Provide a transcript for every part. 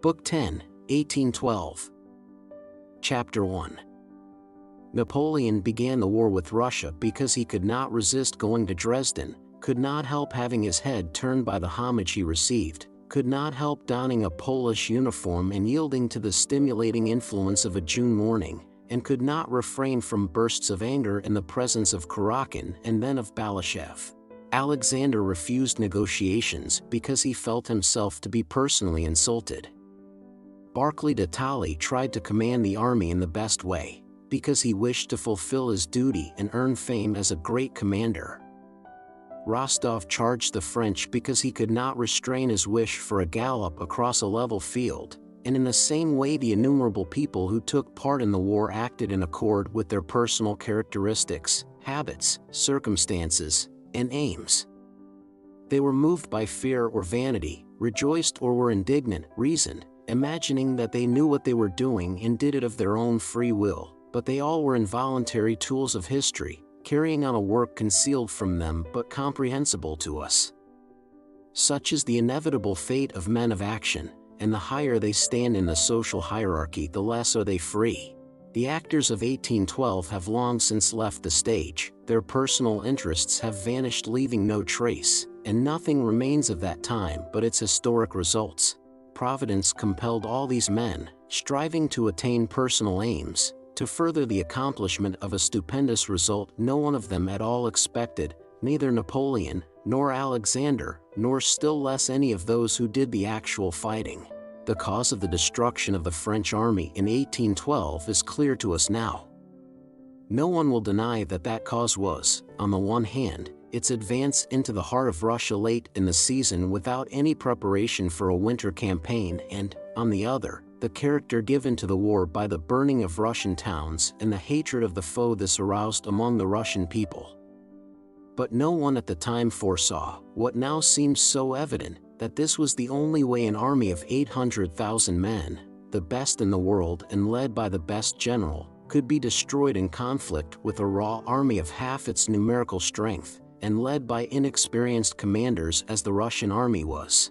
Book 10, 1812. Chapter 1. Napoleon began the war with Russia because he could not resist going to Dresden, could not help having his head turned by the homage he received, could not help donning a Polish uniform and yielding to the stimulating influence of a June morning, and could not refrain from bursts of anger in the presence of Kurakin and then of Balashev. Alexander refused negotiations because he felt himself to be personally insulted. Barclay de Tolly tried to command the army in the best way, because he wished to fulfill his duty and earn fame as a great commander. Rostov charged the French because he could not restrain his wish for a gallop across a level field, and in the same way the innumerable people who took part in the war acted in accord with their personal characteristics, habits, circumstances, and aims. They were moved by fear or vanity, rejoiced or were indignant, reasoned, imagining that they knew what they were doing and did it of their own free will, but they all were involuntary tools of history, carrying on a work concealed from them but comprehensible to us. Such is the inevitable fate of men of action, and the higher they stand in the social hierarchy, the less are they free. The actors of 1812 have long since left the stage, their personal interests have vanished, leaving no trace, and nothing remains of that time but its historic results. Providence compelled all these men, striving to attain personal aims, to further the accomplishment of a stupendous result no one of them at all expected, neither Napoleon, nor Alexander, nor still less any of those who did the actual fighting. The cause of the destruction of the French army in 1812 is clear to us now. No one will deny that that cause was, on the one hand, its advance into the heart of Russia late in the season without any preparation for a winter campaign, and, on the other, the character given to the war by the burning of Russian towns and the hatred of the foe this aroused among the Russian people. But no one at the time foresaw, what now seems so evident, that this was the only way an army of 800,000 men, the best in the world and led by the best general, could be destroyed in conflict with a raw army of half its numerical strength, and led by inexperienced commanders as the Russian army was.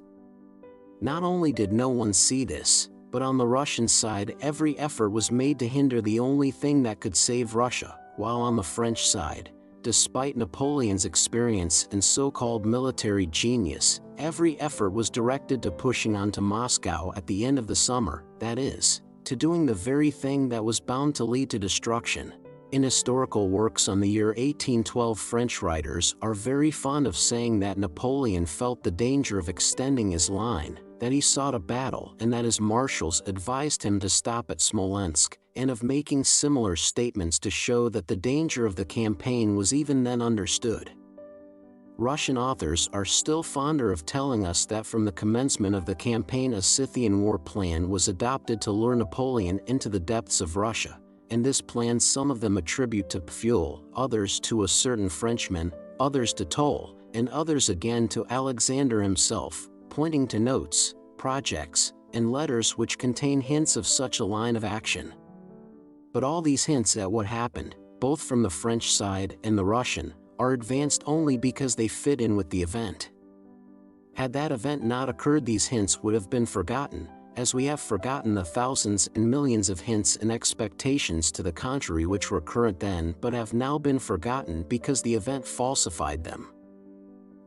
Not only did no one see this, but on the Russian side every effort was made to hinder the only thing that could save Russia, while on the French side, despite Napoleon's experience and so-called military genius, every effort was directed to pushing on to Moscow at the end of the summer, that is, to doing the very thing that was bound to lead to destruction. In historical works on the year 1812, French writers are very fond of saying that Napoleon felt the danger of extending his line, that he sought a battle and that his marshals advised him to stop at Smolensk, and of making similar statements to show that the danger of the campaign was even then understood. Russian authors are still fonder of telling us that from the commencement of the campaign a Scythian war plan was adopted to lure Napoleon into the depths of Russia, and this plan some of them attribute to Pfuel, others to a certain Frenchman, others to Toll, and others again to Alexander himself, pointing to notes, projects, and letters which contain hints of such a line of action. But all these hints at what happened, both from the French side and the Russian, are advanced only because they fit in with the event. Had that event not occurred, these hints would have been forgotten, as we have forgotten the thousands and millions of hints and expectations to the contrary which were current then but have now been forgotten because the event falsified them.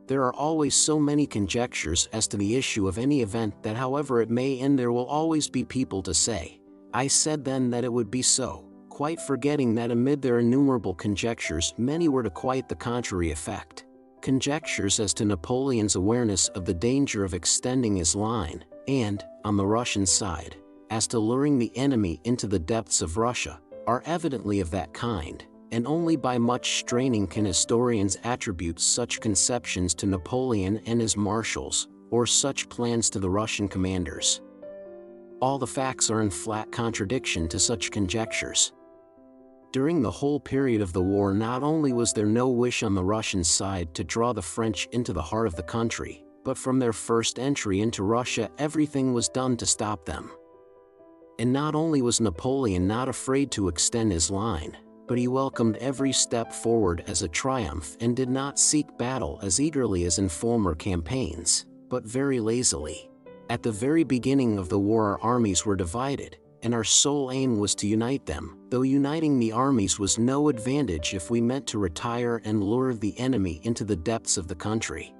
There are always so many conjectures as to the issue of any event that however it may end there will always be people to say, "I said then that it would be so," quite forgetting that amid their innumerable conjectures many were to quite the contrary effect. Conjectures as to Napoleon's awareness of the danger of extending his line, and, on the Russian side, as to luring the enemy into the depths of Russia, are evidently of that kind, and only by much straining can historians attribute such conceptions to Napoleon and his marshals, or such plans to the Russian commanders. All the facts are in flat contradiction to such conjectures. During the whole period of the war not only was there no wish on the Russian side to draw the French into the heart of the country, but from their first entry into Russia everything was done to stop them. And not only was Napoleon not afraid to extend his line, but he welcomed every step forward as a triumph and did not seek battle as eagerly as in former campaigns, but very lazily. At the very beginning of the war, our armies were divided, and our sole aim was to unite them, though uniting the armies was no advantage if we meant to retire and lure the enemy into the depths of the country.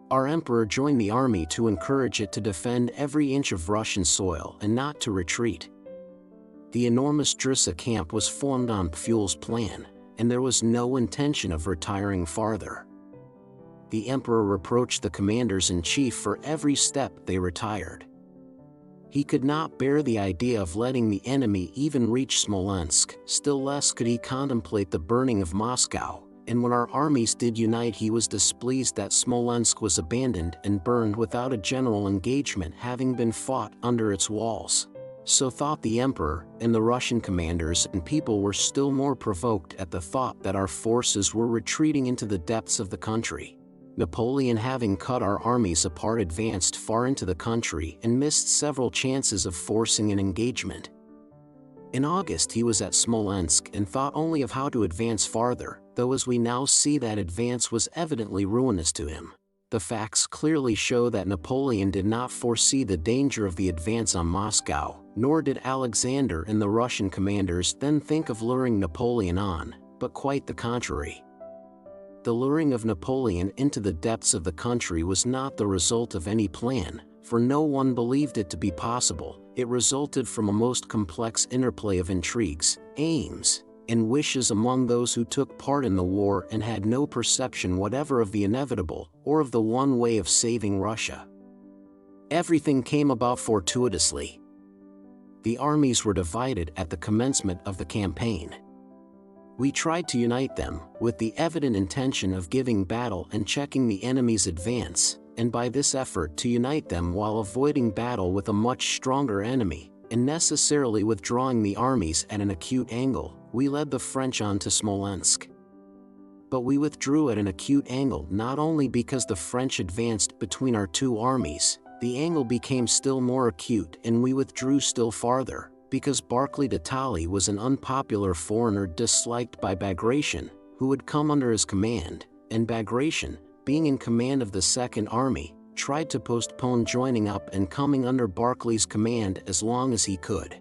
Our emperor joined the army to encourage it to defend every inch of Russian soil and not to retreat. The enormous Drissa camp was formed on Pfuel's plan, and there was no intention of retiring farther. The emperor reproached the commanders-in-chief for every step they retired. He could not bear the idea of letting the enemy even reach Smolensk, still less could he contemplate the burning of Moscow, and when our armies did unite, he was displeased that Smolensk was abandoned and burned without a general engagement having been fought under its walls. So thought the emperor, and the Russian commanders and people were still more provoked at the thought that our forces were retreating into the depths of the country. Napoleon, having cut our armies apart, advanced far into the country and missed several chances of forcing an engagement. In August he was at Smolensk and thought only of how to advance farther, though as we now see that advance was evidently ruinous to him. The facts clearly show that Napoleon did not foresee the danger of the advance on Moscow, nor did Alexander and the Russian commanders then think of luring Napoleon on, but quite the contrary. The luring of Napoleon into the depths of the country was not the result of any plan, for no one believed it to be possible. It resulted from a most complex interplay of intrigues, aims, and wishes among those who took part in the war and had no perception whatever of the inevitable, or of the one way of saving Russia. Everything came about fortuitously. The armies were divided at the commencement of the campaign. We tried to unite them, with the evident intention of giving battle and checking the enemy's advance, and by this effort to unite them while avoiding battle with a much stronger enemy, and necessarily withdrawing the armies at an acute angle, we led the French on to Smolensk. But we withdrew at an acute angle not only because the French advanced between our two armies, the angle became still more acute and we withdrew still farther, because Barclay de Tolly was an unpopular foreigner disliked by Bagration, who had come under his command, and Bagration, being in command of the Second Army, tried to postpone joining up and coming under Barclay's command as long as he could.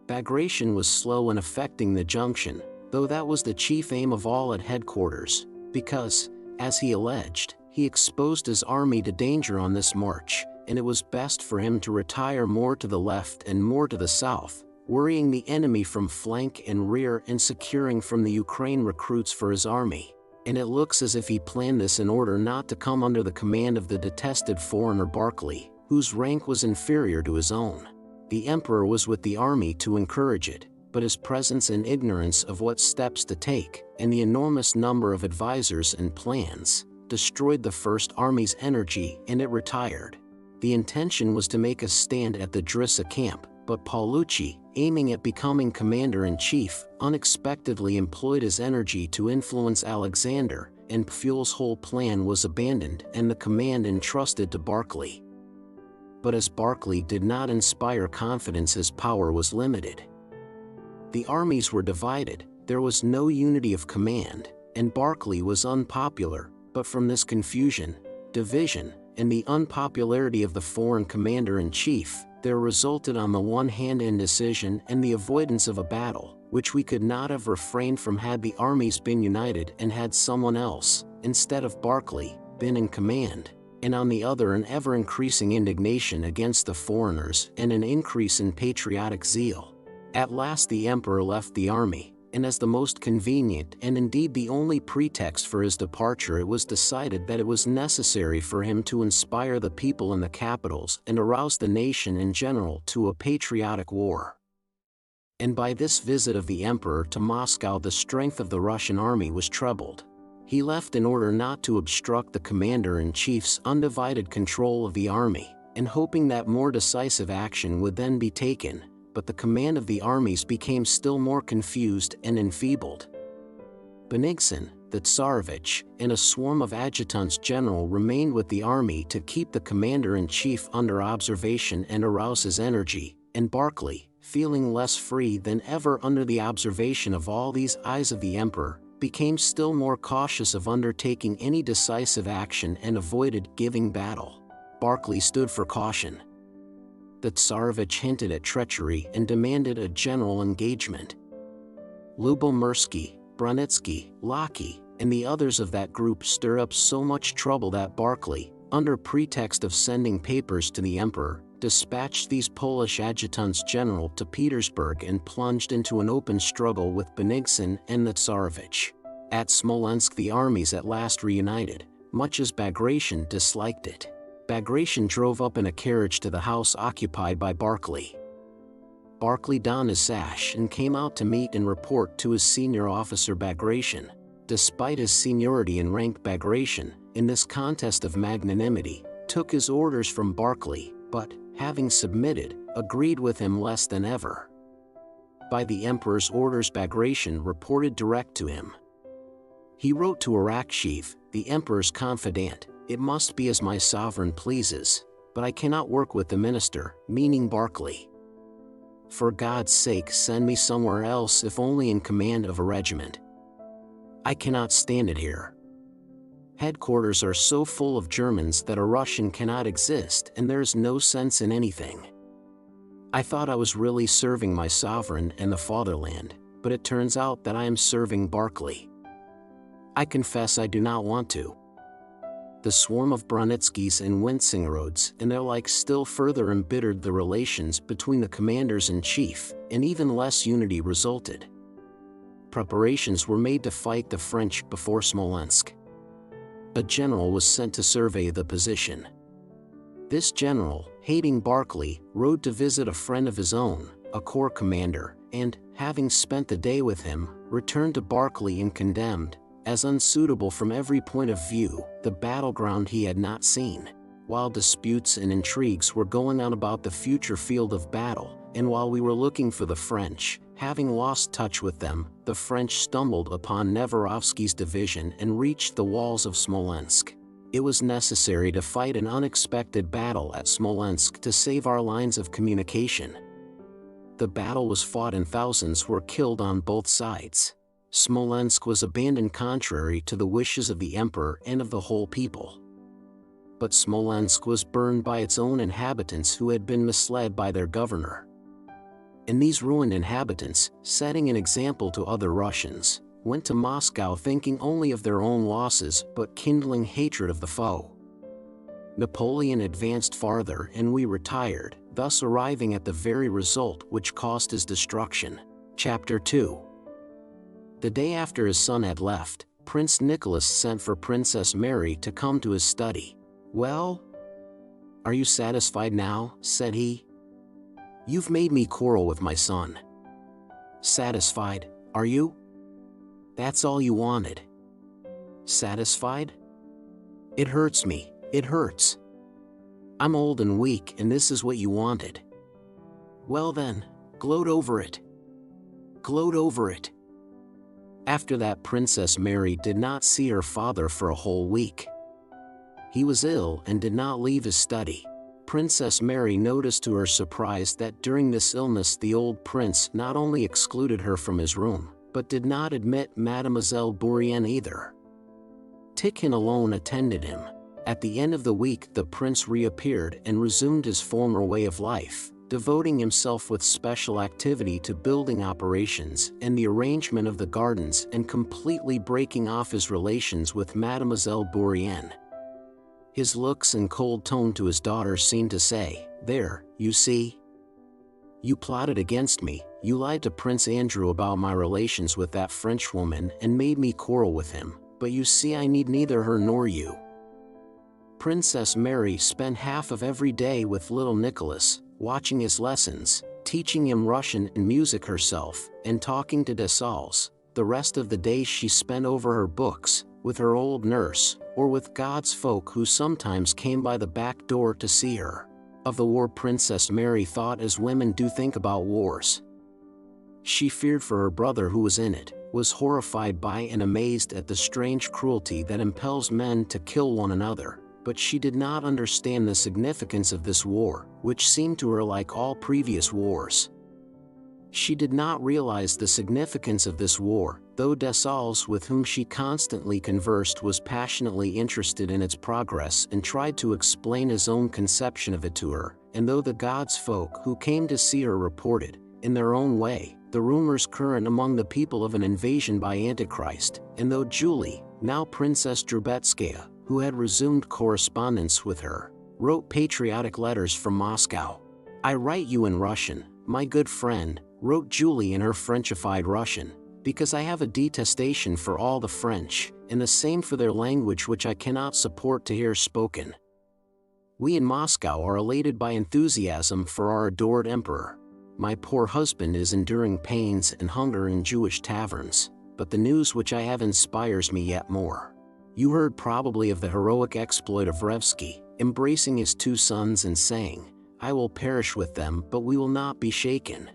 Bagration was slow in effecting the junction, though that was the chief aim of all at headquarters, because, as he alleged, he exposed his army to danger on this march, and it was best for him to retire more to the left and more to the south, worrying the enemy from flank and rear and securing from the Ukraine recruits for his army. And it looks as if he planned this in order not to come under the command of the detested foreigner Barclay, whose rank was inferior to his own. The emperor was with the army to encourage it, but his presence and ignorance of what steps to take, and the enormous number of advisors and plans, destroyed the First Army's energy and it retired. The intention was to make a stand at the Drissa camp, but Paulucci, aiming at becoming commander-in-chief, unexpectedly employed his energy to influence Alexander, and Pfuel's whole plan was abandoned and the command entrusted to Barclay. But as Barclay did not inspire confidence, his power was limited. The armies were divided, there was no unity of command, and Barclay was unpopular, but from this confusion, division, and the unpopularity of the foreign commander-in-chief, there resulted on the one hand indecision and the avoidance of a battle, which we could not have refrained from had the armies been united and had someone else, instead of Barclay, been in command, and on the other an ever-increasing indignation against the foreigners and an increase in patriotic zeal. At last the emperor left the army, and as the most convenient and indeed the only pretext for his departure, it was decided that it was necessary for him to inspire the people in the capitals and arouse the nation in general to a patriotic war. And by this visit of the emperor to Moscow the strength of the Russian army was trebled. He left in order not to obstruct the commander-in-chief's undivided control of the army, and hoping that more decisive action would then be taken, but the command of the armies became still more confused and enfeebled. Benigsen, the Tsarevich, and a swarm of adjutants general remained with the army to keep the commander-in-chief under observation and arouse his energy, and Barclay, feeling less free than ever under the observation of all these eyes of the emperor, became still more cautious of undertaking any decisive action and avoided giving battle. Barclay stood for caution. The Tsarevich hinted at treachery and demanded a general engagement. Lubomirsky, Brunitsky, Locke, and the others of that group stirred up so much trouble that Barclay, under pretext of sending papers to the emperor, dispatched these Polish adjutants general to Petersburg and plunged into an open struggle with Bennigsen and the Tsarevich. At Smolensk the armies at last reunited, much as Bagration disliked it. Bagration drove up in a carriage to the house occupied by Barclay. Barclay donned his sash and came out to meet and report to his senior officer Bagration. Despite his seniority in rank, Bagration, in this contest of magnanimity, took his orders from Barclay, but, having submitted, agreed with him less than ever. By the emperor's orders, Bagration reported direct to him. He wrote to Arakchev, the emperor's confidant, "It must be as my sovereign pleases, but I cannot work with the minister," meaning Barclay. "For God's sake, send me somewhere else, if only in command of a regiment. I cannot stand it here. Headquarters are so full of Germans that a Russian cannot exist, and there is no sense in anything. I thought I was really serving my sovereign and the fatherland, but it turns out that I am serving Barclay. I confess I do not want to." The swarm of Brunitskys and Winsingerods and their like still further embittered the relations between the commanders-in-chief, and even less unity resulted. Preparations were made to fight the French before Smolensk. A general was sent to survey the position. This general, hating Barclay, rode to visit a friend of his own, a corps commander, and, having spent the day with him, returned to Barclay and condemned, as unsuitable from every point of view, the battleground he had not seen. While disputes and intrigues were going on about the future field of battle, and while we were looking for the French, having lost touch with them, the French stumbled upon Neverovsky's division and reached the walls of Smolensk. It was necessary to fight an unexpected battle at Smolensk to save our lines of communication. The battle was fought and thousands were killed on both sides. Smolensk was abandoned contrary to the wishes of the emperor and of the whole people. But Smolensk was burned by its own inhabitants who had been misled by their governor. And these ruined inhabitants, setting an example to other Russians, went to Moscow thinking only of their own losses but kindling hatred of the foe. Napoleon advanced farther and we retired, thus arriving at the very result which caused his destruction. Chapter 2. The day after his son had left, Prince Nicholas sent for Princess Mary to come to his study. "Well? Are you satisfied now?" said he. "You've made me quarrel with my son." "Satisfied, are you? That's all you wanted." "Satisfied? It hurts me, it hurts. I'm old and weak and this is what you wanted. Well then, gloat over it. Gloat over it." After that, Princess Mary did not see her father for a whole week. He was ill and did not leave his study. Princess Mary noticed to her surprise that during this illness the old prince not only excluded her from his room, but did not admit Mademoiselle Bourienne either. Tikhon alone attended him. At the end of the week the prince reappeared and resumed his former way of life, devoting himself with special activity to building operations and the arrangement of the gardens and completely breaking off his relations with Mademoiselle Bourienne. His looks and cold tone to his daughter seemed to say, "There, you see? You plotted against me, you lied to Prince Andrew about my relations with that Frenchwoman and made me quarrel with him, but you see I need neither her nor you." Princess Mary spent half of every day with little Nicholas, watching his lessons, teaching him Russian and music herself, and talking to Dessalles. The rest of the day she spent over her books, with her old nurse, or with God's folk who sometimes came by the back door to see her. Of the war Princess Mary thought as women do think about wars. She feared for her brother who was in it, was horrified by and amazed at the strange cruelty that impels men to kill one another, but she did not understand the significance of this war, which seemed to her like all previous wars. She did not realize the significance of this war, though Dessalles, with whom she constantly conversed, was passionately interested in its progress and tried to explain his own conception of it to her, and though the gods folk who came to see her reported, in their own way, the rumors current among the people of an invasion by Antichrist, and though Julie, now Princess Drubetskaya, who had resumed correspondence with her, wrote patriotic letters from Moscow. "I write you in Russian, my good friend," wrote Julie in her Frenchified Russian, "because I have a detestation for all the French, and the same for their language which I cannot support to hear spoken. We in Moscow are elated by enthusiasm for our adored emperor. My poor husband is enduring pains and hunger in Jewish taverns, but the news which I have inspires me yet more. You heard probably of the heroic exploit of Revsky, embracing his 2 sons and saying, 'I will perish with them, but we will not be shaken.'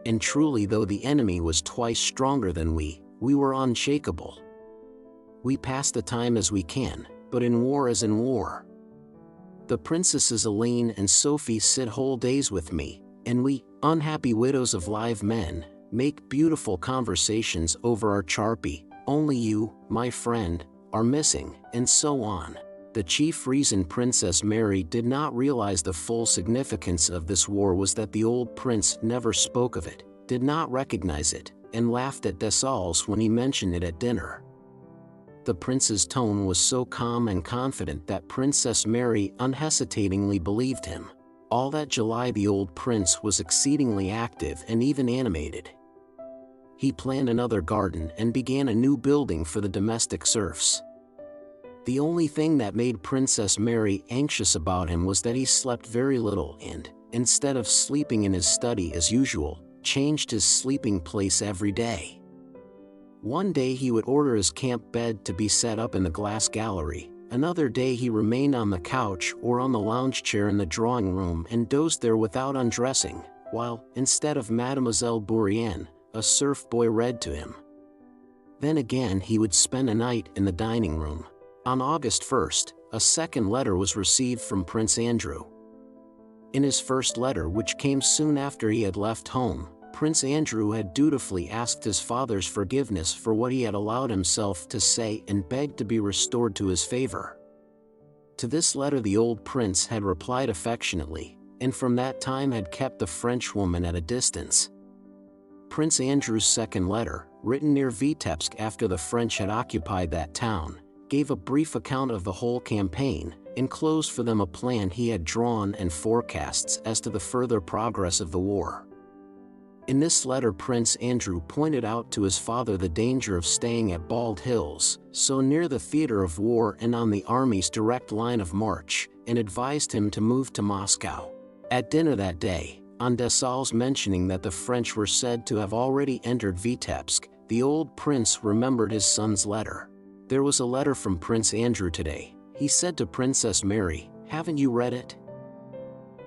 And truly, though the enemy was twice stronger than we were unshakable. We pass the time as we can, but in war as in war. The princesses Elaine and Sophie sit whole days with me, and we, unhappy widows of live men, make beautiful conversations over our charpy. Only you, my friend, are missing," and so on. The chief reason Princess Mary did not realize the full significance of this war was that the old prince never spoke of it, did not recognize it, and laughed at Dessalles when he mentioned it at dinner. The prince's tone was so calm and confident that Princess Mary unhesitatingly believed him. All that July the old prince was exceedingly active and even animated. He planned another garden and began a new building for the domestic serfs. The only thing that made Princess Mary anxious about him was that he slept very little and, instead of sleeping in his study as usual, changed his sleeping place every day. One day he would order his camp bed to be set up in the glass gallery, another day he remained on the couch or on the lounge chair in the drawing room and dozed there without undressing, while, instead of Mademoiselle Bourrienne, a serf boy read to him. Then again he would spend a night in the dining room. On August 1st, a second letter was received from Prince Andrew. In his first letter, which came soon after he had left home, Prince Andrew had dutifully asked his father's forgiveness for what he had allowed himself to say and begged to be restored to his favor. To this letter the old prince had replied affectionately, and from that time had kept the Frenchwoman at a distance. Prince Andrew's second letter, written near Vitebsk after the French had occupied that town, gave a brief account of the whole campaign, enclosed for them a plan he had drawn and forecasts as to the further progress of the war. In this letter Prince Andrew pointed out to his father the danger of staying at Bald Hills, so near the theater of war and on the army's direct line of march, and advised him to move to Moscow. At dinner that day, on Dessalles mentioning that the French were said to have already entered Vitebsk, the old prince remembered his son's letter. "There was a letter from Prince Andrew today," he said to Princess Mary. "Haven't you read it?"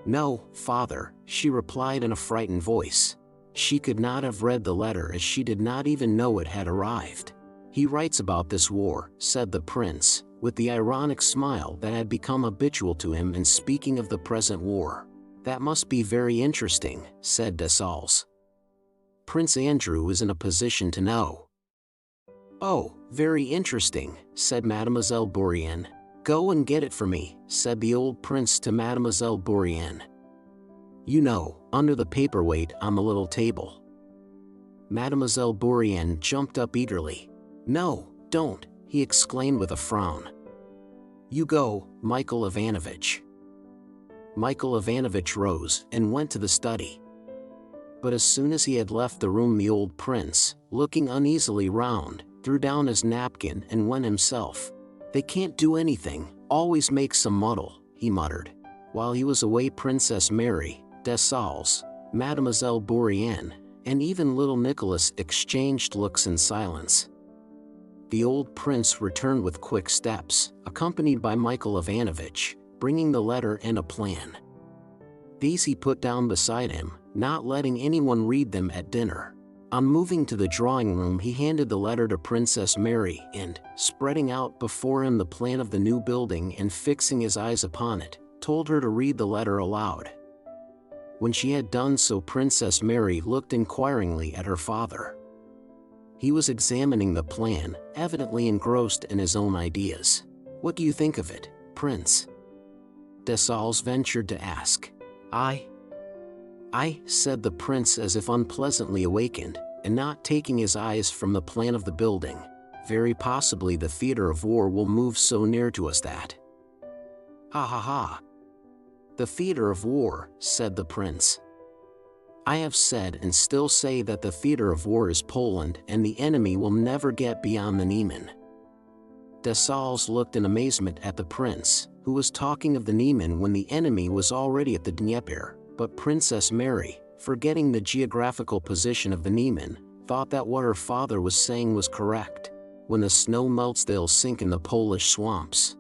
"No, father," she replied in a frightened voice. She could not have read the letter as she did not even know it had arrived. "He writes about this war," said the prince, with the ironic smile that had become habitual to him in speaking of the present war. "That must be very interesting," said Dessalles. "Prince Andrew is in a position to know." "Oh, very interesting," said Mademoiselle Bourrienne. "Go and get it for me," said the old prince to Mademoiselle Bourrienne. "You know, under the paperweight on the little table." Mademoiselle Bourrienne jumped up eagerly. "No, don't," he exclaimed with a frown. "You go, Michael Ivanovich." Michael Ivanovich rose and went to the study. But as soon as he had left the room the old prince, looking uneasily round, threw down his napkin and went himself. "They can't do anything, always make some muddle," he muttered. While he was away Princess Mary, Dessalles, Mademoiselle Bourrienne, and even little Nicholas exchanged looks in silence. The old prince returned with quick steps, accompanied by Michael Ivanovich, bringing the letter and a plan. These he put down beside him, not letting anyone read them at dinner. On moving to the drawing room he handed the letter to Princess Mary and, spreading out before him the plan of the new building and fixing his eyes upon it, told her to read the letter aloud. When she had done so Princess Mary looked inquiringly at her father. He was examining the plan, evidently engrossed in his own ideas. "What do you think of it, Prince?" Dessalles ventured to ask. I, said the prince as if unpleasantly awakened, and not taking his eyes from the plan of the building. "Very possibly the theater of war will move so near to us that—" "Ha ha ha! The theater of war," said the prince. "I have said and still say that the theater of war is Poland and the enemy will never get beyond the Niemen." Dessalles looked in amazement at the prince, who was talking of the Niemen when the enemy was already at the Dnieper, but Princess Mary, forgetting the geographical position of the Niemen, thought that what her father was saying was correct. "When the snow melts they'll sink in the Polish swamps."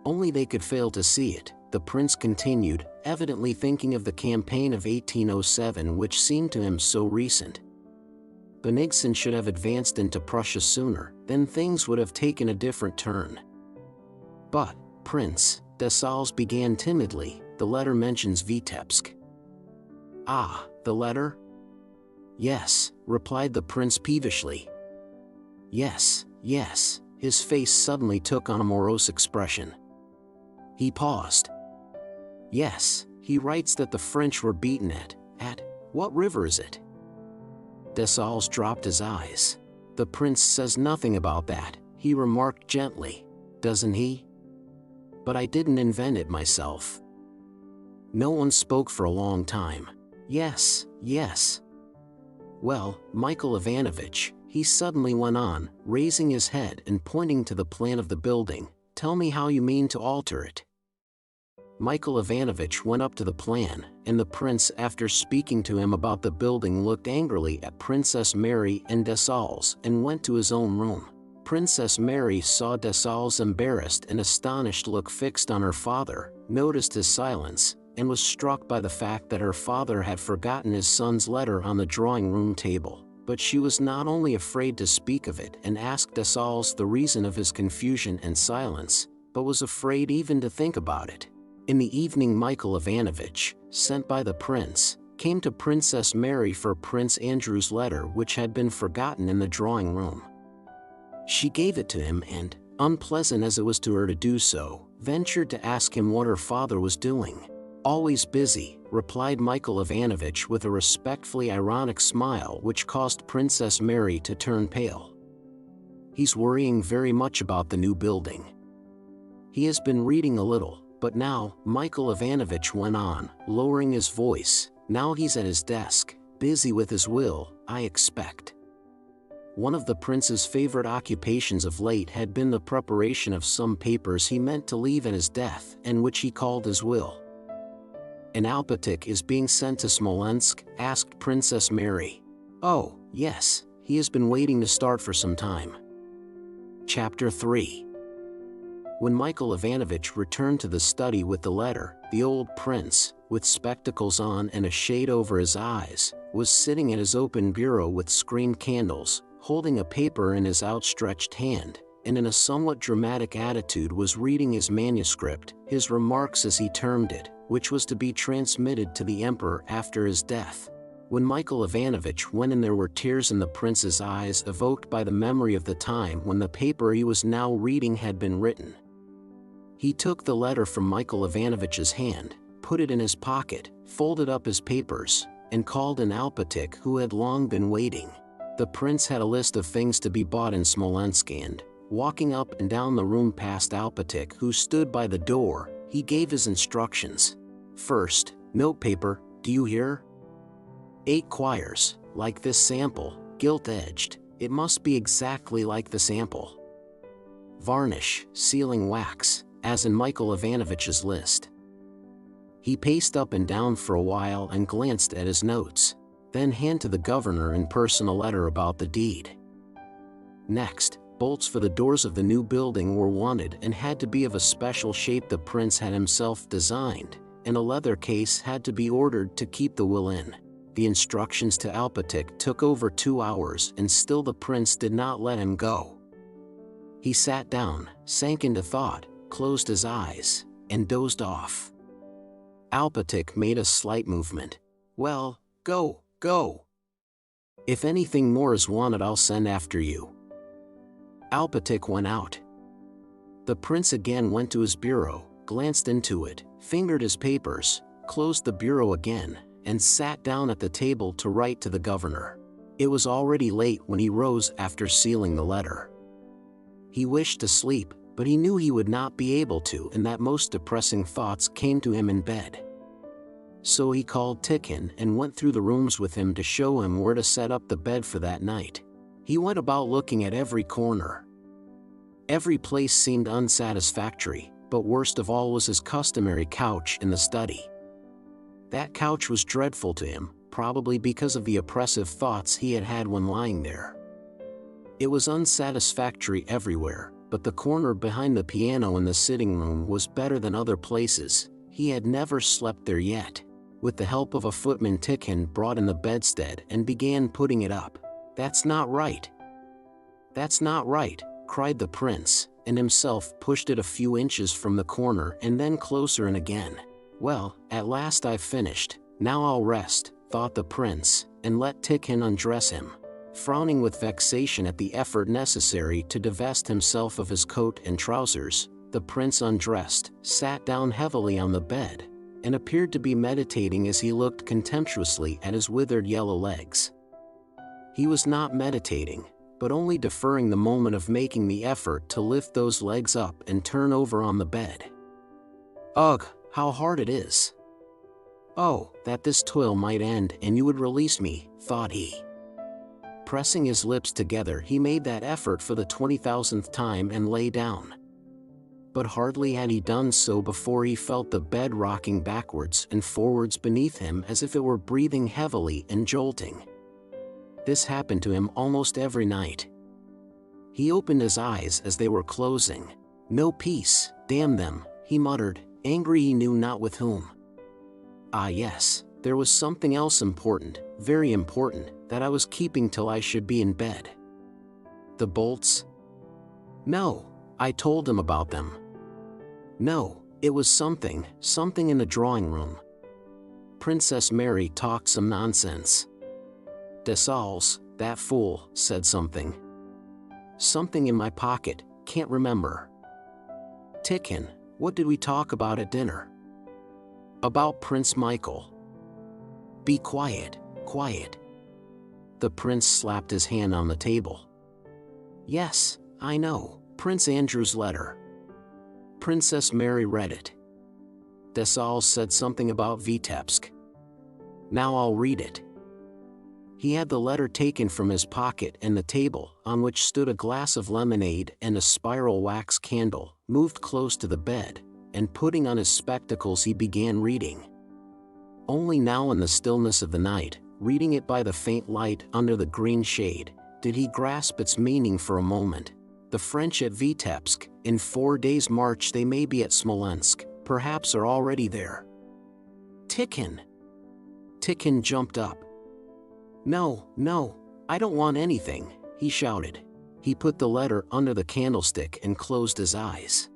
Only they could fail to see it, the prince continued, evidently thinking of the campaign of 1807 which seemed to him so recent. "Bennigsen should have advanced into Prussia sooner, then things would have taken a different turn." "But, Prince," Dessalles began timidly, "the letter mentions Vitebsk." "Ah, the letter?" "Yes," replied the prince peevishly. Yes, his face suddenly took on a morose expression. He paused. "Yes, he writes that the French were beaten at what river is it?" Dessalles dropped his eyes. "The prince says nothing about that," he remarked gently. "Doesn't he? But I didn't invent it myself." No one spoke for a long time. Yes. "Well, Michael Ivanovich," he suddenly went on, raising his head and pointing to the plan of the building, "tell me how you mean to alter it." Michael Ivanovich went up to the plan, and the prince, after speaking to him about the building, looked angrily at Princess Mary and Dessalles and went to his own room. Princess Mary saw Dessalles' embarrassed and astonished look fixed on her father, noticed his silence, and was struck by the fact that her father had forgotten his son's letter on the drawing-room table. But she was not only afraid to speak of it and ask Dessalles the reason of his confusion and silence, but was afraid even to think about it. In the evening Michael Ivanovich, sent by the prince, came to Princess Mary for Prince Andrew's letter which had been forgotten in the drawing-room. She gave it to him and, unpleasant as it was to her to do so, ventured to ask him what her father was doing. "Always busy," replied Michael Ivanovich with a respectfully ironic smile which caused Princess Mary to turn pale. "He's worrying very much about the new building. He has been reading a little, but now," Michael Ivanovich went on, lowering his voice, "now he's at his desk, busy with his will, I expect." One of the prince's favorite occupations of late had been the preparation of some papers he meant to leave at his death and which he called his will. "An Alpatik is being sent to Smolensk?" asked Princess Mary. "Oh, yes, he has been waiting to start for some time." Chapter 3. When Michael Ivanovich returned to the study with the letter, the old prince, with spectacles on and a shade over his eyes, was sitting at his open bureau with screened candles, holding a paper in his outstretched hand, and in a somewhat dramatic attitude was reading his manuscript, his remarks as he termed it, which was to be transmitted to the emperor after his death. When Michael Ivanovich went in, there were tears in the prince's eyes, evoked by the memory of the time when the paper he was now reading had been written. He took the letter from Michael Ivanovich's hand, put it in his pocket, folded up his papers, and called an Alpatik who had long been waiting. The prince had a list of things to be bought in Smolensk and, walking up and down the room past Alpatik who stood by the door, he gave his instructions. "First, notepaper, do you hear? 8 quires, like this sample, gilt-edged, it must be exactly like the sample. Varnish, sealing wax, as in Michael Ivanovich's list." He paced up and down for a while and glanced at his notes, then hand to the governor in person a letter about the deed. Next, bolts for the doors of the new building were wanted and had to be of a special shape the prince had himself designed, and a leather case had to be ordered to keep the will in. The instructions to Alpatik took over 2 hours and still the prince did not let him go. He sat down, sank into thought, closed his eyes, and dozed off. Alpatik made a slight movement. "Well, go. If anything more is wanted, I'll send after you." Alpatik went out. The prince again went to his bureau, glanced into it, fingered his papers, closed the bureau again, and sat down at the table to write to the governor. It was already late when he rose after sealing the letter. He wished to sleep, but he knew he would not be able to, and that most depressing thoughts came to him in bed. So he called Tikhon and went through the rooms with him to show him where to set up the bed for that night. He went about looking at every corner. Every place seemed unsatisfactory, but worst of all was his customary couch in the study. That couch was dreadful to him, probably because of the oppressive thoughts he had had when lying there. It was unsatisfactory everywhere, but the corner behind the piano in the sitting room was better than other places. He had never slept there yet. With the help of a footman, Tikhon brought in the bedstead and began putting it up. "That's not right. That's not right," cried the prince, and himself pushed it a few inches from the corner and then closer and again. "Well, at last I've finished. Now I'll rest," thought the prince, and let Tikhon undress him. Frowning with vexation at the effort necessary to divest himself of his coat and trousers, the prince undressed, sat down heavily on the bed, and appeared to be meditating as he looked contemptuously at his withered yellow legs. He was not meditating, but only deferring the moment of making the effort to lift those legs up and turn over on the bed. "Ugh, how hard it is! Oh, that this toil might end and you would release me," thought he. Pressing his lips together, he made that effort for the 20,000th time and lay down. But hardly had he done so before he felt the bed rocking backwards and forwards beneath him as if it were breathing heavily and jolting. This happened to him almost every night. He opened his eyes as they were closing. "No peace, damn them," he muttered, angry he knew not with whom. Ah yes, there was something else important, very important, that I was keeping till I should be in bed. The bolts? No, I told him about them. No, it was something in the drawing room. Princess Mary talked some nonsense. Dessalles, that fool, said something. Something in my pocket, can't remember. Tikhon, what did we talk about at dinner? About Prince Michael. Be quiet, quiet. The prince slapped his hand on the table. Yes, I know, Prince Andrew's letter. Princess Mary read it. Dessalles said something about Vitebsk. Now I'll read it. He had the letter taken from his pocket, and the table, on which stood a glass of lemonade and a spiral wax candle, moved close to the bed, and putting on his spectacles he began reading. Only now in the stillness of the night, reading it by the faint light under the green shade, did he grasp its meaning for a moment. The French at Vitebsk, in 4 days' march they may be at Smolensk, perhaps are already there. Tikhon! Tikhon jumped up. No, no, I don't want anything, he shouted. He put the letter under the candlestick and closed his eyes.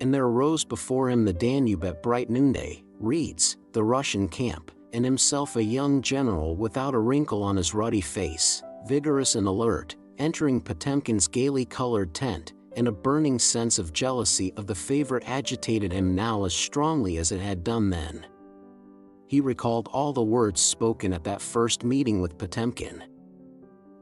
And there arose before him the Danube at bright noonday, reeds, the Russian camp, and himself a young general without a wrinkle on his ruddy face, vigorous and alert, entering Potemkin's gaily colored tent, and a burning sense of jealousy of the favorite agitated him now as strongly as it had done then. He recalled all the words spoken at that first meeting with Potemkin.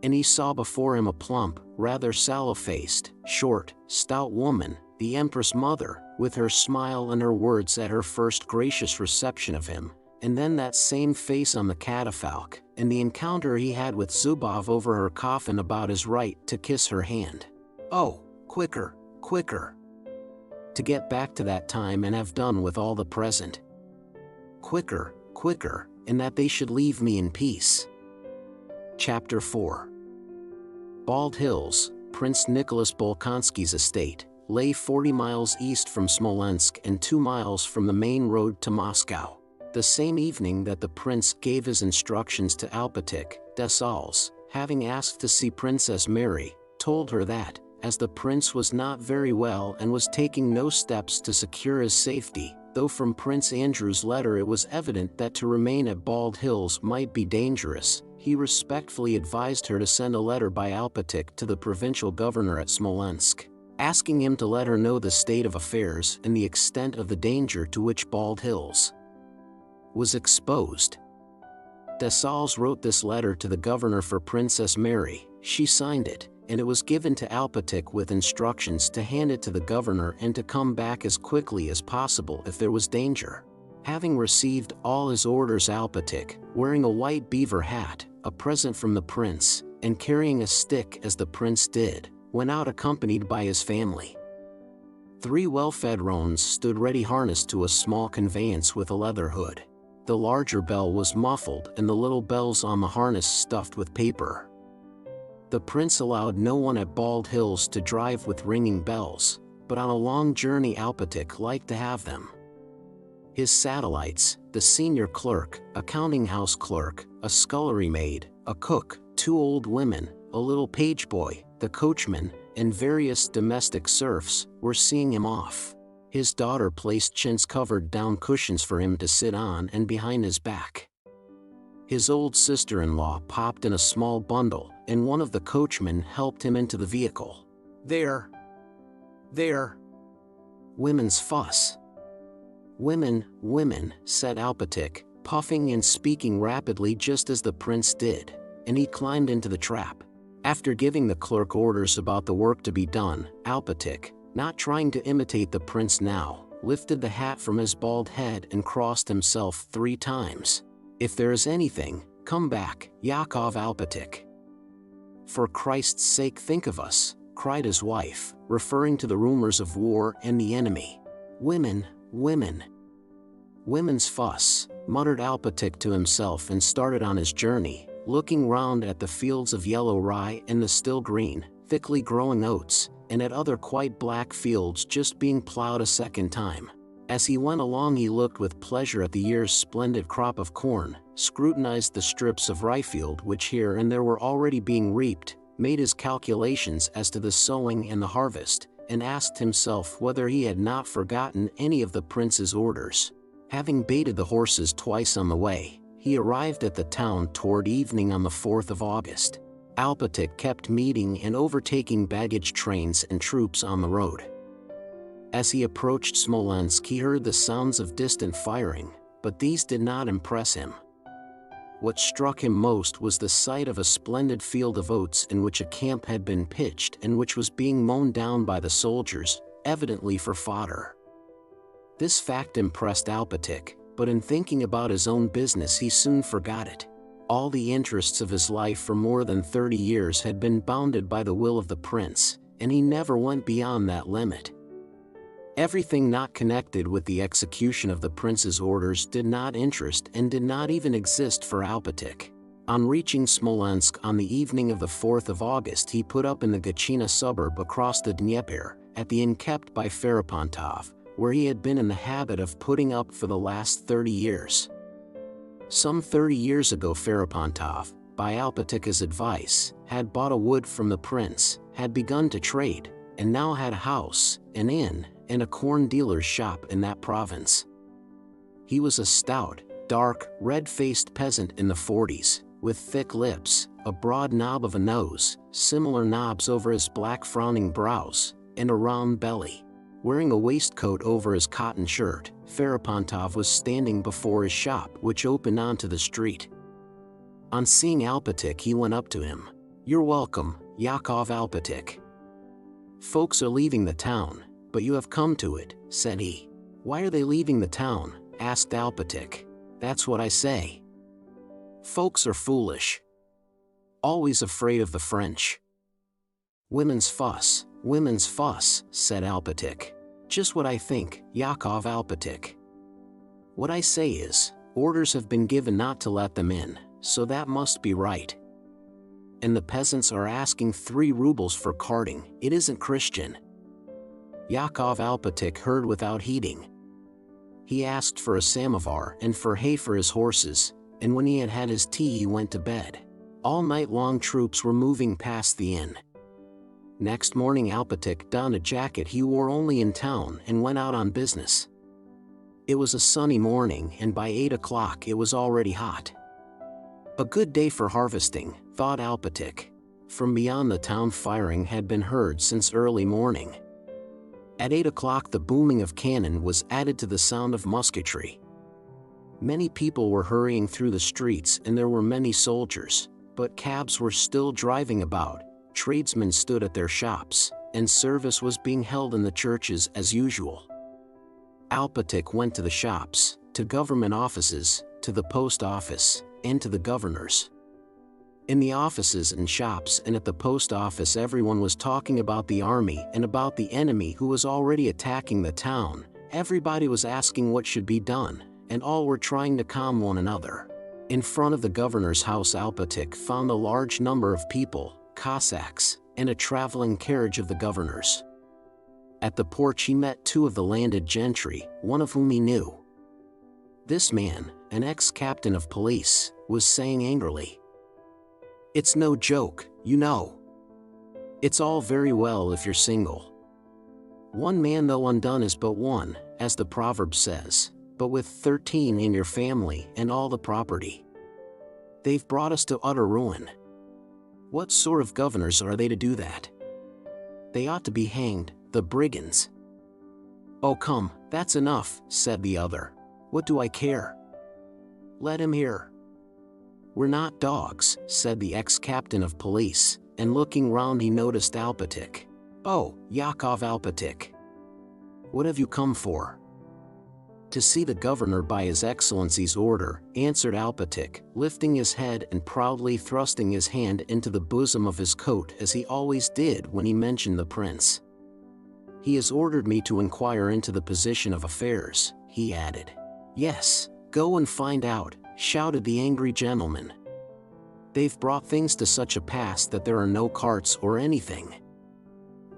And he saw before him a plump, rather sallow-faced, short, stout woman, the Empress Mother, with her smile and her words at her first gracious reception of him, and then that same face on the catafalque, and the encounter he had with Zubov over her coffin about his right to kiss her hand. Oh, quicker, quicker! To get back to that time and have done with all the present. Quicker, quicker, and that they should leave me in peace. Chapter 4. Bald Hills, Prince Nicholas Bolkonsky's estate, lay 40 miles east from Smolensk and 2 miles from the main road to Moscow. The same evening that the prince gave his instructions to Alpatik, Dessalles, having asked to see Princess Mary, told her that, as the prince was not very well and was taking no steps to secure his safety, though from Prince Andrew's letter it was evident that to remain at Bald Hills might be dangerous, he respectfully advised her to send a letter by Alpatik to the provincial governor at Smolensk, asking him to let her know the state of affairs and the extent of the danger to which Bald Hills was exposed. Dessalles wrote this letter to the governor for Princess Mary. She signed it, and it was given to Alpatik with instructions to hand it to the governor and to come back as quickly as possible if there was danger. Having received all his orders, Alpatik, wearing a white beaver hat, a present from the prince, and carrying a stick as the prince did, went out accompanied by his family. 3 well-fed roans stood ready harnessed to a small conveyance with a leather hood. The larger bell was muffled and the little bells on the harness stuffed with paper. The prince allowed no one at Bald Hills to drive with ringing bells, but on a long journey Alpatik liked to have them. His satellites, the senior clerk, a counting house clerk, a scullery maid, a cook, 2 old women, a little page boy, the coachman, and various domestic serfs, were seeing him off. His daughter placed chintz-covered down cushions for him to sit on and behind his back. His old sister-in-law popped in a small bundle, and one of the coachmen helped him into the vehicle. There. Women's fuss. Women, said Alpatik, puffing and speaking rapidly just as the prince did, and he climbed into the trap. After giving the clerk orders about the work to be done, Alpatik, not trying to imitate the prince now, lifted the hat from his bald head and crossed himself 3 times. If there is anything, come back, Yakov Alpatik. For Christ's sake think of us, cried his wife, referring to the rumors of war and the enemy. Women's fuss, muttered Alpatik to himself and started on his journey, looking round at the fields of yellow rye and the still green, thickly growing oats, and at other quite black fields just being plowed a second time. As he went along he looked with pleasure at the year's splendid crop of corn, scrutinized the strips of rye field which here and there were already being reaped, made his calculations as to the sowing and the harvest, and asked himself whether he had not forgotten any of the prince's orders. Having baited the horses twice on the way, he arrived at the town toward evening on the 4th of August. Alpatik kept meeting and overtaking baggage trains and troops on the road. As he approached Smolensk he heard the sounds of distant firing, but these did not impress him. What struck him most was the sight of a splendid field of oats in which a camp had been pitched and which was being mown down by the soldiers, evidently for fodder. This fact impressed Alpatik, but in thinking about his own business he soon forgot it. All the interests of his life for more than 30 years had been bounded by the will of the prince, and he never went beyond that limit. Everything not connected with the execution of the prince's orders did not interest and did not even exist for Alpatik. On reaching Smolensk on the evening of the 4th of August he put up in the Gachina suburb across the Dnieper, at the inn kept by Ferepontov, where he had been in the habit of putting up for the last 30 years. Some 30 years ago Ferepontov, by Alpatik's advice, had bought a wood from the prince, had begun to trade, and now had a house, an inn, and a corn dealer's shop in that province. He was a stout, dark, red-faced peasant in the 40s, with thick lips, a broad knob of a nose, similar knobs over his black frowning brows, and a round belly. Wearing a waistcoat over his cotton shirt, Ferepontov was standing before his shop which opened onto the street. On seeing Alpatik he went up to him. "You're welcome, Yakov Alpatik. Folks are leaving the town, but you have come to it," said he. "Why are they leaving the town?" asked Alpatik. "That's what I say. Folks are foolish. Always afraid of the French." Women's fuss, said Alpatik. "Just what I think, Yakov Alpatik. What I say is, orders have been given not to let them in, so that must be right. And the peasants are asking 3 rubles for carting. It isn't Christian." Yakov Alpatik heard without heeding. He asked for a samovar and for hay for his horses, and when he had had his tea he went to bed. All night long troops were moving past the inn. Next morning Alpatik donned a jacket he wore only in town and went out on business. It was a sunny morning and by 8 o'clock it was already hot. A good day for harvesting, thought Alpatych. From beyond the town, firing had been heard since early morning. At 8 o'clock the booming of cannon was added to the sound of musketry. Many people were hurrying through the streets and there were many soldiers, but cabs were still driving about, tradesmen stood at their shops, and service was being held in the churches as usual. Alpatych went to the shops, to government offices, to the post office, and to the governor's. In the offices and shops and at the post office everyone was talking about the army and about the enemy who was already attacking the town. Everybody was asking what should be done, and all were trying to calm one another. In front of the governor's house Alpatych found a large number of people, Cossacks, and a traveling carriage of the governor's. At the porch he met two of the landed gentry, one of whom he knew. This man, an ex-captain of police, was saying angrily, "It's no joke, you know. It's all very well if you're single. One man though undone is but one, as the proverb says, but with 13 in your family and all the property. They've brought us to utter ruin. What sort of governors are they to do that? They ought to be hanged, the brigands." "Oh come, that's enough," said the other. "What do I care? Let him hear." "We're not dogs," said the ex-captain of police, and looking round he noticed Alpatych. "Oh, Yakov Alpatych. What have you come for?" "To see the governor by His Excellency's order," answered Alpatych, lifting his head and proudly thrusting his hand into the bosom of his coat as he always did when he mentioned the prince. "He has ordered me to inquire into the position of affairs," he added. "Yes, go and find out," shouted the angry gentleman. "They've brought things to such a pass that there are no carts or anything.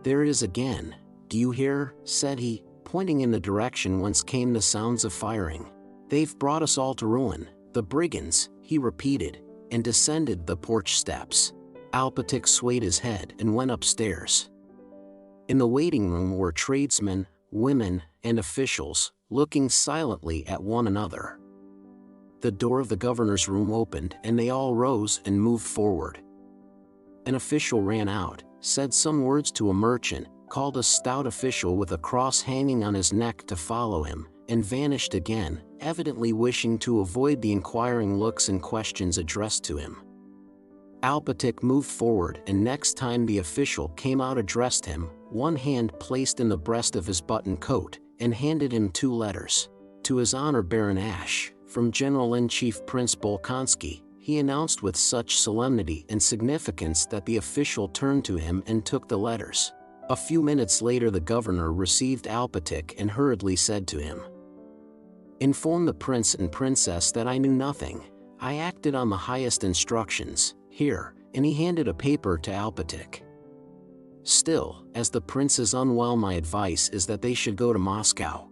There it is again, do you hear?" said he, pointing in the direction whence came the sounds of firing. "They've brought us all to ruin, the brigands," he repeated, and descended the porch steps. Alpatych swayed his head and went upstairs. In the waiting room were tradesmen, women, and officials, looking silently at one another. The door of the governor's room opened and they all rose and moved forward. An official ran out, said some words to a merchant, called a stout official with a cross hanging on his neck to follow him, and vanished again, evidently wishing to avoid the inquiring looks and questions addressed to him. Alpatych moved forward and next time the official came out addressed him, one hand placed in the breast of his button coat, and handed him 2 letters. "To His Honor Baron Ash, from General-in-Chief Prince Bolkonsky," he announced with such solemnity and significance that the official turned to him and took the letters. A few minutes later the governor received Alpatych and hurriedly said to him, "Inform the prince and princess that I knew nothing. I acted on the highest instructions. Here," and he handed a paper to Alpatych. "Still, as the prince is unwell, my advice is that they should go to Moscow.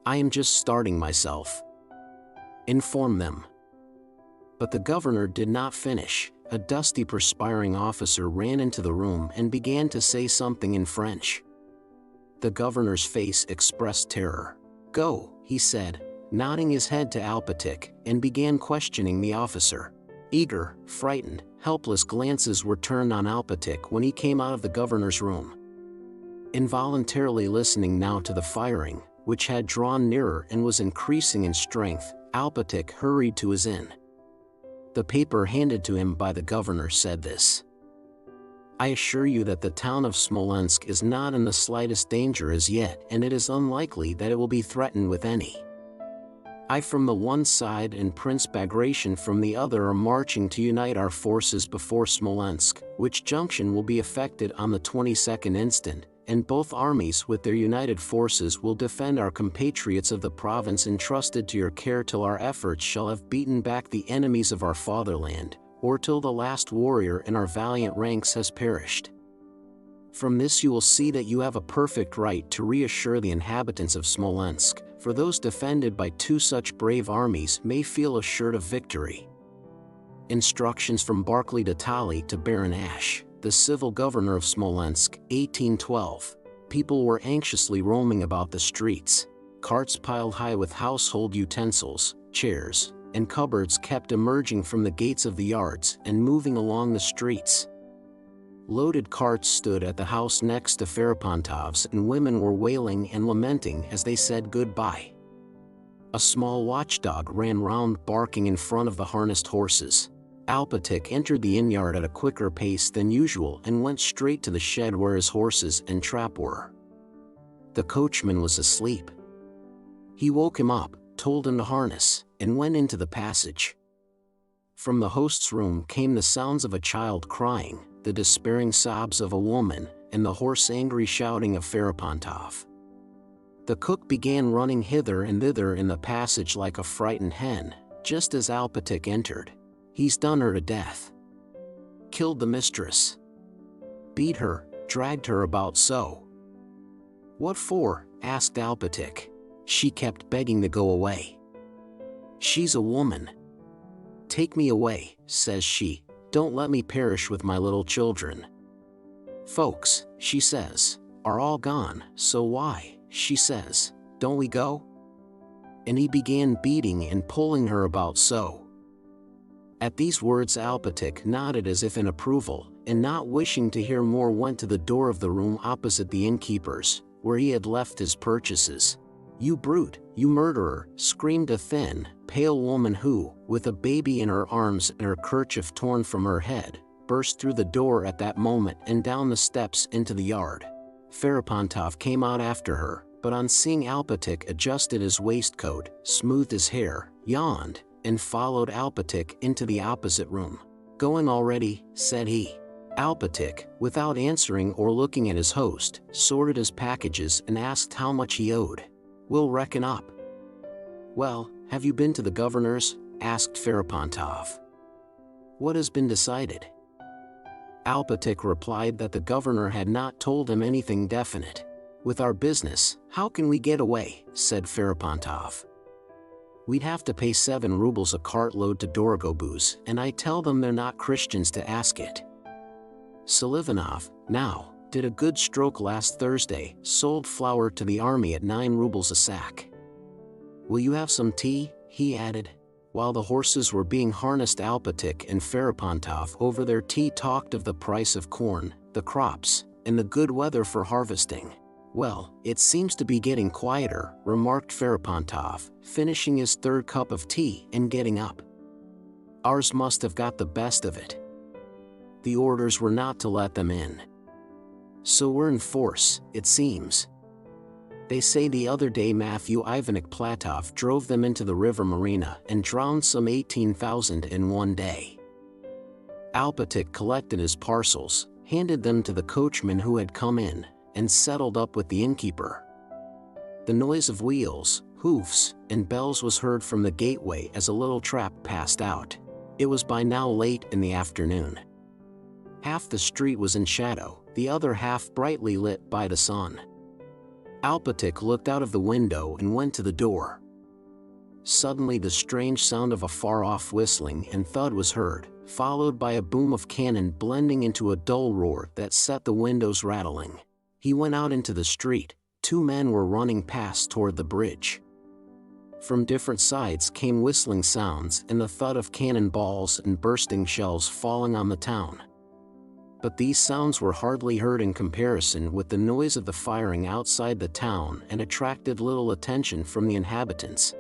I am just starting myself. Inform them." But the governor did not finish. A dusty, perspiring officer ran into the room and began to say something in French. The governor's face expressed terror. "Go," he said, nodding his head to Alpatych, and began questioning the officer. Eager, frightened, helpless glances were turned on Alpatych when he came out of the governor's room. Involuntarily listening now to the firing, which had drawn nearer and was increasing in strength, Alpatych hurried to his inn. The paper handed to him by the governor said this: "I assure you that the town of Smolensk is not in the slightest danger as yet, and it is unlikely that it will be threatened with any. I from the one side and Prince Bagration from the other are marching to unite our forces before Smolensk, which junction will be effected on the 22nd instant, and both armies with their united forces will defend our compatriots of the province entrusted to your care till our efforts shall have beaten back the enemies of our fatherland, or till the last warrior in our valiant ranks has perished. From this you will see that you have a perfect right to reassure the inhabitants of Smolensk, for those defended by 2 such brave armies may feel assured of victory." Instructions from Barclay de Tolly to Baron Ash, the civil governor of Smolensk, 1812. People were anxiously roaming about the streets. Carts piled high with household utensils, chairs, and cupboards kept emerging from the gates of the yards and moving along the streets. Loaded carts stood at the house next to Ferepantov's, and women were wailing and lamenting as they said goodbye. A small watchdog ran round barking in front of the harnessed horses. Alpatik entered the inn yard at a quicker pace than usual and went straight to the shed where his horses and trap were. The coachman was asleep. He woke him up, told him to harness, and went into the passage. From the host's room came the sounds of a child crying, the despairing sobs of a woman, and the hoarse angry shouting of Ferepontov. The cook began running hither and thither in the passage like a frightened hen, just as Alpatik entered. He's done her to death. Killed the mistress. Beat her, dragged her about so. What for? Asked Alpatik. She kept begging to go away. She's a woman. Take me away, says she. Don't let me perish with my little children. Folks, she says, are all gone, so why, she says, don't we go? And he began beating and pulling her about so. At these words Alpatik nodded as if in approval, and not wishing to hear more went to the door of the room opposite the innkeeper's, where he had left his purchases. You brute, you murderer, screamed a thin, pale woman who, with a baby in her arms and her kerchief torn from her head, burst through the door at that moment and down the steps into the yard. Ferepontov came out after her, but on seeing Alpatik adjusted his waistcoat, smoothed his hair, yawned, and followed Alpatik into the opposite room. Going already, said he. Alpatik, without answering or looking at his host, sorted his packages and asked how much he owed. We'll reckon up. Well, have you been to the governor's? Asked Ferepontov. What has been decided? Alpatik replied that the governor had not told him anything definite. With our business, how can we get away? Said Ferepontov. We'd have to pay 7 rubles a cartload to Dorogobuz, and I tell them they're not Christians to ask it. Selivanov, now, did a good stroke last Thursday, sold flour to the army at 9 rubles a sack. Will you have some tea? He added. While the horses were being harnessed, Alpatik and Ferepontov over their tea talked of the price of corn, the crops, and the good weather for harvesting. Well, it seems to be getting quieter, remarked Ferepontov, finishing his 3rd cup of tea and getting up. Ours must have got the best of it. The orders were not to let them in. So we're in force, it seems. They say the other day Matthew Ivanich Platov drove them into the river Marina and drowned some 18,000 in one day. Alpatik collected his parcels, handed them to the coachman who had come in, and settled up with the innkeeper. The noise of wheels, hoofs, and bells was heard from the gateway as a little trap passed out. It was by now late in the afternoon. Half the street was in shadow, the other half brightly lit by the sun. Alpatik looked out of the window and went to the door. Suddenly the strange sound of a far-off whistling and thud was heard, followed by a boom of cannon blending into a dull roar that set the windows rattling. He went out into the street. 2 men were running past toward the bridge. From different sides came whistling sounds and the thud of cannon balls and bursting shells falling on the town. But these sounds were hardly heard in comparison with the noise of the firing outside the town and attracted little attention from the inhabitants.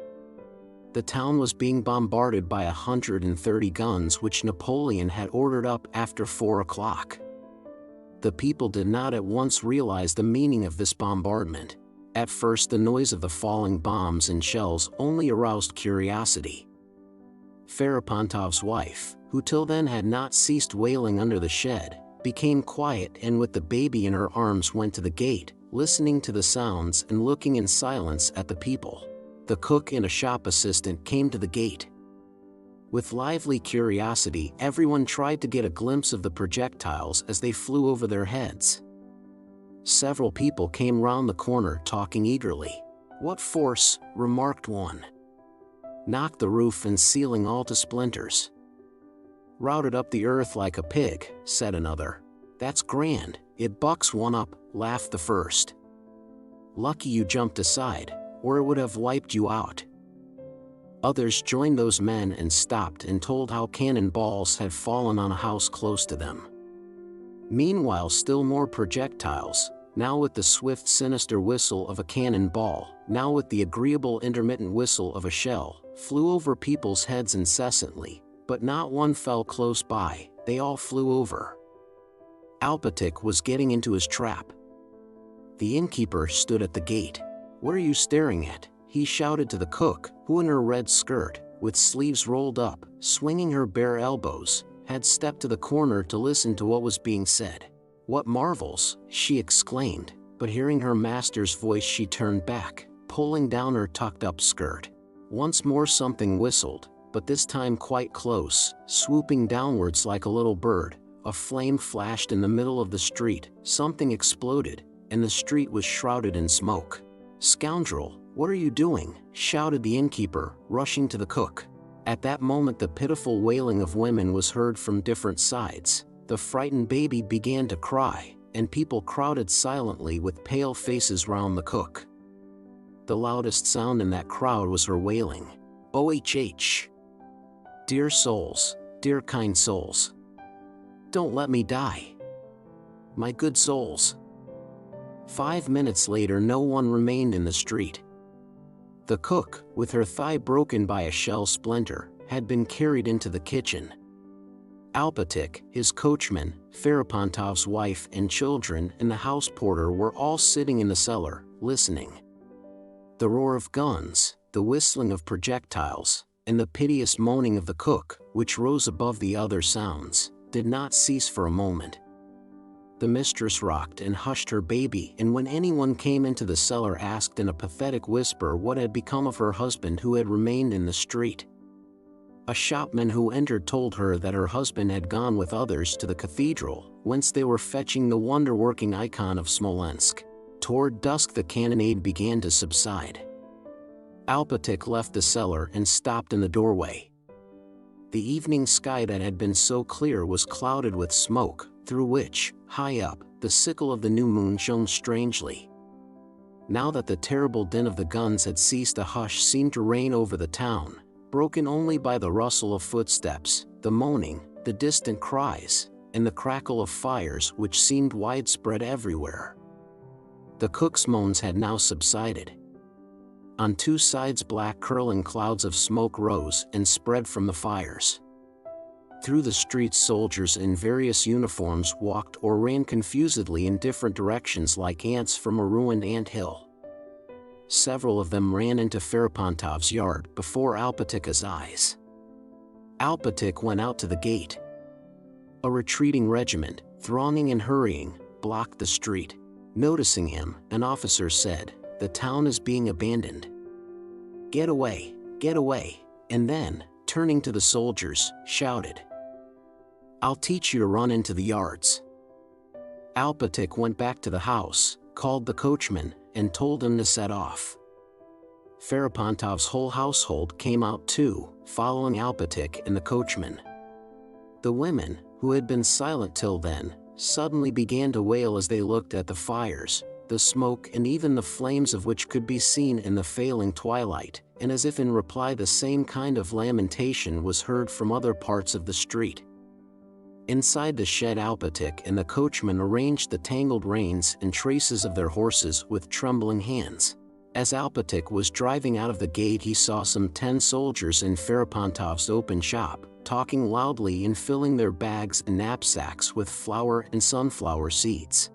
The town was being bombarded by 130 guns which Napoleon had ordered up after 4 o'clock. The people did not at once realize the meaning of this bombardment. At first the noise of the falling bombs and shells only aroused curiosity. Ferepontov's wife, who till then had not ceased wailing under the shed, became quiet and with the baby in her arms went to the gate, listening to the sounds and looking in silence at the people. The cook and a shop assistant came to the gate. With lively curiosity, everyone tried to get a glimpse of the projectiles as they flew over their heads. Several people came round the corner talking eagerly. What force, remarked one. Knocked the roof and ceiling all to splinters. Routed up the earth like a pig, said another. That's grand, it bucks one up, laughed the first. Lucky you jumped aside, or it would have wiped you out. Others joined those men and stopped and told how cannonballs had fallen on a house close to them. Meanwhile, still more projectiles, now with the swift sinister whistle of a cannonball, now with the agreeable intermittent whistle of a shell, flew over people's heads incessantly, but not one fell close by, they all flew over. Alpatik was getting into his trap. The innkeeper stood at the gate. "What are you staring at?" he shouted to the cook, who in her red skirt, with sleeves rolled up, swinging her bare elbows, had stepped to the corner to listen to what was being said. "What marvels!" she exclaimed, but hearing her master's voice she turned back, pulling down her tucked-up skirt. Once more something whistled, but this time quite close, swooping downwards like a little bird. A flame flashed in the middle of the street, something exploded, and the street was shrouded in smoke. "Scoundrel, what are you doing?" shouted the innkeeper, rushing to the cook. At that moment the pitiful wailing of women was heard from different sides. The frightened baby began to cry, and people crowded silently with pale faces round the cook. The loudest sound in that crowd was her wailing. "Oh, dear souls, dear kind souls. Don't let me die. My good souls." 5 minutes later no one remained in the street. The cook, with her thigh broken by a shell splinter, had been carried into the kitchen. Alpatik, his coachman, Ferapontov's wife and children, and the house porter were all sitting in the cellar, listening. The roar of guns, the whistling of projectiles, and the piteous moaning of the cook, which rose above the other sounds, did not cease for a moment. The mistress rocked and hushed her baby, and when anyone came into the cellar asked in a pathetic whisper what had become of her husband who had remained in the street. A shopman who entered told her that her husband had gone with others to the cathedral, whence they were fetching the wonder-working icon of Smolensk. Toward dusk the cannonade began to subside. Alpatik left the cellar and stopped in the doorway. The evening sky that had been so clear was clouded with smoke, through which, high up, the sickle of the new moon shone strangely. Now that the terrible din of the guns had ceased, a hush seemed to reign over the town, broken only by the rustle of footsteps, the moaning, the distant cries, and the crackle of fires which seemed widespread everywhere. The cook's moans had now subsided. On two sides black curling clouds of smoke rose and spread from the fires. Through the streets soldiers in various uniforms walked or ran confusedly in different directions like ants from a ruined ant-hill. Several of them ran into Ferapontov's yard before Alpatik's eyes. Alpatik went out to the gate. A retreating regiment, thronging and hurrying, blocked the street. Noticing him, an officer said, "The town is being abandoned. Get away, and then, turning to the soldiers, shouted, 'I'll teach you to run into the yards.'" Alpatik went back to the house, called the coachman, and told him to set off. Ferapontov's whole household came out too, following Alpatik and the coachman. The women, who had been silent till then, suddenly began to wail as they looked at the fires, the smoke and even the flames of which could be seen in the failing twilight, and as if in reply the same kind of lamentation was heard from other parts of the street. Inside the shed Alpatik and the coachman arranged the tangled reins and traces of their horses with trembling hands. As Alpatik was driving out of the gate he saw some 10 soldiers in Ferapontov's open shop, talking loudly and filling their bags and knapsacks with flour and sunflower seeds.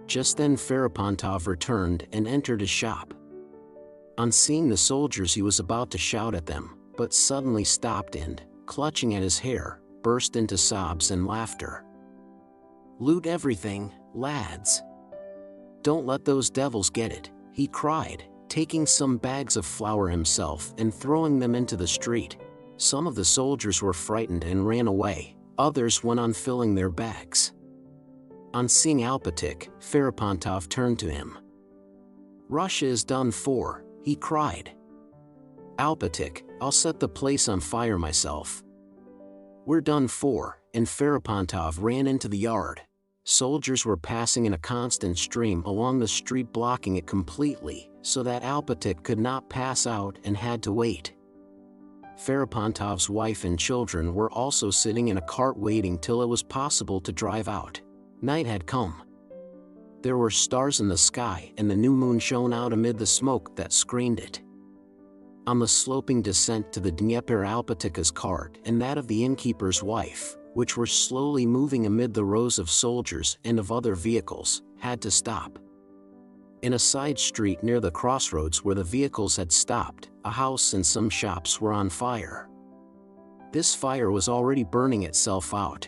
Just then Ferapontov returned and entered his shop. On seeing the soldiers he was about to shout at them, but suddenly stopped and, clutching at his hair, burst into sobs and laughter. "Loot everything, lads. Don't let those devils get it," he cried, taking some bags of flour himself and throwing them into the street. Some of the soldiers were frightened and ran away, others went on filling their bags. On seeing Alpatik, Ferapontov turned to him. "Russia is done for," he cried. "Alpatik, I'll set the place on fire myself." "We're done for," and Ferapontov ran into the yard. Soldiers were passing in a constant stream along the street, blocking it completely, so that Alpatik could not pass out and had to wait. Ferapontov's wife and children were also sitting in a cart waiting till it was possible to drive out. Night had come. There were stars in the sky, and the new moon shone out amid the smoke that screened it. On the sloping descent to the Dnieper, Alpatika's cart and that of the innkeeper's wife, which were slowly moving amid the rows of soldiers and of other vehicles, had to stop. In a side street near the crossroads where the vehicles had stopped, a house and some shops were on fire. This fire was already burning itself out.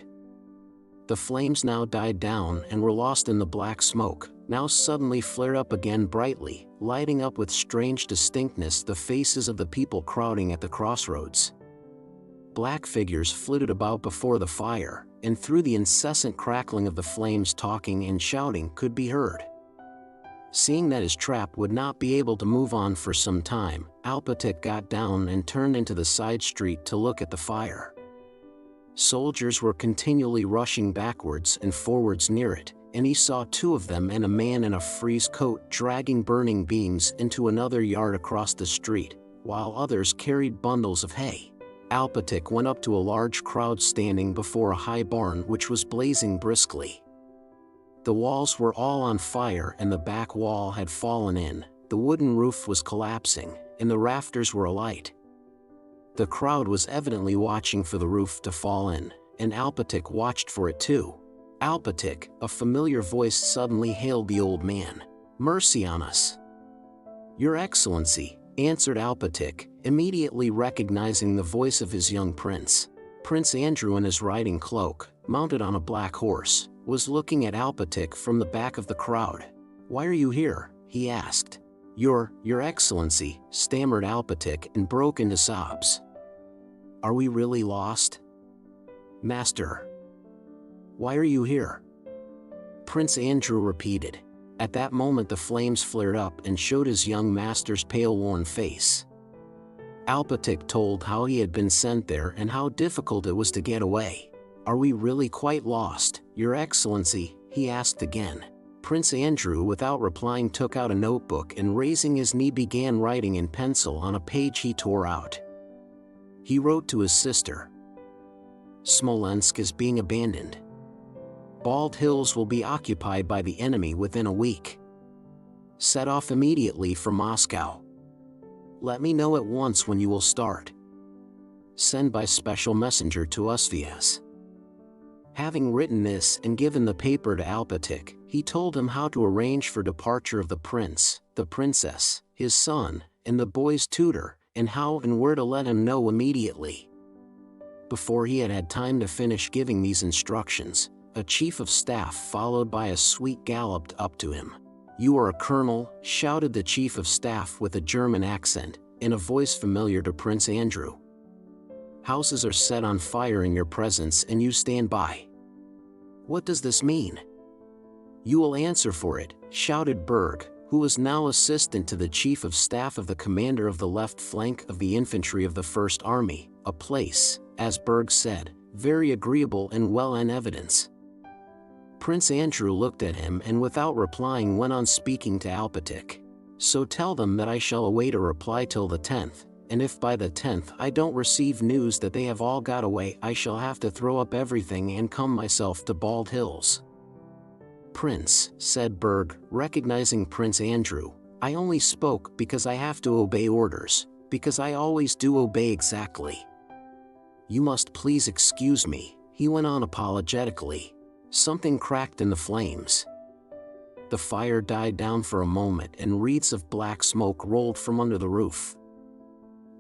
The flames now died down and were lost in the black smoke, now suddenly flared up again brightly, lighting up with strange distinctness the faces of the people crowding at the crossroads. Black figures flitted about before the fire, and through the incessant crackling of the flames talking and shouting could be heard. Seeing that his trap would not be able to move on for some time, Alpatik got down and turned into the side street to look at the fire. Soldiers were continually rushing backwards and forwards near it, and he saw two of them and a man in a frieze coat dragging burning beams into another yard across the street, while others carried bundles of hay. Alpatik went up to a large crowd standing before a high barn which was blazing briskly. The walls were all on fire and the back wall had fallen in, the wooden roof was collapsing, and the rafters were alight. The crowd was evidently watching for the roof to fall in, and Alpatik watched for it too. "Alpatik," a familiar voice suddenly hailed the old man. "Mercy on us." "Your Excellency," answered Alpatik, immediately recognizing the voice of his young prince. Prince Andrew in his riding cloak, mounted on a black horse, was looking at Alpatik from the back of the crowd. "Why are you here?" he asked. Your Excellency," stammered Alpatik and broke into sobs. "Are we really lost?" "Master." "Why are you here?" Prince Andrew repeated. At that moment the flames flared up and showed his young master's pale worn face. Alpatik told how he had been sent there and how difficult it was to get away. "Are we really quite lost, Your Excellency?" he asked again. Prince Andrew, without replying, took out a notebook and raising his knee began writing in pencil on a page he tore out. He wrote to his sister. "Smolensk is being abandoned. Bald Hills will be occupied by the enemy within a week. Set off immediately for Moscow. Let me know at once when you will start. Send by special messenger to Usvias." Having written this and given the paper to Alpatik, he told him how to arrange for departure of the prince, the princess, his son, and the boy's tutor, and how and where to let him know immediately. Before he had had time to finish giving these instructions, a chief of staff followed by a suite galloped up to him. "You are a colonel," shouted the chief of staff with a German accent, in a voice familiar to Prince Andrew. "Houses are set on fire in your presence and you stand by. What does this mean?" "You will answer for it," shouted Berg, who was now assistant to the chief of staff of the commander of the left flank of the infantry of the First Army, a place, as Berg said, very agreeable and well in evidence. Prince Andrew looked at him and without replying went on speaking to Alpatik. "So tell them that I shall await a reply till the 10th, and if by the 10th I don't receive news that they have all got away, I shall have to throw up everything and come myself to Bald Hills." "Prince," said Berg, recognizing Prince Andrew, "I only spoke because I have to obey orders, because I always do obey exactly. You must please excuse me," he went on apologetically. Something cracked in the flames. The fire died down for a moment and wreaths of black smoke rolled from under the roof.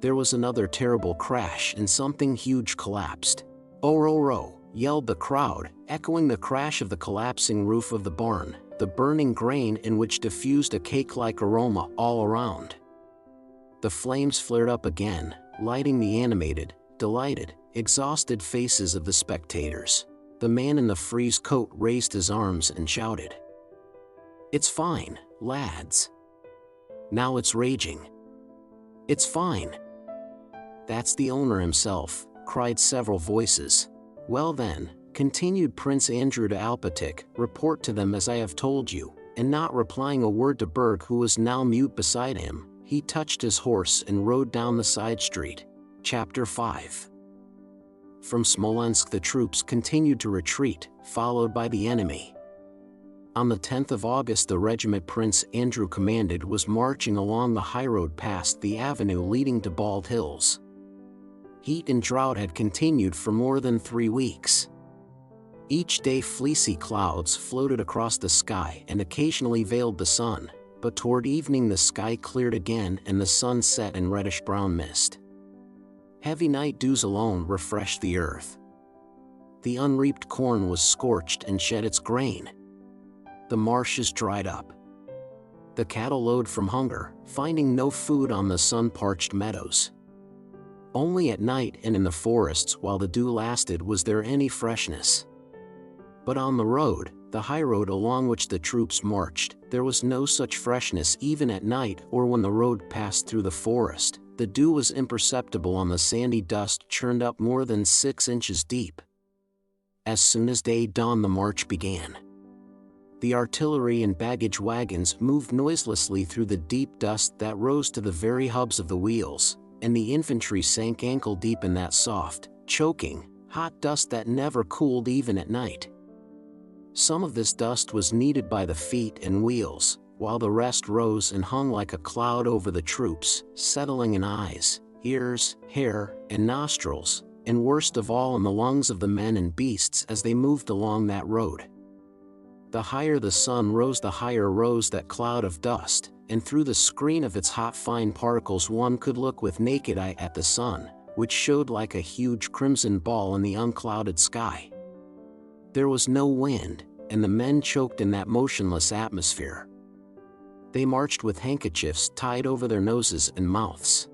There was another terrible crash and something huge collapsed. "Oro!" yelled the crowd, echoing the crash of the collapsing roof of the barn, the burning grain in which diffused a cake-like aroma all around. The flames flared up again, lighting the animated, delighted, exhausted faces of the spectators. The man in the frieze coat raised his arms and shouted, "It's fine, lads. Now it's raging. It's fine." "That's the owner himself," cried several voices. "Well then," continued Prince Andrew to Alpatik, "report to them as I have told you," and not replying a word to Berg, who was now mute beside him, he touched his horse and rode down the side street. Chapter 5. From Smolensk the troops continued to retreat, followed by the enemy. On the 10th of August the regiment Prince Andrew commanded was marching along the highroad past the avenue leading to Bald Hills. Heat and drought had continued for more than 3 weeks. Each day fleecy clouds floated across the sky and occasionally veiled the sun, but toward evening the sky cleared again and the sun set in reddish-brown mist. Heavy night dews alone refreshed the earth. The unreaped corn was scorched and shed its grain. The marshes dried up. The cattle lowed from hunger, finding no food on the sun-parched meadows. Only at night and in the forests while the dew lasted was there any freshness. But on the road, the high road along which the troops marched, there was no such freshness even at night or when the road passed through the forest. The dew was imperceptible on the sandy dust churned up more than 6 inches deep. As soon as day dawned the march began. The artillery and baggage wagons moved noiselessly through the deep dust that rose to the very hubs of the wheels, and the infantry sank ankle-deep in that soft, choking, hot dust that never cooled even at night. Some of this dust was kneaded by the feet and wheels, while the rest rose and hung like a cloud over the troops, settling in eyes, ears, hair, and nostrils, and worst of all in the lungs of the men and beasts as they moved along that road. The higher the sun rose the higher rose that cloud of dust, and through the screen of its hot fine particles one could look with naked eye at the sun, which showed like a huge crimson ball in the unclouded sky. There was no wind, and the men choked in that motionless atmosphere. They marched with handkerchiefs tied over their noses and mouths.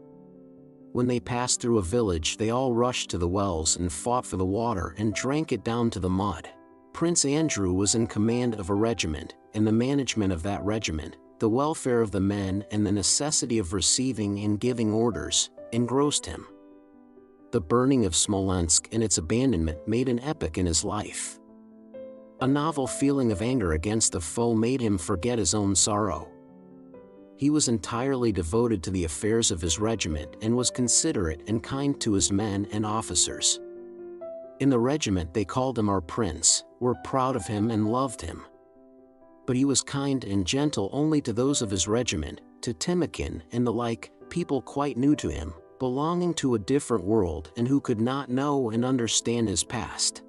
When they passed through a village they all rushed to the wells and fought for the water and drank it down to the mud. Prince Andrew was in command of a regiment, and the management of that regiment, the welfare of the men and the necessity of receiving and giving orders, engrossed him. The burning of Smolensk and its abandonment made an epoch in his life. A novel feeling of anger against the foe made him forget his own sorrow. He was entirely devoted to the affairs of his regiment and was considerate and kind to his men and officers. In the regiment they called him our prince, were proud of him and loved him. But he was kind and gentle only to those of his regiment, to Timokhin and the like, people quite new to him, belonging to a different world and who could not know and understand his past.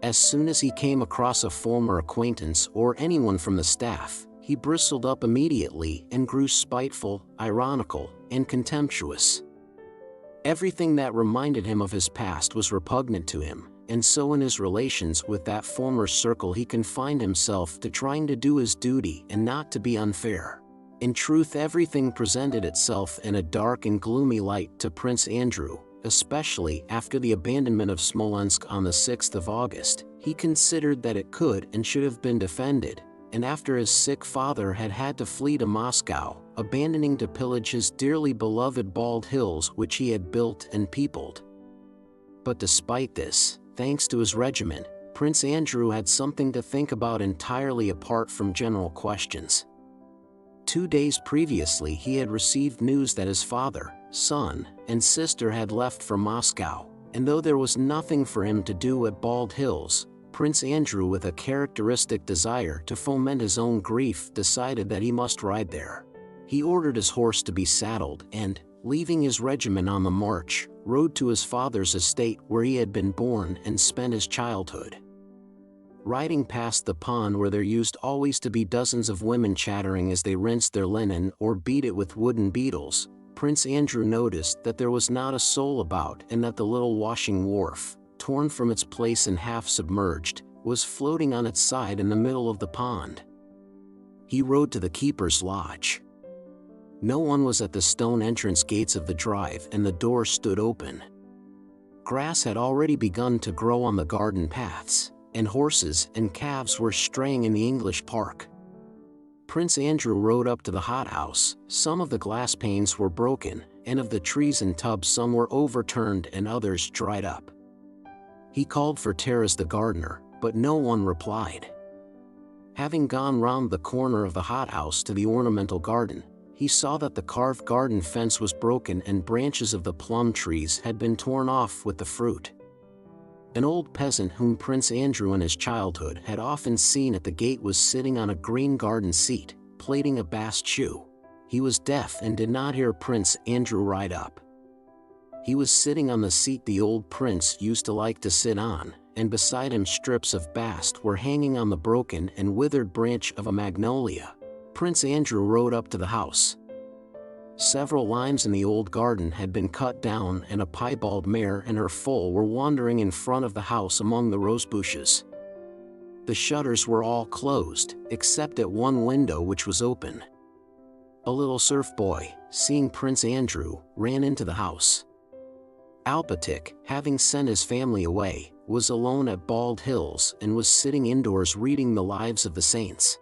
As soon as he came across a former acquaintance or anyone from the staff, he bristled up immediately and grew spiteful, ironical, and contemptuous. Everything that reminded him of his past was repugnant to him, and so in his relations with that former circle he confined himself to trying to do his duty and not to be unfair. In truth, everything presented itself in a dark and gloomy light to Prince Andrew, especially after the abandonment of Smolensk on the 6th of August. He considered that it could and should have been defended, and after his sick father had had to flee to Moscow, abandoning to pillage his dearly beloved Bald Hills which he had built and peopled. But despite this, thanks to his regiment, Prince Andrew had something to think about entirely apart from general questions. 2 days previously he had received news that his father, son, and sister had left for Moscow, and though there was nothing for him to do at Bald Hills, Prince Andrew, with a characteristic desire to foment his own grief, decided that he must ride there. He ordered his horse to be saddled and, leaving his regiment on the march, rode to his father's estate where he had been born and spent his childhood. Riding past the pond where there used always to be dozens of women chattering as they rinsed their linen or beat it with wooden beetles, Prince Andrew noticed that there was not a soul about and that the little washing wharf, torn from its place and half submerged, was floating on its side in the middle of the pond. He rode to the keeper's lodge. No one was at the stone entrance gates of the drive and the door stood open. Grass had already begun to grow on the garden paths, and horses and calves were straying in the English park. Prince Andrew rode up to the hothouse. Some of the glass panes were broken, and of the trees and tubs some were overturned and others dried up. He called for Taras the gardener, but no one replied. Having gone round the corner of the hothouse to the ornamental garden, he saw that the carved garden fence was broken and branches of the plum trees had been torn off with the fruit. An old peasant whom Prince Andrew in his childhood had often seen at the gate was sitting on a green garden seat, plaiting a bast shoe. He was deaf and did not hear Prince Andrew ride up. He was sitting on the seat the old prince used to like to sit on, and beside him strips of bast were hanging on the broken and withered branch of a magnolia. Prince Andrew rode up to the house. Several limes in the old garden had been cut down, and a piebald mare and her foal were wandering in front of the house among the rose bushes. The shutters were all closed, except at one window which was open. A little serf boy, seeing Prince Andrew, ran into the house. Alpatic, having sent his family away, was alone at Bald Hills and was sitting indoors reading the lives of the saints.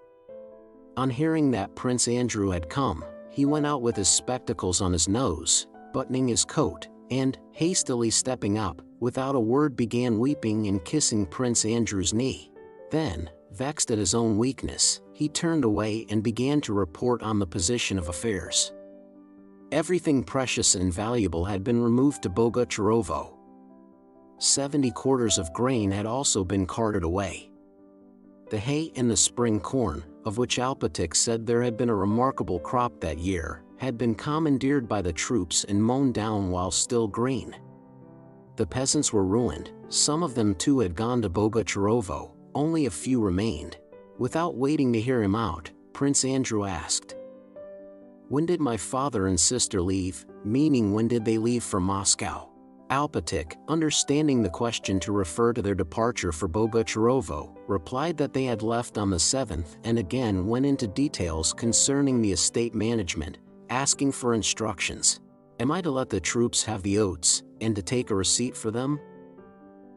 On hearing that Prince Andrew had come, he went out with his spectacles on his nose, buttoning his coat, and, hastily stepping up, without a word began weeping and kissing Prince Andrew's knee. Then, vexed at his own weakness, he turned away and began to report on the position of affairs. Everything precious and valuable had been removed to Bogucharovo. 70 quarters of grain had also been carted away. The hay and the spring corn, of which Alpatic said there had been a remarkable crop that year, had been commandeered by the troops and mown down while still green. The peasants were ruined, some of them too had gone to Bogucharovo, only a few remained. Without waiting to hear him out, Prince Andrew asked, "When did my father and sister leave?" meaning when did they leave for Moscow? Alpatic, understanding the question to refer to their departure for Bogucharovo, replied that they had left on the 7th and again went into details concerning the estate management, asking for instructions. "Am I to let the troops have the oats, and to take a receipt for them?"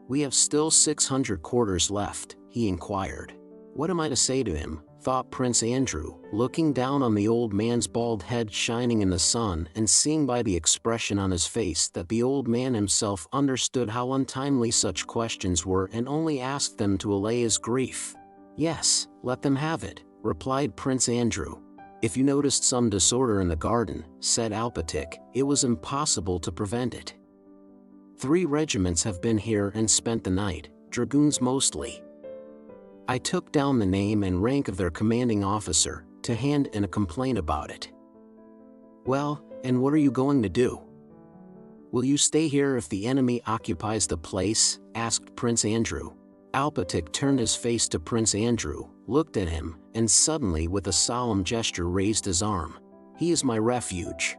"We have still 600 quarters left," he inquired. "What am I to say to him?" thought Prince Andrew, looking down on the old man's bald head shining in the sun and seeing by the expression on his face that the old man himself understood how untimely such questions were and only asked them to allay his grief. "Yes, let them have it," replied Prince Andrew. "If you noticed some disorder in the garden," said Alpatic, "it was impossible to prevent it. 3 regiments have been here and spent the night, dragoons mostly. I took down the name and rank of their commanding officer, to hand in a complaint about it." "Well, and what are you going to do? Will you stay here if the enemy occupies the place?" asked Prince Andrew. Alpatic turned his face to Prince Andrew, looked at him, and suddenly with a solemn gesture raised his arm. "He is my refuge."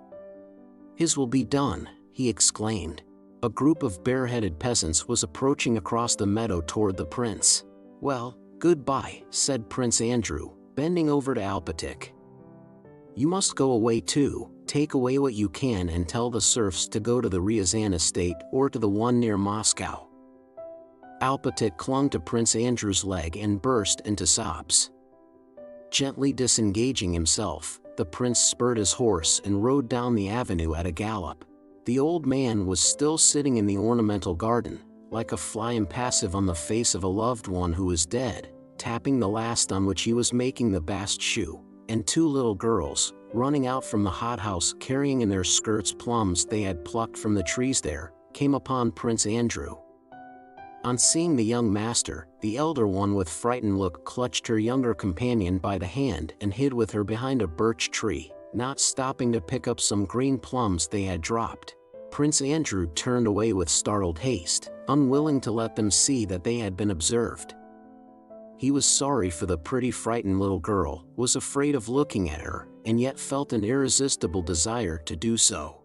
"His will be done," he exclaimed. A group of bareheaded peasants was approaching across the meadow toward the prince. "Well, goodbye," said Prince Andrew, bending over to Alpatic. "You must go away too. Take away what you can and tell the serfs to go to the Ryazan estate or to the one near Moscow." Alpatic clung to Prince Andrew's leg and burst into sobs. Gently disengaging himself, the prince spurred his horse and rode down the avenue at a gallop. The old man was still sitting in the ornamental garden, like a fly impassive on the face of a loved one who is dead, tapping the last on which he was making the bast shoe, and 2 little girls, running out from the hothouse carrying in their skirts plums they had plucked from the trees there, came upon Prince Andrew. On seeing the young master, the elder one with frightened look clutched her younger companion by the hand and hid with her behind a birch tree, not stopping to pick up some green plums they had dropped. Prince Andrew turned away with startled haste, unwilling to let them see that they had been observed. He was sorry for the pretty frightened little girl, was afraid of looking at her, and yet felt an irresistible desire to do so.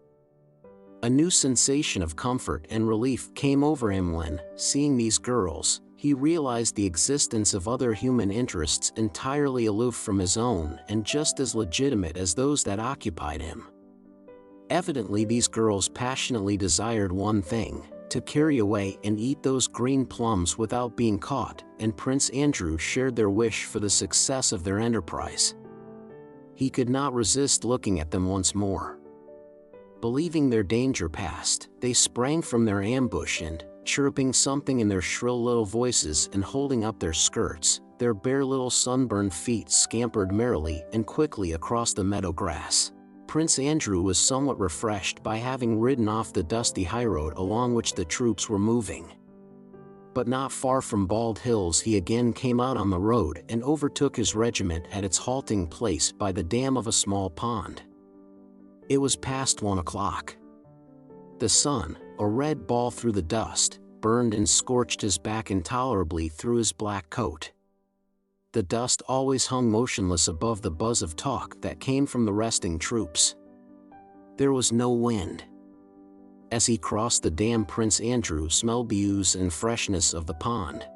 A new sensation of comfort and relief came over him when, seeing these girls, he realized the existence of other human interests entirely aloof from his own and just as legitimate as those that occupied him. Evidently these girls passionately desired one thing, to carry away and eat those green plums without being caught, and Prince Andrew shared their wish for the success of their enterprise. He could not resist looking at them once more. Believing their danger past, they sprang from their ambush and, chirping something in their shrill little voices and holding up their skirts, their bare little sunburned feet scampered merrily and quickly across the meadow grass. Prince Andrew was somewhat refreshed by having ridden off the dusty highroad along which the troops were moving. But not far from Bald Hills he again came out on the road and overtook his regiment at its halting place by the dam of a small pond. It was past 1 o'clock. The sun, a red ball through the dust, burned and scorched his back intolerably through his black coat. The dust always hung motionless above the buzz of talk that came from the resting troops. There was no wind. As he crossed the dam, Prince Andrew smelled the ooze and freshness of the pond.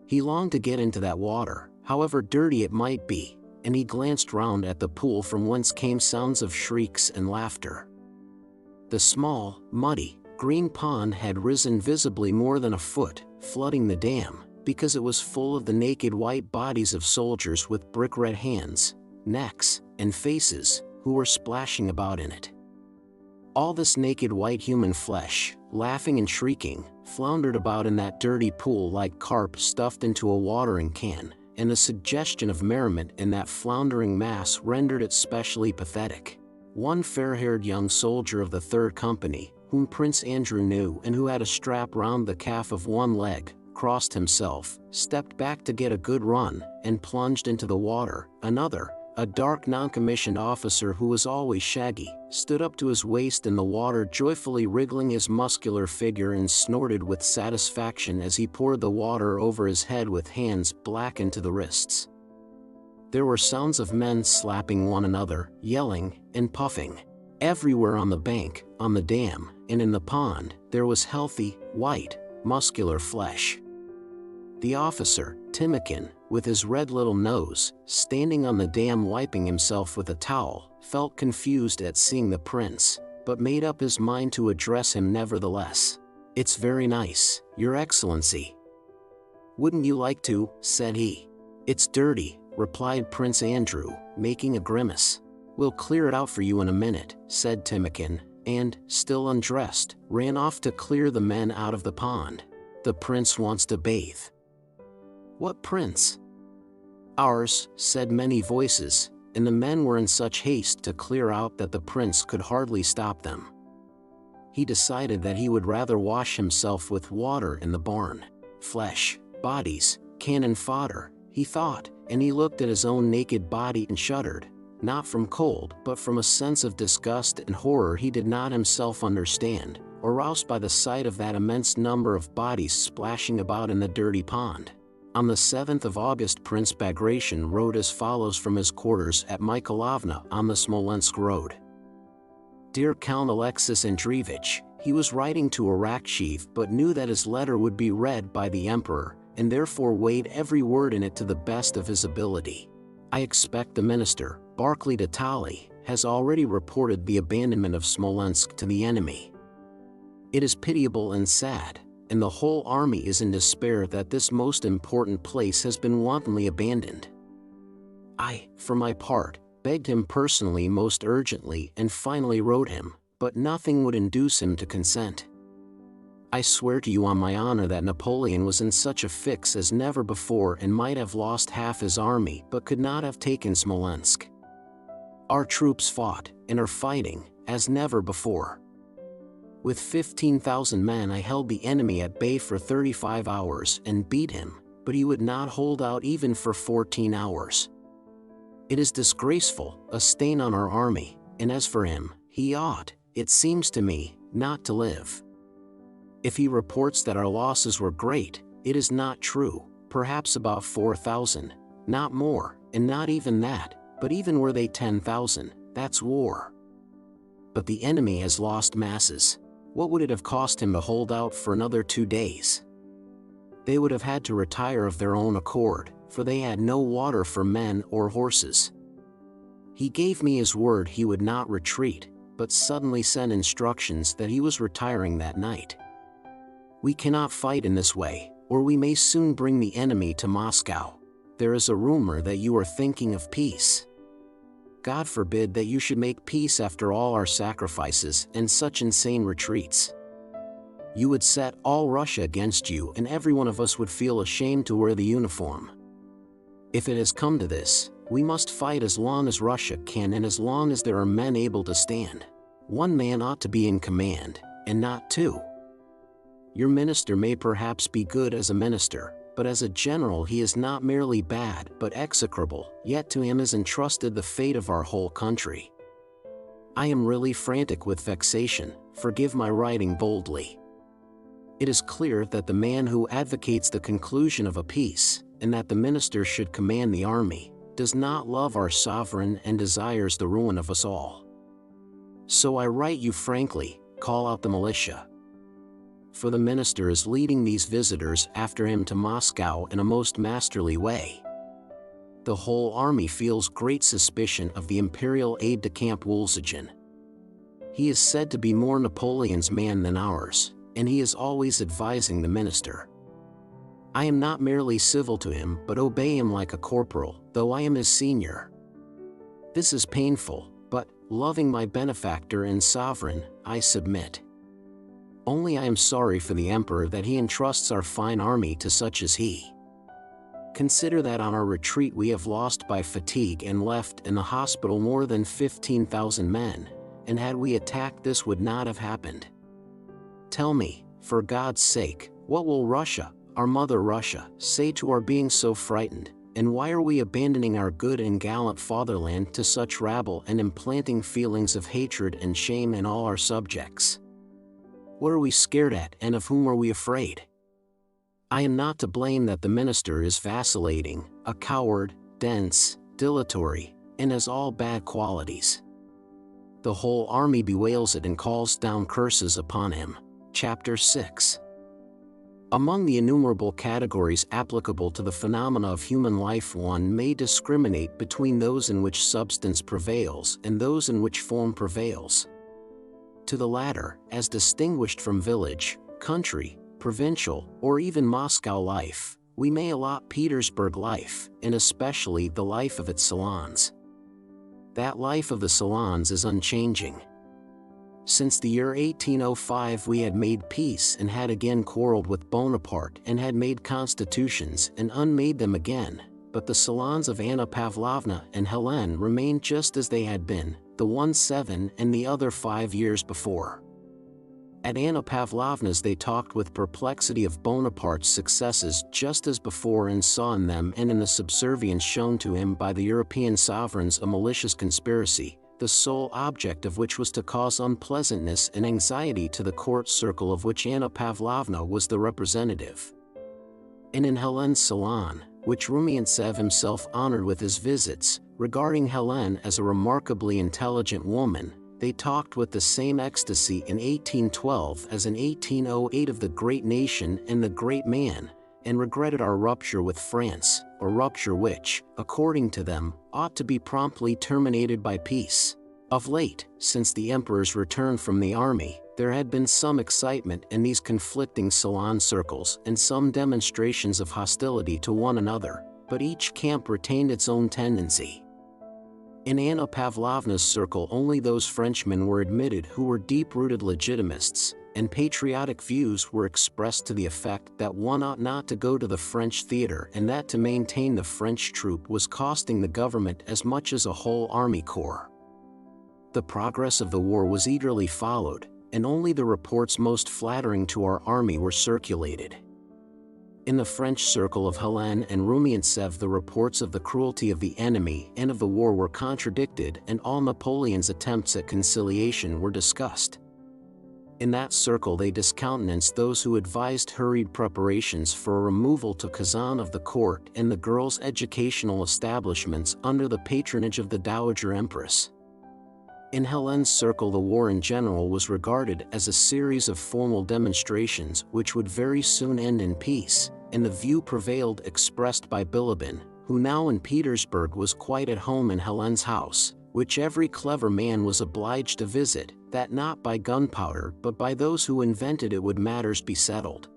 He longed to get into that water, however dirty it might be, and he glanced round at the pool from whence came sounds of shrieks and laughter. The small, muddy, green pond had risen visibly more than a foot, flooding the dam, because it was full of the naked white bodies of soldiers with brick-red hands, necks, and faces, who were splashing about in it. All this naked white human flesh, laughing and shrieking, floundered about in that dirty pool like carp stuffed into a watering can, and the suggestion of merriment in that floundering mass rendered it specially pathetic. One fair-haired young soldier of the 3rd Company, whom Prince Andrew knew and who had a strap round the calf of one leg, crossed himself, stepped back to get a good run, and plunged into the water. Another, a dark non-commissioned officer who was always shaggy, stood up to his waist in the water, joyfully wriggling his muscular figure, and snorted with satisfaction as he poured the water over his head with hands blackened to the wrists. There were sounds of men slapping one another, yelling, and puffing. Everywhere on the bank, on the dam, and in the pond, there was healthy, white, muscular flesh. The officer, Timokhin, with his red little nose, standing on the dam wiping himself with a towel, felt confused at seeing the prince, but made up his mind to address him nevertheless. "It's very nice, Your Excellency." "Wouldn't you like to?" said he. "It's dirty," replied Prince Andrew, making a grimace. "We'll clear it out for you in a minute," said Timokhin, and, still undressed, ran off to clear the men out of the pond. "The prince wants to bathe." "What prince?" "Ours," said many voices, and the men were in such haste to clear out that the prince could hardly stop them. He decided that he would rather wash himself with water in the barn. Flesh, bodies, cannon fodder, he thought, and he looked at his own naked body and shuddered, not from cold but from a sense of disgust and horror he did not himself understand, aroused by the sight of that immense number of bodies splashing about in the dirty pond. On the 7th of August Prince Bagration wrote as follows from his quarters at Mikhailovna on the Smolensk road. "Dear Count Alexis Andreevich," he was writing to Arakcheev but knew that his letter would be read by the Emperor, and therefore weighed every word in it to the best of his ability. "I expect the minister, Barclay de Tolly, has already reported the abandonment of Smolensk to the enemy. It is pitiable and sad, and the whole army is in despair that this most important place has been wantonly abandoned. I, for my part, begged him personally most urgently and finally wrote him, but nothing would induce him to consent. I swear to you on my honor that Napoleon was in such a fix as never before and might have lost half his army but could not have taken Smolensk. Our troops fought, and are fighting, as never before. With 15,000 men I held the enemy at bay for 35 hours and beat him, but he would not hold out even for 14 hours. It is disgraceful, a stain on our army, and as for him, he ought, it seems to me, not to live. If he reports that our losses were great, it is not true, perhaps about 4,000, not more, and not even that, but even were they 10,000, that's war. But the enemy has lost masses. What would it have cost him to hold out for another 2 days? They would have had to retire of their own accord, for they had no water for men or horses. He gave me his word he would not retreat, but suddenly sent instructions that he was retiring that night. We cannot fight in this way, or we may soon bring the enemy to Moscow. There is a rumor that you are thinking of peace. God forbid that you should make peace after all our sacrifices and such insane retreats. You would set all Russia against you and every one of us would feel ashamed to wear the uniform. If it has come to this, We must fight as long as Russia can and as long as there are men able to stand. One man ought to be in command, and not two. Your minister may perhaps be good as a minister, but as a general he is not merely bad but execrable, yet to him is entrusted the fate of our whole country. I am really frantic with vexation, forgive my writing boldly. It is clear that the man who advocates the conclusion of a peace, and that the minister should command the army, does not love our sovereign and desires the ruin of us all. So I write you frankly, call out the militia. For the minister is leading these visitors after him to Moscow in a most masterly way. The whole army feels great suspicion of the imperial aide-de-camp Wolzogen. He is said to be more Napoleon's man than ours, and he is always advising the minister. I am not merely civil to him but obey him like a corporal, though I am his senior. This is painful, but, loving my benefactor and sovereign, I submit. Only I am sorry for the emperor that he entrusts our fine army to such as he. Consider that on our retreat we have lost by fatigue and left in the hospital more than 15,000 men, and had we attacked this would not have happened. Tell me, for God's sake, what will Russia, our mother Russia, say to our being so frightened, and why are we abandoning our good and gallant fatherland to such rabble and implanting feelings of hatred and shame in all our subjects? What are we scared at and of whom are we afraid? I am not to blame that the minister is vacillating, a coward, dense, dilatory, and has all bad qualities. The whole army bewails it and calls down curses upon him. Chapter 6. Among the innumerable categories applicable to the phenomena of human life, one may discriminate between those in which substance prevails and those in which form prevails. To the latter, as distinguished from village, country, provincial, or even Moscow life, we may allot Petersburg life, and especially the life of its salons. That life of the salons is unchanging. Since the year 1805 we had made peace and had again quarreled with Bonaparte and had made constitutions and unmade them again, but the salons of Anna Pavlovna and Helene remained just as they had been, the one 7 and the other 5 years before. At Anna Pavlovna's they talked with perplexity of Bonaparte's successes just as before and saw in them and in the subservience shown to him by the European sovereigns a malicious conspiracy, the sole object of which was to cause unpleasantness and anxiety to the court circle of which Anna Pavlovna was the representative. And in Helene's salon, which Rumyantsev himself honored with his visits, regarding Helene as a remarkably intelligent woman, they talked with the same ecstasy in 1812 as in 1808 of the great nation and the great man, and regretted our rupture with France, a rupture which, according to them, ought to be promptly terminated by peace. Of late, since the emperor's return from the army, there had been some excitement in these conflicting salon circles and some demonstrations of hostility to one another, but each camp retained its own tendency. In Anna Pavlovna's circle only those Frenchmen were admitted who were deep-rooted legitimists, and patriotic views were expressed to the effect that one ought not to go to the French theater and that to maintain the French troop was costing the government as much as a whole army corps. The progress of the war was eagerly followed, and only the reports most flattering to our army were circulated. In the French circle of Helene and Rumyantsev the reports of the cruelty of the enemy and of the war were contradicted and all Napoleon's attempts at conciliation were discussed. In that circle they discountenanced those who advised hurried preparations for a removal to Kazan of the court and the girls' educational establishments under the patronage of the Dowager Empress. In Helene's circle the war in general was regarded as a series of formal demonstrations which would very soon end in peace, and the view prevailed expressed by Bilibin, who now in Petersburg was quite at home in Helene's house, which every clever man was obliged to visit, that not by gunpowder but by those who invented it would matters be settled.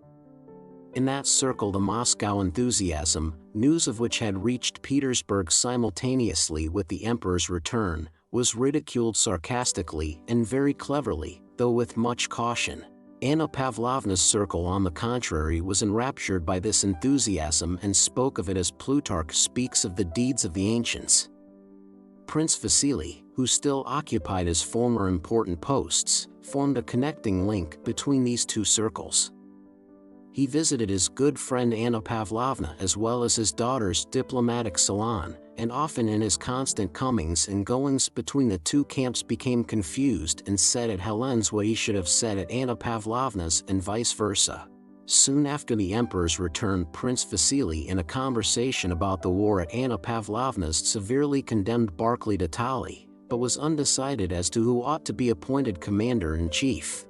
In that circle the Moscow enthusiasm, news of which had reached Petersburg simultaneously with the emperor's return, was ridiculed sarcastically and very cleverly, though with much caution. Anna Pavlovna's circle, on the contrary, was enraptured by this enthusiasm and spoke of it as Plutarch speaks of the deeds of the ancients. Prince Vasily, who still occupied his former important posts, formed a connecting link between these two circles. He visited his good friend Anna Pavlovna as well as his daughter's diplomatic salon, and often in his constant comings and goings between the two camps became confused and said at Helen's what he should have said at Anna Pavlovna's and vice versa. Soon after the emperor's return, Prince Vasily, in a conversation about the war at Anna Pavlovna's, severely condemned Barclay de Tolly, but was undecided as to who ought to be appointed commander-in-chief.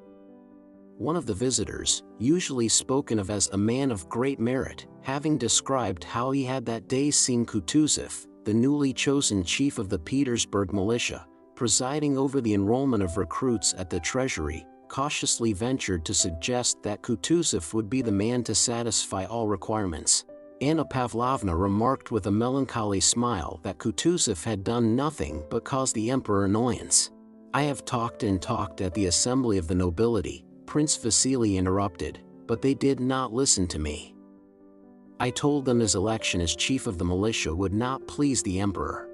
One of the visitors, usually spoken of as a man of great merit, having described how he had that day seen Kutuzov, the newly chosen chief of the Petersburg militia, presiding over the enrollment of recruits at the treasury, cautiously ventured to suggest that Kutuzov would be the man to satisfy all requirements. Anna Pavlovna remarked with a melancholy smile that Kutuzov had done nothing but cause the emperor annoyance. "I have talked and talked at the assembly of the nobility," Prince Vasily interrupted, "but they did not listen to me. I told them his election as chief of the militia would not please the emperor.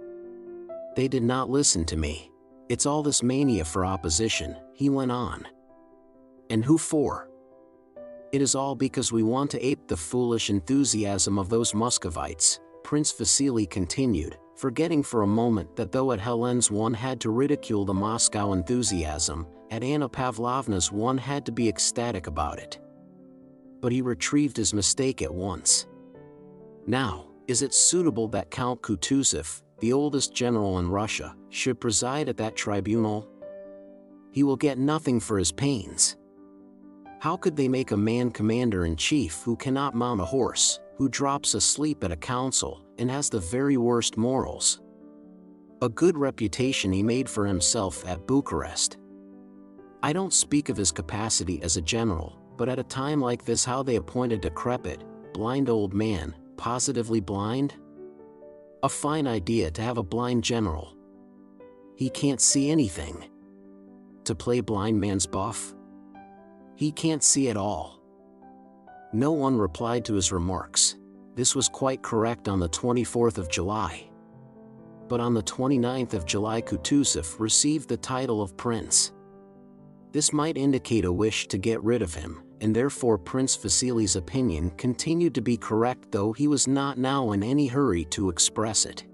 They did not listen to me. It's all this mania for opposition," he went on. "And who for? It is all because we want to ape the foolish enthusiasm of those Muscovites," Prince Vasily continued, forgetting for a moment that though at Helen's one had to ridicule the Moscow enthusiasm, at Anna Pavlovna's one had to be ecstatic about it. But he retrieved his mistake at once. "Now, is it suitable that Count Kutuzov, the oldest general in Russia, should preside at that tribunal? He will get nothing for his pains. How could they make a man commander-in-chief who cannot mount a horse, who drops asleep at a council, and has the very worst morals? A good reputation he made for himself at Bucharest. I don't speak of his capacity as a general, but at a time like this how they appoint a decrepit, blind old man, positively blind? A fine idea to have a blind general. He can't see anything. To play blind man's buff? He can't see at all." No one replied to his remarks. This was quite correct on the 24th of July. But on the 29th of July Kutuzov received the title of prince. This might indicate a wish to get rid of him, and therefore Prince Vasily's opinion continued to be correct, though he was not now in any hurry to express it.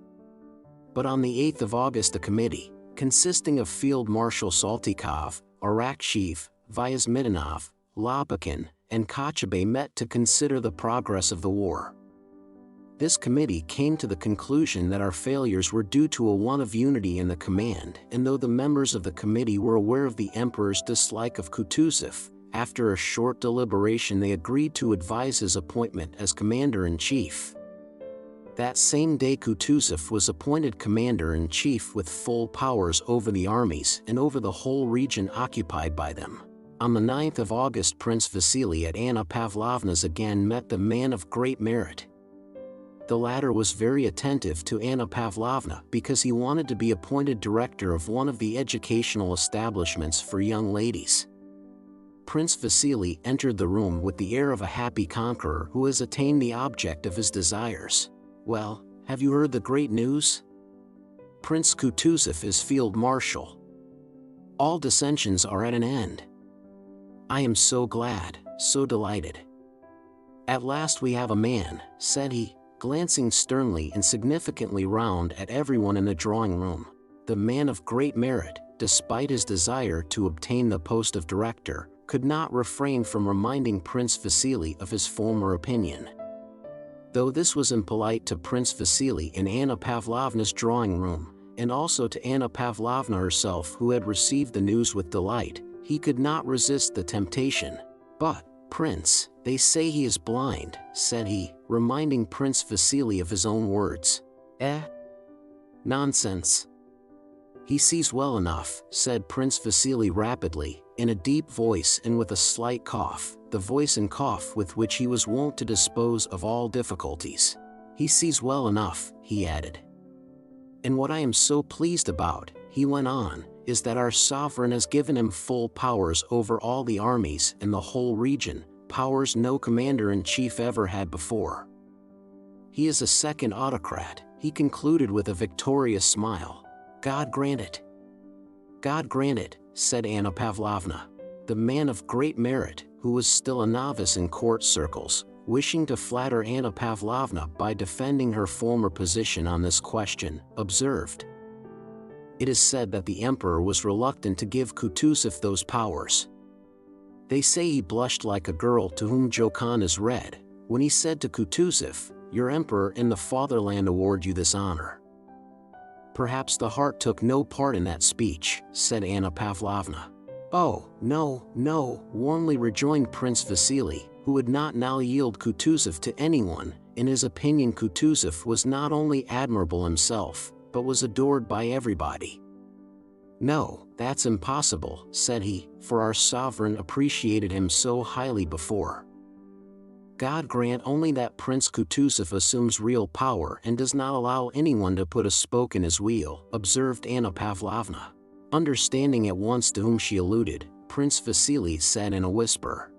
But on the 8th of August a committee, consisting of Field Marshal Saltykov, Arakcheyev, Vyazmitynov, Lopukhin, and Kochubey met to consider the progress of the war. This committee came to the conclusion that our failures were due to a want of unity in the command, and though the members of the committee were aware of the emperor's dislike of Kutuzov, after a short deliberation they agreed to advise his appointment as commander-in-chief. That same day Kutuzov was appointed commander-in-chief with full powers over the armies and over the whole region occupied by them. On the 9th of August Prince Vasily at Anna Pavlovna's again met the man of great merit. The latter was very attentive to Anna Pavlovna because he wanted to be appointed director of one of the educational establishments for young ladies. Prince Vasily entered the room with the air of a happy conqueror who has attained the object of his desires. "Well, have you heard the great news? Prince Kutuzov is field marshal. All dissensions are at an end. I am so glad, so delighted. At last we have a man," said he, glancing sternly and significantly round at everyone in the drawing room. "The man of great merit, despite his desire to obtain the post of director, could not refrain from reminding Prince Vasily of his former opinion." Though this was impolite to Prince Vasily in Anna Pavlovna's drawing room, and also to Anna Pavlovna herself who had received the news with delight, he could not resist the temptation. "But, Prince, they say he is blind," said he, reminding Prince Vasily of his own words. Nonsense. He sees well enough," said Prince Vasily rapidly, in a deep voice and with a slight cough, the voice and cough with which he was wont to dispose of all difficulties. "He sees well enough," he added. "And what I am so pleased about," he went on, is that our sovereign has given him full powers over all the armies in the whole region, powers no commander-in-chief ever had before. He is a second autocrat," he concluded with a victorious smile. "God grant it." "God grant it," said Anna Pavlovna. The man of great merit, who was still a novice in court circles, wishing to flatter Anna Pavlovna by defending her former position on this question, observed. "It is said that the emperor was reluctant to give Kutuzov those powers. They say he blushed like a girl to whom Jokon is read, when he said to Kutuzov, 'Your emperor in the fatherland award you this honor.'" "Perhaps the heart took no part in that speech," said Anna Pavlovna. "Oh, no, no," warmly rejoined Prince Vasily, who would not now yield Kutuzov to anyone. In his opinion, Kutuzov was not only admirable himself, but was adored by everybody. "No, that's impossible," said he, "for our sovereign appreciated him so highly before." "God grant only that Prince Kutuzov assumes real power and does not allow anyone to put a spoke in his wheel," observed Anna Pavlovna. Understanding at once to whom she alluded, Prince Vasily said in a whisper,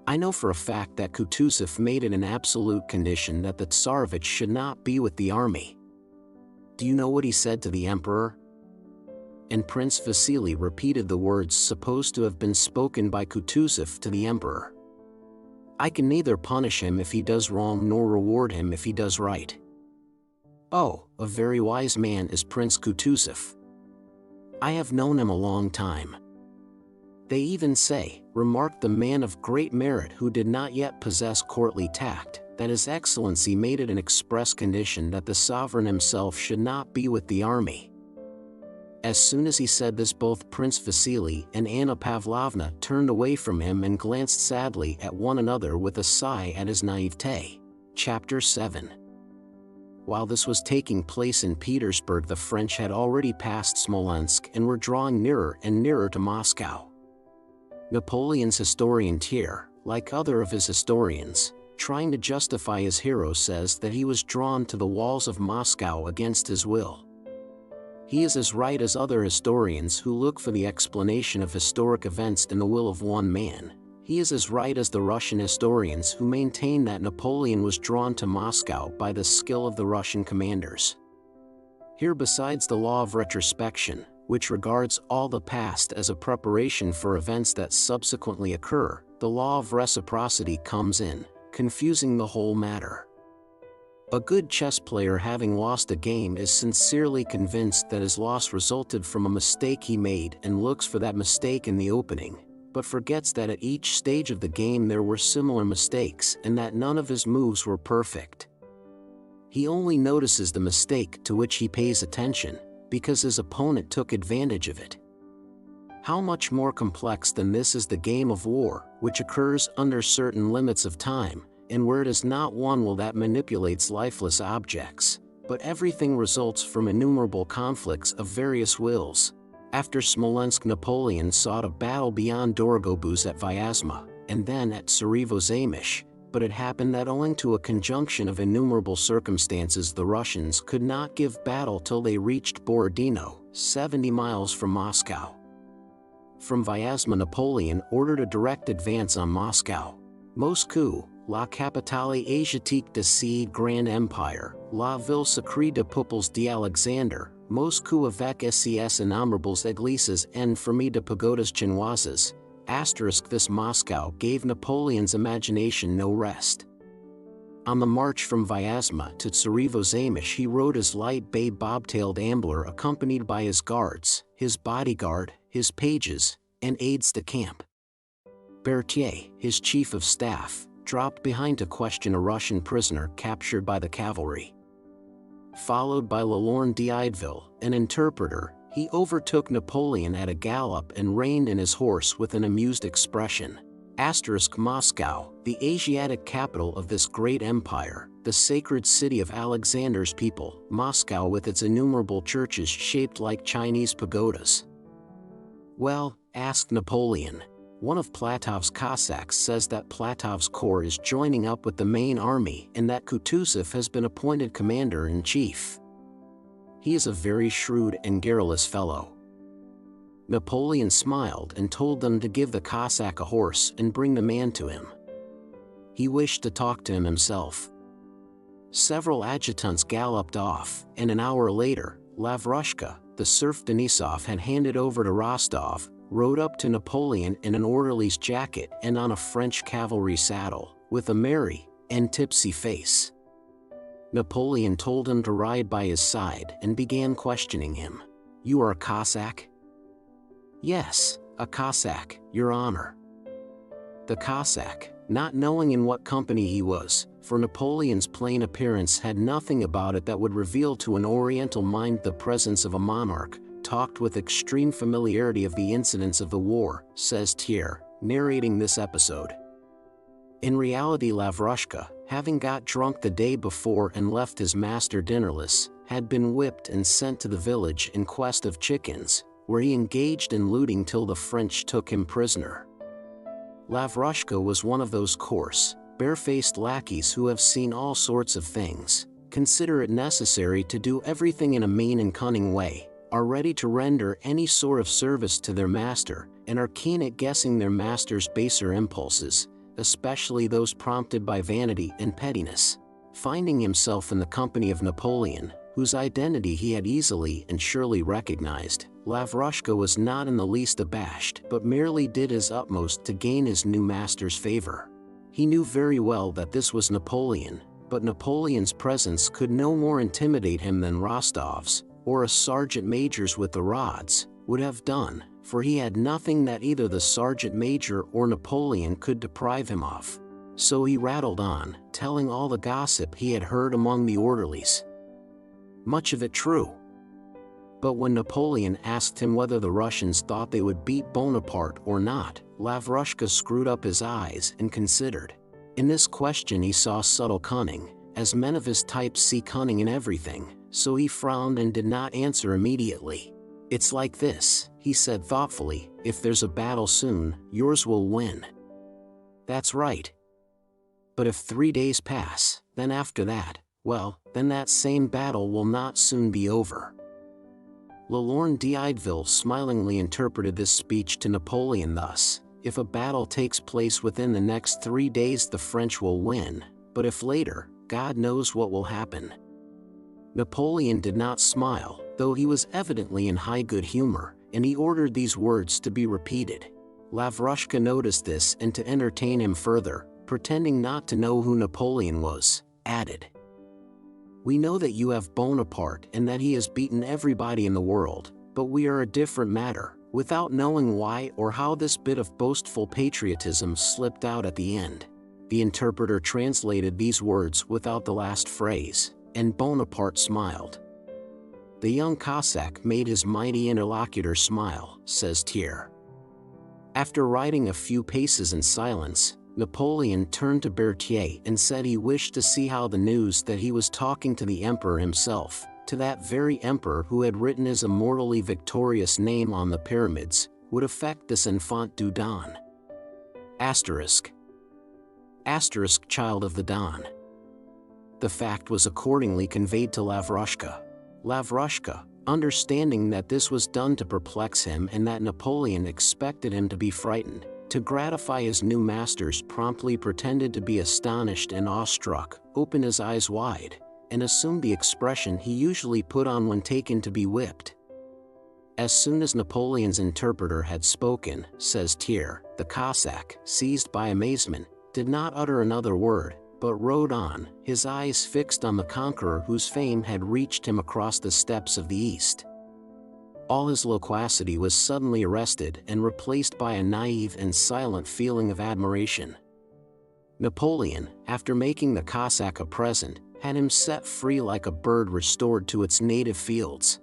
"I know for a fact that Kutuzov made it an absolute condition that the Tsarevich should not be with the army. Do you know what he said to the emperor?" And Prince Vasily repeated the words supposed to have been spoken by Kutuzov to the emperor. "I can neither punish him if he does wrong nor reward him if he does right." "Oh, a very wise man is Prince Kutuzov. I have known him a long time. They even say," remarked the man of great merit who did not yet possess courtly tact, "that His Excellency made it an express condition that the sovereign himself should not be with the army." As soon as he said this, both Prince Vasily and Anna Pavlovna turned away from him and glanced sadly at one another with a sigh at his naivete. Chapter 7. While this was taking place in Petersburg, the French had already passed Smolensk and were drawing nearer and nearer to Moscow. Napoleon's historian Thiers, like other of his historians, trying to justify his hero, says that he was drawn to the walls of Moscow against his will. He is as right as other historians who look for the explanation of historic events in the will of one man. He is as right as the Russian historians who maintain that Napoleon was drawn to Moscow by the skill of the Russian commanders. Here, besides the law of retrospection, which regards all the past as a preparation for events that subsequently occur, the law of reciprocity comes in, confusing the whole matter. A good chess player, having lost a game, is sincerely convinced that his loss resulted from a mistake he made and looks for that mistake in the opening, but forgets that at each stage of the game there were similar mistakes and that none of his moves were perfect. He only notices the mistake to which he pays attention, because his opponent took advantage of it. How much more complex than this is the game of war, which occurs under certain limits of time, and where it is not one will that manipulates lifeless objects, but everything results from innumerable conflicts of various wills. After Smolensk, Napoleon sought a battle beyond Dorogobuz at Vyazma, and then at Tsarevo-Zaymsh, but it happened that owing to a conjunction of innumerable circumstances the Russians could not give battle till they reached Borodino, 70 miles from Moscow. From Vyazma, Napoleon ordered a direct advance on Moscow. Moscou, la capitale asiatique de ce grand empire, la ville sacrée de peuples d'Alexandre, Moscou avec ses innombrables églises and famille de pagodas chinoises. This Moscow gave Napoleon's imagination no rest. On the march from Vyazma to Tsarevo-Zaymsh he rode his light bay bobtailed ambler accompanied by his guards, his bodyguard, his pages, and aides-de-camp. Berthier, his chief of staff, dropped behind to question a Russian prisoner captured by the cavalry. Followed by Lalorne d'Ideville, an interpreter, he overtook Napoleon at a gallop and reined in his horse with an amused expression. Moscow, the Asiatic capital of this great empire, the sacred city of Alexander's people, Moscow with its innumerable churches shaped like Chinese pagodas. Well, asked Napoleon. One of Platov's Cossacks says that Platov's corps is joining up with the main army and that Kutuzov has been appointed commander-in-chief. He is a very shrewd and garrulous fellow. Napoleon smiled and told them to give the Cossack a horse and bring the man to him. He wished to talk to him himself. Several adjutants galloped off, and an hour later, Lavrushka, the serf Denisov had handed over to Rostov, rode up to Napoleon in an orderly's jacket and on a French cavalry saddle, with a merry and tipsy face. Napoleon told him to ride by his side and began questioning him. "You are a Cossack?" "Yes, a Cossack, Your Honor." The Cossack, not knowing in what company he was, for Napoleon's plain appearance had nothing about it that would reveal to an Oriental mind the presence of a monarch, talked with extreme familiarity of the incidents of the war, says Thiers, narrating this episode. In reality, Lavrushka, having got drunk the day before and left his master dinnerless, had been whipped and sent to the village in quest of chickens, where he engaged in looting till the French took him prisoner. Lavrushka was one of those coarse, barefaced lackeys who have seen all sorts of things, consider it necessary to do everything in a mean and cunning way, are ready to render any sort of service to their master, and are keen at guessing their master's baser impulses, especially those prompted by vanity and pettiness. Finding himself in the company of Napoleon, whose identity he had easily and surely recognized, Lavrushka was not in the least abashed, but merely did his utmost to gain his new master's favor. He knew very well that this was Napoleon, but Napoleon's presence could no more intimidate him than Rostov's, or a sergeant major's with the rods, would have done, for he had nothing that either the sergeant major or Napoleon could deprive him of. So he rattled on, telling all the gossip he had heard among the orderlies. Much of it true. But when Napoleon asked him whether the Russians thought they would beat Bonaparte or not, Lavrushka screwed up his eyes and considered. In this question he saw subtle cunning, as men of his type see cunning in everything, so he frowned and did not answer immediately. "It's like this," he said thoughtfully, "if there's a battle soon, yours will win." "That's right. But if 3 days pass, then after that, well, then that same battle will not soon be over." Lalorne d'Ideville smilingly interpreted this speech to Napoleon thus: "If a battle takes place within the next 3 days, the French will win, but if later, God knows what will happen." Napoleon did not smile, though he was evidently in high good humor, and he ordered these words to be repeated. Lavrushka noticed this, and to entertain him further, pretending not to know who Napoleon was, added, "We know that you have Bonaparte and that he has beaten everybody in the world, but we are a different matter," without knowing why or how this bit of boastful patriotism slipped out at the end. The interpreter translated these words without the last phrase, and Bonaparte smiled. "The young Cossack made his mighty interlocutor smile," says Thiers. After riding a few paces in silence, Napoleon turned to Berthier and said he wished to see how the news that he was talking to the emperor himself, to that very emperor who had written his immortally victorious name on the pyramids, would affect this enfant du Don. Asterisk. Asterisk, child of the Don. The fact was accordingly conveyed to Lavrushka. Lavrushka, understanding that this was done to perplex him and that Napoleon expected him to be frightened, to gratify his new masters, promptly pretended to be astonished and awestruck, opened his eyes wide, and assumed the expression he usually put on when taken to be whipped. As soon as Napoleon's interpreter had spoken, says Thiers, the Cossack, seized by amazement, did not utter another word, but rode on, his eyes fixed on the conqueror whose fame had reached him across the steppes of the East. All his loquacity was suddenly arrested and replaced by a naive and silent feeling of admiration. Napoleon, after making the Cossack a present, had him set free like a bird restored to its native fields.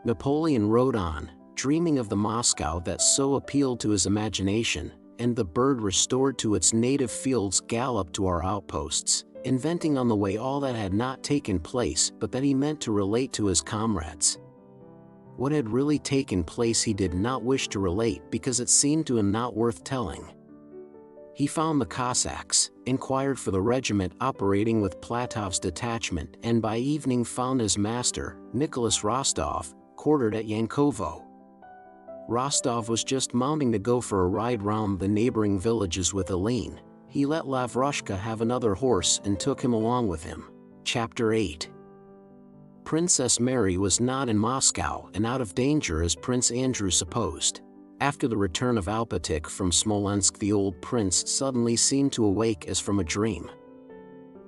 Napoleon rode on, dreaming of the Moscow that so appealed to his imagination, and the bird restored to its native fields galloped to our outposts, inventing on the way all that had not taken place but that he meant to relate to his comrades. What had really taken place he did not wish to relate because it seemed to him not worth telling. He found the Cossacks, inquired for the regiment operating with Platov's detachment, and by evening found his master, Nicholas Rostov, quartered at Yankovo. Rostov was just mounting to go for a ride round the neighboring villages with Aline. He let Lavrushka have another horse and took him along with him. Chapter 8. Princess Mary was not in Moscow and out of danger as Prince Andrew supposed. After the return of Alpatik from Smolensk, the old prince suddenly seemed to awake as from a dream.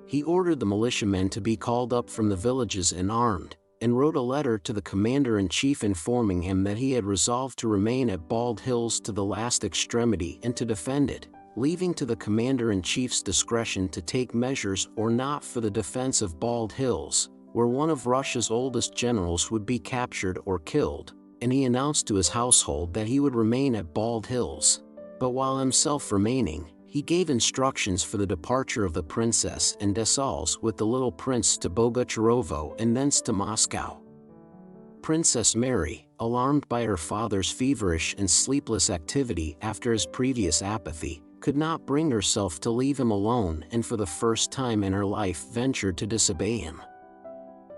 He ordered the militiamen to be called up from the villages and armed, and wrote a letter to the commander-in-chief informing him that he had resolved to remain at Bald Hills to the last extremity and to defend it, leaving to the commander-in-chief's discretion to take measures or not for the defense of Bald Hills, where one of Russia's oldest generals would be captured or killed, and he announced to his household that he would remain at Bald Hills. But while himself remaining, he gave instructions for the departure of the princess and Dessalles with the little prince to Bogucharovo and thence to Moscow. Princess Mary, alarmed by her father's feverish and sleepless activity after his previous apathy, could not bring herself to leave him alone and for the first time in her life ventured to disobey him.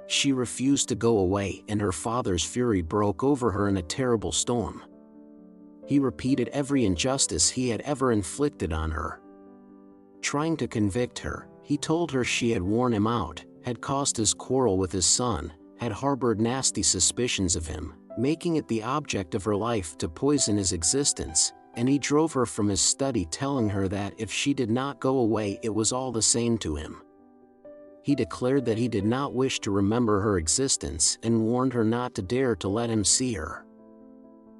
She refused to go away and her father's fury broke over her in a terrible storm. He repeated every injustice he had ever inflicted on her. Trying to convict her, he told her she had worn him out, had caused his quarrel with his son, had harbored nasty suspicions of him, making it the object of her life to poison his existence, and he drove her from his study telling her that if she did not go away it was all the same to him. He declared that he did not wish to remember her existence and warned her not to dare to let him see her.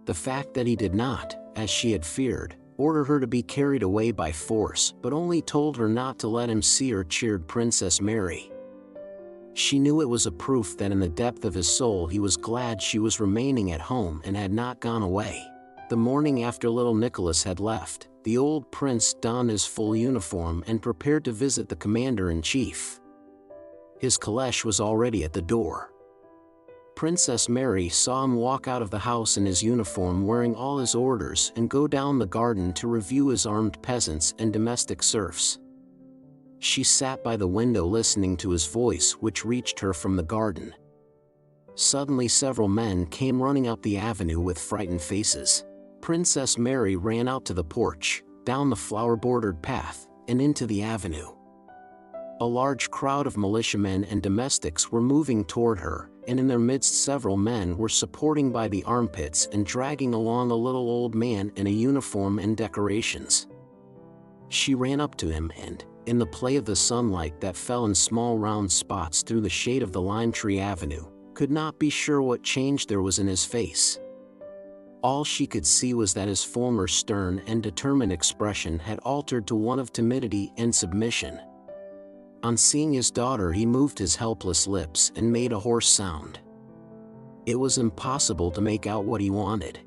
The fact that he did not, as she had feared, order her to be carried away by force but only told her not to let him see her cheered Princess Mary. She knew it was a proof that in the depth of his soul he was glad she was remaining at home and had not gone away. The morning after little Nicholas had left, the old prince donned his full uniform and prepared to visit the commander-in-chief. His caleche was already at the door. Princess Mary saw him walk out of the house in his uniform wearing all his orders and go down the garden to review his armed peasants and domestic serfs. She sat by the window listening to his voice which reached her from the garden. Suddenly several men came running up the avenue with frightened faces. Princess Mary ran out to the porch, down the flower-bordered path, and into the avenue. A large crowd of militiamen and domestics were moving toward her, and in their midst several men were supporting by the armpits and dragging along a little old man in a uniform and decorations. She ran up to him and, in the play of the sunlight that fell in small round spots through the shade of the lime tree avenue, could not be sure what change there was in his face. All she could see was that his former stern and determined expression had altered to one of timidity and submission. On seeing his daughter he moved his helpless lips and made a hoarse sound. It was impossible to make out what he wanted.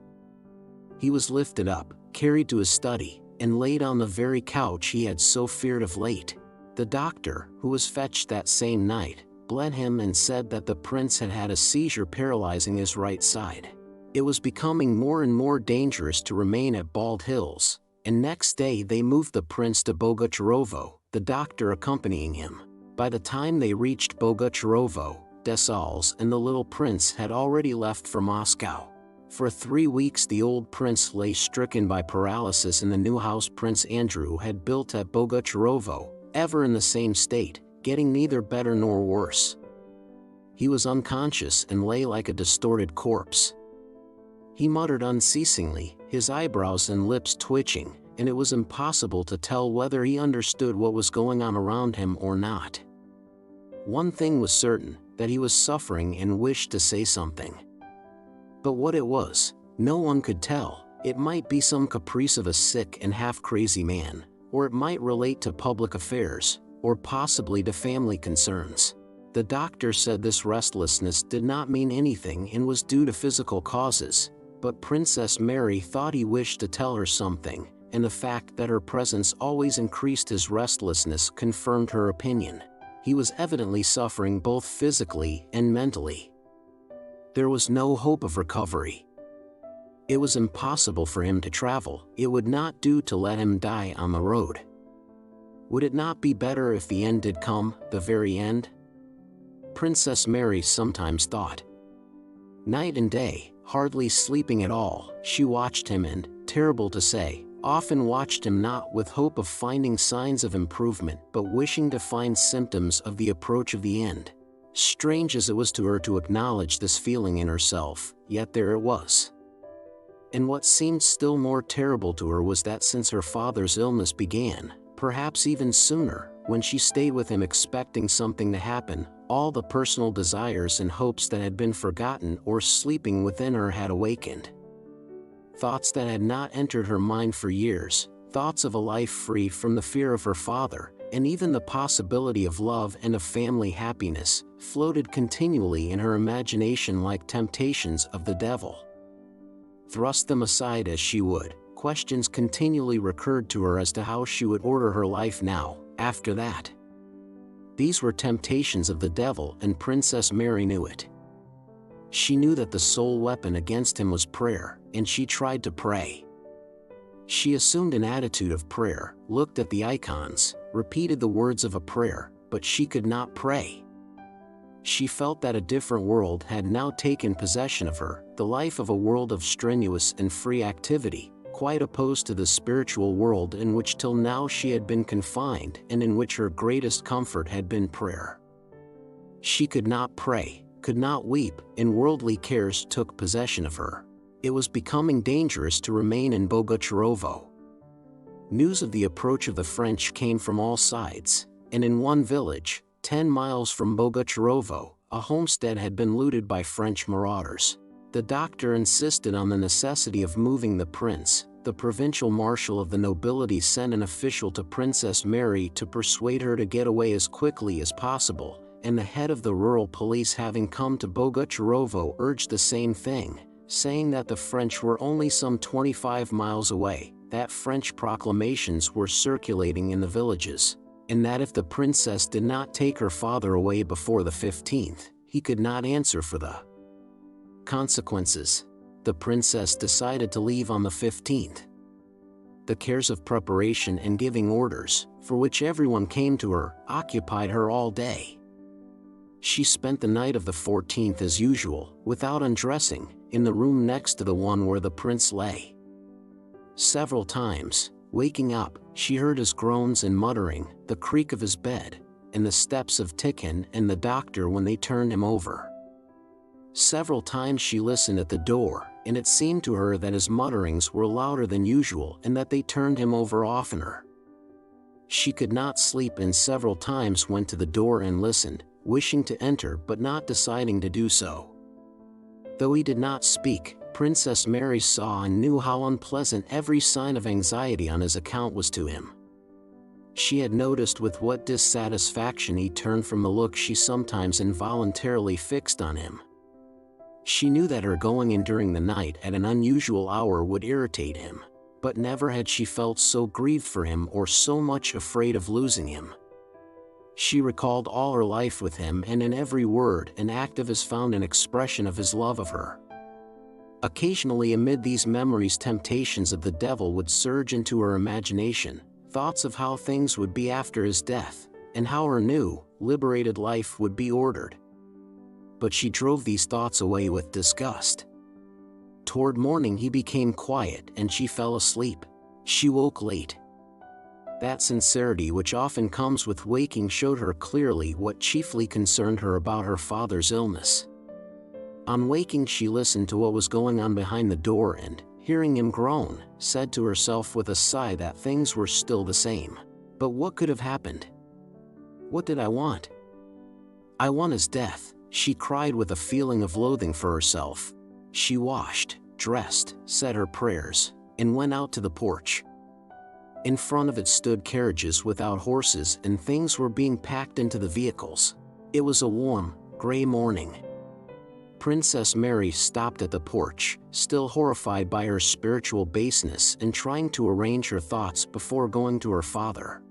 He was lifted up, carried to his study, and laid on the very couch he had so feared of late. The doctor, who was fetched that same night, bled him and said that the prince had had a seizure paralyzing his right side. It was becoming more and more dangerous to remain at Bald Hills, and next day they moved the prince to Bogucharovo, the doctor accompanying him. By the time they reached Bogucharovo, Dessalles and the little prince had already left for Moscow. For 3 weeks the old prince lay stricken by paralysis in the new house Prince Andrew had built at Bogucharovo, ever in the same state, getting neither better nor worse. He was unconscious and lay like a distorted corpse. He muttered unceasingly, his eyebrows and lips twitching, and it was impossible to tell whether he understood what was going on around him or not. One thing was certain, that he was suffering and wished to say something. But what it was, no one could tell. It might be some caprice of a sick and half-crazy man, or it might relate to public affairs, or possibly to family concerns. The doctor said this restlessness did not mean anything and was due to physical causes, but Princess Mary thought he wished to tell her something, and the fact that her presence always increased his restlessness confirmed her opinion. He was evidently suffering both physically and mentally. There was no hope of recovery. It was impossible for him to travel. It would not do to let him die on the road. Would it not be better if the end did come, the very end? Princess Mary sometimes thought. Night and day, hardly sleeping at all. She watched him and, terrible to say, often watched him not with hope of finding signs of improvement but wishing to find symptoms of the approach of the end. Strange as it was to her to acknowledge this feeling in herself, yet there it was. And what seemed still more terrible to her was that since her father's illness began, perhaps even sooner, when she stayed with him expecting something to happen, all the personal desires and hopes that had been forgotten or sleeping within her had awakened. Thoughts that had not entered her mind for years, thoughts of a life free from the fear of her father, and even the possibility of love and of family happiness, floated continually in her imagination like temptations of the devil. Thrust them aside as she would, questions continually recurred to her as to how she would order her life now, after that. These were temptations of the devil, and Princess Mary knew it. She knew that the sole weapon against him was prayer, and she tried to pray. She assumed an attitude of prayer, looked at the icons, repeated the words of a prayer, but she could not pray. She felt that a different world had now taken possession of her, the life of a world of strenuous and free activity, quite opposed to the spiritual world in which till now she had been confined and in which her greatest comfort had been prayer. She could not pray, could not weep, and worldly cares took possession of her. It was becoming dangerous to remain in Bogucharovo. News of the approach of the French came from all sides, and in one village, 10 miles from Bogucharovo, a homestead had been looted by French marauders. The doctor insisted on the necessity of moving the prince. The provincial marshal of the nobility sent an official to Princess Mary to persuade her to get away as quickly as possible, and the head of the rural police, having come to Bogucharovo, urged the same thing, saying that the French were only some 25 miles away, that French proclamations were circulating in the villages, and that if the princess did not take her father away before the 15th, he could not answer for the consequences. The princess decided to leave on the 15th. The cares of preparation and giving orders, for which everyone came to her, occupied her all day. She spent the night of the 14th as usual, without undressing, in the room next to the one where the prince lay. Several times, waking up, she heard his groans and muttering, the creak of his bed, and the steps of Tikhon and the doctor when they turned him over. Several times she listened at the door, and it seemed to her that his mutterings were louder than usual and that they turned him over oftener. She could not sleep and several times went to the door and listened, wishing to enter but not deciding to do so. Though he did not speak, Princess Mary saw and knew how unpleasant every sign of anxiety on his account was to him. She had noticed with what dissatisfaction he turned from the look she sometimes involuntarily fixed on him. She knew that her going in during the night at an unusual hour would irritate him, but never had she felt so grieved for him or so much afraid of losing him. She recalled all her life with him, and in every word and act of his found an expression of his love of her. Occasionally amid these memories temptations of the devil would surge into her imagination, thoughts of how things would be after his death, and how her new, liberated life would be ordered. But she drove these thoughts away with disgust. Toward morning he became quiet and she fell asleep. She woke late. That sincerity which often comes with waking showed her clearly what chiefly concerned her about her father's illness. On waking she listened to what was going on behind the door and, hearing him groan, said to herself with a sigh that things were still the same. But what could have happened? What did I want? I want his death, she cried with a feeling of loathing for herself. She washed, dressed, said her prayers, and went out to the porch. In front of it stood carriages without horses and things were being packed into the vehicles. It was a warm, gray morning. Princess Mary stopped at the porch, still horrified by her spiritual baseness and trying to arrange her thoughts before going to her father.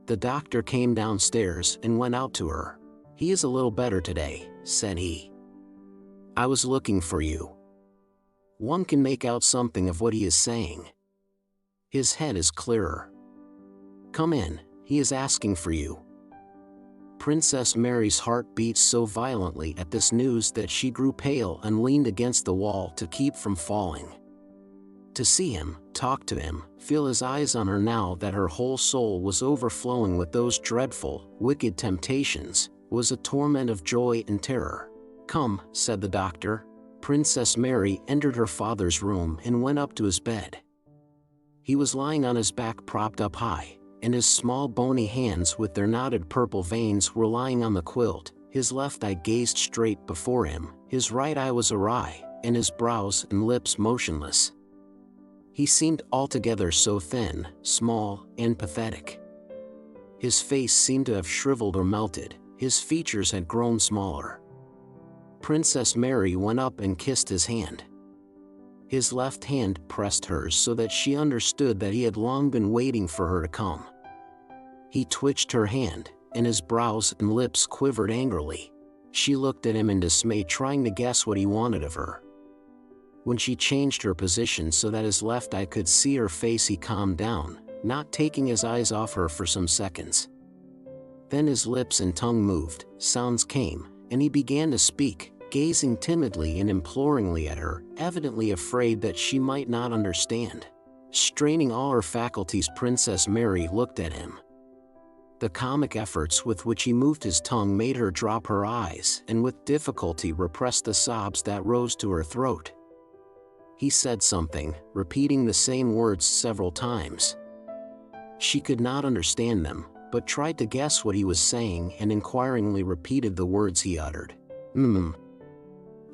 The doctor came downstairs and went out to her. "He is a little better today," said he. "I was looking for you. One can make out something of what he is saying. His head is clearer. Come in, he is asking for you." Princess Mary's heart beat so violently at this news that she grew pale and leaned against the wall to keep from falling. To see him, talk to him, feel his eyes on her now that her whole soul was overflowing with those dreadful, wicked temptations, was a torment of joy and terror. "Come," said the doctor. Princess Mary entered her father's room and went up to his bed. He was lying on his back propped up high, and his small bony hands with their knotted purple veins were lying on the quilt. His left eye gazed straight before him, his right eye was awry, and his brows and lips motionless. He seemed altogether so thin, small, and pathetic. His face seemed to have shriveled or melted, his features had grown smaller. Princess Mary went up and kissed his hand. His left hand pressed hers so that she understood that he had long been waiting for her to come. He twitched her hand, and his brows and lips quivered angrily. She looked at him in dismay, trying to guess what he wanted of her. When she changed her position so that his left eye could see her face, he calmed down, not taking his eyes off her for some seconds. Then his lips and tongue moved, sounds came, and he began to speak, gazing timidly and imploringly at her, evidently afraid that she might not understand. Straining all her faculties, Princess Mary looked at him. The comic efforts with which he moved his tongue made her drop her eyes and with difficulty repress the sobs that rose to her throat. He said something, repeating the same words several times. She could not understand them, but tried to guess what he was saying and inquiringly repeated the words he uttered.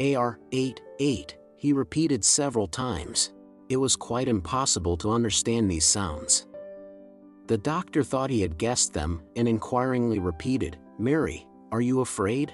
AR, 8, he repeated several times. It was quite impossible to understand these sounds. The doctor thought he had guessed them and inquiringly repeated, "Mary, are you afraid?"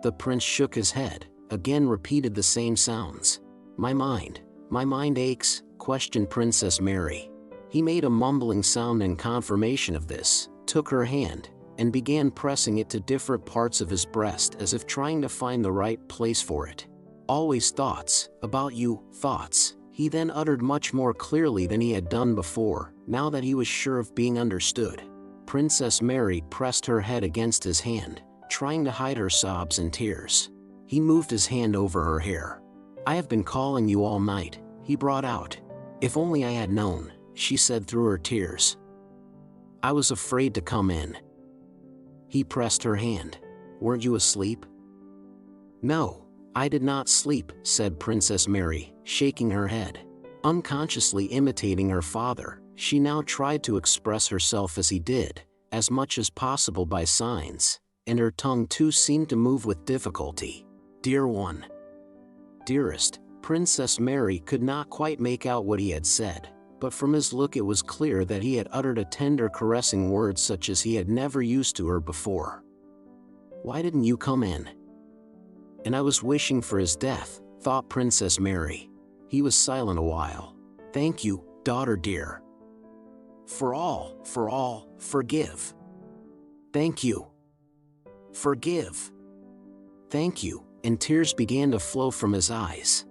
The prince shook his head, again repeated the same sounds. My mind aches," questioned Princess Mary. He made a mumbling sound in confirmation of this, took her hand, and began pressing it to different parts of his breast as if trying to find the right place for it. "Always thoughts, about you, thoughts," he then uttered much more clearly than he had done before, now that he was sure of being understood. Princess Mary pressed her head against his hand, trying to hide her sobs and tears. He moved his hand over her hair. "I have been calling you all night," he brought out. "If only I had known," she said through her tears. "I was afraid to come in." He pressed her hand. "Weren't you asleep?" "No, I did not sleep," said Princess Mary, shaking her head. Unconsciously imitating her father, she now tried to express herself as he did, as much as possible by signs, and her tongue too seemed to move with difficulty. "Dear one." "Dearest." Princess Mary could not quite make out what he had said, but from his look it was clear that he had uttered a tender caressing word such as he had never used to her before. "Why didn't you come in?" "And I was wishing for his death," thought Princess Mary. He was silent a while. "Thank you, daughter dear. For all, forgive. Thank you. Forgive. Thank you," and tears began to flow from his eyes.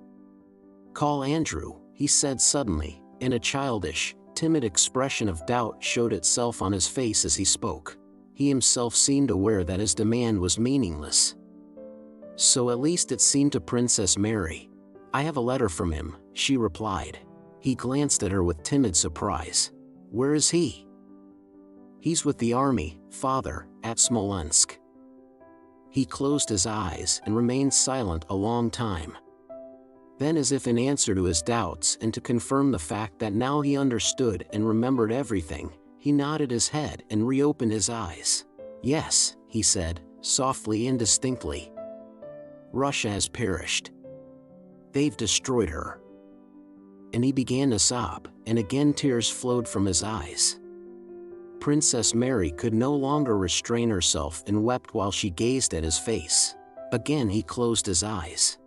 "Call Andrew," he said suddenly, and a childish, timid expression of doubt showed itself on his face as he spoke. He himself seemed aware that his demand was meaningless. So at least it seemed to Princess Mary. "I have a letter from him," she replied. He glanced at her with timid surprise. "Where is he?" "He's with the army, father, at Smolensk." He closed his eyes and remained silent a long time. Then, as if in answer to his doubts and to confirm the fact that now he understood and remembered everything, he nodded his head and reopened his eyes. "Yes," he said, softly and distinctly. "Russia has perished. They've destroyed her." And he began to sob, and again tears flowed from his eyes. Princess Mary could no longer restrain herself and wept while she gazed at his face. Again he closed his eyes.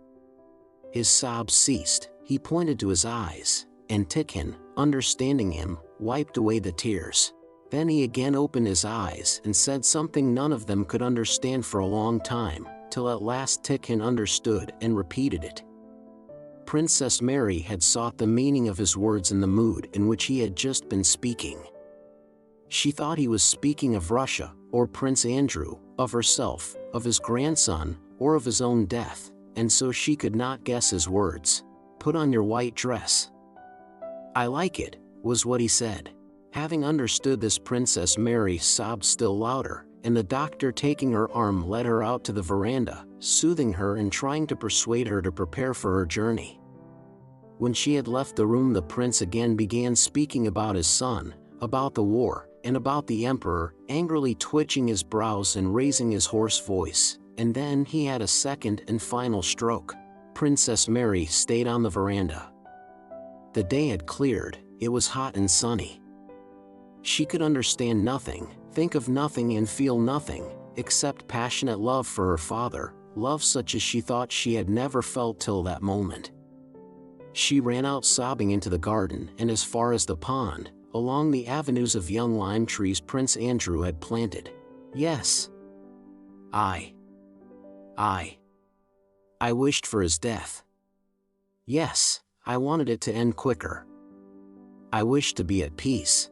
His sobs ceased, he pointed to his eyes, and Tikhon, understanding him, wiped away the tears. Then he again opened his eyes and said something none of them could understand for a long time, till at last Tikhon understood and repeated it. Princess Mary had sought the meaning of his words in the mood in which he had just been speaking. She thought he was speaking of Russia, or Prince Andrew, of herself, of his grandson, or of his own death, and so she could not guess his words. "Put on your white dress." "I like it," was what he said. Having understood this, Princess Mary sobbed still louder, and the doctor, taking her arm, led her out to the veranda, soothing her and trying to persuade her to prepare for her journey. When she had left the room, the prince again began speaking about his son, about the war, and about the emperor, angrily twitching his brows and raising his hoarse voice, and then he had a second and final stroke. Princess Mary stayed on the veranda. The day had cleared, it was hot and sunny. She could understand nothing, think of nothing and feel nothing, except passionate love for her father, love such as she thought she had never felt till that moment. She ran out sobbing into the garden and as far as the pond, along the avenues of young lime trees Prince Andrew had planted. Yes. I wished for his death. Yes, I wanted it to end quicker. I wished to be at peace.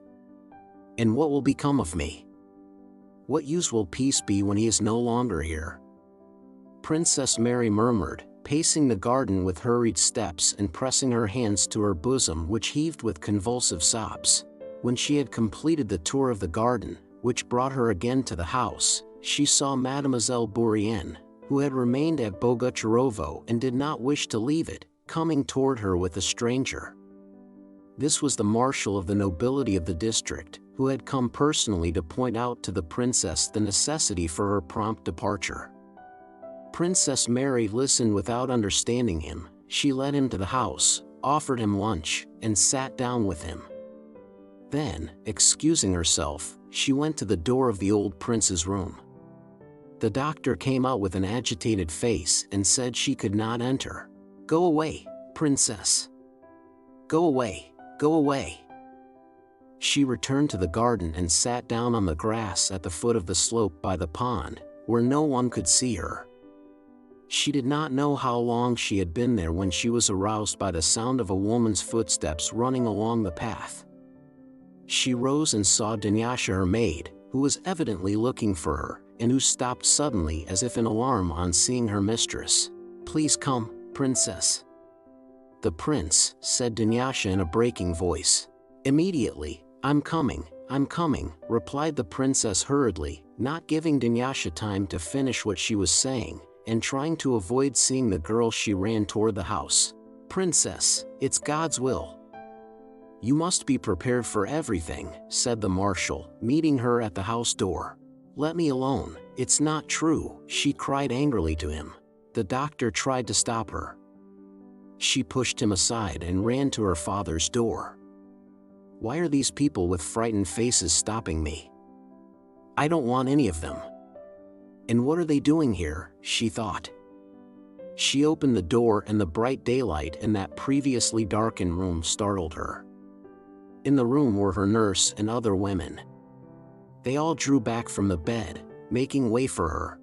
And what will become of me? What use will peace be when he is no longer here? Princess Mary murmured, pacing the garden with hurried steps and pressing her hands to her bosom, which heaved with convulsive sobs. When she had completed the tour of the garden, which brought her again to the house, she saw Mademoiselle Bourienne, who had remained at Bogucharovo and did not wish to leave it, coming toward her with a stranger. This was the marshal of the nobility of the district, who had come personally to point out to the princess the necessity for her prompt departure. Princess Mary listened without understanding him. She led him to the house, offered him lunch, and sat down with him. Then, excusing herself, she went to the door of the old prince's room. The doctor came out with an agitated face and said she could not enter. "Go away, princess. Go away, go away." She returned to the garden and sat down on the grass at the foot of the slope by the pond, where no one could see her. She did not know how long she had been there when she was aroused by the sound of a woman's footsteps running along the path. She rose and saw Dunyasha, her maid, who was evidently looking for her, and who stopped suddenly as if in alarm on seeing her mistress. "Please come, princess." "The prince," said Dunyasha in a breaking voice. "Immediately, I'm coming," replied the princess hurriedly, not giving Dunyasha time to finish what she was saying, and trying to avoid seeing the girl. She ran toward the house. "Princess, it's God's will. You must be prepared for everything," said the marshal, meeting her at the house door. "Let me alone, it's not true," she cried angrily to him. The doctor tried to stop her. She pushed him aside and ran to her father's door. "Why are these people with frightened faces stopping me? I don't want any of them. And what are they doing here?" she thought. She opened the door and the bright daylight in that previously darkened room startled her. In the room were her nurse and other women. They all drew back from the bed, making way for her.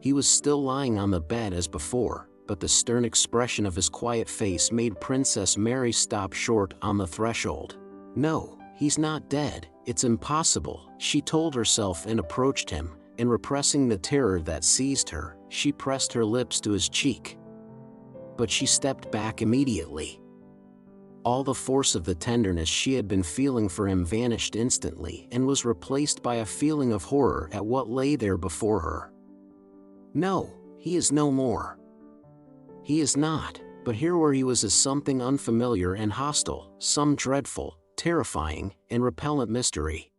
He was still lying on the bed as before, but the stern expression of his quiet face made Princess Mary stop short on the threshold. "No, he's not dead, it's impossible," she told herself, and approached him, and repressing the terror that seized her, she pressed her lips to his cheek. But she stepped back immediately. All the force of the tenderness she had been feeling for him vanished instantly and was replaced by a feeling of horror at what lay there before her. No, he is no more. He is not, but here where he was is something unfamiliar and hostile, some dreadful, terrifying, and repellent mystery.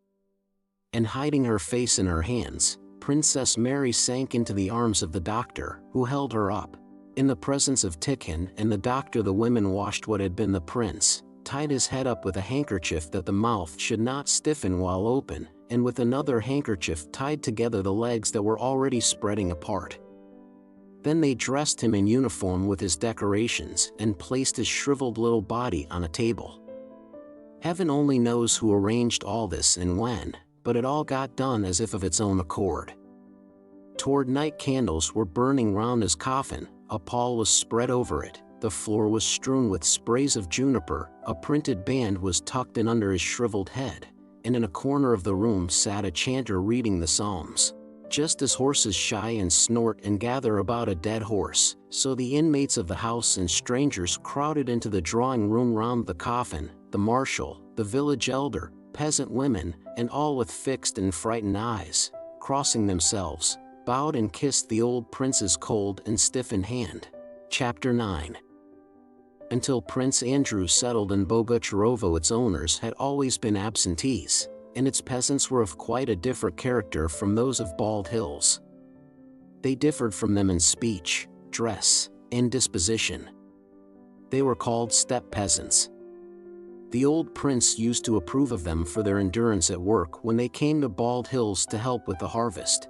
And hiding her face in her hands, Princess Mary sank into the arms of the doctor, who held her up. In the presence of Tikhon and the doctor, the women washed what had been the prince, tied his head up with a handkerchief that the mouth should not stiffen while open, and with another handkerchief tied together the legs that were already spreading apart. Then they dressed him in uniform with his decorations and placed his shriveled little body on a table. Heaven only knows who arranged all this and when, but it all got done as if of its own accord. Toward night, candles were burning round his coffin, a pall was spread over it, the floor was strewn with sprays of juniper, a printed band was tucked in under his shriveled head, and in a corner of the room sat a chanter reading the Psalms. Just as horses shy and snort and gather about a dead horse, so the inmates of the house and strangers crowded into the drawing room round the coffin, the marshal, the village elder, peasant women, and all with fixed and frightened eyes, crossing themselves, bowed and kissed the old prince's cold and stiffened hand. Chapter 9. Until Prince Andrew settled in Bogucharovo, its owners had always been absentees, and its peasants were of quite a different character from those of Bald Hills. They differed from them in speech, dress, and disposition. They were called steppe peasants. The old prince used to approve of them for their endurance at work when they came to Bald Hills to help with the harvest,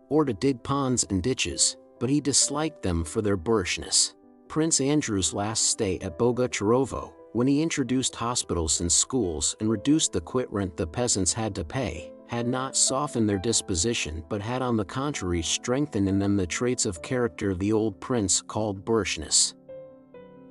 or to dig ponds and ditches, but he disliked them for their boorishness. Prince Andrew's last stay at Bogucharovo, when he introduced hospitals and schools and reduced the quit rent the peasants had to pay, had not softened their disposition but had on the contrary strengthened in them the traits of character the old prince called boorishness.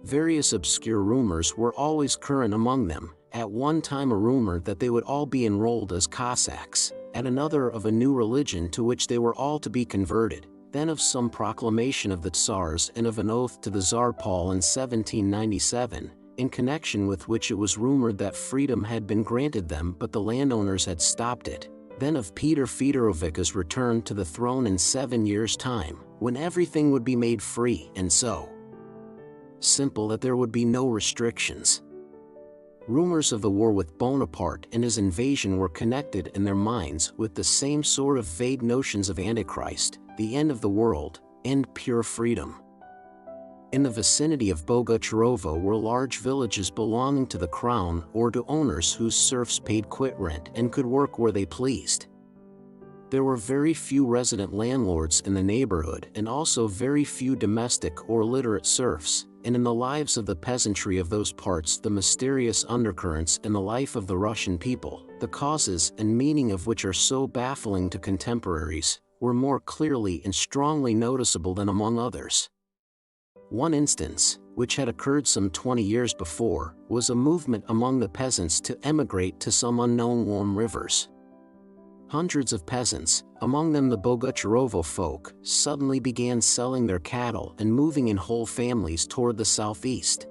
Various obscure rumors were always current among them, at one time a rumor that they would all be enrolled as Cossacks, at another of a new religion to which they were all to be converted, then of some proclamation of the Tsars and of an oath to the Tsar Paul in 1797, in connection with which it was rumored that freedom had been granted them but the landowners had stopped it, then of Peter Fedorovitch's return to the throne in 7 years' time, when everything would be made free and so simple that there would be no restrictions. Rumors of the war with Bonaparte and his invasion were connected in their minds with the same sort of vague notions of Antichrist, the end of the world, and pure freedom. In the vicinity of Bogucharovo were large villages belonging to the crown or to owners whose serfs paid quit rent and could work where they pleased. There were very few resident landlords in the neighborhood and also very few domestic or literate serfs, and in the lives of the peasantry of those parts the mysterious undercurrents in the life of the Russian people, the causes and meaning of which are so baffling to contemporaries, were more clearly and strongly noticeable than among others. One instance, which had occurred some 20 years before, was a movement among the peasants to emigrate to some unknown warm rivers. Hundreds of peasants, among them the Bogucharovo folk, suddenly began selling their cattle and moving in whole families toward the southeast.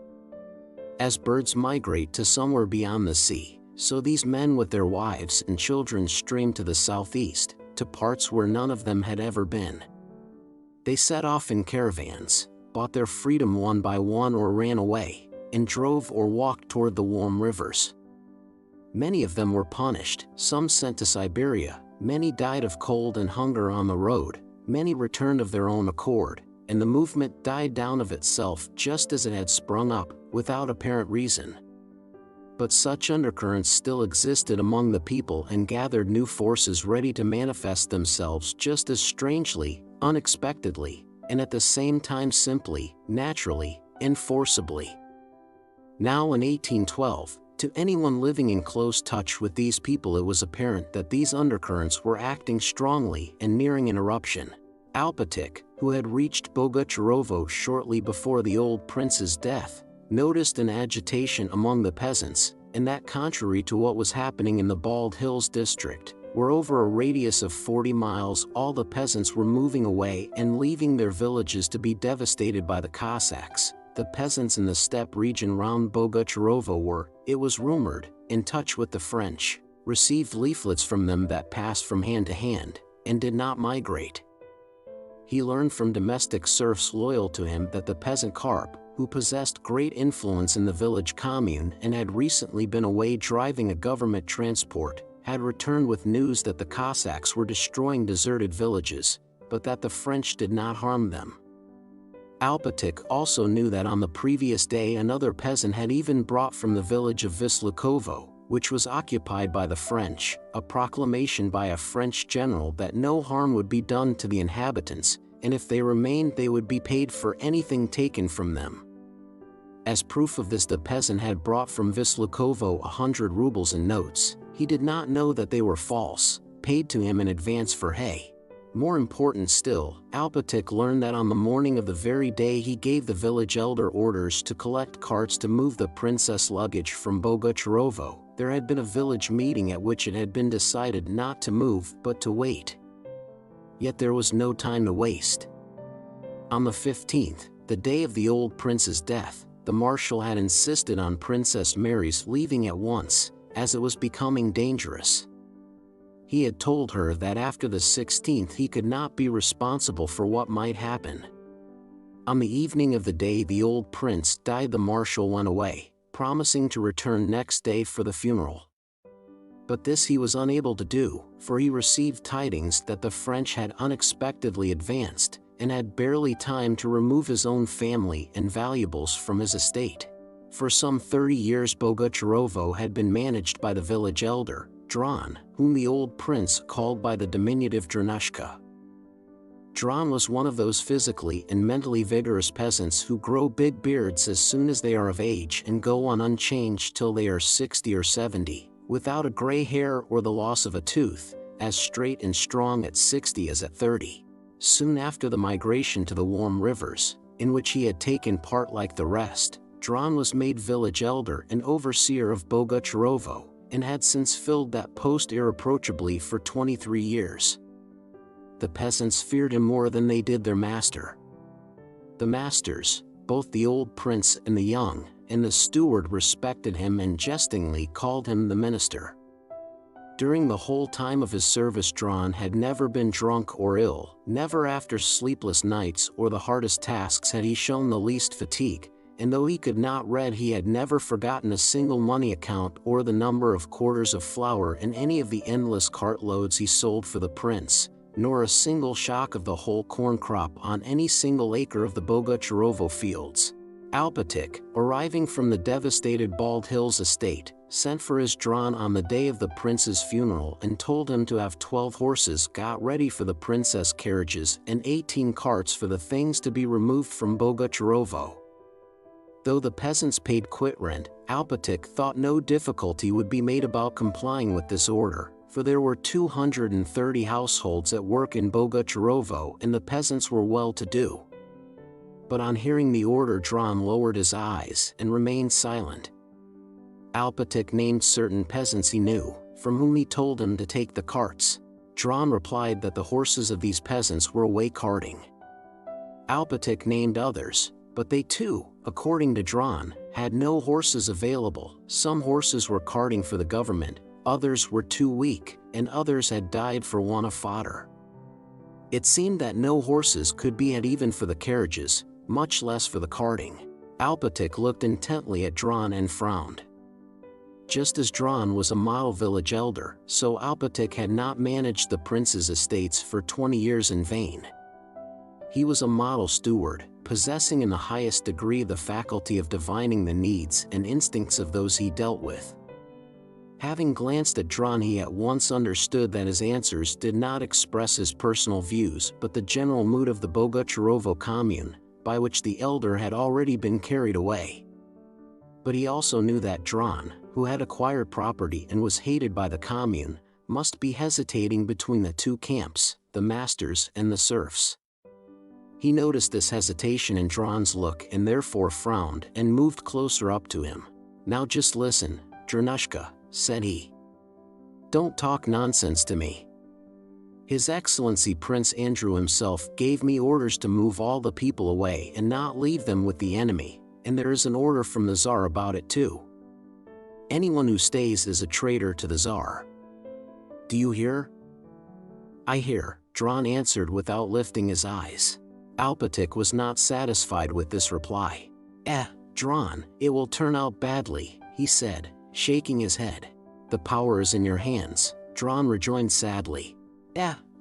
As birds migrate to somewhere beyond the sea, so these men with their wives and children streamed to the southeast, to parts where none of them had ever been. They set off in caravans, bought their freedom one by one or ran away, and drove or walked toward the warm rivers. Many of them were punished, some sent to Siberia, many died of cold and hunger on the road, many returned of their own accord, and the movement died down of itself just as it had sprung up, without apparent reason. But such undercurrents still existed among the people and gathered new forces ready to manifest themselves just as strangely, unexpectedly, and at the same time simply, naturally, and forcibly. Now in 1812, to anyone living in close touch with these people it was apparent that these undercurrents were acting strongly and nearing an eruption. Alpatik, who had reached Bogucharovo shortly before the old prince's death, noticed an agitation among the peasants, and that contrary to what was happening in the Bald Hills district, where over a radius of 40 miles all the peasants were moving away and leaving their villages to be devastated by the Cossacks, the peasants in the steppe region round Bogucharovo were, it was rumored, in touch with the French, received leaflets from them that passed from hand to hand, and did not migrate. He learned from domestic serfs loyal to him that the peasant Karp, who possessed great influence in the village commune and had recently been away driving a government transport, had returned with news that the Cossacks were destroying deserted villages, but that the French did not harm them. Alpatik also knew that on the previous day another peasant had even brought from the village of Vislukovo, which was occupied by the French, a proclamation by a French general that no harm would be done to the inhabitants, and if they remained they would be paid for anything taken from them. As proof of this the peasant had brought from Vislukovo 100 rubles in notes. He did not know that they were false, paid to him in advance for hay. More important still, Alpatik learned that on the morning of the very day he gave the village elder orders to collect carts to move the princess luggage from Bogucharovo, there had been a village meeting at which it had been decided not to move but to wait. Yet there was no time to waste. On the 15th, the day of the old prince's death, the marshal had insisted on Princess Mary's leaving at once, as it was becoming dangerous. He had told her that after the 16th he could not be responsible for what might happen. On the evening of the day the old prince died, the marshal went away, promising to return next day for the funeral. But this he was unable to do, for he received tidings that the French had unexpectedly advanced, and had barely time to remove his own family and valuables from his estate. For some 30 years Bogucharovo had been managed by the village elder, Dron, whom the old prince called by the diminutive Dranushka. Dron was one of those physically and mentally vigorous peasants who grow big beards as soon as they are of age and go on unchanged till they are 60 or 70, without a gray hair or the loss of a tooth, as straight and strong at 60 as at 30. Soon after the migration to the warm rivers, in which he had taken part like the rest, Dron was made village elder and overseer of Bogucharovo, and had since filled that post irreproachably for 23 years. The peasants feared him more than they did their master. The masters, both the old prince and the young, and the steward respected him and jestingly called him the minister. During the whole time of his service Dron had never been drunk or ill, never after sleepless nights or the hardest tasks had he shown the least fatigue, and though he could not read he had never forgotten a single money account or the number of quarters of flour in any of the endless cartloads he sold for the prince, nor a single shock of the whole corn crop on any single acre of the Bogucharovo fields. Alpatik, arriving from the devastated Bald Hills estate, sent for his Dron on the day of the prince's funeral and told him to have 12 horses got ready for the princess carriages and 18 carts for the things to be removed from Bogucharovo. Though the peasants paid quit rent, Alpatik thought no difficulty would be made about complying with this order, for there were 230 households at work in Bogucharovo and the peasants were well-to-do. But on hearing the order Dron lowered his eyes and remained silent. Alpatik named certain peasants he knew, from whom he told him to take the carts. Dron replied that the horses of these peasants were away carting. Alpatik named others, but they too, according to Dron, had no horses available. Some horses were carting for the government, others were too weak, and others had died for want of fodder. It seemed that no horses could be had even for the carriages, much less for the carting. Alpatik looked intently at Dron and frowned. Just as Dron was a model village elder, so Alpatik had not managed the prince's estates for 20 years in vain. He was a model steward, possessing in the highest degree the faculty of divining the needs and instincts of those he dealt with. Having glanced at Dron he at once understood that his answers did not express his personal views but the general mood of the Bogucharovo commune, by which the elder had already been carried away. But he also knew that Dron, who had acquired property and was hated by the commune, must be hesitating between the two camps, the masters and the serfs. He noticed this hesitation in Dron's look and therefore frowned and moved closer up to him. "Now just listen, Dranushka," said he. "Don't talk nonsense to me. His Excellency Prince Andrew himself gave me orders to move all the people away and not leave them with the enemy, and there is an order from the Tsar about it too. Anyone who stays is a traitor to the Tsar. Do you hear?" "I hear," Dron answered without lifting his eyes. Alpatik was not satisfied with this reply. Dron, it will turn out badly," he said, shaking his head. "The power is in your hands," Dron rejoined sadly.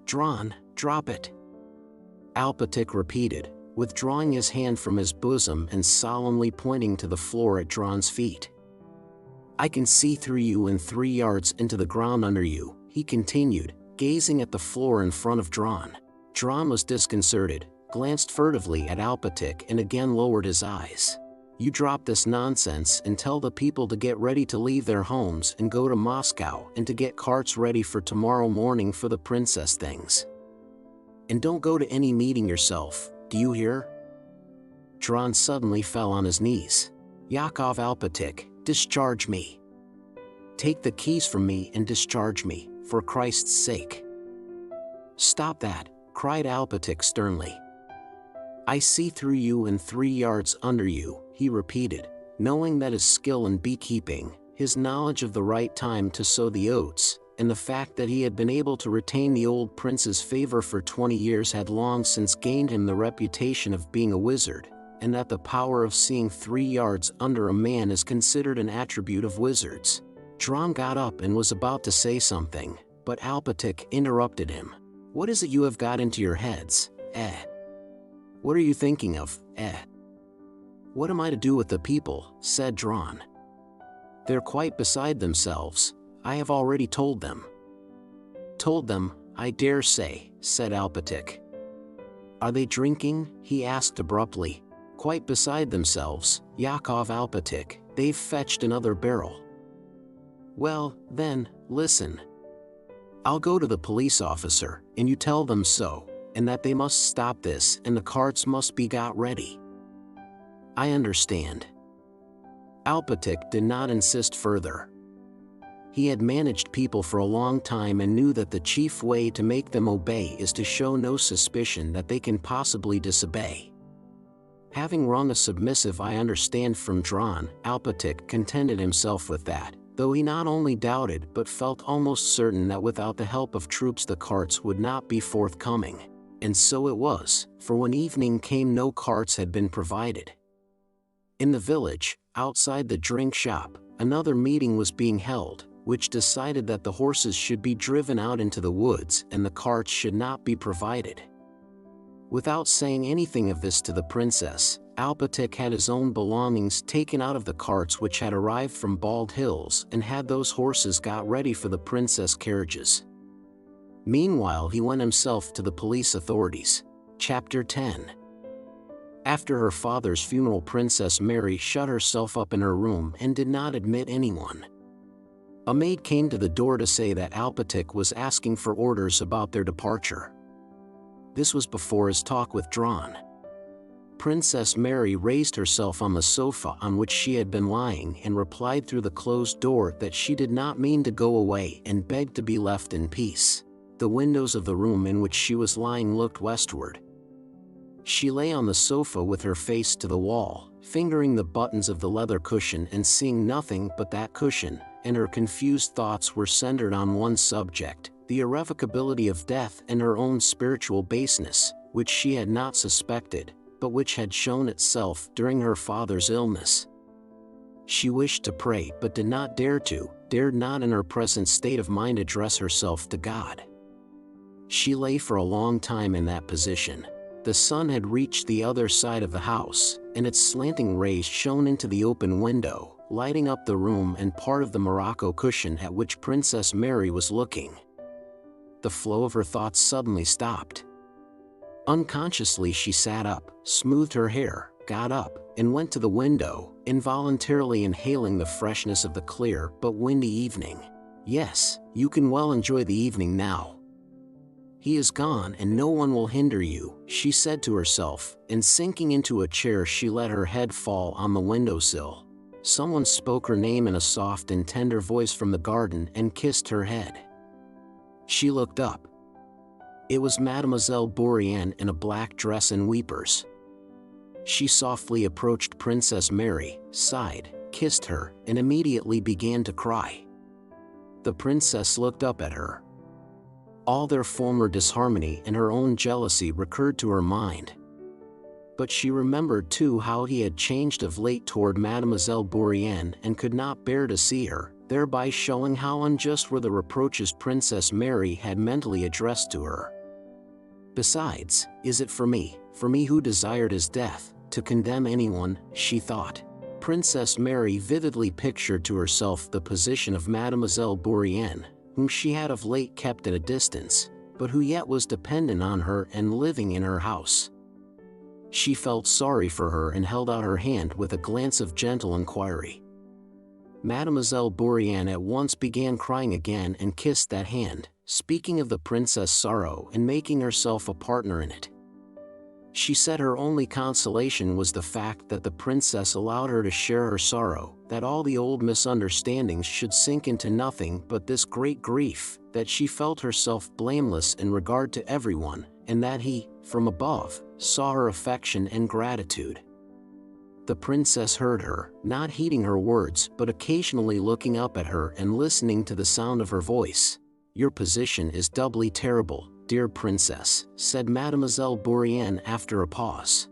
Dron, drop it," Alpatik repeated, withdrawing his hand from his bosom and solemnly pointing to the floor at Dron's feet. "I can see through you and 3 yards into the ground under you," he continued, gazing at the floor in front of Dron. Dron was disconcerted, glanced furtively at Alpatik and again lowered his eyes. "You drop this nonsense and tell the people to get ready to leave their homes and go to Moscow and to get carts ready for tomorrow morning for the princess things. And don't go to any meeting yourself, do you hear?" Dron suddenly fell on his knees. "Yakov Alpatik, discharge me. Take the keys from me and discharge me, for Christ's sake." "Stop that," cried Alpatych sternly. "I see through you and 3 yards under you," he repeated, knowing that his skill in beekeeping, his knowledge of the right time to sow the oats, and the fact that he had been able to retain the old prince's favor for 20 years had long since gained him the reputation of being a wizard, and that the power of seeing 3 yards under a man is considered an attribute of wizards. Dron got up and was about to say something, but Alpatych interrupted him. "What is it you have got into your heads, eh? What are you thinking of, eh?" "What am I to do with the people?" said Dron. "They're quite beside themselves. I have already told them." "Told them, I dare say," said Alpatych. "Are they drinking?" he asked abruptly. "Quite beside themselves, Yakov Alpatych, they've fetched another barrel." "Well, then, listen. I'll go to the police officer, and you tell them so, and that they must stop this and the carts must be got ready." "I understand." Alpatych did not insist further. He had managed people for a long time and knew that the chief way to make them obey is to show no suspicion that they can possibly disobey. Having wrung a submissive "I understand" from Dron, Alpatych contented himself with that, though he not only doubted but felt almost certain that without the help of troops the carts would not be forthcoming. And so it was, for when evening came no carts had been provided. In the village, outside the drink shop, another meeting was being held, which decided that the horses should be driven out into the woods and the carts should not be provided. Without saying anything of this to the princess, Alpatych had his own belongings taken out of the carts which had arrived from Bald Hills and had those horses got ready for the princess carriages. Meanwhile he went himself to the police authorities. Chapter 10. After her father's funeral, Princess Mary shut herself up in her room and did not admit anyone. A maid came to the door to say that Alpatych was asking for orders about their departure. This was before his talk with Dron. Princess Mary raised herself on the sofa on which she had been lying and replied through the closed door that she did not mean to go away and begged to be left in peace. The windows of the room in which she was lying looked westward. She lay on the sofa with her face to the wall, fingering the buttons of the leather cushion and seeing nothing but that cushion, and her confused thoughts were centered on one subject, the irrevocability of death, and her own spiritual baseness, which she had not suspected, but which had shown itself during her father's illness. She wished to pray but did not dare to, dared not in her present state of mind address herself to God. She lay for a long time in that position. The sun had reached the other side of the house, and its slanting rays shone into the open window, lighting up the room and part of the morocco cushion at which Princess Mary was looking. The flow of her thoughts suddenly stopped. Unconsciously she sat up, smoothed her hair, got up, and went to the window, involuntarily inhaling the freshness of the clear but windy evening. "Yes, you can well enjoy the evening now. He is gone and no one will hinder you," she said to herself, and sinking into a chair she let her head fall on the windowsill. Someone spoke her name in a soft and tender voice from the garden and kissed her head. She looked up. It was Mademoiselle Bourienne in a black dress and weepers. She softly approached Princess Mary, sighed, kissed her, and immediately began to cry. The princess looked up at her. All their former disharmony and her own jealousy recurred to her mind. But she remembered too how he had changed of late toward Mademoiselle Bourienne and could not bear to see her, thereby showing how unjust were the reproaches Princess Mary had mentally addressed to her. Besides, is it for me who desired his death, to condemn anyone, she thought. Princess Mary vividly pictured to herself the position of Mademoiselle Bourienne, whom she had of late kept at a distance, but who yet was dependent on her and living in her house. She felt sorry for her and held out her hand with a glance of gentle inquiry. Mademoiselle Bourienne at once began crying again and kissed that hand, speaking of the princess' sorrow and making herself a partner in it. She said her only consolation was the fact that the princess allowed her to share her sorrow, that all the old misunderstandings should sink into nothing but this great grief, that she felt herself blameless in regard to everyone, and that he, from above, saw her affection and gratitude. The princess heard her, not heeding her words but occasionally looking up at her and listening to the sound of her voice. "Your position is doubly terrible, dear princess," said Mademoiselle Bourienne after a pause.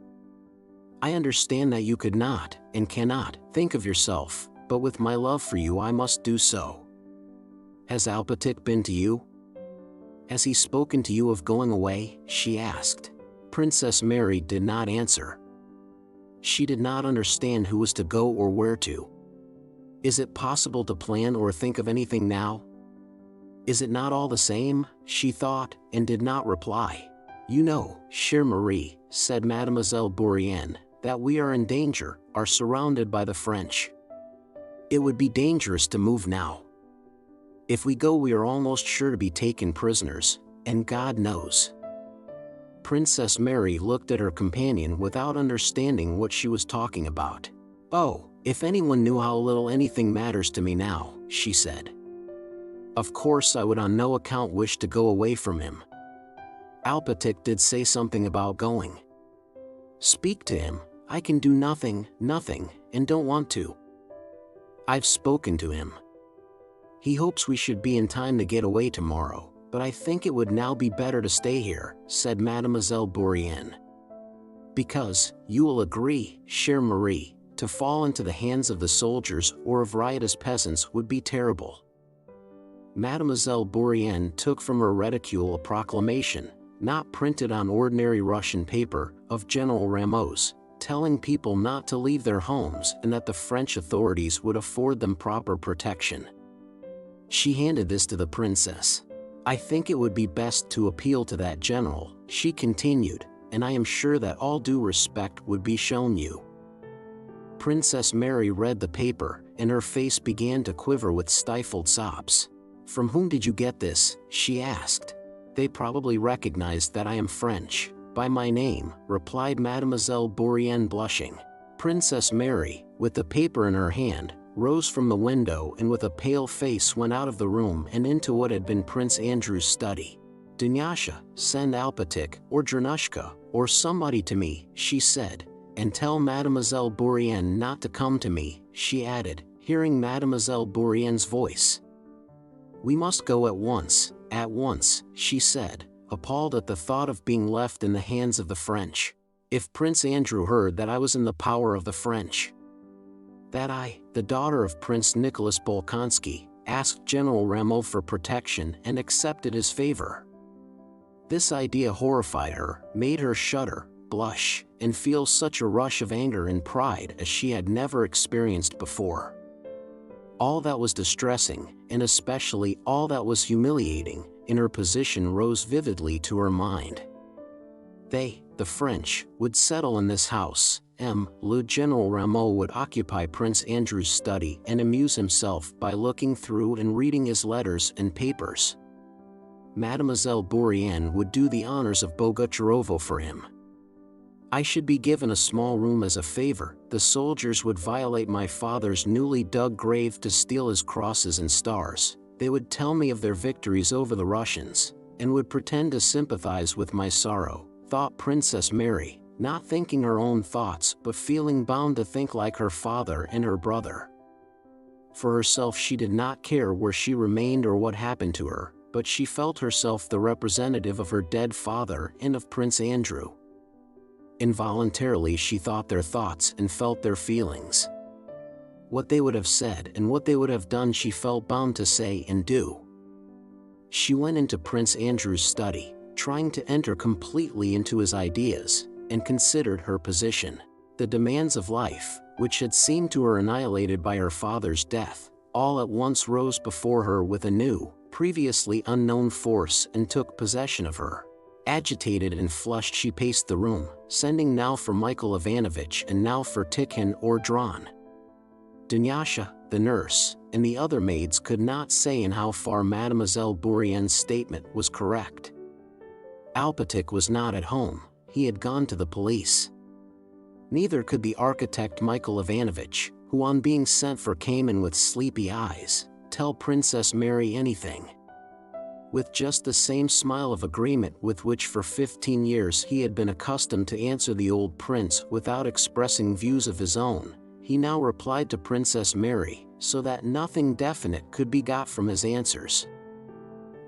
"I understand that you could not, and cannot, think of yourself, but with my love for you I must do so. Has Alpatik been to you? Has he spoken to you of going away?" she asked. Princess Mary did not answer. She did not understand who was to go or where to. Is it possible to plan or think of anything now? Is it not all the same, she thought, and did not reply. "You know, chère Marie," said Mademoiselle Bourienne, "that we are in danger, are surrounded by the French. It would be dangerous to move now. If we go we are almost sure to be taken prisoners, and God knows." Princess Mary looked at her companion without understanding what she was talking about. "Oh, if anyone knew how little anything matters to me now," she said. "Of course I would on no account wish to go away from him. Alpatik did say something about going. Speak to him. I can do nothing, and don't want to. I've spoken to him. He hopes we should be in time to get away tomorrow, but I think it would now be better to stay here," said Mademoiselle Bourienne. "Because, you will agree, chère Marie, to fall into the hands of the soldiers or of riotous peasants would be terrible." Mademoiselle Bourienne took from her reticule a proclamation, not printed on ordinary Russian paper, of General Rameau's, telling people not to leave their homes and that the French authorities would afford them proper protection. She handed this to the princess. "I think it would be best to appeal to that general," she continued, "and I am sure that all due respect would be shown you." Princess Mary read the paper, and her face began to quiver with stifled sobs. "From whom did you get this?" she asked. "They probably recognized that I am French." "By my name," replied Mademoiselle Bourienne, blushing. Princess Mary, with the paper in her hand, rose from the window and with a pale face went out of the room and into what had been Prince Andrew's study. "Dunyasha, send Alpatik, or Dranushka, or somebody to me," she said, "and tell Mademoiselle Bourienne not to come to me," she added, hearing Mademoiselle Bourienne's voice. "We must go at once, she said, appalled at the thought of being left in the hands of the French. "If Prince Andrew heard that I was in the power of the French, that I, the daughter of Prince Nicholas Bolkonsky, asked General Rameau for protection and accepted his favor." This idea horrified her, made her shudder, blush, and feel such a rush of anger and pride as she had never experienced before. All that was distressing, and especially all that was humiliating, in her position rose vividly to her mind. They, the French, would settle in this house. Le General Rameau would occupy Prince Andrew's study and amuse himself by looking through and reading his letters and papers. Mademoiselle Bourienne would do the honors of Bogucharovo for him. I should be given a small room as a favor. The soldiers would violate my father's newly dug grave to steal his crosses and stars. They would tell me of their victories over the Russians, and would pretend to sympathize with my sorrow, thought Princess Mary, not thinking her own thoughts but feeling bound to think like her father and her brother. For herself she did not care where she remained or what happened to her, but she felt herself the representative of her dead father and of Prince Andrew. Involuntarily she thought their thoughts and felt their feelings. What they would have said and what they would have done she felt bound to say and do. She went into Prince Andrew's study, trying to enter completely into his ideas, and considered her position. The demands of life, which had seemed to her annihilated by her father's death, all at once rose before her with a new, previously unknown force and took possession of her. Agitated and flushed she paced the room, sending now for Michael Ivanovich and now for Tikhon or Dron. Dunyasha, the nurse, and the other maids could not say in how far Mademoiselle Bourienne's statement was correct. Alpatik was not at home. he had gone to the police. Neither could the architect Michael Ivanovich, who on being sent for came in with sleepy eyes, tell Princess Mary anything. With just the same smile of agreement with which for 15 years he had been accustomed to answer the old prince without expressing views of his own, he now replied to Princess Mary, so that nothing definite could be got from his answers.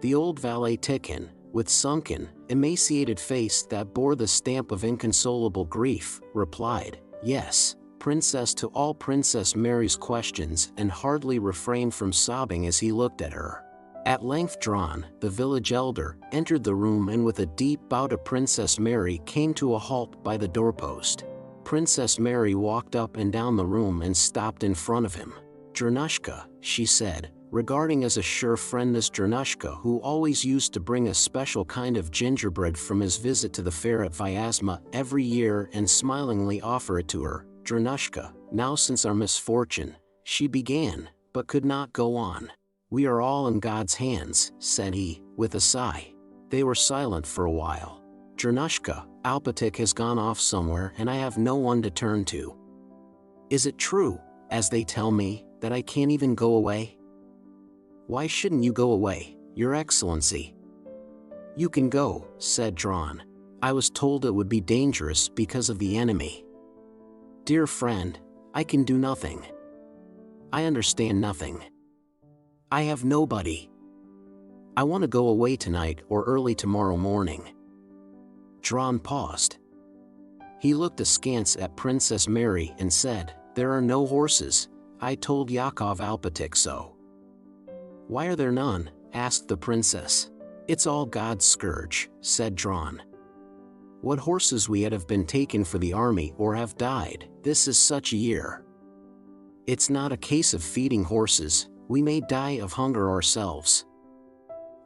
The old valet Tikhon, with sunken, emaciated face that bore the stamp of inconsolable grief, replied, "Yes, Princess," to all Princess Mary's questions and hardly refrained from sobbing as he looked at her. At length Dron, the village elder, entered the room and with a deep bow to Princess Mary came to a halt by the doorpost. Princess Mary walked up and down the room and stopped in front of him. "Dranushka," she said, regarding as a sure friend this Dranushka who always used to bring a special kind of gingerbread from his visit to the fair at Vyazma every year and smilingly offer it to her. "Dranushka, now since our misfortune," she began, but could not go on. "We are all in God's hands," said he, with a sigh. They were silent for a while. "Dranushka, Alpatik has gone off somewhere and I have no one to turn to. Is it true, as they tell me, that I can't even go away?" "Why shouldn't you go away, Your Excellency?" "You can go," said Dron. "I was told it would be dangerous because of the enemy." "Dear friend, I can do nothing. I understand nothing. I have nobody. I want to go away tonight or early tomorrow morning." Dron paused. He looked askance at Princess Mary and said, "There are no horses. I told Yakov Alpatik so." "Why are there none?" asked the princess. "It's all God's scourge," said Dron. "What horses we had have been taken for the army or have died, this is such a year. It's not a case of feeding horses, we may die of hunger ourselves.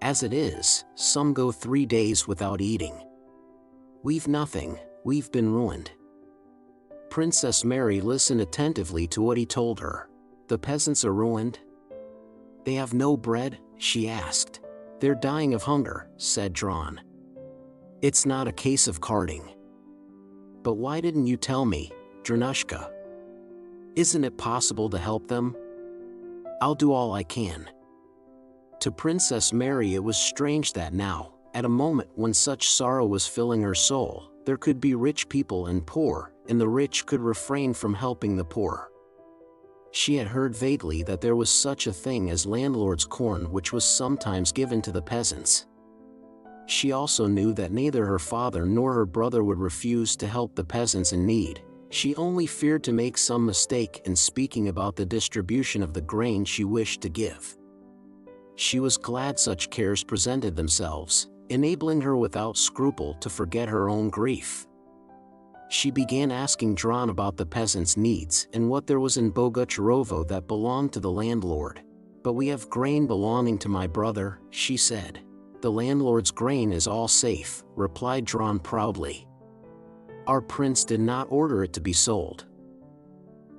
As it is, some go 3 days without eating. We've nothing, we've been ruined." Princess Mary listened attentively to what he told her. "The peasants are ruined? They have no bread?" she asked. "They're dying of hunger," said Dron. "It's not a case of carting." "But why didn't you tell me, Dranushka? Isn't it possible to help them? I'll do all I can." To Princess Mary it was strange that now, at a moment when such sorrow was filling her soul, there could be rich people and poor, and the rich could refrain from helping the poor. She had heard vaguely that there was such a thing as landlord's corn which was sometimes given to the peasants. She also knew that neither her father nor her brother would refuse to help the peasants in need. She only feared to make some mistake in speaking about the distribution of the grain she wished to give. She was glad such cares presented themselves, enabling her without scruple to forget her own grief. She began asking Dron about the peasants' needs and what there was in Bogucharovo that belonged to the landlord. "But we have grain belonging to my brother," she said. "The landlord's grain is all safe," replied Dron proudly. "Our prince did not order it to be sold.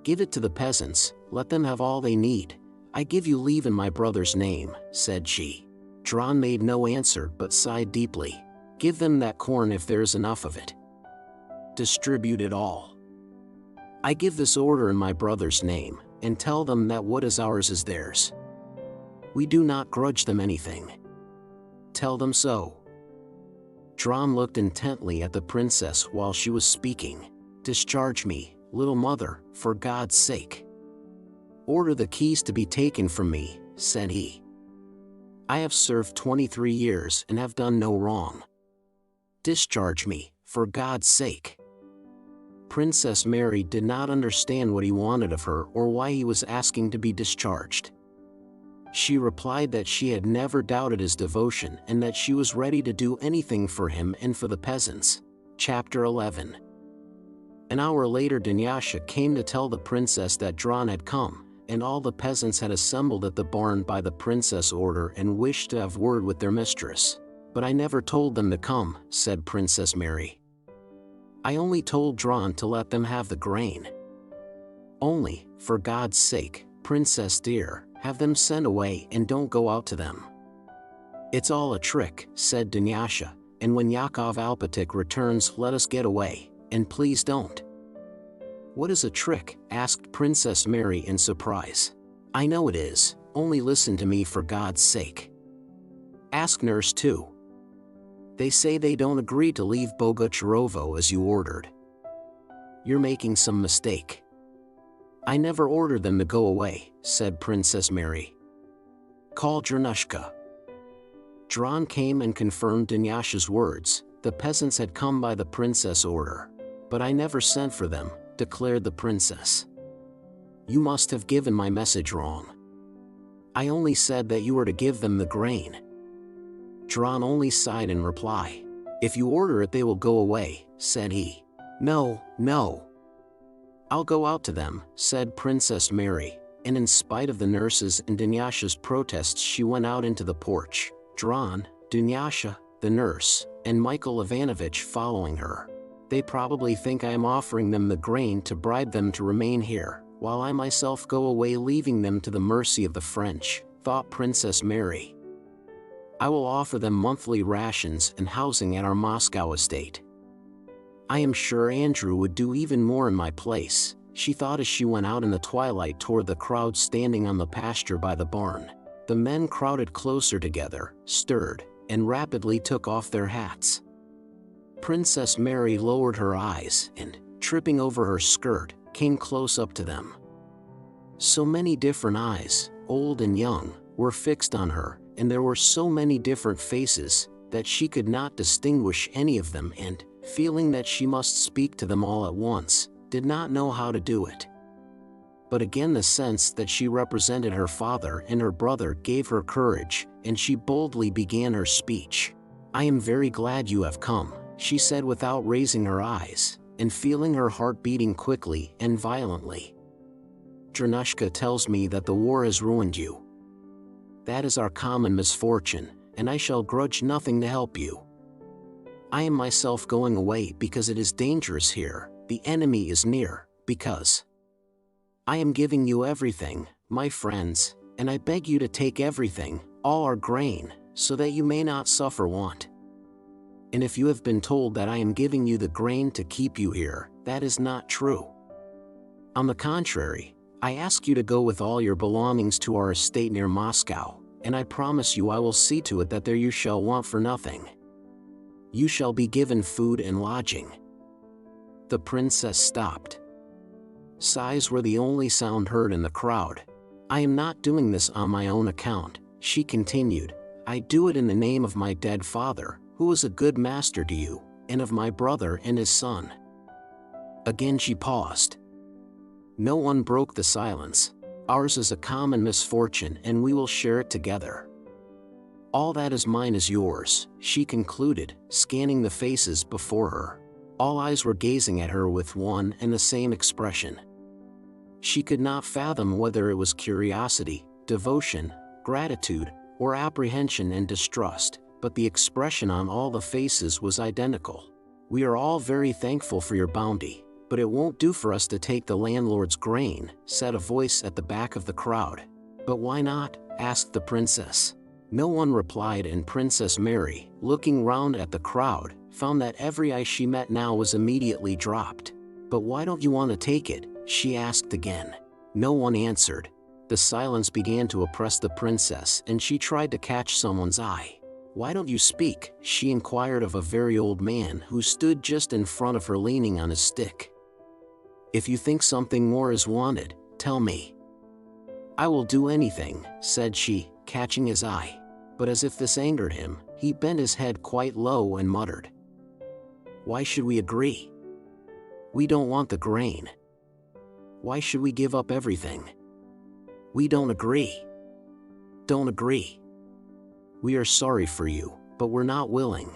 Give it to the peasants, let them have all they need. I give you leave in my brother's name," said she. Dron made no answer but sighed deeply. "Give them that corn if there is enough of it. Distribute it all. I give this order in my brother's name, and tell them that what is ours is theirs. We do not grudge them anything. Tell them so." Dron looked intently at the princess while she was speaking. "Discharge me, little mother, for God's sake. Order the keys to be taken from me," said he. "I have served 23 years and have done no wrong. Discharge me, for God's sake." Princess Mary did not understand what he wanted of her or why he was asking to be discharged. She replied that she had never doubted his devotion and that she was ready to do anything for him and for the peasants. Chapter 11. An hour later Dunyasha came to tell the princess that Dron had come, and all the peasants had assembled at the barn by the princess' order and wished to have word with their mistress. "But I never told them to come," said Princess Mary. "I only told Dron to let them have the grain. Only, for God's sake, princess dear, have them sent away and don't go out to them." "It's all a trick," said Dunyasha. and when Yakov Alpatik returns let us get away, and please don't." "What is a trick?" asked Princess Mary in surprise. "I know it is, only listen to me for God's sake. Ask Nurse too. They say they don't agree to leave Bogucharovo as you ordered. You're making some mistake." "I never ordered them to go away," said Princess Mary. "Call Dranoushka." Dran came and confirmed Dunyasha's words. The peasants had come by the princess' order. "But I never sent for them," declared the princess. "You must have given my message wrong. I only said that you were to give them the grain." Dran only sighed in reply. "If you order it they will go away," said he. "No, no. I'll go out to them," said Princess Mary, and in spite of the nurses and Dunyasha's protests she went out into the porch, Dran, Dunyasha, the nurse, and Michael Ivanovich following her. "They probably think I am offering them the grain to bribe them to remain here, while I myself go away leaving them to the mercy of the French," thought Princess Mary. "I will offer them monthly rations and housing at our Moscow estate. I am sure Andrew would do even more in my place," she thought as she went out in the twilight toward the crowd standing on the pasture by the barn. The men crowded closer together, stirred, and rapidly took off their hats. Princess Mary lowered her eyes and, tripping over her skirt, came close up to them. So many different eyes, old and young, were fixed on her, and there were so many different faces, that she could not distinguish any of them and, feeling that she must speak to them all at once, did not know how to do it. But again the sense that she represented her father and her brother gave her courage, and she boldly began her speech. "I am very glad you have come," she said without raising her eyes, and feeling her heart beating quickly and violently. "Dranoushka tells me that the war has ruined you. That is our common misfortune, and I shall grudge nothing to help you. I am myself going away because it is dangerous here, the enemy is near, because I am giving you everything, my friends, and I beg you to take everything, all our grain, so that you may not suffer want. And if you have been told that I am giving you the grain to keep you here, that is not true. On the contrary, I ask you to go with all your belongings to our estate near Moscow, and I promise you I will see to it that there you shall want for nothing. You shall be given food and lodging." The princess stopped. Sighs were the only sound heard in the crowd. "I am not doing this on my own account," she continued. "I do it in the name of my dead father, who was a good master to you, and of my brother and his son." Again she paused. No one broke the silence. "Ours is a common misfortune and we will share it together. All that is mine is yours," she concluded, scanning the faces before her. All eyes were gazing at her with one and the same expression. She could not fathom whether it was curiosity, devotion, gratitude, or apprehension and distrust, but the expression on all the faces was identical. "We are all very thankful for your bounty, but it won't do for us to take the landlord's grain," said a voice at the back of the crowd. "But why not?" asked the princess. No one replied, and Princess Mary, looking round at the crowd, found that every eye she met now was immediately dropped. "But why don't you want to take it?" she asked again. No one answered. The silence began to oppress the princess, and she tried to catch someone's eye. "Why don't you speak?" she inquired of a very old man who stood just in front of her leaning on his stick. "If you think something more is wanted, tell me." "I will do anything," said she, catching his eye. But as if this angered him, he bent his head quite low and muttered, "Why should we agree? We don't want the grain. Why should we give up everything? We don't agree. Don't agree. We are sorry for you, but we're not willing.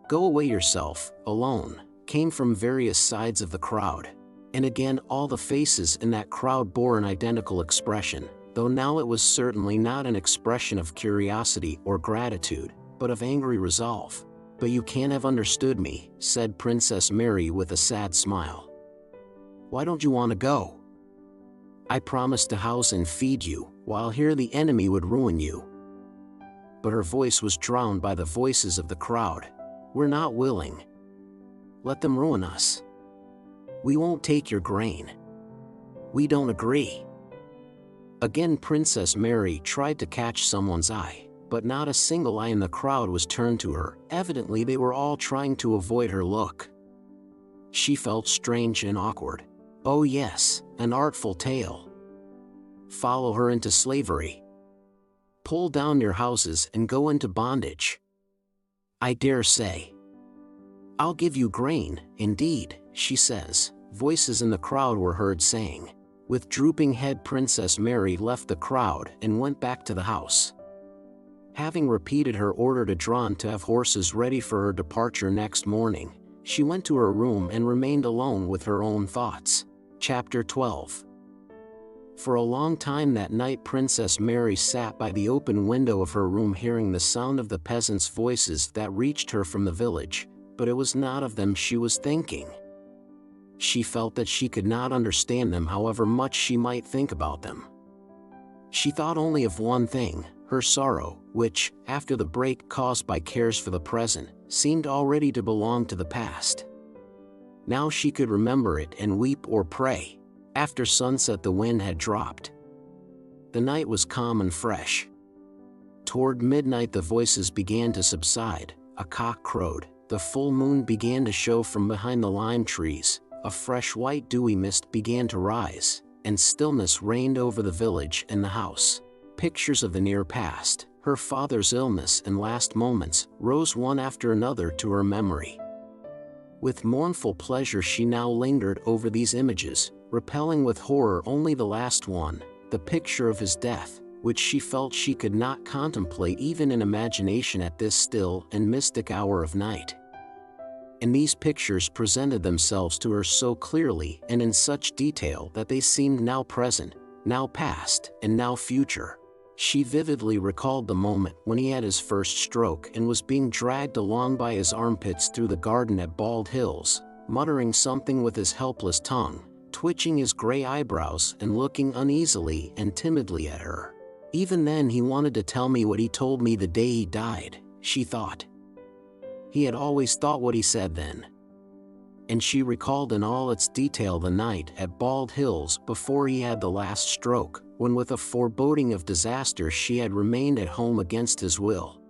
Go away yourself, alone," came from various sides of the crowd. And again all the faces in that crowd bore an identical expression, though now it was certainly not an expression of curiosity or gratitude, but of angry resolve. "But you can't have understood me," said Princess Mary with a sad smile. "Why don't you want to go? I promised to house and feed you, while here the enemy would ruin you." But her voice was drowned by the voices of the crowd. We're not willing. Let them ruin us. We won't take your grain. We don't agree." Again Princess Mary tried to catch someone's eye, but not a single eye in the crowd was turned to her. Evidently they were all trying to avoid her look. She felt strange and awkward. Oh yes, an artful tale. Follow her into slavery. Pull down your houses and go into bondage. I dare say. I'll give you grain, indeed, she says, voices in the crowd were heard saying. With drooping head Princess Mary left the crowd and went back to the house. Having repeated her order to Dron to have horses ready for her departure next morning, she went to her room and remained alone with her own thoughts. Chapter 12. For a long time that night Princess Mary sat by the open window of her room hearing the sound of the peasants' voices that reached her from the village, but it was not of them she was thinking. She felt that she could not understand them however much she might think about them. She thought only of one thing, her sorrow, which, after the break caused by cares for the present, seemed already to belong to the past. Now she could remember it and weep or pray. After sunset the wind had dropped. The night was calm and fresh. Toward midnight the voices began to subside, a cock crowed, the full moon began to show from behind the lime trees, a fresh white dewy mist began to rise, and stillness reigned over the village and the house. Pictures of the near past, her father's illness and last moments, rose one after another to her memory. With mournful pleasure she now lingered over these images, repelling with horror only the last one, the picture of his death, which she felt she could not contemplate even in imagination at this still and mystic hour of night. And these pictures presented themselves to her so clearly and in such detail that they seemed now present, now past, and now future. She vividly recalled the moment when he had his first stroke and was being dragged along by his armpits through the garden at Bald Hills, muttering something with his helpless tongue, twitching his gray eyebrows and looking uneasily and timidly at her. Even then he wanted to tell me what he told me the day he died, she thought. He had always thought what he said then. And she recalled in all its detail the night at Bald Hills before he had the last stroke, when with a foreboding of disaster she had remained at home against his will.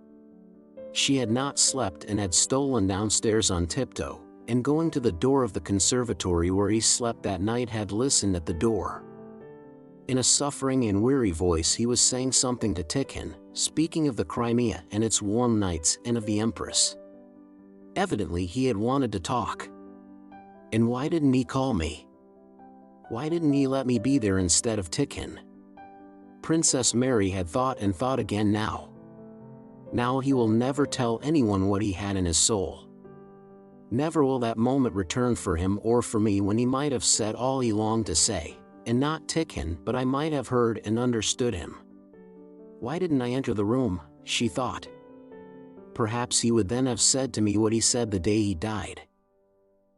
She had not slept and had stolen downstairs on tiptoe, and going to the door of the conservatory where he slept that night had listened at the door. In a suffering and weary voice he was saying something to Tikhon, speaking of the Crimea and its warm nights and of the Empress. Evidently he had wanted to talk. And why didn't he call me? Why didn't he let me be there instead of Tikhon? Princess Mary had thought and thought again now. Now he will never tell anyone what he had in his soul. Never will that moment return for him or for me when he might have said all he longed to say, and not Tikhon, but I might have heard and understood him. Why didn't I enter the room, she thought. Perhaps he would then have said to me what he said the day he died.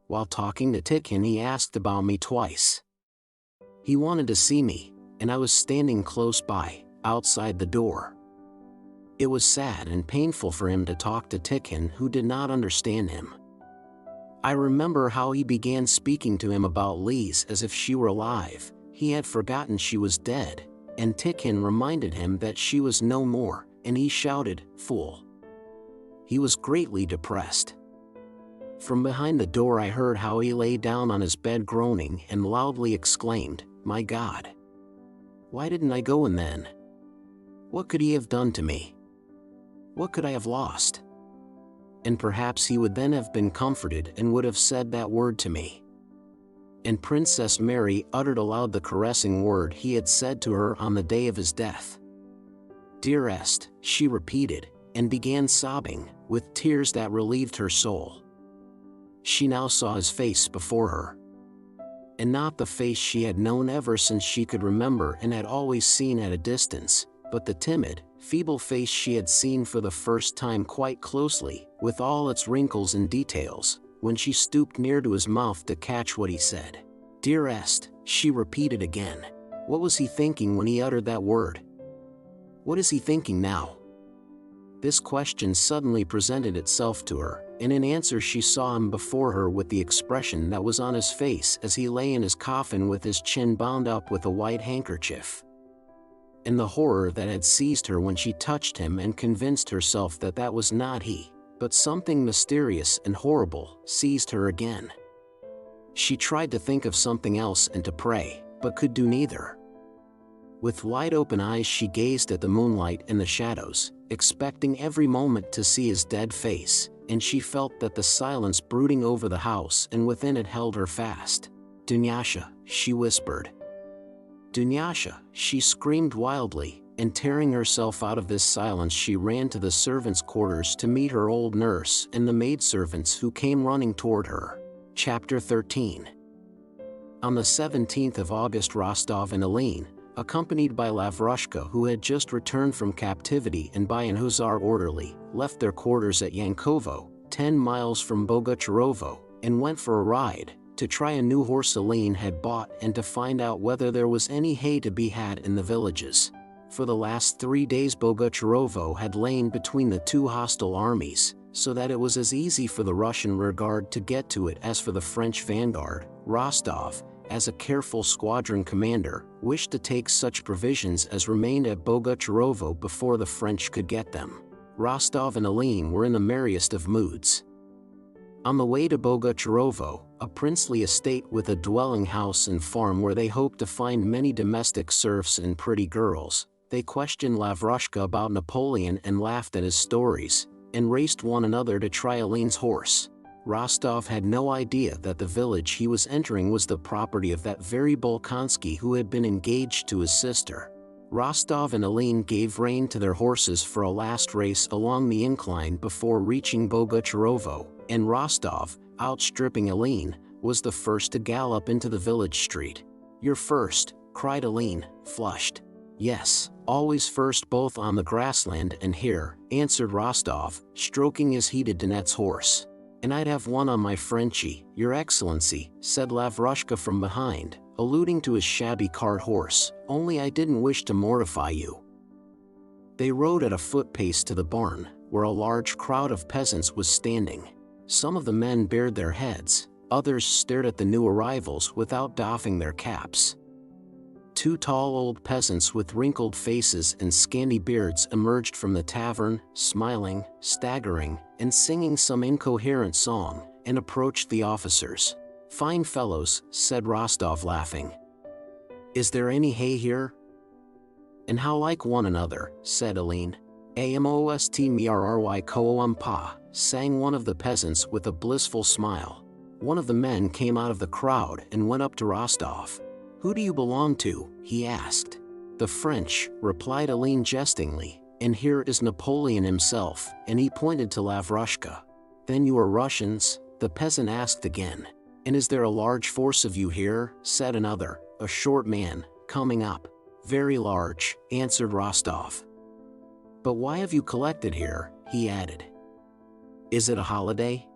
While talking to Tikhon he asked about me twice. He wanted to see me, and I was standing close by, outside the door. It was sad and painful for him to talk to Tikhon who did not understand him. I remember how he began speaking to him about Lise as if she were alive. He had forgotten she was dead, and Tikhon reminded him that she was no more, and he shouted, "Fool!" He was greatly depressed. From behind the door I heard how he lay down on his bed groaning and loudly exclaimed, "My God! Why didn't I go in then? What could he have done to me? What could I have lost?" And perhaps he would then have been comforted and would have said that word to me. And Princess Mary uttered aloud the caressing word he had said to her on the day of his death. "Dearest," she repeated, and began sobbing, with tears that relieved her soul. She now saw his face before her. And not the face she had known ever since she could remember and had always seen at a distance, but the timid, feeble face she had seen for the first time quite closely, with all its wrinkles and details, when she stooped near to his mouth to catch what he said. "Dearest," she repeated again. What was he thinking when he uttered that word? What is he thinking now? This question suddenly presented itself to her, and in answer she saw him before her with the expression that was on his face as he lay in his coffin with his chin bound up with a white handkerchief. And the horror that had seized her when she touched him and convinced herself that that was not he, but something mysterious and horrible, seized her again. She tried to think of something else and to pray, but could do neither. With wide-open eyes she gazed at the moonlight and the shadows, expecting every moment to see his dead face, and she felt that the silence brooding over the house and within it held her fast. "Dunyasha," she whispered. "Dunyasha," she screamed wildly, and tearing herself out of this silence she ran to the servants' quarters to meet her old nurse and the maidservants who came running toward her. Chapter 13. On the 17th of August, Rostov and Aline, accompanied by Lavrushka, who had just returned from captivity, and by an hussar orderly, left their quarters at Yankovo, 10 miles from Bogucharovo, and went for a ride, to try a new horse Aline had bought and to find out whether there was any hay to be had in the villages. For the last 3 days Bogucharovo had lain between the two hostile armies, so that it was as easy for the Russian rearguard to get to it as for the French vanguard. Rostov, as a careful squadron commander, wished to take such provisions as remained at Bogucharovo before the French could get them. Rostov and Aline were in the merriest of moods. On the way to Bogucharovo, a princely estate with a dwelling house and farm where they hoped to find many domestic serfs and pretty girls, they questioned Lavrushka about Napoleon and laughed at his stories, and raced one another to try Aline's horse. Rostov had no idea that the village he was entering was the property of that very Bolkonsky who had been engaged to his sister. Rostov and Aline gave rein to their horses for a last race along the incline before reaching Bogucharovo, and Rostov, outstripping Aline, was the first to gallop into the village street. "You're first," cried Aline, flushed. "Yes, always first both on the grassland and here," answered Rostov, stroking his heated Donet's horse. "And I'd have one on my Frenchie, Your Excellency," said Lavrushka from behind, alluding to his shabby cart horse, "only I didn't wish to mortify you." They rode at a foot pace to the barn, where a large crowd of peasants was standing. Some of the men bared their heads, others stared at the new arrivals without doffing their caps. 2 tall old peasants with wrinkled faces and scanty beards emerged from the tavern, smiling, staggering, and singing some incoherent song, and approached the officers. "Fine fellows," said Rostov, laughing. "Is there any hay here?" "And how like one another," said Aline. "Amost mrry koompa," sang one of the peasants with a blissful smile. One of the men came out of the crowd and went up to Rostov. "Who do you belong to?" he asked. "The French," replied Aline jestingly, "and here is Napoleon himself," and he pointed to Lavrushka. "Then you are Russians?" the peasant asked again. "And is there a large force of you here?" said another, a short man, coming up. "Very large," answered Rostov. "But why have you collected here?" he added. "Is it a holiday?"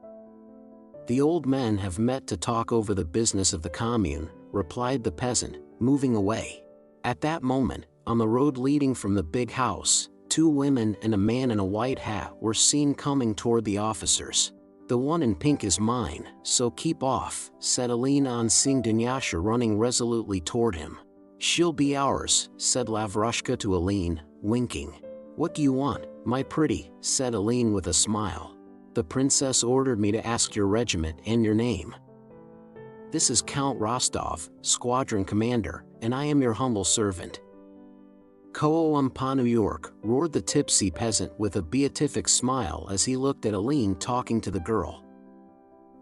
"The old men have met to talk over the business of the commune," replied the peasant, moving away. At that moment, on the road leading from the big house, 2 women and a man in a white hat were seen coming toward the officers. "The one in pink is mine, so keep off," said Aline on seeing Dunyasha running resolutely toward him. "She'll be ours," said Lavrushka to Aline, winking. "What do you want, my pretty?" said Aline with a smile. "The princess ordered me to ask your regiment and your name." "This is Count Rostov, squadron commander, and I am your humble servant." "Koompa, New York," roared the tipsy peasant with a beatific smile as he looked at Aline talking to the girl.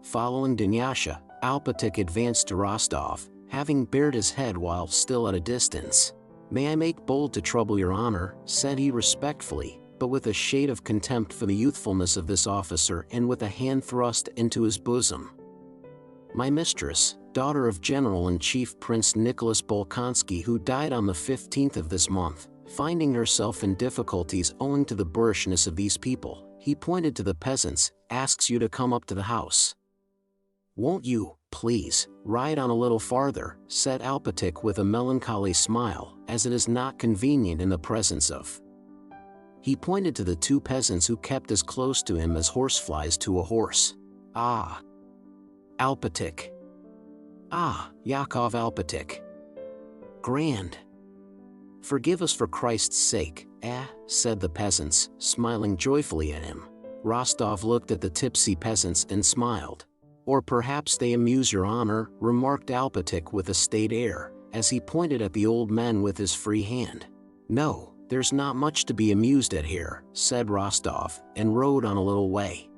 Following Dunyasha, Alpatik advanced to Rostov, having bared his head while still at a distance. "May I make bold to trouble your honor?" said he respectfully, but with a shade of contempt for the youthfulness of this officer and with a hand thrust into his bosom. "My mistress, daughter of General-in-Chief Prince Nicholas Bolkonsky, who died on the 15th of this month, finding herself in difficulties owing to the boorishness of these people," he pointed to the peasants, "asks you to come up to the house." "Won't you, please, ride on a little farther?" said Alpatik with a melancholy smile, "as it is not convenient in the presence of He pointed to the two peasants who kept as close to him as horseflies to a horse. "Ah, Alpatik. Ah, Yakov Alpatik. Grand. Forgive us for Christ's sake, said the peasants, smiling joyfully at him. Rostov looked at the tipsy peasants and smiled. Or perhaps they amuse your honor, remarked Alpatik with a staid air, as he pointed at the old men with his free hand. No, there's not much to be amused at here, said Rostov, and rode on a little way.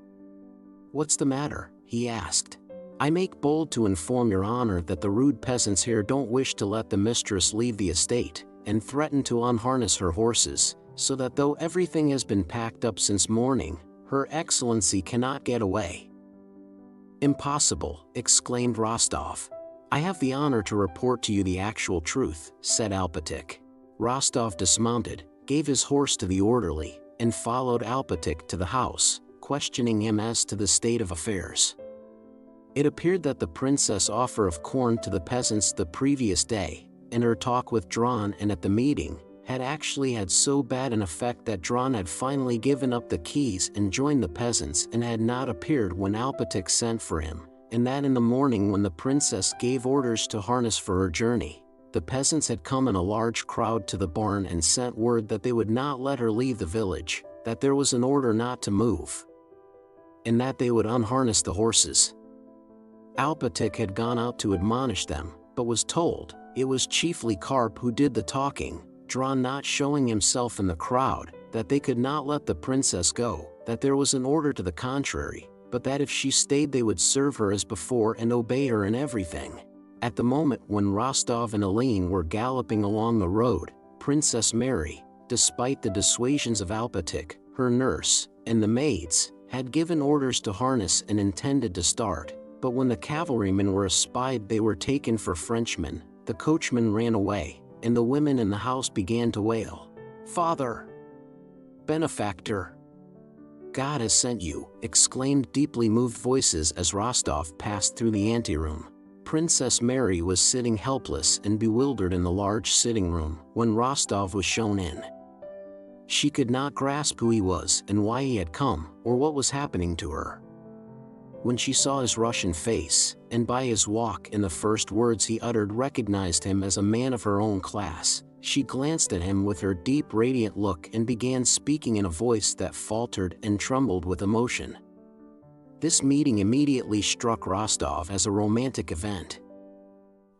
What's the matter? He asked. I make bold to inform your honor that the rude peasants here don't wish to let the mistress leave the estate, and threaten to unharness her horses, so that though everything has been packed up since morning, Her Excellency cannot get away. Impossible, exclaimed Rostov. I have the honor to report to you the actual truth, said Alpatik. Rostov dismounted, gave his horse to the orderly, and followed Alpatik to the house, questioning him as to the state of affairs. It appeared that the princess' offer of corn to the peasants the previous day, and her talk with Dron and at the meeting, had actually had so bad an effect that Dron had finally given up the keys and joined the peasants and had not appeared when Alpatik sent for him, and that in the morning when the princess gave orders to harness for her journey, the peasants had come in a large crowd to the barn and sent word that they would not let her leave the village, that there was an order not to move, and that they would unharness the horses. Alpatik had gone out to admonish them, but was told it was chiefly Karp who did the talking, Dron not showing himself in the crowd, that they could not let the princess go, that there was an order to the contrary, but that if she stayed they would serve her as before and obey her in everything. At the moment when Rostov and Aline were galloping along the road, Princess Mary, despite the dissuasions of Alpatik, her nurse, and the maids, had given orders to harness and intended to start, but when the cavalrymen were espied they were taken for Frenchmen, the coachman ran away, and the women in the house began to wail. Father! Benefactor! God has sent you, exclaimed deeply moved voices as Rostov passed through the anteroom. Princess Mary was sitting helpless and bewildered in the large sitting room when Rostov was shown in. She could not grasp who he was and why he had come, or what was happening to her. When she saw his Russian face, and by his walk and the first words he uttered recognized him as a man of her own class, she glanced at him with her deep radiant look and began speaking in a voice that faltered and trembled with emotion. This meeting immediately struck Rostov as a romantic event.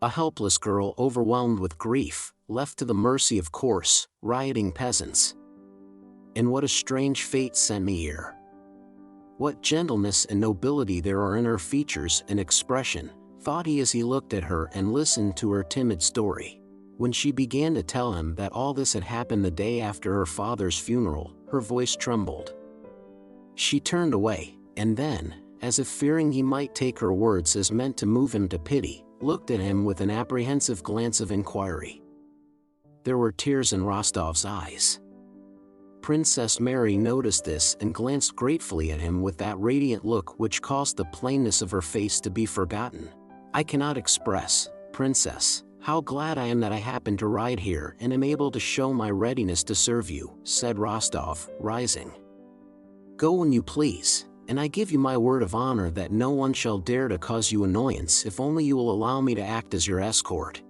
A helpless girl overwhelmed with grief, left to the mercy of coarse, rioting peasants. And what a strange fate sent me here. What gentleness and nobility there are in her features and expression, thought he as he looked at her and listened to her timid story. When she began to tell him that all this had happened the day after her father's funeral, her voice trembled. She turned away, and then, as if fearing he might take her words as meant to move him to pity, looked at him with an apprehensive glance of inquiry. There were tears in Rostov's eyes. Princess Mary noticed this and glanced gratefully at him with that radiant look which caused the plainness of her face to be forgotten. I cannot express, Princess, how glad I am that I happened to ride here and am able to show my readiness to serve you, said Rostov, rising. Go when you please, and I give you my word of honor that no one shall dare to cause you annoyance if only you will allow me to act as your escort.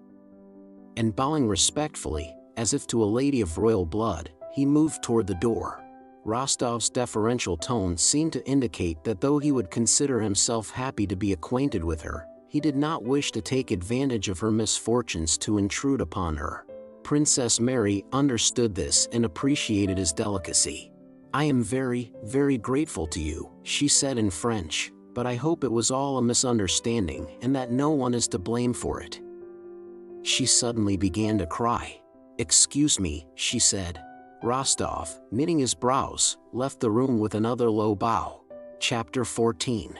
And bowing respectfully, as if to a lady of royal blood, he moved toward the door. Rostov's deferential tone seemed to indicate that though he would consider himself happy to be acquainted with her, he did not wish to take advantage of her misfortunes to intrude upon her. Princess Mary understood this and appreciated his delicacy. I am very, very grateful to you, she said in French, but I hope it was all a misunderstanding and that no one is to blame for it. She suddenly began to cry. Excuse me, she said. Rostov, knitting his brows, left the room with another low bow. Chapter 14.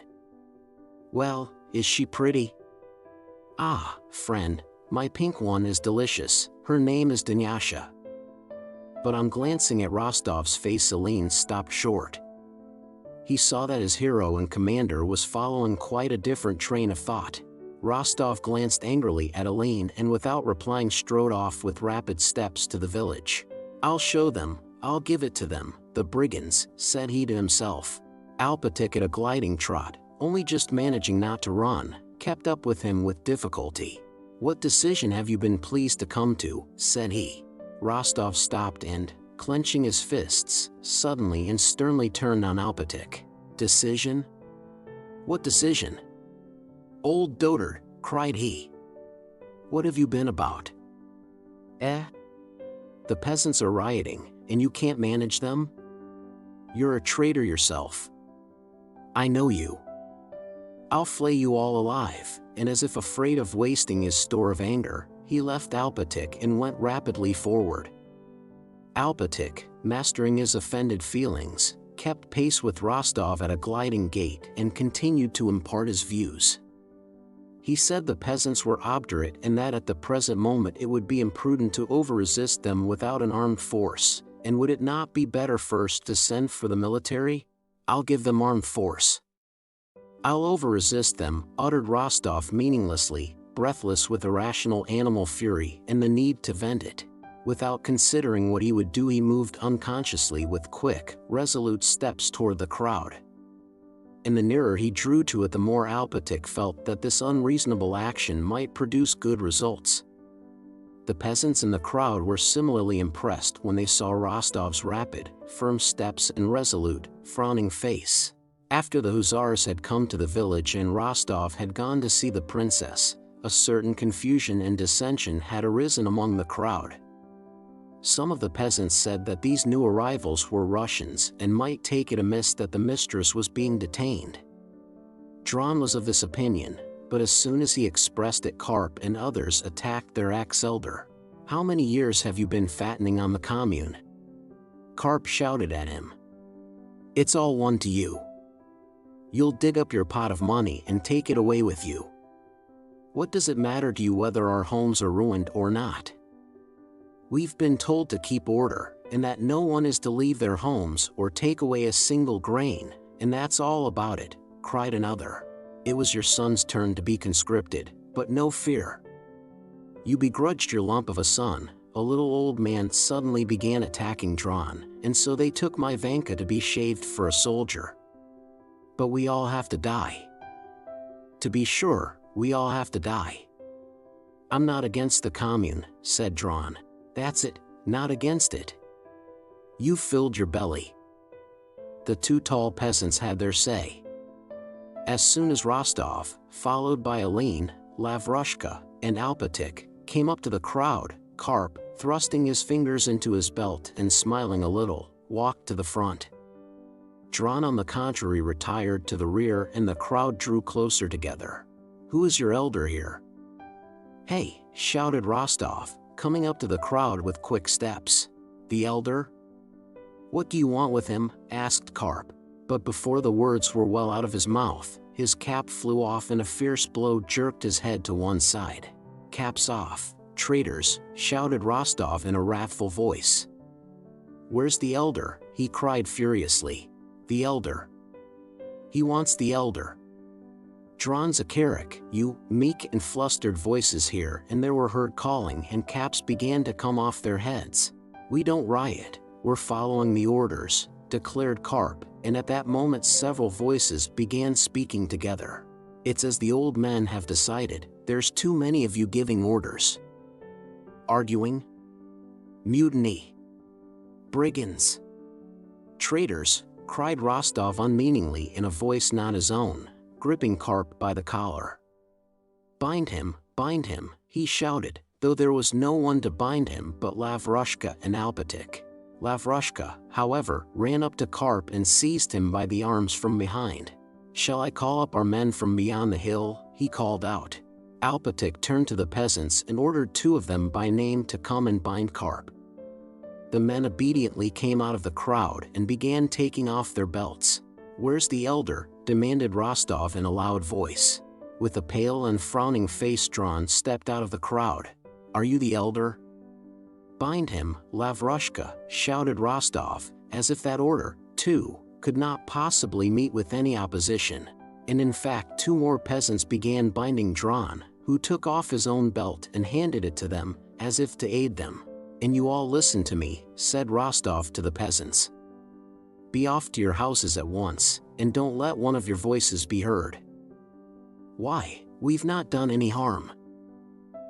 Well, is she pretty? Ah, friend, my pink one is delicious, her name is Dunyasha. But on glancing at Rostov's face Aline stopped short. He saw that his hero and commander was following quite a different train of thought. Rostov glanced angrily at Aline and without replying strode off with rapid steps to the village. I'll show them, I'll give it to them, the brigands, said he to himself. Alpatic at a gliding trot, only just managing not to run, kept up with him with difficulty. What decision have you been pleased to come to, said he. Rostov stopped and, clenching his fists, suddenly and sternly turned on Alpatic. Decision? What decision? Old dotard, cried he. What have you been about? The peasants are rioting, and you can't manage them? You're a traitor yourself. I know you. I'll flay you all alive, and as if afraid of wasting his store of anger, he left Alpatic and went rapidly forward. Alpatic, mastering his offended feelings, kept pace with Rostov at a gliding gait and continued to impart his views. He said the peasants were obdurate and that at the present moment it would be imprudent to over-resist them without an armed force, and would it not be better first to send for the military? I'll give them armed force. I'll over-resist them, uttered Rostov meaninglessly, breathless with irrational animal fury and the need to vent it. Without considering what he would do, he moved unconsciously with quick, resolute steps toward the crowd. And the nearer he drew to it, the more Alpatic felt that this unreasonable action might produce good results. The peasants in the crowd were similarly impressed when they saw Rostov's rapid, firm steps and resolute, frowning face. After the hussars had come to the village and Rostov had gone to see the princess, a certain confusion and dissension had arisen among the crowd. Some of the peasants said that these new arrivals were Russians and might take it amiss that the mistress was being detained. Dron was of this opinion, but as soon as he expressed it, Karp and others attacked their ex-elder. How many years have you been fattening on the commune? Karp shouted at him. It's all one to you. You'll dig up your pot of money and take it away with you. What does it matter to you whether our homes are ruined or not? We've been told to keep order, and that no one is to leave their homes or take away a single grain, and that's all about it, cried another. It was your son's turn to be conscripted, but no fear. You begrudged your lump of a son, a little old man suddenly began attacking Dron, and so they took my Vanka to be shaved for a soldier. But we all have to die. To be sure, we all have to die. I'm not against the commune, said Dron. That's it, not against it. You've filled your belly. The two tall peasants had their say. As soon as Rostov, followed by Aline, Lavrushka, and Alpatic, came up to the crowd, Karp, thrusting his fingers into his belt and smiling a little, walked to the front. Dron, on the contrary, retired to the rear and the crowd drew closer together. Who is your elder here? Hey, shouted Rostov, coming up to the crowd with quick steps. The elder? What do you want with him? Asked Karp. But before the words were well out of his mouth, his cap flew off and a fierce blow jerked his head to one side. Caps off, traitors, shouted Rostov in a wrathful voice. Where's the elder? He cried furiously. The elder. He wants the elder. Dron's a carrick, you, meek and flustered voices here and there were heard calling and caps began to come off their heads. We don't riot, we're following the orders, declared Karp, and at that moment several voices began speaking together. It's as the old men have decided, there's too many of you giving orders. Arguing? Mutiny. Brigands. Traitors, cried Rostov unmeaningly in a voice not his own, gripping Karp by the collar. Bind him, he shouted, though there was no one to bind him but Lavrushka and Alpatic. Lavrushka, however, ran up to Karp and seized him by the arms from behind. Shall I call up our men from beyond the hill? He called out. Alpatic turned to the peasants and ordered two of them by name to come and bind Karp. The men obediently came out of the crowd and began taking off their belts. Where's the elder? Demanded Rostov in a loud voice. With a pale and frowning face, Dron stepped out of the crowd. Are you the elder? Bind him, Lavrushka, shouted Rostov, as if that order, too, could not possibly meet with any opposition. And in fact two more peasants began binding Dron, who took off his own belt and handed it to them, as if to aid them. And you all listen to me, said Rostov to the peasants. Be off to your houses at once, and don't let one of your voices be heard. Why? We've not done any harm.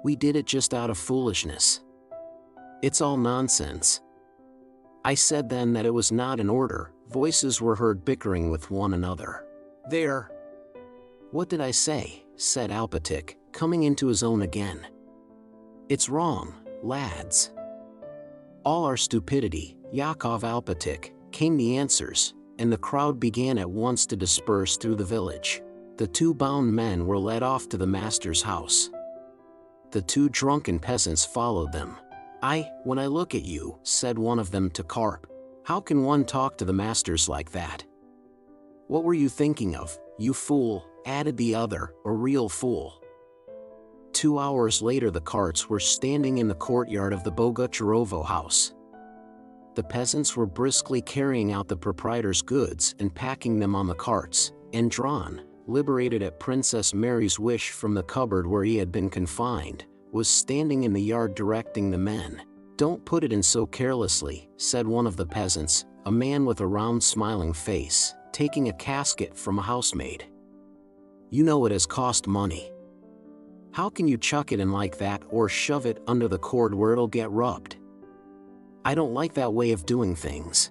We did it just out of foolishness. It's all nonsense. I said then that it was not in order. Voices were heard bickering with one another. There. What did I say? Said Alpatik, coming into his own again. It's wrong, lads. All our stupidity, Yakov Alpatik, came the answers, and the crowd began at once to disperse through the village. The two bound men were led off to the master's house. The two drunken peasants followed them. When I look at you, said one of them to Karp, how can one talk to the masters like that? What were you thinking of, you fool, added the other, a real fool. 2 hours later the carts were standing in the courtyard of the Bogucharovo house. The peasants were briskly carrying out the proprietor's goods and packing them on the carts, and Dran, liberated at Princess Mary's wish from the cupboard where he had been confined, was standing in the yard directing the men. Don't put it in so carelessly, said one of the peasants, a man with a round smiling face, taking a casket from a housemaid. You know it has cost money. How can you chuck it in like that or shove it under the cord where it'll get rubbed? I don't like that way of doing things.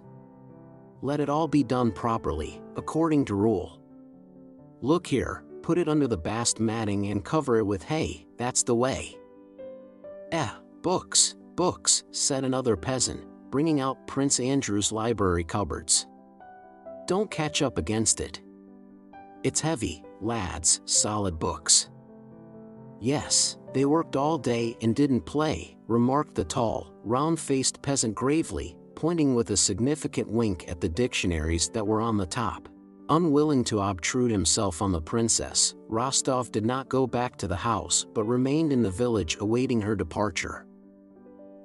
Let it all be done properly, according to rule. Look here, put it under the bast matting and cover it with hay, that's the way. Books, books, said another peasant, bringing out Prince Andrew's library cupboards. Don't catch up against it. It's heavy, lads, solid books. Yes, they worked all day and didn't play, remarked the tall, round-faced peasant gravely, pointing with a significant wink at the dictionaries that were on the top. Unwilling to obtrude himself on the princess, Rostov did not go back to the house but remained in the village awaiting her departure.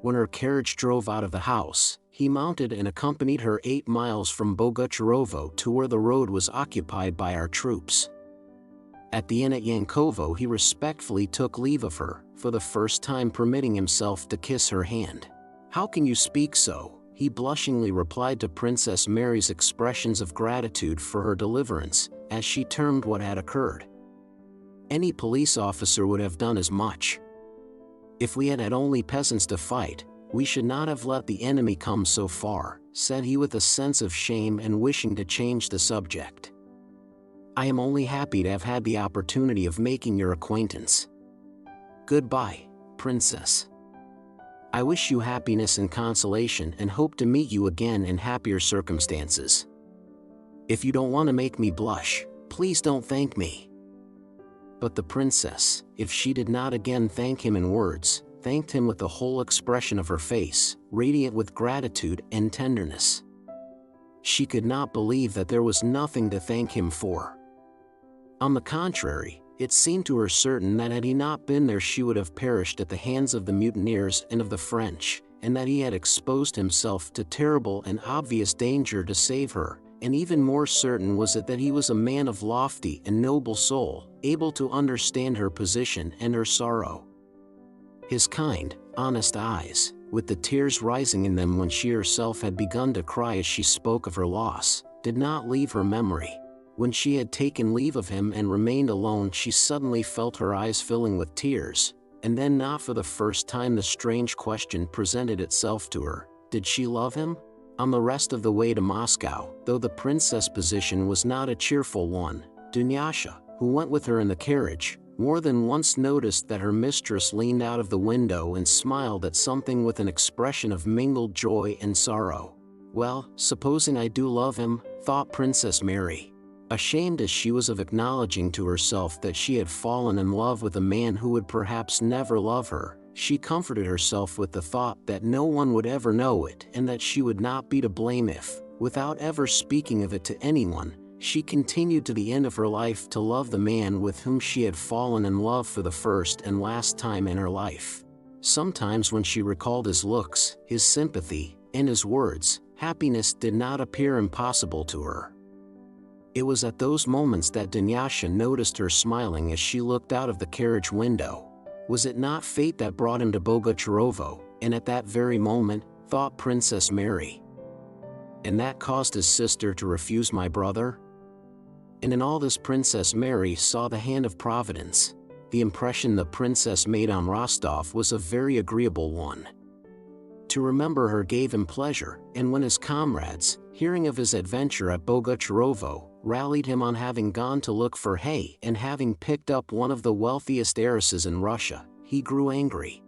When her carriage drove out of the house, he mounted and accompanied her 8 miles from Bogucharovo to where the road was occupied by our troops. At the inn at Yankovo he respectfully took leave of her, for the first time permitting himself to kiss her hand. How can you speak so? He blushingly replied to Princess Mary's expressions of gratitude for her deliverance, as she termed what had occurred. Any police officer would have done as much. If we had had only peasants to fight, we should not have let the enemy come so far, said he with a sense of shame and wishing to change the subject. I am only happy to have had the opportunity of making your acquaintance. Goodbye, Princess. I wish you happiness and consolation and hope to meet you again in happier circumstances. If you don't want to make me blush, please don't thank me. But the princess, if she did not again thank him in words, thanked him with the whole expression of her face, radiant with gratitude and tenderness. She could not believe that there was nothing to thank him for. On the contrary, it seemed to her certain that had he not been there she would have perished at the hands of the mutineers and of the French, and that he had exposed himself to terrible and obvious danger to save her, and even more certain was it that he was a man of lofty and noble soul, able to understand her position and her sorrow. His kind, honest eyes, with the tears rising in them when she herself had begun to cry as she spoke of her loss, did not leave her memory. When she had taken leave of him and remained alone she suddenly felt her eyes filling with tears, and then not for the first time the strange question presented itself to her, did she love him? On the rest of the way to Moscow, though the princess' position was not a cheerful one, Dunyasha, who went with her in the carriage, more than once noticed that her mistress leaned out of the window and smiled at something with an expression of mingled joy and sorrow. Well, supposing I do love him, thought Princess Mary. Ashamed as she was of acknowledging to herself that she had fallen in love with a man who would perhaps never love her, she comforted herself with the thought that no one would ever know it and that she would not be to blame if, without ever speaking of it to anyone, she continued to the end of her life to love the man with whom she had fallen in love for the first and last time in her life. Sometimes when she recalled his looks, his sympathy, and his words, happiness did not appear impossible to her. It was at those moments that Dunyasha noticed her smiling as she looked out of the carriage window. Was it not fate that brought him to Bogucharovo, And at that very moment, thought Princess Mary. And that caused his sister to refuse my brother? And in all this Princess Mary saw the hand of Providence. The impression the princess made on Rostov was a very agreeable one. To remember her gave him pleasure, and when his comrades, hearing of his adventure at Bogucharovo, rallied him on having gone to look for hay and having picked up one of the wealthiest heiresses in Russia, he grew angry.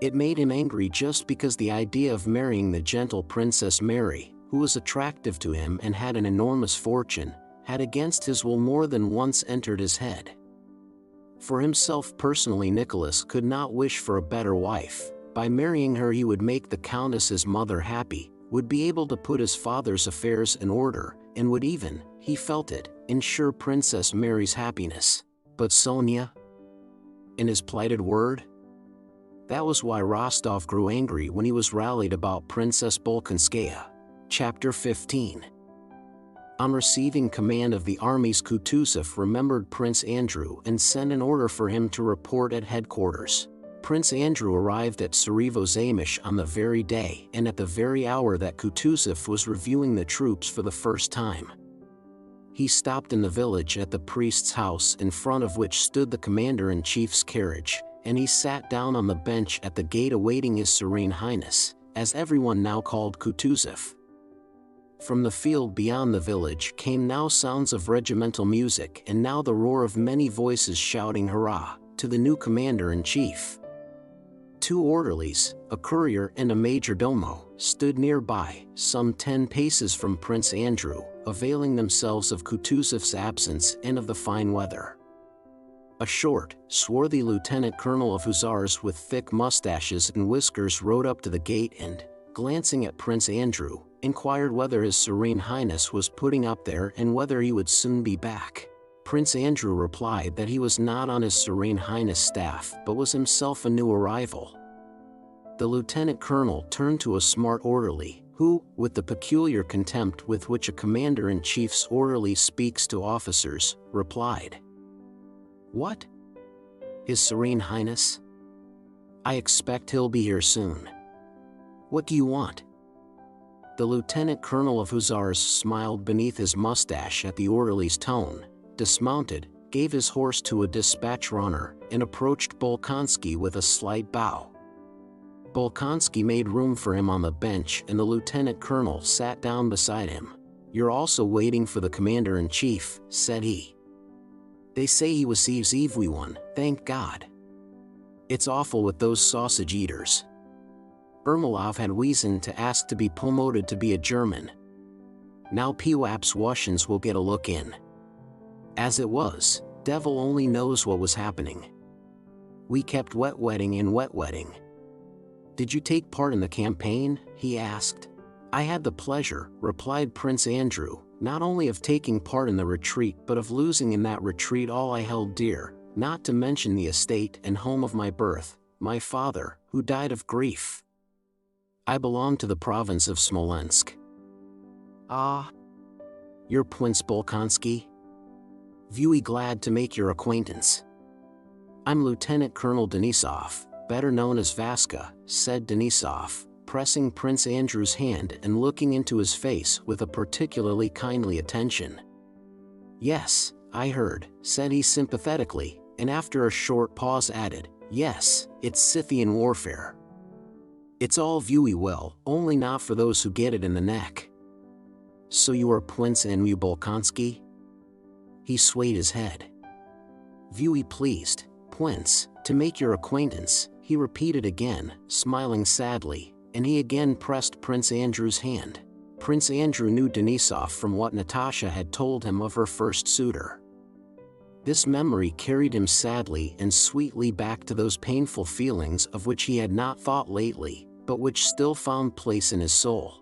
It made him angry just because the idea of marrying the gentle Princess Mary, who was attractive to him and had an enormous fortune, had against his will more than once entered his head. For himself personally, Nicholas could not wish for a better wife. By marrying her he would make the Countess, his mother, happy, would be able to put his father's affairs in order, and would even, he felt it, ensure Princess Mary's happiness. But Sonia? And his plighted word? That was why Rostov grew angry when he was rallied about Princess Bolkonskaya. Chapter 15. On receiving command of the armies, Kutuzov remembered Prince Andrew and sent an order for him to report at headquarters. Prince Andrew arrived at Tsarevo-Zaymsh on the very day and at the very hour that Kutuzov was reviewing the troops for the first time. He stopped in the village at the priest's house, in front of which stood the commander-in-chief's carriage, and he sat down on the bench at the gate awaiting His Serene Highness, as everyone now called Kutuzov. From the field beyond the village came now sounds of regimental music and now the roar of many voices shouting hurrah to the new commander-in-chief. 2 orderlies, a courier and a major domo, stood nearby, some 10 paces from Prince Andrew, availing themselves of Kutuzov's absence and of the fine weather. A short, swarthy lieutenant colonel of hussars with thick mustaches and whiskers rode up to the gate and, glancing at Prince Andrew, inquired whether His Serene Highness was putting up there and whether he would soon be back. Prince Andrew replied that he was not on His Serene Highness' staff but was himself a new arrival. The lieutenant colonel turned to a smart orderly, who, with the peculiar contempt with which a commander-in-chief's orderly speaks to officers, replied, "What? His Serene Highness? I expect he'll be here soon. What do you want?" The lieutenant colonel of hussars smiled beneath his mustache at the orderly's tone, dismounted, gave his horse to a dispatch runner, and approached Bolkonsky with a slight bow. Bolkonsky made room for him on the bench and the lieutenant colonel sat down beside him. "You're also waiting for the commander-in-chief," said he. "They say he receives everyone, thank God. It's awful with those sausage eaters. Ermolov had reason to ask to be promoted to be a German. Now PWAP's Russians will get a look in." As it was, devil only knows what was happening. We kept wet-wetting and wet-wetting. "Did you take part in the campaign?" he asked. "I had the pleasure," replied Prince Andrew, "not only of taking part in the retreat but of losing in that retreat all I held dear, not to mention the estate and home of my birth, my father, who died of grief. I belong to the province of Smolensk." "Ah, you're Prince Bolkonsky? Very glad to make your acquaintance." "I'm Lieutenant Colonel Denisov, better known as Vaska," said Denisov, pressing Prince Andrew's hand and looking into his face with a particularly kindly attention. "Yes, I heard," said he sympathetically, and after a short pause added, "Yes, it's Scythian warfare. It's all very well, only not for those who get it in the neck." "So you are Prince Andrei Bolkonsky?" He swayed his head. "Very pleased, Prince, to make your acquaintance," he repeated again, smiling sadly, and he again pressed Prince Andrew's hand. Prince Andrew knew Denisov from what Natasha had told him of her first suitor. This memory carried him sadly and sweetly back to those painful feelings of which he had not thought lately, but which still found place in his soul.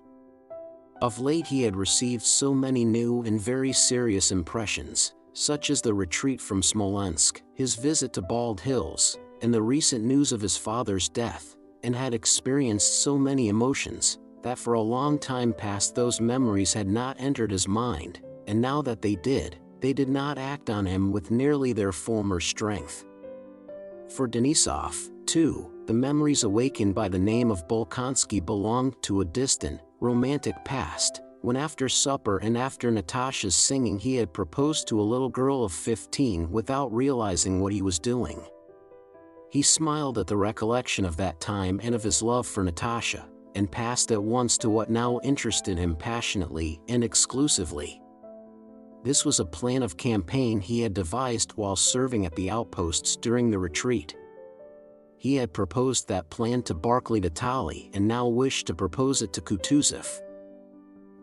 Of late he had received so many new and very serious impressions, such as the retreat from Smolensk, his visit to Bald Hills, and the recent news of his father's death, and had experienced so many emotions, that for a long time past those memories had not entered his mind, and now that they did not act on him with nearly their former strength. For Denisov, too, The memories awakened by the name of Bolkonsky belonged to a distant, romantic past, when after supper and after Natasha's singing he had proposed to a little girl of 15 without realizing what he was doing. He smiled at the recollection of that time and of his love for Natasha, and passed at once to what now interested him passionately and exclusively. This was a plan of campaign he had devised while serving at the outposts during the retreat. He had proposed that plan to Barclay de Tolly and now wished to propose it to Kutuzov.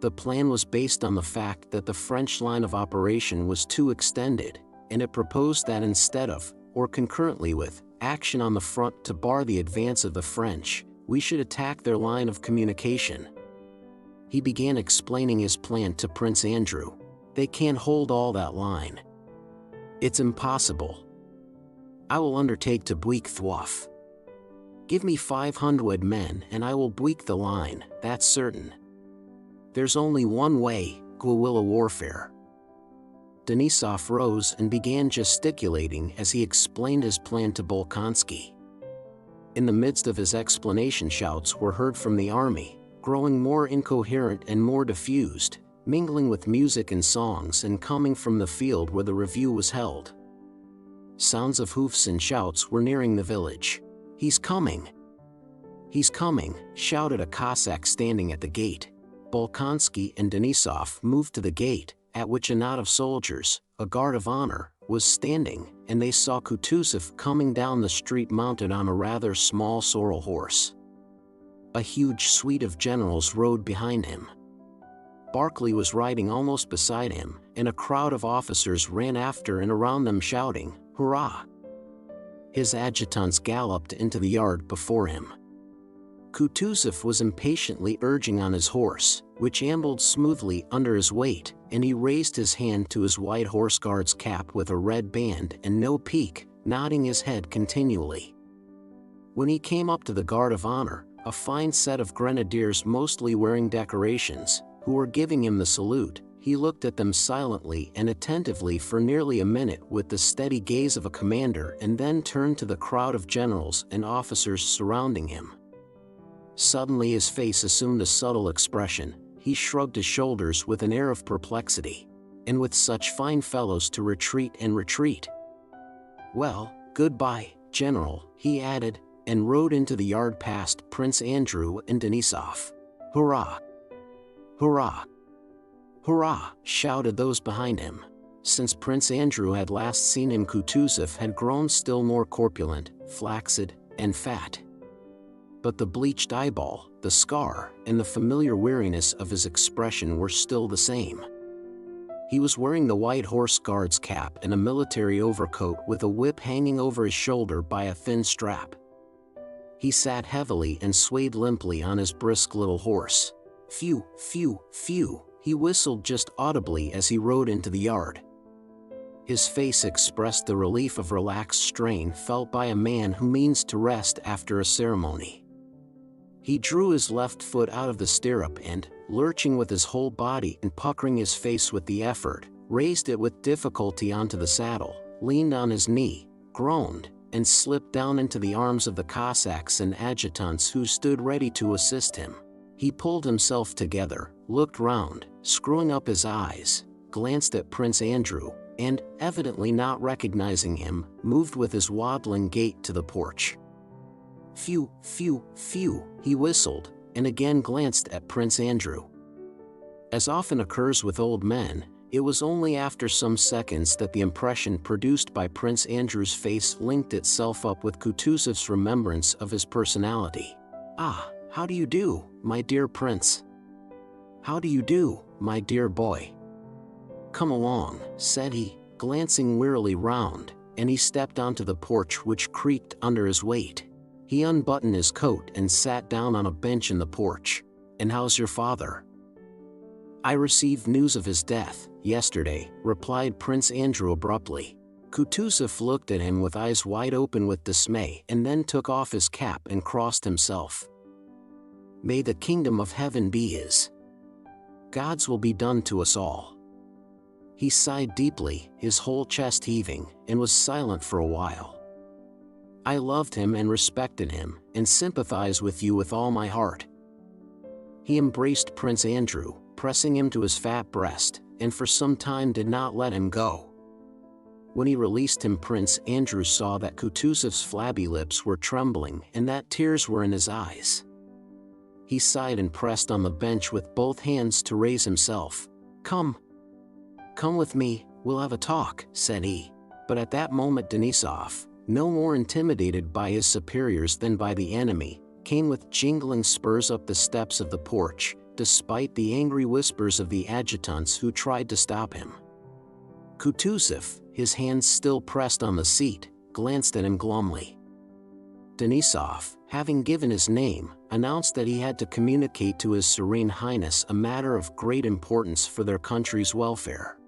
The plan was based on the fact that the French line of operation was too extended, and it proposed that instead of, or concurrently with, action on the front to bar the advance of the French, we should attack their line of communication. He began explaining his plan to Prince Andrew. They can't hold all that line. It's impossible. I will undertake to break thwof. Give me 500 men and I will break the line, that's certain. There's only one way, guerrilla warfare. Denisov rose and began gesticulating as he explained his plan to Bolkonsky. In the midst of his explanation, shouts were heard from the army, growing more incoherent and more diffused, mingling with music and songs and coming from the field where the review was held. Sounds of hoofs and shouts were nearing the village. "He's coming! He's coming!" shouted a Cossack standing at the gate. Bolkonsky and Denisov moved to the gate, at which a knot of soldiers, a guard of honor, was standing, and they saw Kutuzov coming down the street mounted on a rather small sorrel horse. A huge suite of generals rode behind him. Barclay was riding almost beside him, and a crowd of officers ran after and around them shouting, "Hurrah!" His adjutants galloped into the yard before him. Kutuzov was impatiently urging on his horse, which ambled smoothly under his weight, and he raised his hand to his white horse guard's cap with a red band and no peak, nodding his head continually. When he came up to the guard of honor, a fine set of grenadiers mostly wearing decorations, who were giving him the salute, he looked at them silently and attentively for nearly a minute with the steady gaze of a commander and then turned to the crowd of generals and officers surrounding him. Suddenly his face assumed a subtle expression. He shrugged his shoulders with an air of perplexity. And with such fine fellows to retreat and retreat. "Well, goodbye, General," he added, and rode into the yard past Prince Andrew and Denisov. "Hurrah! Hurrah! Hurrah!" shouted those behind him. Since Prince Andrew had last seen him, Kutuzov had grown still more corpulent, flaccid, and fat. But the bleached eyeball, the scar, and the familiar weariness of his expression were still the same. He was wearing the white horse guard's cap and a military overcoat with a whip hanging over his shoulder by a thin strap. He sat heavily and swayed limply on his brisk little horse. "Phew, phew, phew," he whistled just audibly as he rode into the yard. His face expressed the relief of relaxed strain felt by a man who means to rest after a ceremony. He drew his left foot out of the stirrup and, lurching with his whole body and puckering his face with the effort, raised it with difficulty onto the saddle, leaned on his knee, groaned, and slipped down into the arms of the Cossacks and adjutants who stood ready to assist him. He pulled himself together, looked round, screwing up his eyes, glanced at Prince Andrew, and, evidently not recognizing him, moved with his waddling gait to the porch. "Phew, phew, phew," he whistled, and again glanced at Prince Andrew. As often occurs with old men, it was only after some seconds that the impression produced by Prince Andrew's face linked itself up with Kutuzov's remembrance of his personality. "Ah, how do you do, my dear prince? How do you do, my dear boy? Come along," said he, glancing wearily round, and he stepped onto the porch which creaked under his weight. He unbuttoned his coat and sat down on a bench in the porch. "And how's your father?" "I received news of his death yesterday," replied Prince Andrew abruptly. Kutuzov looked at him with eyes wide open with dismay and then took off his cap and crossed himself. "May the kingdom of heaven be his. God's will be done to us all." He sighed deeply, his whole chest heaving, and was silent for a while. I loved him and respected him, and sympathize with you with all my heart." He embraced Prince Andrew, pressing him to his fat breast, and for some time did not let him go. When he released him, Prince Andrew saw that Kutuzov's flabby lips were trembling and that tears were in his eyes. He sighed and pressed on the bench with both hands to raise himself. Come with me, we'll have a talk," said he. But at that moment Denisov, no more intimidated by his superiors than by the enemy, came with jingling spurs up the steps of the porch, despite the angry whispers of the adjutants who tried to stop him. Kutuzov, his hands still pressed on the seat, glanced at him glumly. Denisov, having given his name, announced that he had to communicate to His Serene Highness a matter of great importance for their country's welfare.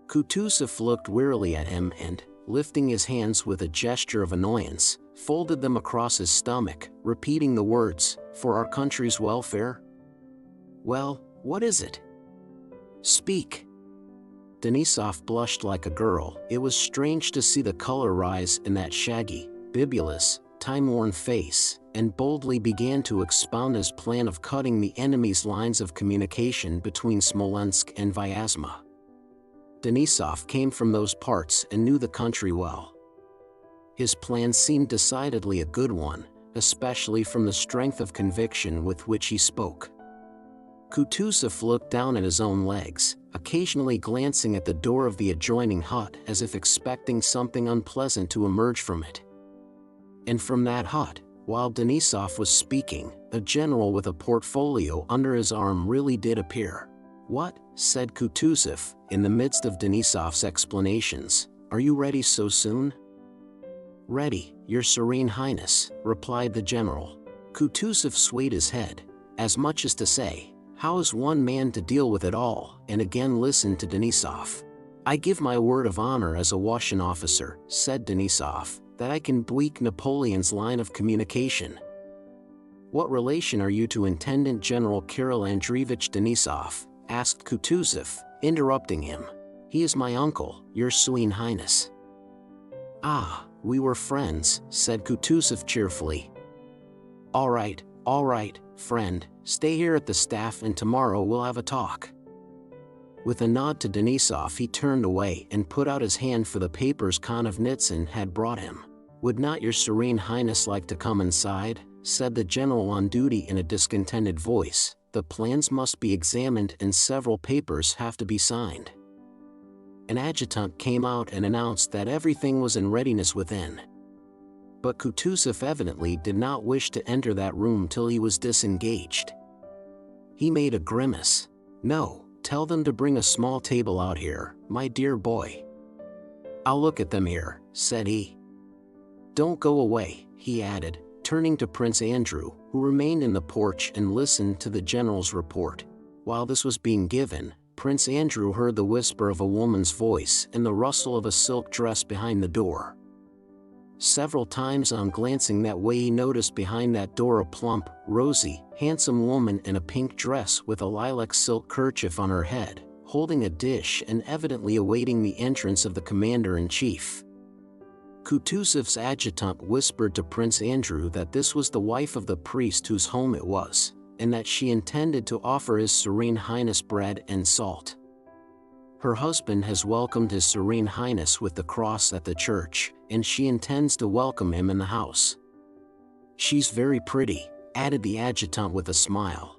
Kutuzov looked wearily at him and, lifting his hands with a gesture of annoyance, folded them across his stomach, repeating the words, "For our country's welfare? Well, what is it? Speak." Denisov blushed like a girl. It was strange to see the color rise in that shaggy, bibulous, time-worn face, and boldly began to expound his plan of cutting the enemy's lines of communication between Smolensk and Vyazma. Denisov came from those parts and knew the country well. His plan seemed decidedly a good one, especially from the strength of conviction with which he spoke. Kutuzov looked down at his own legs, occasionally glancing at the door of the adjoining hut as if expecting something unpleasant to emerge from it. And from that hut, while Denisov was speaking, a general with a portfolio under his arm really did appear. "What?" said Kutuzov, in the midst of Denisov's explanations. "Are you ready so soon?" "Ready, Your Serene Highness," replied the general. Kutuzov swayed his head, as much as to say, "How is one man to deal with it all?" and again listened to Denisov. "I give my word of honor as a Russian officer," said Denisov, "that I can break Napoleon's line of communication." "What relation are you to Intendant General Kirill Andreevich Denisov?" asked Kutuzov, interrupting him. "He is my uncle, Your Serene Highness." "Ah, we were friends," said Kutuzov cheerfully. All right, friend, stay here at the staff and tomorrow we'll have a talk." With a nod to Denisov he turned away and put out his hand for the papers Konovnitsyn had brought him. "Would not Your Serene Highness like to come inside?" said the general on duty in a discontented voice. "The plans must be examined and several papers have to be signed." An adjutant came out and announced that everything was in readiness within. But Kutuzov evidently did not wish to enter that room till he was disengaged. He made a grimace. "No, tell them to bring a small table out here, my dear boy. I'll look at them here," said he. "Don't go away," he added, turning to Prince Andrew, who remained in the porch and listened to the general's report. While this was being given, Prince Andrew heard the whisper of a woman's voice and the rustle of a silk dress behind the door. Several times on glancing that way he noticed behind that door a plump, rosy, handsome woman in a pink dress with a lilac silk kerchief on her head, holding a dish and evidently awaiting the entrance of the commander-in-chief. Kutuzov's adjutant whispered to Prince Andrew that this was the wife of the priest whose home it was, and that she intended to offer His Serene Highness bread and salt. Her husband has welcomed His Serene Highness with the cross at the church, and she intends to welcome him in the house. She's very pretty, added the adjutant with a smile.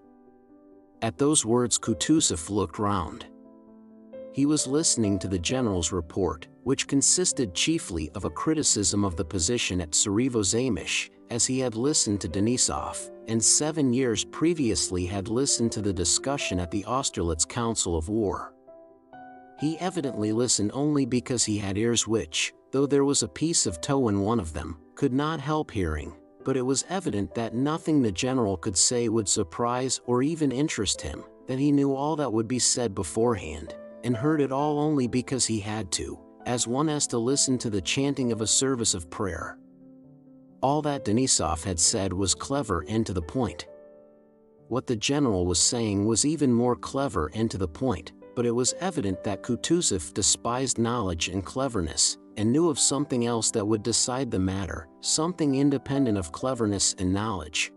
At those words Kutuzov looked round. He was listening to the general's report, which consisted chiefly of a criticism of the position at Tsarevo-Zaymsh, as he had listened to Denisov, and 7 years previously had listened to the discussion at the Austerlitz Council of War. He evidently listened only because he had ears which, though there was a piece of tow in one of them, could not help hearing, but it was evident that nothing the general could say would surprise or even interest him, that he knew all that would be said beforehand, and heard it all only because he had to, as one has to listen to the chanting of a service of prayer. All that Denisov had said was clever and to the point. What the general was saying was even more clever and to the point, but it was evident that Kutuzov despised knowledge and cleverness, and knew of something else that would decide the matter, something independent of cleverness and knowledge.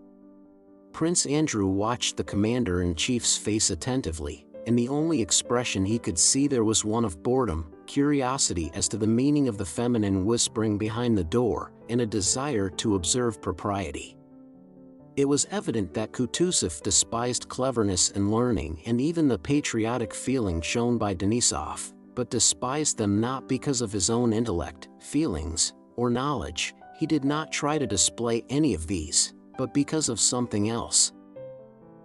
Prince Andrew watched the commander-in-chief's face attentively, and the only expression he could see there was one of boredom, curiosity as to the meaning of the feminine whispering behind the door, and a desire to observe propriety. It was evident that Kutuzov despised cleverness and learning and even the patriotic feeling shown by Denisov, but despised them not because of his own intellect, feelings, or knowledge. He did not try to display any of these, but because of something else.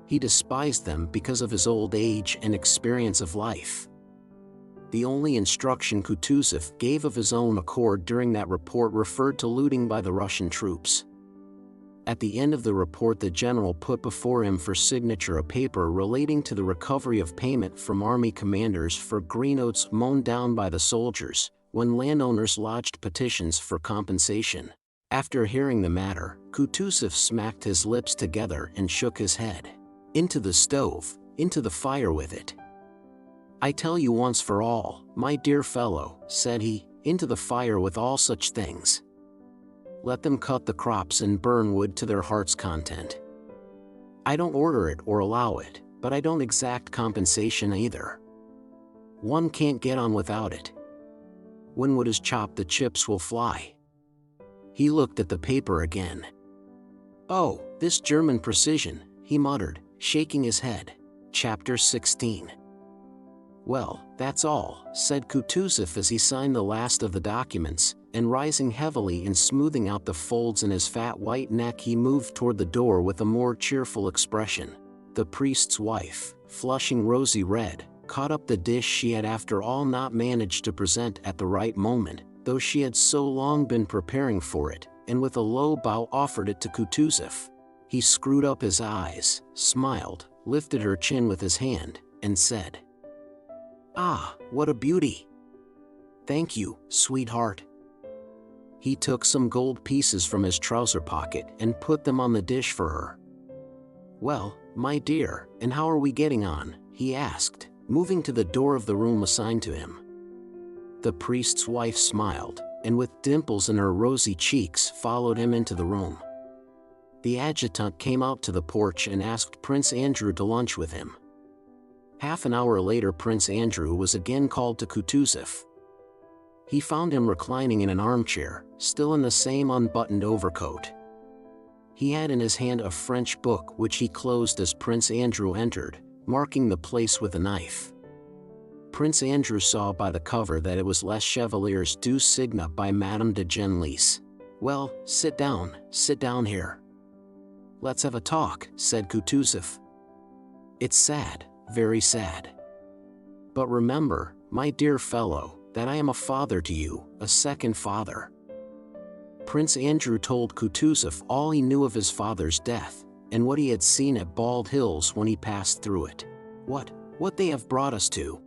He despised them because of his old age and experience of life. The only instruction Kutuzov gave of his own accord during that report referred to looting by the Russian troops. At the end of the report, the general put before him for signature a paper relating to the recovery of payment from army commanders for greenotes mown down by the soldiers, when landowners lodged petitions for compensation. After hearing the matter, Kutuzov smacked his lips together and shook his head. "Into the stove, into the fire with it. I tell you once for all, my dear fellow," said he, "into the fire with all such things. Let them cut the crops and burn wood to their heart's content. I don't order it or allow it, but I don't exact compensation either. One can't get on without it. When wood is chopped, the chips will fly." He looked at the paper again. "Oh, this German precision," he muttered, shaking his head. Chapter 16. "Well, that's all," said Kutuzov as he signed the last of the documents, and rising heavily and smoothing out the folds in his fat white neck, he moved toward the door with a more cheerful expression. The priest's wife, flushing rosy red, caught up the dish she had after all not managed to present at the right moment, though she had so long been preparing for it, and with a low bow offered it to Kutuzov. He screwed up his eyes, smiled, lifted her chin with his hand, and said, "Ah, what a beauty! Thank you, sweetheart." He took some gold pieces from his trouser pocket and put them on the dish for her. "Well, my dear, and how are we getting on?" he asked, moving to the door of the room assigned to him. The priest's wife smiled, and with dimples in her rosy cheeks followed him into the room. The adjutant came out to the porch and asked Prince Andrew to lunch with him. Half an hour later, Prince Andrew was again called to Kutuzov. He found him reclining in an armchair, still in the same unbuttoned overcoat. He had in his hand a French book which he closed as Prince Andrew entered, marking the place with a knife. Prince Andrew saw by the cover that it was Les Chevaliers du Cygne by Madame de Genlis. "Well, sit down here. Let's have a talk," said Kutuzov. "It's sad, very sad. But remember, my dear fellow, that I am a father to you, a second father." Prince Andrew told Kutuzov all he knew of his father's death, and what he had seen at Bald Hills when he passed through it. What they have brought us to."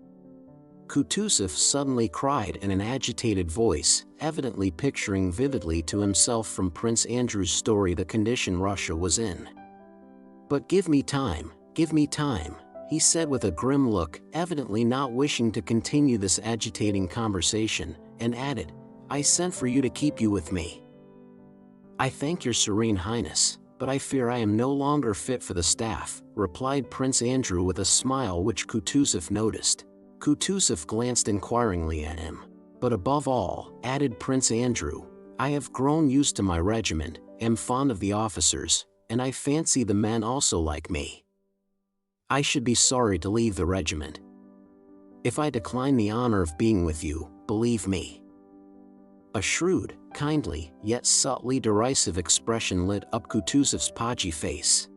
Kutuzov suddenly cried in an agitated voice, evidently picturing vividly to himself from Prince Andrew's story the condition Russia was in. "But give me time, he said with a grim look, evidently not wishing to continue this agitating conversation, and added, "I sent for you to keep you with me." "I thank your Serene Highness, but I fear I am no longer fit for the staff," replied Prince Andrew with a smile which Kutuzov noticed. Kutuzov glanced inquiringly at him. "But above all," added Prince Andrew, "I have grown used to my regiment, am fond of the officers, and I fancy the men also like me. I should be sorry to leave the regiment. If I decline the honor of being with you, believe me." A shrewd, kindly, yet subtly derisive expression lit up Kutuzov's podgy face.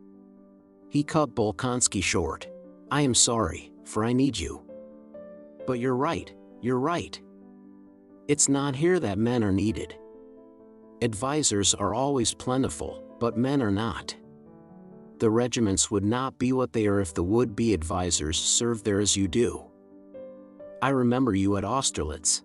He cut Bolkonsky short. "I am sorry, for I need you. But you're right. It's not here that men are needed. Advisors are always plentiful, but men are not. The regiments would not be what they are if the would-be advisors served there as you do. I remember you at Austerlitz."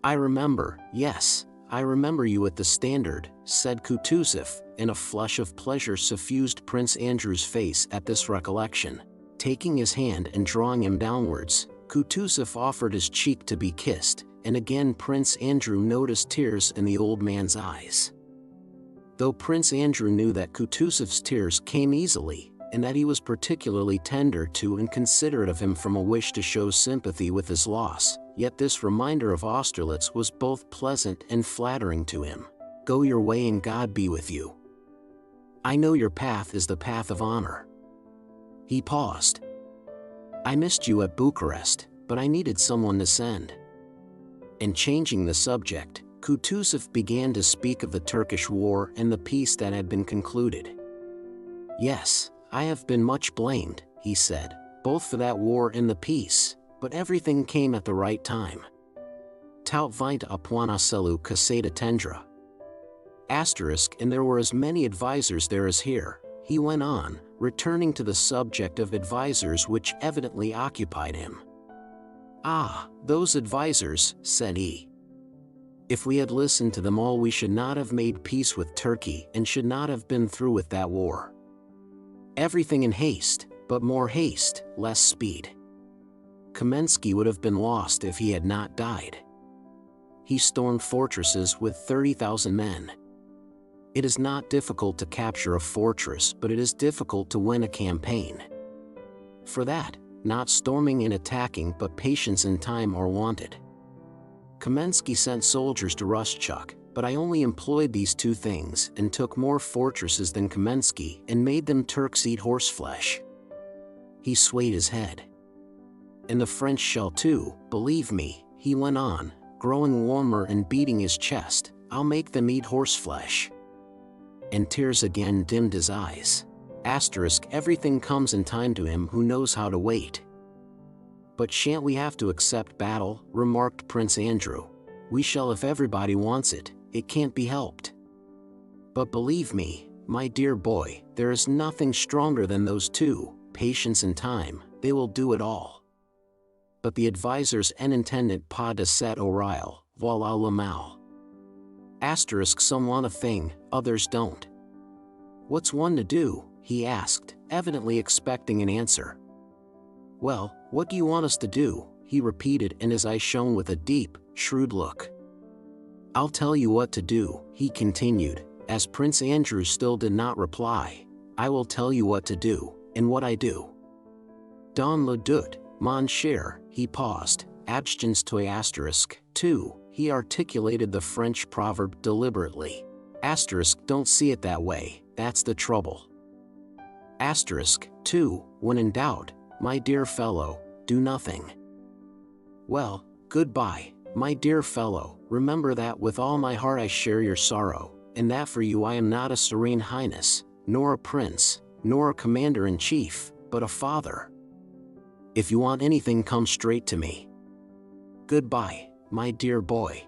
"I remember, yes, I remember you at the Standard," said Kutuzov, and a flush of pleasure suffused Prince Andrew's face at this recollection. Taking his hand and drawing him downwards, Kutuzov offered his cheek to be kissed, and again Prince Andrew noticed tears in the old man's eyes. Though Prince Andrew knew that Kutuzov's tears came easily, and that he was particularly tender to and considerate of him from a wish to show sympathy with his loss, yet this reminder of Austerlitz was both pleasant and flattering to him. "Go your way and God be with you. I know your path is the path of honor." He paused. "I missed you at Bucharest, but I needed someone to send." And changing the subject, Kutuzov began to speak of the Turkish war and the peace that had been concluded. "Yes, I have been much blamed," he said, "both for that war and the peace, but everything came at the right time. Tout vint à point à celui que c'est attendre." And there were as many advisers there as here, he went on, returning to the subject of advisers which evidently occupied him. "Ah, those advisers," said he. "If we had listened to them all we should not have made peace with Turkey and should not have been through with that war. Everything in haste, but more haste, less speed. Kamensky would have been lost if he had not died. He stormed fortresses with 30,000 men. It is not difficult to capture a fortress, but it is difficult to win a campaign. For that, not storming and attacking but patience and time are wanted. Kamensky sent soldiers to Rustchuk, but I only employed these two things and took more fortresses than Kamensky and made them Turks eat horseflesh." He swayed his head. "And the French shall too, believe me," he went on, growing warmer and beating his chest. "I'll make them eat horseflesh." And tears again dimmed his eyes. Everything comes in time to him who knows how to wait. "But shan't we have to accept battle?" remarked Prince Andrew. "We shall if everybody wants it, it can't be helped. But believe me, my dear boy, there is nothing stronger than those two, patience and time, they will do it all." But the advisers en intendant pas de cet oreille, voilà le mal. Some want a thing, others don't. "What's one to do?" he asked, evidently expecting an answer. "Well, what do you want us to do?" he repeated, and his eyes shone with a deep, shrewd look. "I'll tell you what to do," he continued, as Prince Andrew still did not reply. "I will tell you what to do, and what I do. Dans le doute, mon cher," he paused, "abstinence toi too." He articulated the French proverb deliberately. Don't see it that way, that's the trouble. Too, when in doubt, my dear fellow, do nothing. Well, goodbye, my dear fellow, remember that with all my heart I share your sorrow, and that for you I am not a serene highness, nor a prince, nor a commander-in-chief, but a father. If you want anything, come straight to me. Goodbye, my dear boy."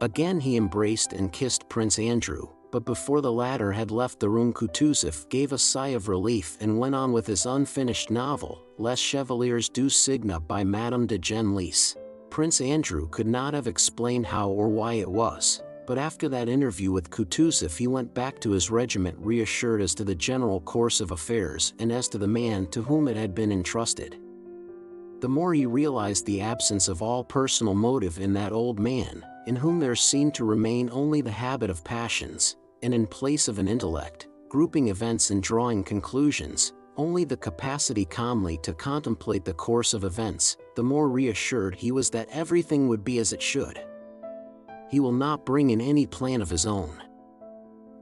Again he embraced and kissed Prince Andrew, but before the latter had left the room Kutuzov gave a sigh of relief and went on with his unfinished novel, Les Chevaliers du Cygne by Madame de Genlis. Prince Andrew could not have explained how or why it was, but after that interview with Kutuzov he went back to his regiment reassured as to the general course of affairs and as to the man to whom it had been entrusted. The more he realized the absence of all personal motive in that old man, in whom there seemed to remain only the habit of passions, and in place of an intellect, grouping events and drawing conclusions, only the capacity calmly to contemplate the course of events, the more reassured he was that everything would be as it should. He will not bring in any plan of his own.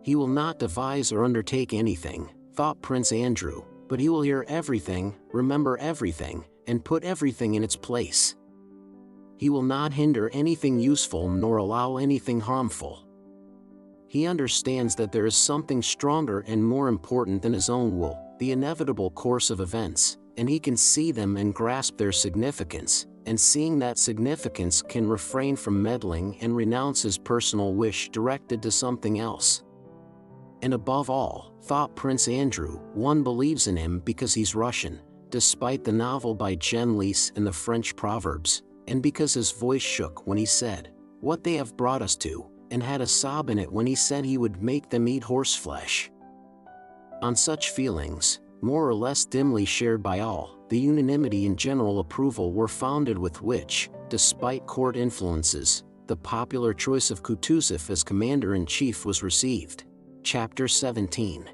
He will not devise or undertake anything, thought Prince Andrew, but he will hear everything, remember everything, and put everything in its place. He will not hinder anything useful nor allow anything harmful. He understands that there is something stronger and more important than his own will, the inevitable course of events, and he can see them and grasp their significance, and seeing that significance can refrain from meddling and renounce his personal wish directed to something else. And above all, thought Prince Andrew, one believes in him because he's Russian, despite the novel by Genlis and the French proverbs, and because his voice shook when he said, "What they have brought us to," and had a sob in it when he said he would make them eat horseflesh. On such feelings, more or less dimly shared by all, the unanimity and general approval were founded with which, despite court influences, the popular choice of Kutuzov as commander-in-chief was received. Chapter 17.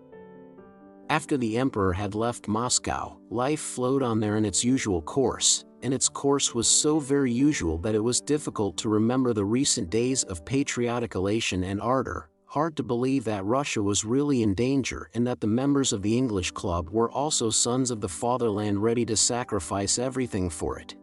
After the emperor had left Moscow, life flowed on there in its usual course, and its course was so very usual that it was difficult to remember the recent days of patriotic elation and ardor, hard to believe that Russia was really in danger and that the members of the English Club were also sons of the fatherland ready to sacrifice everything for it.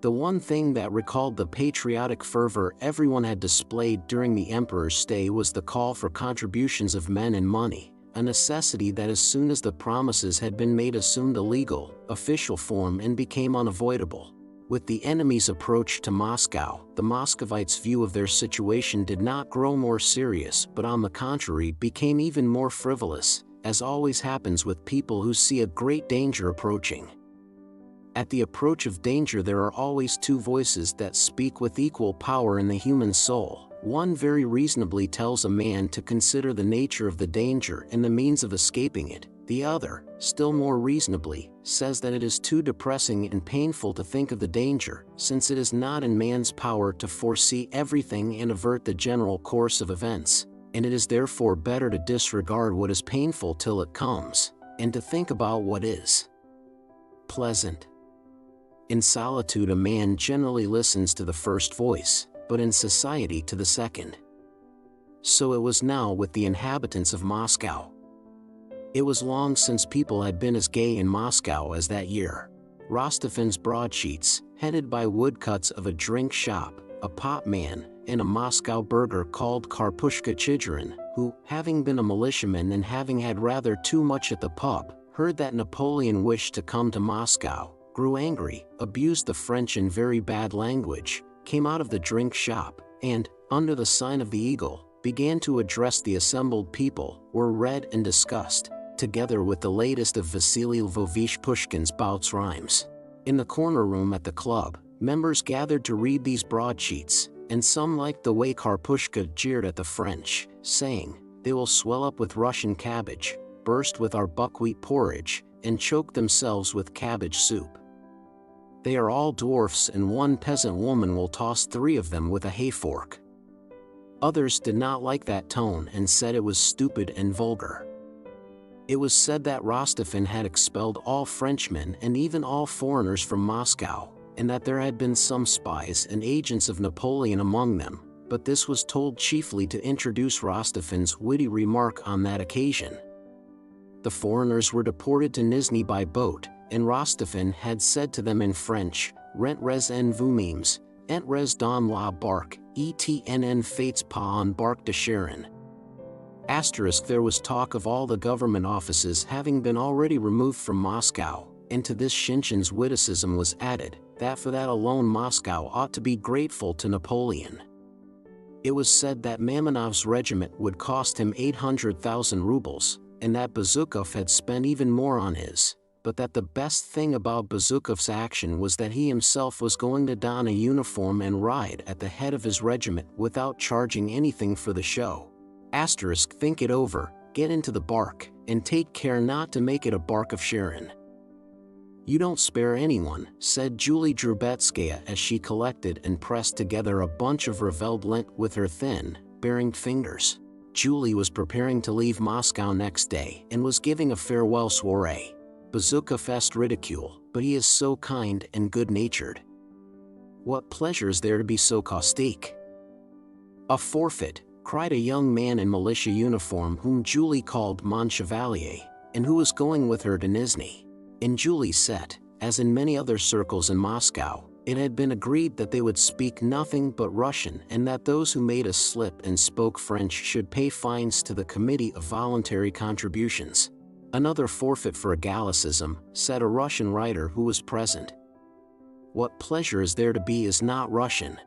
The one thing that recalled the patriotic fervor everyone had displayed during the emperor's stay was the call for contributions of men and money, a necessity that as soon as the promises had been made assumed a legal, official form and became unavoidable. With the enemy's approach to Moscow, the Muscovites' view of their situation did not grow more serious but on the contrary became even more frivolous, as always happens with people who see a great danger approaching. At the approach of danger there are always two voices that speak with equal power in the human soul. One very reasonably tells a man to consider the nature of the danger and the means of escaping it. The other, still more reasonably, says that it is too depressing and painful to think of the danger, since it is not in man's power to foresee everything and avert the general course of events, and it is therefore better to disregard what is painful till it comes, and to think about what is pleasant. In solitude a man generally listens to the first voice, but in society to the second. So it was now with the inhabitants of Moscow. It was long since people had been as gay in Moscow as that year. Rostovin's broadsheets, headed by woodcuts of a drink shop, a pot man, and a Moscow burgher called Karpushka Chicherin, who, having been a militiaman and having had rather too much at the pub, heard that Napoleon wished to come to Moscow, grew angry, abused the French in very bad language, came out of the drink shop, and, under the sign of the eagle, began to address the assembled people, were read and discussed, together with the latest of Vasily Lvovich Pushkin's bouts rhymes. In the corner room at the club, members gathered to read these broadsheets, and some liked the way Karpushka jeered at the French, saying, "They will swell up with Russian cabbage, burst with our buckwheat porridge, and choke themselves with cabbage soup. They are all dwarfs and one peasant woman will toss 3 of them with a hay-fork." Others did not like that tone and said it was stupid and vulgar. It was said that Rostovin had expelled all Frenchmen and even all foreigners from Moscow, and that there had been some spies and agents of Napoleon among them, but this was told chiefly to introduce Rostovin's witty remark on that occasion. The foreigners were deported to Nizhny by boat, and Rostovin had said to them in French, "Rent res en vous memes, ent res dans la barque, etnn fates pas en barque de Sharon." There was talk of all the government offices having been already removed from Moscow, and to this Shinshin's witticism was added, that for that alone Moscow ought to be grateful to Napoleon. It was said that Mamonov's regiment would cost him 800,000 rubles, and that Bezukhov had spent even more on his, but that the best thing about Bezukhov's action was that he himself was going to don a uniform and ride at the head of his regiment without charging anything for the show. Think it over, get into the bark, and take care not to make it a bark of Sharon. "You don't spare anyone," said Julie Drubetskaya as she collected and pressed together a bunch of reveled lint with her thin, bearing fingers. Julie was preparing to leave Moscow next day and was giving a farewell soiree. Bezukhov est ridicule, but he is so kind and good-natured. What pleasure is there to be so caustique? "A forfeit," cried a young man in militia uniform whom Julie called Mon Chevalier, and who was going with her to Nizhny. In Julie's set, as in many other circles in Moscow, it had been agreed that they would speak nothing but Russian and that those who made a slip and spoke French should pay fines to the Committee of Voluntary Contributions. "Another forfeit for a Gallicism," said a Russian writer who was present. "What pleasure is there to be is not Russian."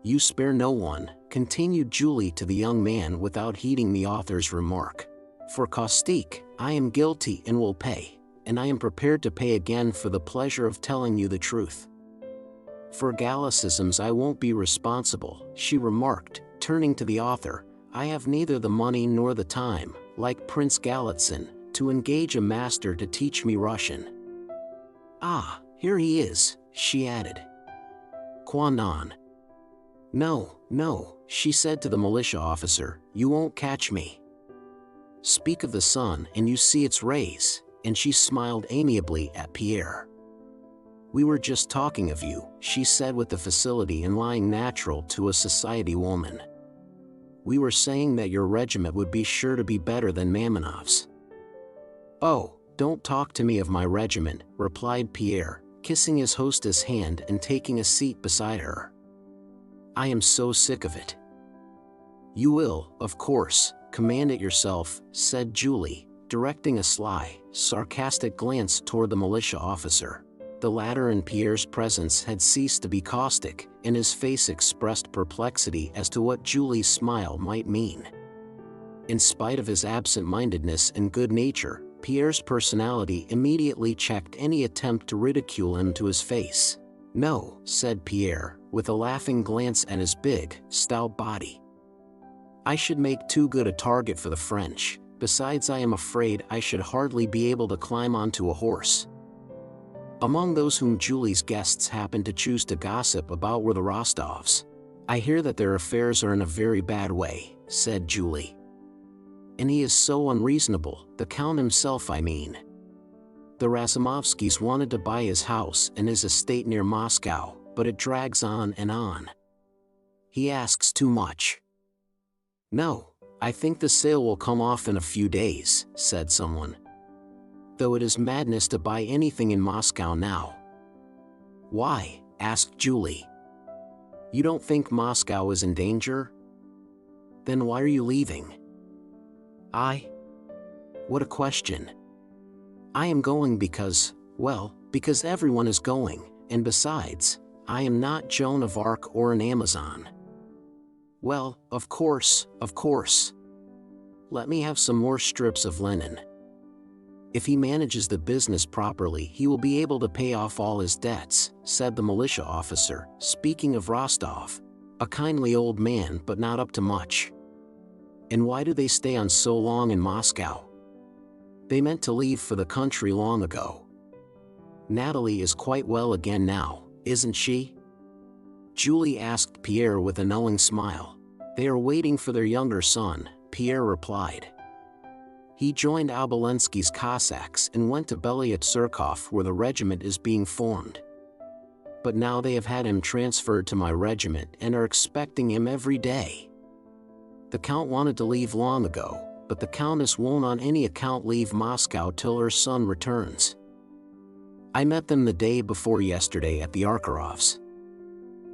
"You spare no one," continued Julie to the young man without heeding the author's remark. "For caustique, I am guilty and will pay, and I am prepared to pay again for the pleasure of telling you the truth. For Gallicisms I won't be responsible," she remarked, turning to the author. "I have neither the money nor the time, like Prince Galitzin, to engage a master to teach me Russian. Ah, here he is, she added. Kwanon. No, no, she said to the militia officer, you won't catch me. Speak of the sun and you see its rays, and she smiled amiably at Pierre. We were just talking of you, she said with the facility and lying natural to a society woman. We were saying that your regiment would be sure to be better than Mamonov's. Oh, don't talk to me of my regiment, replied Pierre, kissing his hostess' hand and taking a seat beside her. I am so sick of it. You will, of course, command it yourself, said Julie, directing a sly, sarcastic glance toward the militia officer. The latter in Pierre's presence had ceased to be caustic, and his face expressed perplexity as to what Julie's smile might mean. In spite of his absent-mindedness and good nature, Pierre's personality immediately checked any attempt to ridicule him to his face. No, said Pierre, with a laughing glance at his big, stout body. I should make too good a target for the French. Besides, I am afraid I should hardly be able to climb onto a horse. Among those whom Julie's guests happened to choose to gossip about were the Rostovs. I hear that their affairs are in a very bad way, said Julie. And he is so unreasonable, the Count himself I mean. The Razumovskys wanted to buy his house and his estate near Moscow, but it drags on and on. He asks too much. No, I think the sale will come off in a few days, said someone. Though it is madness to buy anything in Moscow now. Why? Asked Julie. You don't think Moscow is in danger? Then why are you leaving? What a question. I am going because, well, because everyone is going, and besides, I am not Joan of Arc or an Amazon. Well, of course. Let me have some more strips of linen. If he manages the business properly, he will be able to pay off all his debts, said the militia officer, speaking of Rostov. A kindly old man, but not up to much. And why do they stay on so long in Moscow? They meant to leave for the country long ago. Natalie is quite well again now, isn't she? Julie asked Pierre with a knowing smile. They are waiting for their younger son, Pierre replied. He joined Obolensky's Cossacks and went to Belyatsirkov where the regiment is being formed. But now they have had him transferred to my regiment and are expecting him every day. The Count wanted to leave long ago, but the Countess won't on any account leave Moscow till her son returns. I met them the day before yesterday at the Arkarovs.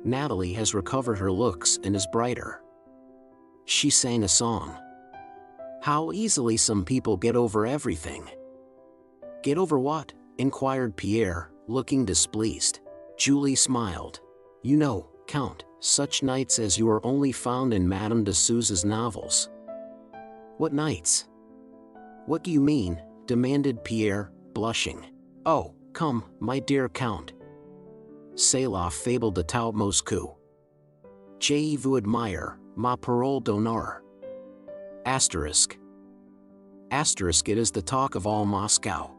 Natalie has recovered her looks and is brighter. She sang a song. How easily some people get over everything. Get over what? Inquired Pierre, looking displeased. Julie smiled. You know, Count, such nights as you are only found in Madame de Souza's novels. What nights? What do you mean? Demanded Pierre, blushing. Oh, come, my dear Count. C'est la fable de tout Moscou. Je vous admire, ma parole d'honneur. Asterisk. Asterisk, it is the talk of all Moscow.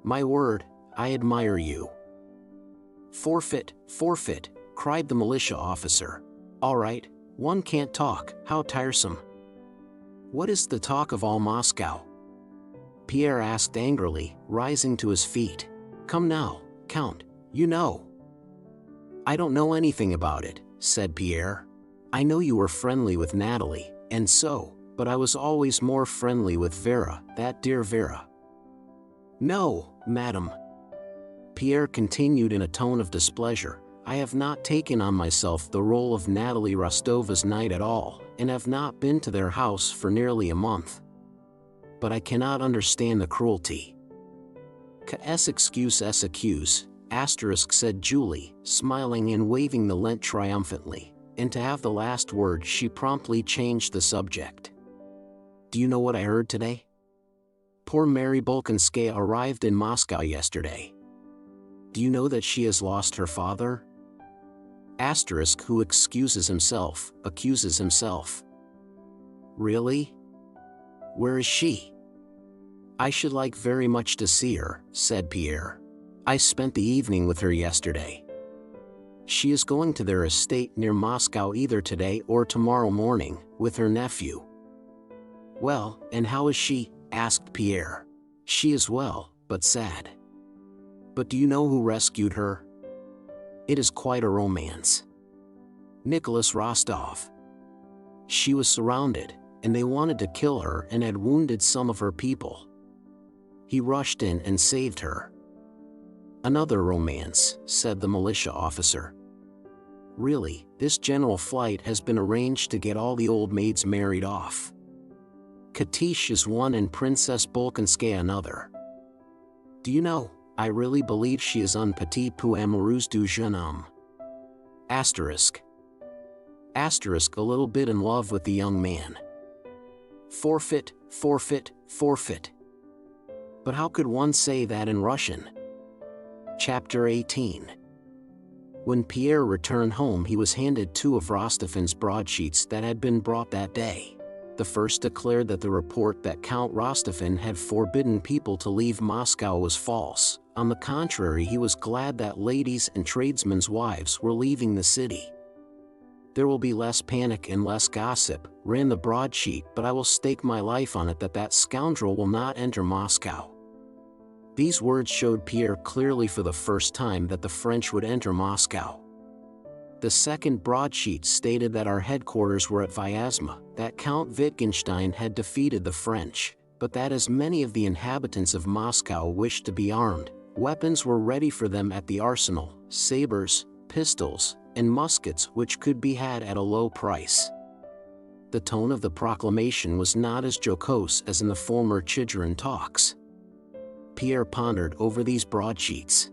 My word, I admire you. Forfeit, cried the militia officer. All right, one can't talk, how tiresome. What is the talk of all Moscow? Pierre asked angrily, rising to his feet. Come now, Count, you know. I don't know anything about it, said Pierre. I know you were friendly with Natalie, and so, but I was always more friendly with Vera, that dear Vera. No, madam. Pierre continued in a tone of displeasure. I have not taken on myself the role of Natalie Rostova's knight at all, and have not been to their house for nearly a month. But I cannot understand the cruelty. Qu'est-ce accuse, asterisk, said Julie, smiling and waving the lent triumphantly, and to have the last word she promptly changed the subject. Do you know what I heard today? Poor Mary Bolkonskaya arrived in Moscow yesterday. Do you know that she has lost her father? Asterisk, who accuses himself. Really? Where is she? I should like very much to see her, said Pierre. I spent the evening with her yesterday. She is going to their estate near Moscow either today or tomorrow morning, with her nephew." "Well, and how is she?" asked Pierre. "She is well, but sad." "But do you know who rescued her? It is quite a romance. Nicholas Rostov. She was surrounded, and they wanted to kill her and had wounded some of her people. He rushed in and saved her." "Another romance," said the militia officer. "Really, this general flight has been arranged to get all the old maids married off. Katish is one and Princess Bolkonskaya another. Do you know, I really believe she is un petit peu amoureuse du jeune homme. Asterisk. Asterisk, a little bit in love with the young man. Forfeit, forfeit, forfeit. But how could one say that in Russian?" Chapter 18. When Pierre returned home, he was handed 2 of Rostopin's broadsheets that had been brought that day. The first declared that the report that Count Rostopin had forbidden people to leave Moscow was false. On the contrary, he was glad that ladies and tradesmen's wives were leaving the city. "There will be less panic and less gossip," ran the broadsheet, "but I will stake my life on it that that scoundrel will not enter Moscow." These words showed Pierre clearly for the first time that the French would enter Moscow. The second broadsheet stated that our headquarters were at Vyazma, that Count Wittgenstein had defeated the French, but that as many of the inhabitants of Moscow wished to be armed, weapons were ready for them at the arsenal, sabers, pistols, and muskets which could be had at a low price. The tone of the proclamation was not as jocose as in the former Chicherin talks. Pierre pondered over these broadsheets.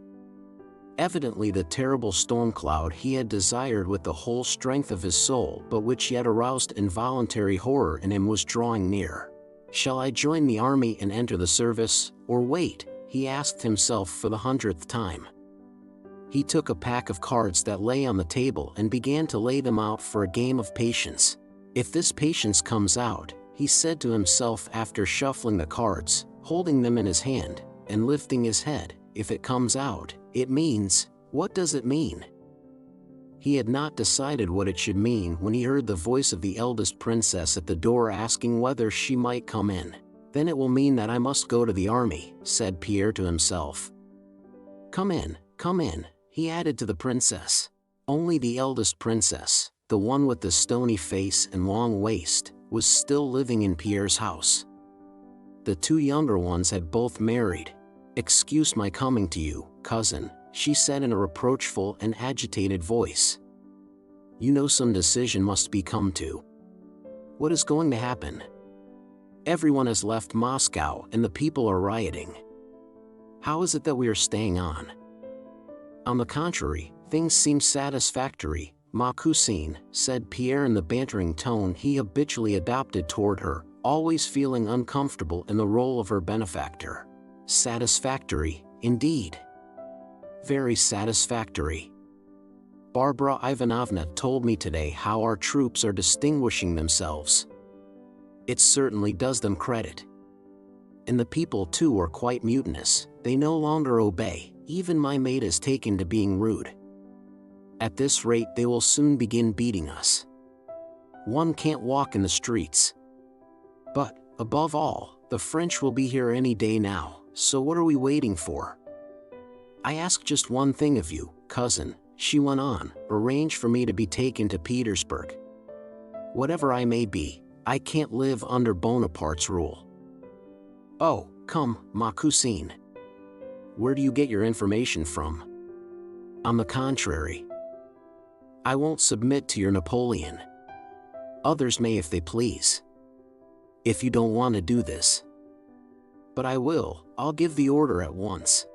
Evidently the terrible storm cloud he had desired with the whole strength of his soul, but which yet aroused involuntary horror in him, was drawing near. "Shall I join the army and enter the service, or wait?" he asked himself for the 100th time. He took a pack of cards that lay on the table and began to lay them out for a game of patience. "If this patience comes out," he said to himself after shuffling the cards, holding them in his hand, and lifting his head, "if it comes out, it means, what does it mean?" He had not decided what it should mean when he heard the voice of the eldest princess at the door asking whether she might come in. "Then it will mean that I must go to the army," said Pierre to himself. Come in," he added to the princess. Only the eldest princess, the one with the stony face and long waist, was still living in Pierre's house. The 2 younger ones had both married. "Excuse my coming to you, cousin," she said in a reproachful and agitated voice. "You know some decision must be come to. What is going to happen? Everyone has left Moscow and the people are rioting. How is it that we are staying on?" "On the contrary, things seem satisfactory, ma cousine," said Pierre in the bantering tone he habitually adopted toward her, always feeling uncomfortable in the role of her benefactor. "Satisfactory, indeed. Very satisfactory. Barbara Ivanovna told me today how our troops are distinguishing themselves. It certainly does them credit. And the people too are quite mutinous, they no longer obey, even my maid has taken to being rude. At this rate they will soon begin beating us. One can't walk in the streets. But, above all, the French will be here any day now. So what are we waiting for? I ask just one thing of you, cousin," she went on, "arrange for me to be taken to Petersburg. Whatever I may be, I can't live under Bonaparte's rule." "Oh, come, ma cousine. Where do you get your information from?" "On the contrary, I won't submit to your Napoleon. Others may if they please. If you don't want to do this." "But I will, I'll give the order at once."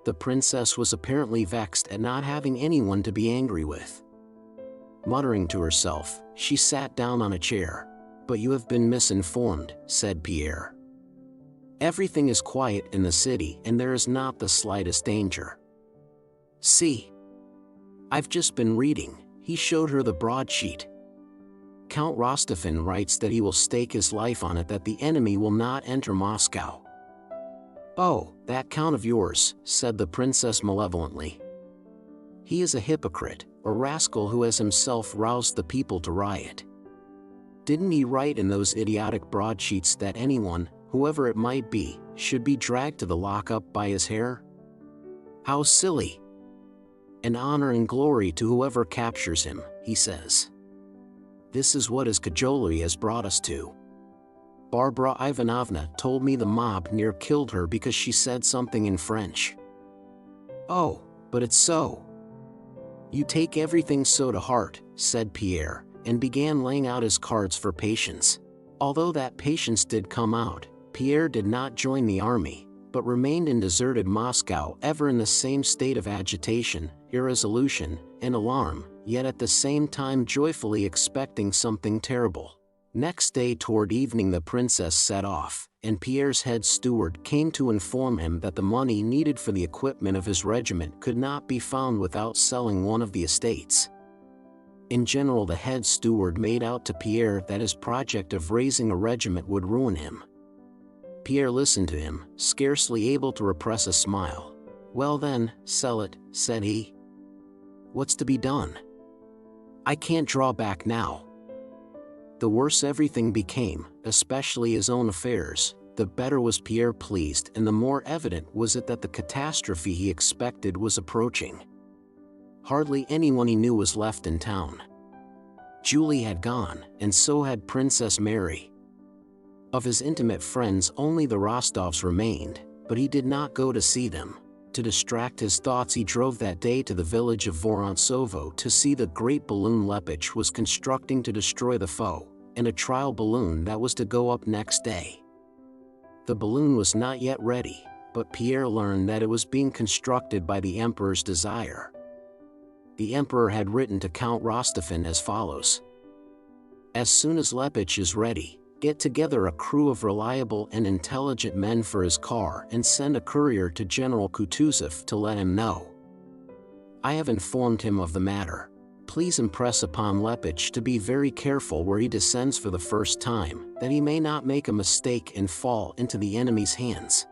The princess was apparently vexed at not having anyone to be angry with. Muttering to herself, she sat down on a chair. "But you have been misinformed," said Pierre. "Everything is quiet in the city and there is not the slightest danger. See. I've just been reading," he showed her the broadsheet. "Count Rostopin writes that he will stake his life on it that the enemy will not enter Moscow. "Oh, that count of yours," said the princess malevolently. "He is a hypocrite, a rascal who has himself roused the people to riot. Didn't he write in those idiotic broadsheets that anyone, whoever it might be, should be dragged to the lockup by his hair? How silly! And honor and glory to whoever captures him, he says. This is what his cajolery has brought us to. Barbara Ivanovna told me the mob near killed her because she said something in French. Oh, but it's so. You take everything so to heart," said Pierre, and began laying out his cards for patience. Although that patience did come out, Pierre did not join the army, but remained in deserted Moscow, ever in the same state of agitation, irresolution, and alarm, yet at the same time joyfully expecting something terrible. Next day toward evening the princess set off, and Pierre's head steward came to inform him that the money needed for the equipment of his regiment could not be found without selling one of the estates. In general, the head steward made out to Pierre that his project of raising a regiment would ruin him. Pierre listened to him, scarcely able to repress a smile. "Well then, sell it," said he. "What's to be done? I can't draw back now." The worse everything became, especially his own affairs, the better was Pierre pleased, and the more evident was it that the catastrophe he expected was approaching. Hardly anyone he knew was left in town. Julie had gone, and so had Princess Mary. Of his intimate friends only the Rostovs remained, but he did not go to see them. To distract his thoughts he drove that day to the village of Vorontsov to see the great balloon Lepich was constructing to destroy the foe, and a trial balloon that was to go up next day. The balloon was not yet ready, but Pierre learned that it was being constructed by the Emperor's desire. The Emperor had written to Count Rostophin as follows: "As soon as Lepich is ready, get together a crew of reliable and intelligent men for his car and send a courier to General Kutuzov to let him know. I have informed him of the matter. Please impress upon Lepich to be very careful where he descends for the first time, that he may not make a mistake and fall into the enemy's hands.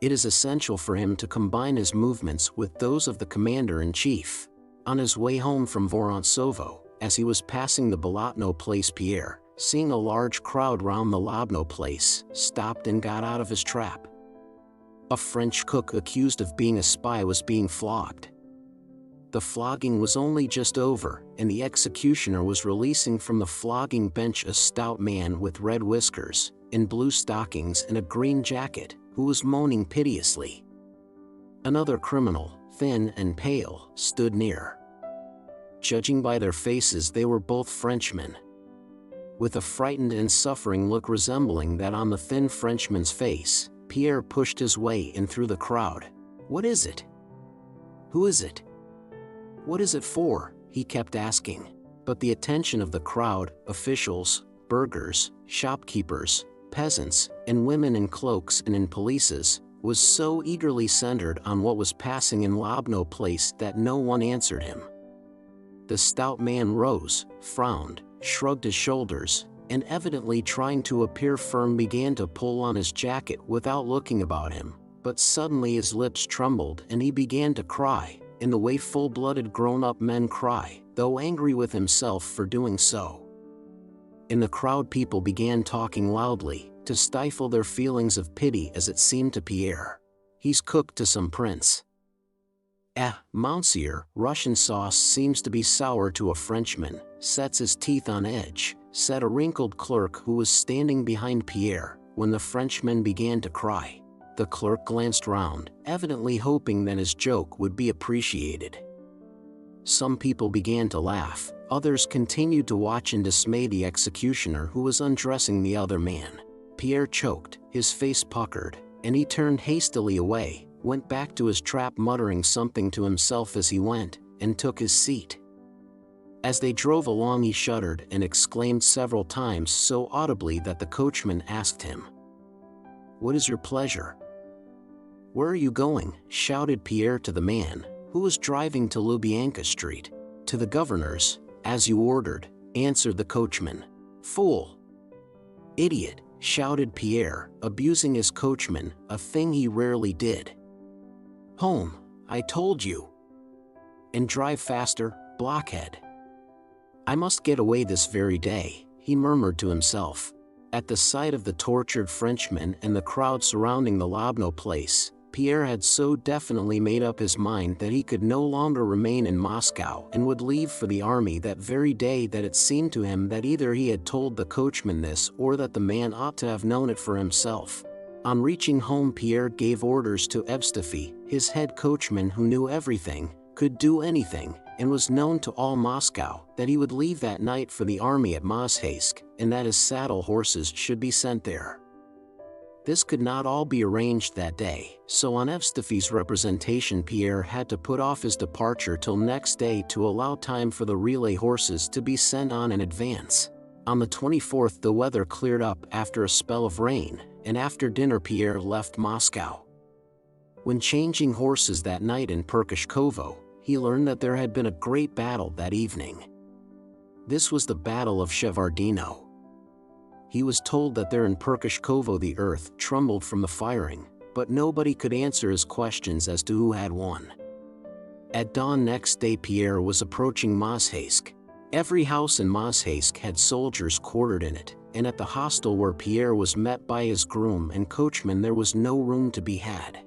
It is essential for him to combine his movements with those of the commander-in-chief." On his way home from Vorontsov, as he was passing the Bolotno place, Pierre, seeing a large crowd round the Lobno place, stopped and got out of his trap. A French cook accused of being a spy was being flogged. The flogging was only just over, and the executioner was releasing from the flogging bench a stout man with red whiskers, in blue stockings and a green jacket, who was moaning piteously. Another criminal, thin and pale, stood near. Judging by their faces, they were both Frenchmen. With a frightened and suffering look resembling that on the thin Frenchman's face, Pierre pushed his way in through the crowd. "What is it? Who is it? What is it for?" he kept asking. But the attention of the crowd, officials, burghers, shopkeepers, peasants, and women in cloaks and in pelisses, was so eagerly centered on what was passing in Lobno place that no one answered him. The stout man rose, frowned, shrugged his shoulders, and evidently trying to appear firm began to pull on his jacket without looking about him, but suddenly his lips trembled and he began to cry, in the way full-blooded grown-up men cry, though angry with himself for doing so. In the crowd people began talking loudly, to stifle their feelings of pity as it seemed to Pierre. "He's cooked to some prince." Monsieur, Russian sauce seems to be sour to a Frenchman, sets his teeth on edge," said a wrinkled clerk who was standing behind Pierre, when the Frenchman began to cry. The clerk glanced round, evidently hoping that his joke would be appreciated. Some people began to laugh, others continued to watch in dismay the executioner who was undressing the other man. Pierre choked, his face puckered, and he turned hastily away, went back to his trap muttering something to himself as he went, and took his seat. As they drove along he shuddered and exclaimed several times so audibly that the coachman asked him, "What is your pleasure?" "Where are you going?" shouted Pierre to the man, who was driving to Lubyanka Street. "To the governor's, as you ordered," answered the coachman. "Fool! Idiot! shouted Pierre, abusing his coachman, a thing he rarely did. "Home, I told you. And drive faster, blockhead. I must get away this very day," he murmured to himself. At the sight of the tortured Frenchman and the crowd surrounding the Lobno place, Pierre had so definitely made up his mind that he could no longer remain in Moscow and would leave for the army that very day that it seemed to him that either he had told the coachman this or that the man ought to have known it for himself. On reaching home, Pierre gave orders to Evstafi, his head coachman who knew everything, could do anything, and was known to all Moscow, that he would leave that night for the army at Mozhaysk, and that his saddle horses should be sent there. This could not all be arranged that day, so on Evstafi's representation Pierre had to put off his departure till next day to allow time for the relay horses to be sent on in advance. On the 24th the weather cleared up after a spell of rain, and after dinner Pierre left Moscow. When changing horses that night in Perkashkovo, he learned that there had been a great battle that evening. This was the Battle of Shevardino. He was told that there in Perkashkovo the earth trembled from the firing, but nobody could answer his questions as to who had won. At dawn next day Pierre was approaching Mozhaysk. Every house in Mozhaysk had soldiers quartered in it, and at the hostel where Pierre was met by his groom and coachman there was no room to be had.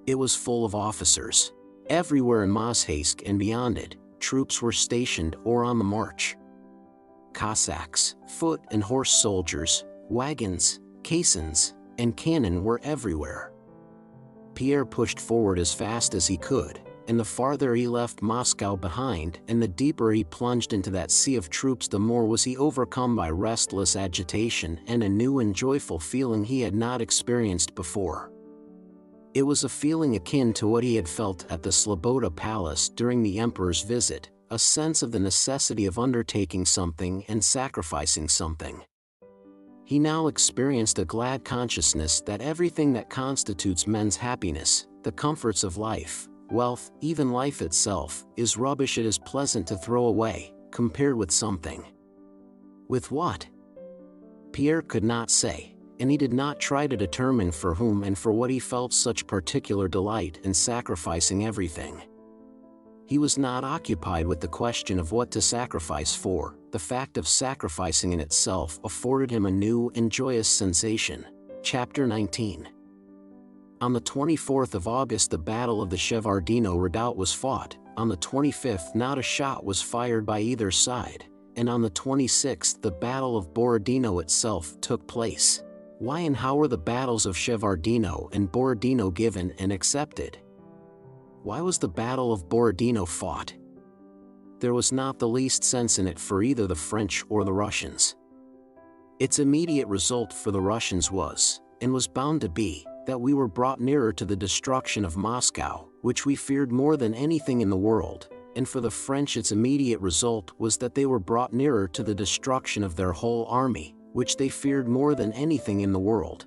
It was full of officers. Everywhere in Mozhaysk and beyond it, troops were stationed or on the march. Cossacks, foot and horse soldiers, wagons, caissons, and cannon were everywhere. Pierre pushed forward as fast as he could, and the farther he left Moscow behind and the deeper he plunged into that sea of troops the more was he overcome by restless agitation and a new and joyful feeling he had not experienced before. It was a feeling akin to what he had felt at the Sloboda Palace during the Emperor's visit, a sense of the necessity of undertaking something and sacrificing something. He now experienced a glad consciousness that everything that constitutes men's happiness, the comforts of life, wealth, even life itself, is rubbish it is pleasant to throw away, compared with something. With what? Pierre could not say, and he did not try to determine for whom and for what he felt such particular delight in sacrificing everything. He was not occupied with the question of what to sacrifice for. The fact of sacrificing in itself afforded him a new and joyous sensation. Chapter 19. On the 24th of August the Battle of the Shevardino Redoubt was fought, on the 25th not a shot was fired by either side, and on the 26th the Battle of Borodino itself took place. Why and how were the battles of Shevardino and Borodino given and accepted? Why was the Battle of Borodino fought? There was not the least sense in it for either the French or the Russians. Its immediate result for the Russians was, and was bound to be, that we were brought nearer to the destruction of Moscow, which we feared more than anything in the world, and for the French its immediate result was that they were brought nearer to the destruction of their whole army, which they feared more than anything in the world.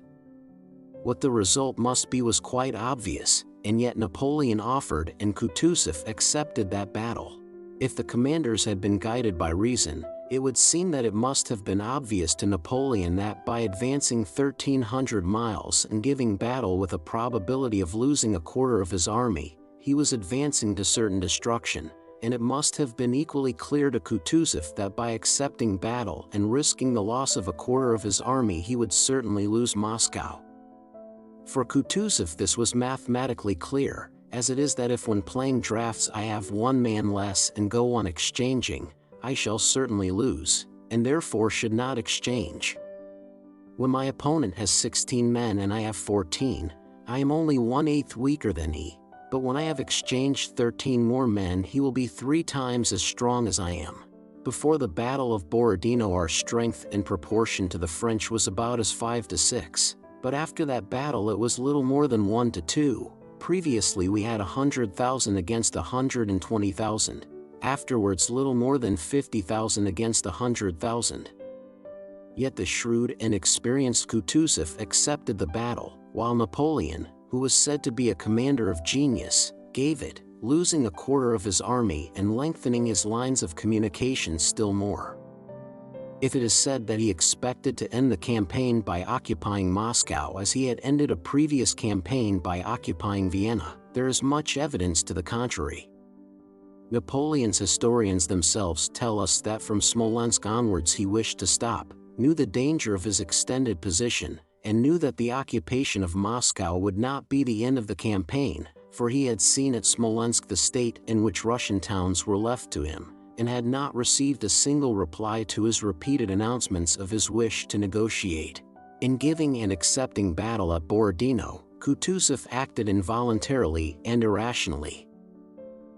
What the result must be was quite obvious, and yet Napoleon offered and Kutuzov accepted that battle. If the commanders had been guided by reason, it would seem that it must have been obvious to Napoleon that by advancing 1,300 miles and giving battle with a probability of losing a quarter of his army, he was advancing to certain destruction, and it must have been equally clear to Kutuzov that by accepting battle and risking the loss of a quarter of his army he would certainly lose Moscow. For Kutuzov this was mathematically clear, as it is that if when playing drafts I have one man less and go on exchanging, I shall certainly lose, and therefore should not exchange. When my opponent has 16 men and I have 14, I am only 1/8 weaker than he, but when I have exchanged 13 more men he will be 3 times as strong as I am. Before the Battle of Borodino our strength in proportion to the French was about as 5 to 6. But after that battle it was little more than 1 to 2. Previously we had 100,000 against 120,000. Afterwards little more than 50,000 against 100,000. Yet the shrewd and experienced Kutuzov accepted the battle, while Napoleon, who was said to be a commander of genius, gave it, losing a quarter of his army and lengthening his lines of communication still more. If it is said that he expected to end the campaign by occupying Moscow as he had ended a previous campaign by occupying Vienna, there is much evidence to the contrary. Napoleon's historians themselves tell us that from Smolensk onwards he wished to stop, knew the danger of his extended position, and knew that the occupation of Moscow would not be the end of the campaign, for he had seen at Smolensk the state in which Russian towns were left to him, and had not received a single reply to his repeated announcements of his wish to negotiate. In giving and accepting battle at Borodino, Kutuzov acted involuntarily and irrationally.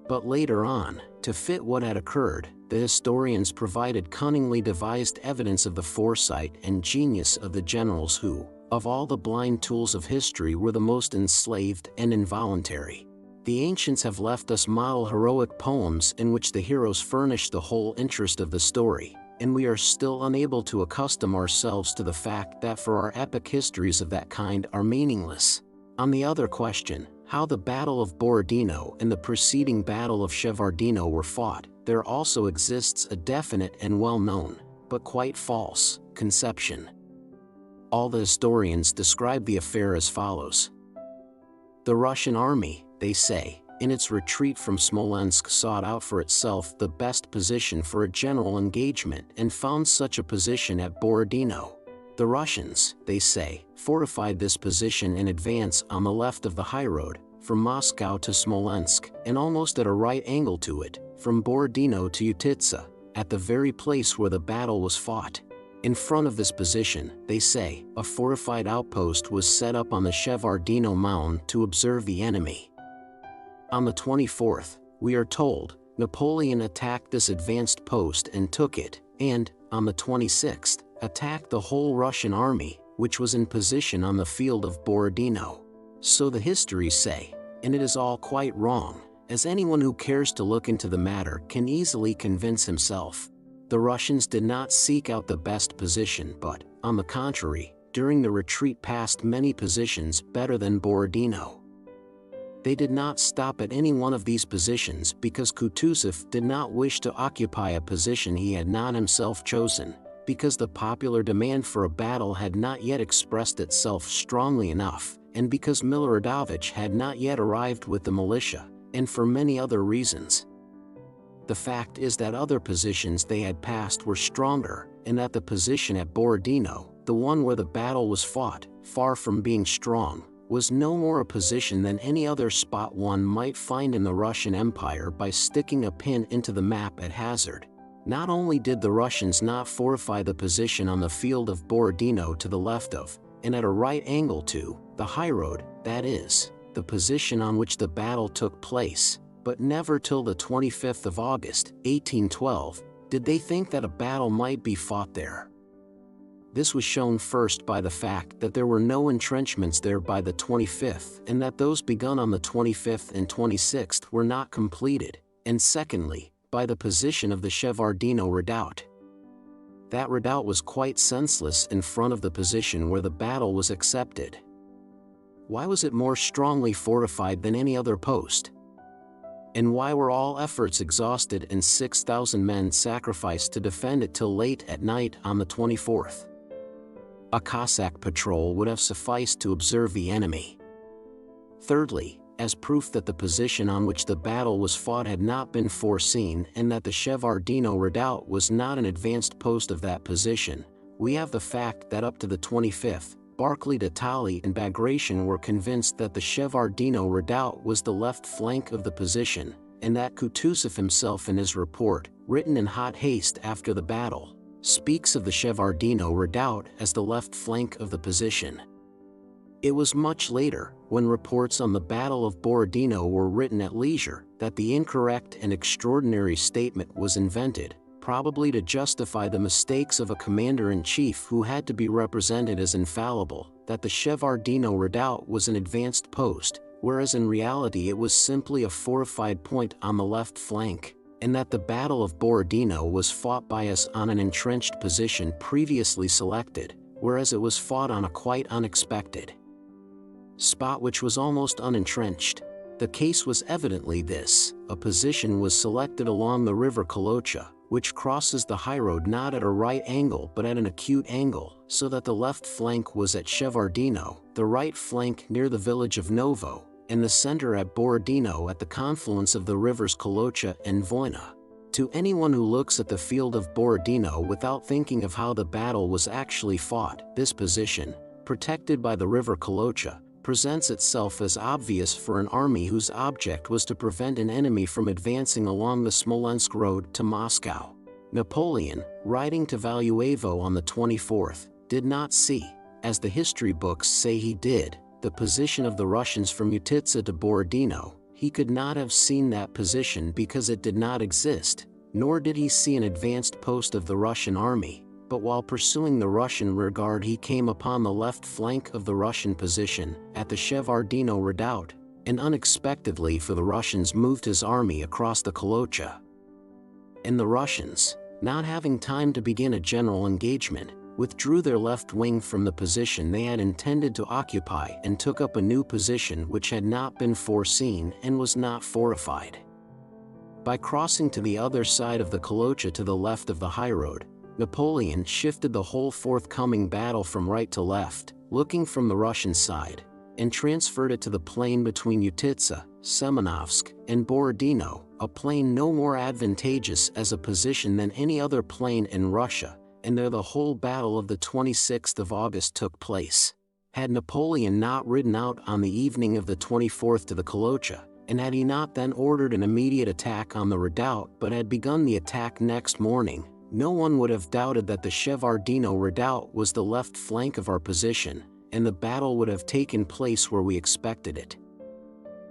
But later on, to fit what had occurred, the historians provided cunningly devised evidence of the foresight and genius of the generals who, of all the blind tools of history, were the most enslaved and involuntary. The ancients have left us model heroic poems in which the heroes furnish the whole interest of the story, and we are still unable to accustom ourselves to the fact that for our epic histories of that kind are meaningless. On the other question, how the Battle of Borodino and the preceding Battle of Shevardino were fought, there also exists a definite and well-known, but quite false, conception. All the historians describe the affair as follows. The Russian army, they say, in its retreat from Smolensk sought out for itself the best position for a general engagement and found such a position at Borodino. The Russians, they say, fortified this position in advance on the left of the highroad, from Moscow to Smolensk, and almost at a right angle to it, from Borodino to Utitsa, at the very place where the battle was fought. In front of this position, they say, a fortified outpost was set up on the Shevardino mound to observe the enemy. On the 24th, we are told, Napoleon attacked this advanced post and took it, and, on the 26th, attacked the whole Russian army, which was in position on the field of Borodino. So the histories say, and it is all quite wrong, as anyone who cares to look into the matter can easily convince himself. The Russians did not seek out the best position but, on the contrary, during the retreat passed many positions better than Borodino. They did not stop at any one of these positions because Kutuzov did not wish to occupy a position he had not himself chosen, because the popular demand for a battle had not yet expressed itself strongly enough, and because Miloradovich had not yet arrived with the militia, and for many other reasons. The fact is that other positions they had passed were stronger, and that the position at Borodino, the one where the battle was fought, far from being strong, was no more a position than any other spot one might find in the Russian Empire by sticking a pin into the map at hazard. Not only did the Russians not fortify the position on the field of Borodino to the left of, and at a right angle to, the highroad, that is, the position on which the battle took place, but never till the 25th of August, 1812, did they think that a battle might be fought there. This was shown first by the fact that there were no entrenchments there by the 25th and that those begun on the 25th and 26th were not completed, and secondly, by the position of the Shevardino redoubt. That redoubt was quite senseless in front of the position where the battle was accepted. Why was it more strongly fortified than any other post? And why were all efforts exhausted and 6,000 men sacrificed to defend it till late at night on the 24th? A Cossack patrol would have sufficed to observe the enemy. Thirdly, as proof that the position on which the battle was fought had not been foreseen and that the Shevardino redoubt was not an advanced post of that position, we have the fact that up to the 25th, Barclay de Tolly and Bagration were convinced that the Shevardino redoubt was the left flank of the position, and that Kutuzov himself in his report, written in hot haste after the battle, speaks of the Shevardino redoubt as the left flank of the position. It was much later, when reports on the Battle of Borodino were written at leisure, that the incorrect and extraordinary statement was invented, probably to justify the mistakes of a commander-in-chief who had to be represented as infallible, that the Shevardino redoubt was an advanced post, whereas in reality it was simply a fortified point on the left flank, and that the Battle of Borodino was fought by us on an entrenched position previously selected, whereas it was fought on a quite unexpected spot which was almost unentrenched. The case was evidently this: a position was selected along the river Kolocha, which crosses the highroad not at a right angle but at an acute angle, so that the left flank was at Shevardino, the right flank near the village of Novo, and the center at Borodino at the confluence of the rivers Kolocha and Voina. To anyone who looks at the field of Borodino without thinking of how the battle was actually fought, this position, protected by the river Kolocha, presents itself as obvious for an army whose object was to prevent an enemy from advancing along the Smolensk road to Moscow. Napoleon, riding to Valuevo on the 24th, did not see, as the history books say he did, the position of the Russians from Utitsa to Borodino. He could not have seen that position because it did not exist, nor did he see an advanced post of the Russian army, but while pursuing the Russian rearguard he came upon the left flank of the Russian position, at the Shevardino redoubt, and unexpectedly for the Russians moved his army across the Kolocha. And the Russians, not having time to begin a general engagement, withdrew their left wing from the position they had intended to occupy and took up a new position which had not been foreseen and was not fortified. By crossing to the other side of the Kolocha to the left of the highroad, Napoleon shifted the whole forthcoming battle from right to left, looking from the Russian side, and transferred it to the plain between Utitsa, Semenovsk, and Borodino, a plain no more advantageous as a position than any other plain in Russia, and there the whole battle of the 26th of August took place. Had Napoleon not ridden out on the evening of the 24th to the Kolocha, and had he not then ordered an immediate attack on the redoubt but had begun the attack next morning, no one would have doubted that the Shevardino redoubt was the left flank of our position, and the battle would have taken place where we expected it.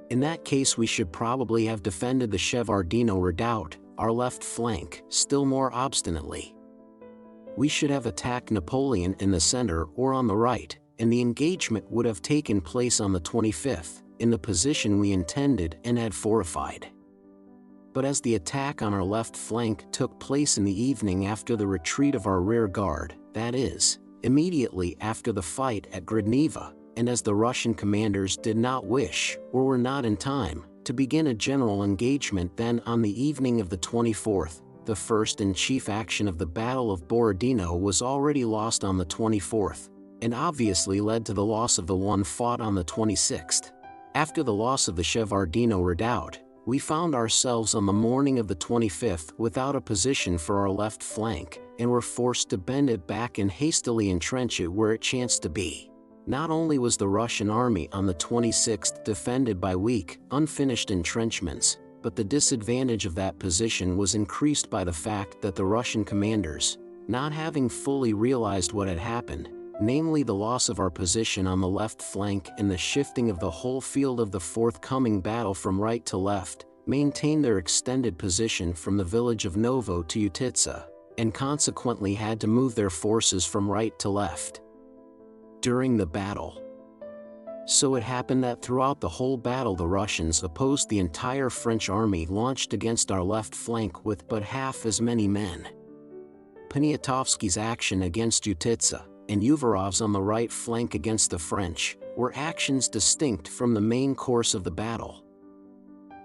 In that case we should probably have defended the Shevardino redoubt, our left flank, still more obstinately. We should have attacked Napoleon in the center or on the right, and the engagement would have taken place on the 25th, in the position we intended and had fortified. But as the attack on our left flank took place in the evening after the retreat of our rear guard, that is, immediately after the fight at Grodniva, and as the Russian commanders did not wish, or were not in time, to begin a general engagement then on the evening of the 24th, the first and chief action of the Battle of Borodino was already lost on the 24th, and obviously led to the loss of the one fought on the 26th. After the loss of the Shevardino redoubt, we found ourselves on the morning of the 25th without a position for our left flank, and were forced to bend it back and hastily entrench it where it chanced to be. Not only was the Russian army on the 26th defended by weak, unfinished entrenchments, but the disadvantage of that position was increased by the fact that the Russian commanders, not having fully realized what had happened, namely the loss of our position on the left flank and the shifting of the whole field of the forthcoming battle from right to left, maintained their extended position from the village of Novo to Utitsa, and consequently had to move their forces from right to left during the battle. So it happened that throughout the whole battle the Russians opposed the entire French army launched against our left flank with but half as many men. Poniatowski's action against Utitsa, and Uvarov's on the right flank against the French, were actions distinct from the main course of the battle.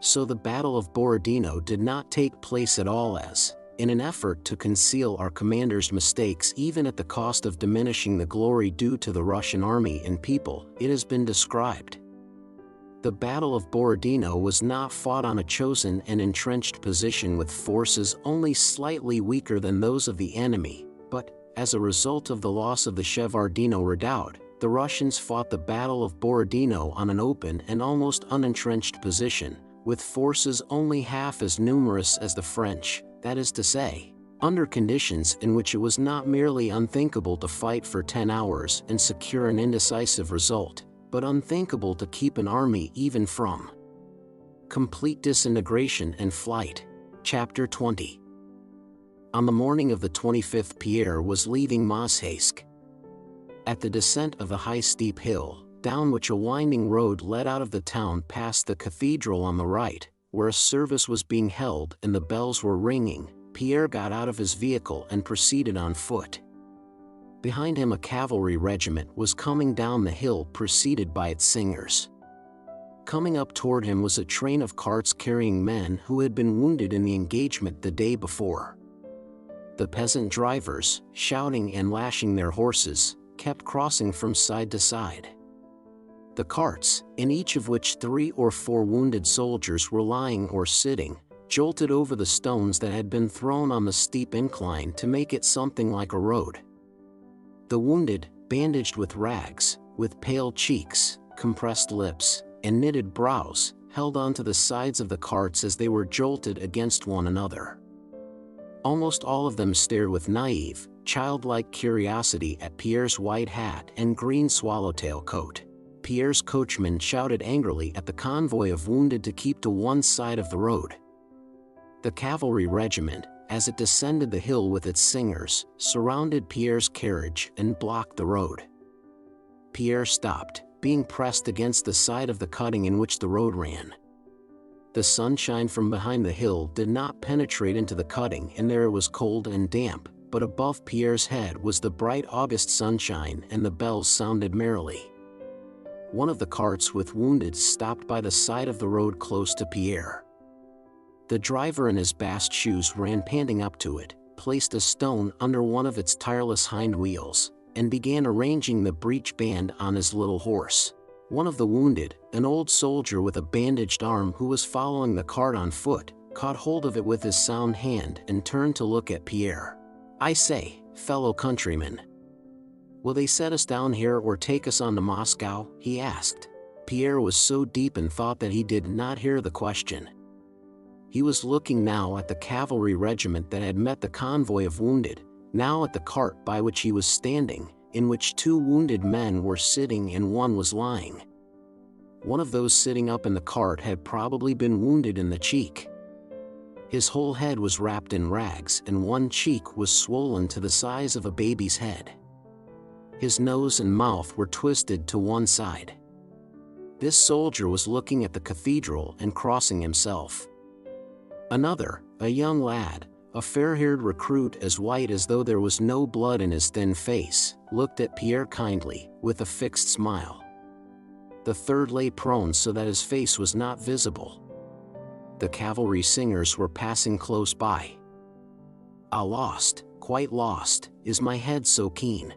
So the Battle of Borodino did not take place at all as, in an effort to conceal our commander's mistakes even at the cost of diminishing the glory due to the Russian army and people, it has been described. The Battle of Borodino was not fought on a chosen and entrenched position with forces only slightly weaker than those of the enemy, but, as a result of the loss of the Shevardino redoubt, the Russians fought the Battle of Borodino on an open and almost unentrenched position, with forces only half as numerous as the French, that is to say, under conditions in which it was not merely unthinkable to fight for 10 hours and secure an indecisive result, but unthinkable to keep an army even from complete disintegration and flight. Chapter 20. On the morning of the 25th, Pierre was leaving Mozhaysk. At the descent of the high steep hill, down which a winding road led out of the town past the cathedral on the right, where a service was being held and the bells were ringing, Pierre got out of his vehicle and proceeded on foot. Behind him a cavalry regiment was coming down the hill preceded by its singers. Coming up toward him was a train of carts carrying men who had been wounded in the engagement the day before. The peasant drivers, shouting and lashing their horses, kept crossing from side to side. The carts, in each of which 3 or 4 wounded soldiers were lying or sitting, jolted over the stones that had been thrown on the steep incline to make it something like a road. The wounded, bandaged with rags, with pale cheeks, compressed lips, and knitted brows, held onto the sides of the carts as they were jolted against one another. Almost all of them stared with naive, childlike curiosity at Pierre's white hat and green swallowtail coat. Pierre's coachman shouted angrily at the convoy of wounded to keep to one side of the road. The cavalry regiment, as it descended the hill with its singers, surrounded Pierre's carriage and blocked the road. Pierre stopped, being pressed against the side of the cutting in which the road ran. The sunshine from behind the hill did not penetrate into the cutting, and there it was cold and damp, but above Pierre's head was the bright August sunshine, and the bells sounded merrily. One of the carts with wounded stopped by the side of the road close to Pierre. The driver in his bast shoes ran panting up to it, placed a stone under one of its tireless hind wheels, and began arranging the breech band on his little horse. One of the wounded, an old soldier with a bandaged arm who was following the cart on foot, caught hold of it with his sound hand and turned to look at Pierre. "I say, fellow countryman, will they set us down here or take us on to Moscow?" he asked. Pierre was so deep in thought that he did not hear the question. He was looking now at the cavalry regiment that had met the convoy of wounded, now at the cart by which he was standing, in which 2 wounded men were sitting and one was lying. One of those sitting up in the cart had probably been wounded in the cheek. His whole head was wrapped in rags, and one cheek was swollen to the size of a baby's head. His nose and mouth were twisted to one side. This soldier was looking at the cathedral and crossing himself. Another, a young lad, a fair-haired recruit as white as though there was no blood in his thin face, looked at Pierre kindly, with a fixed smile. The third lay prone so that his face was not visible. The cavalry singers were passing close by. "Ah, lost, quite lost, is my head so keen."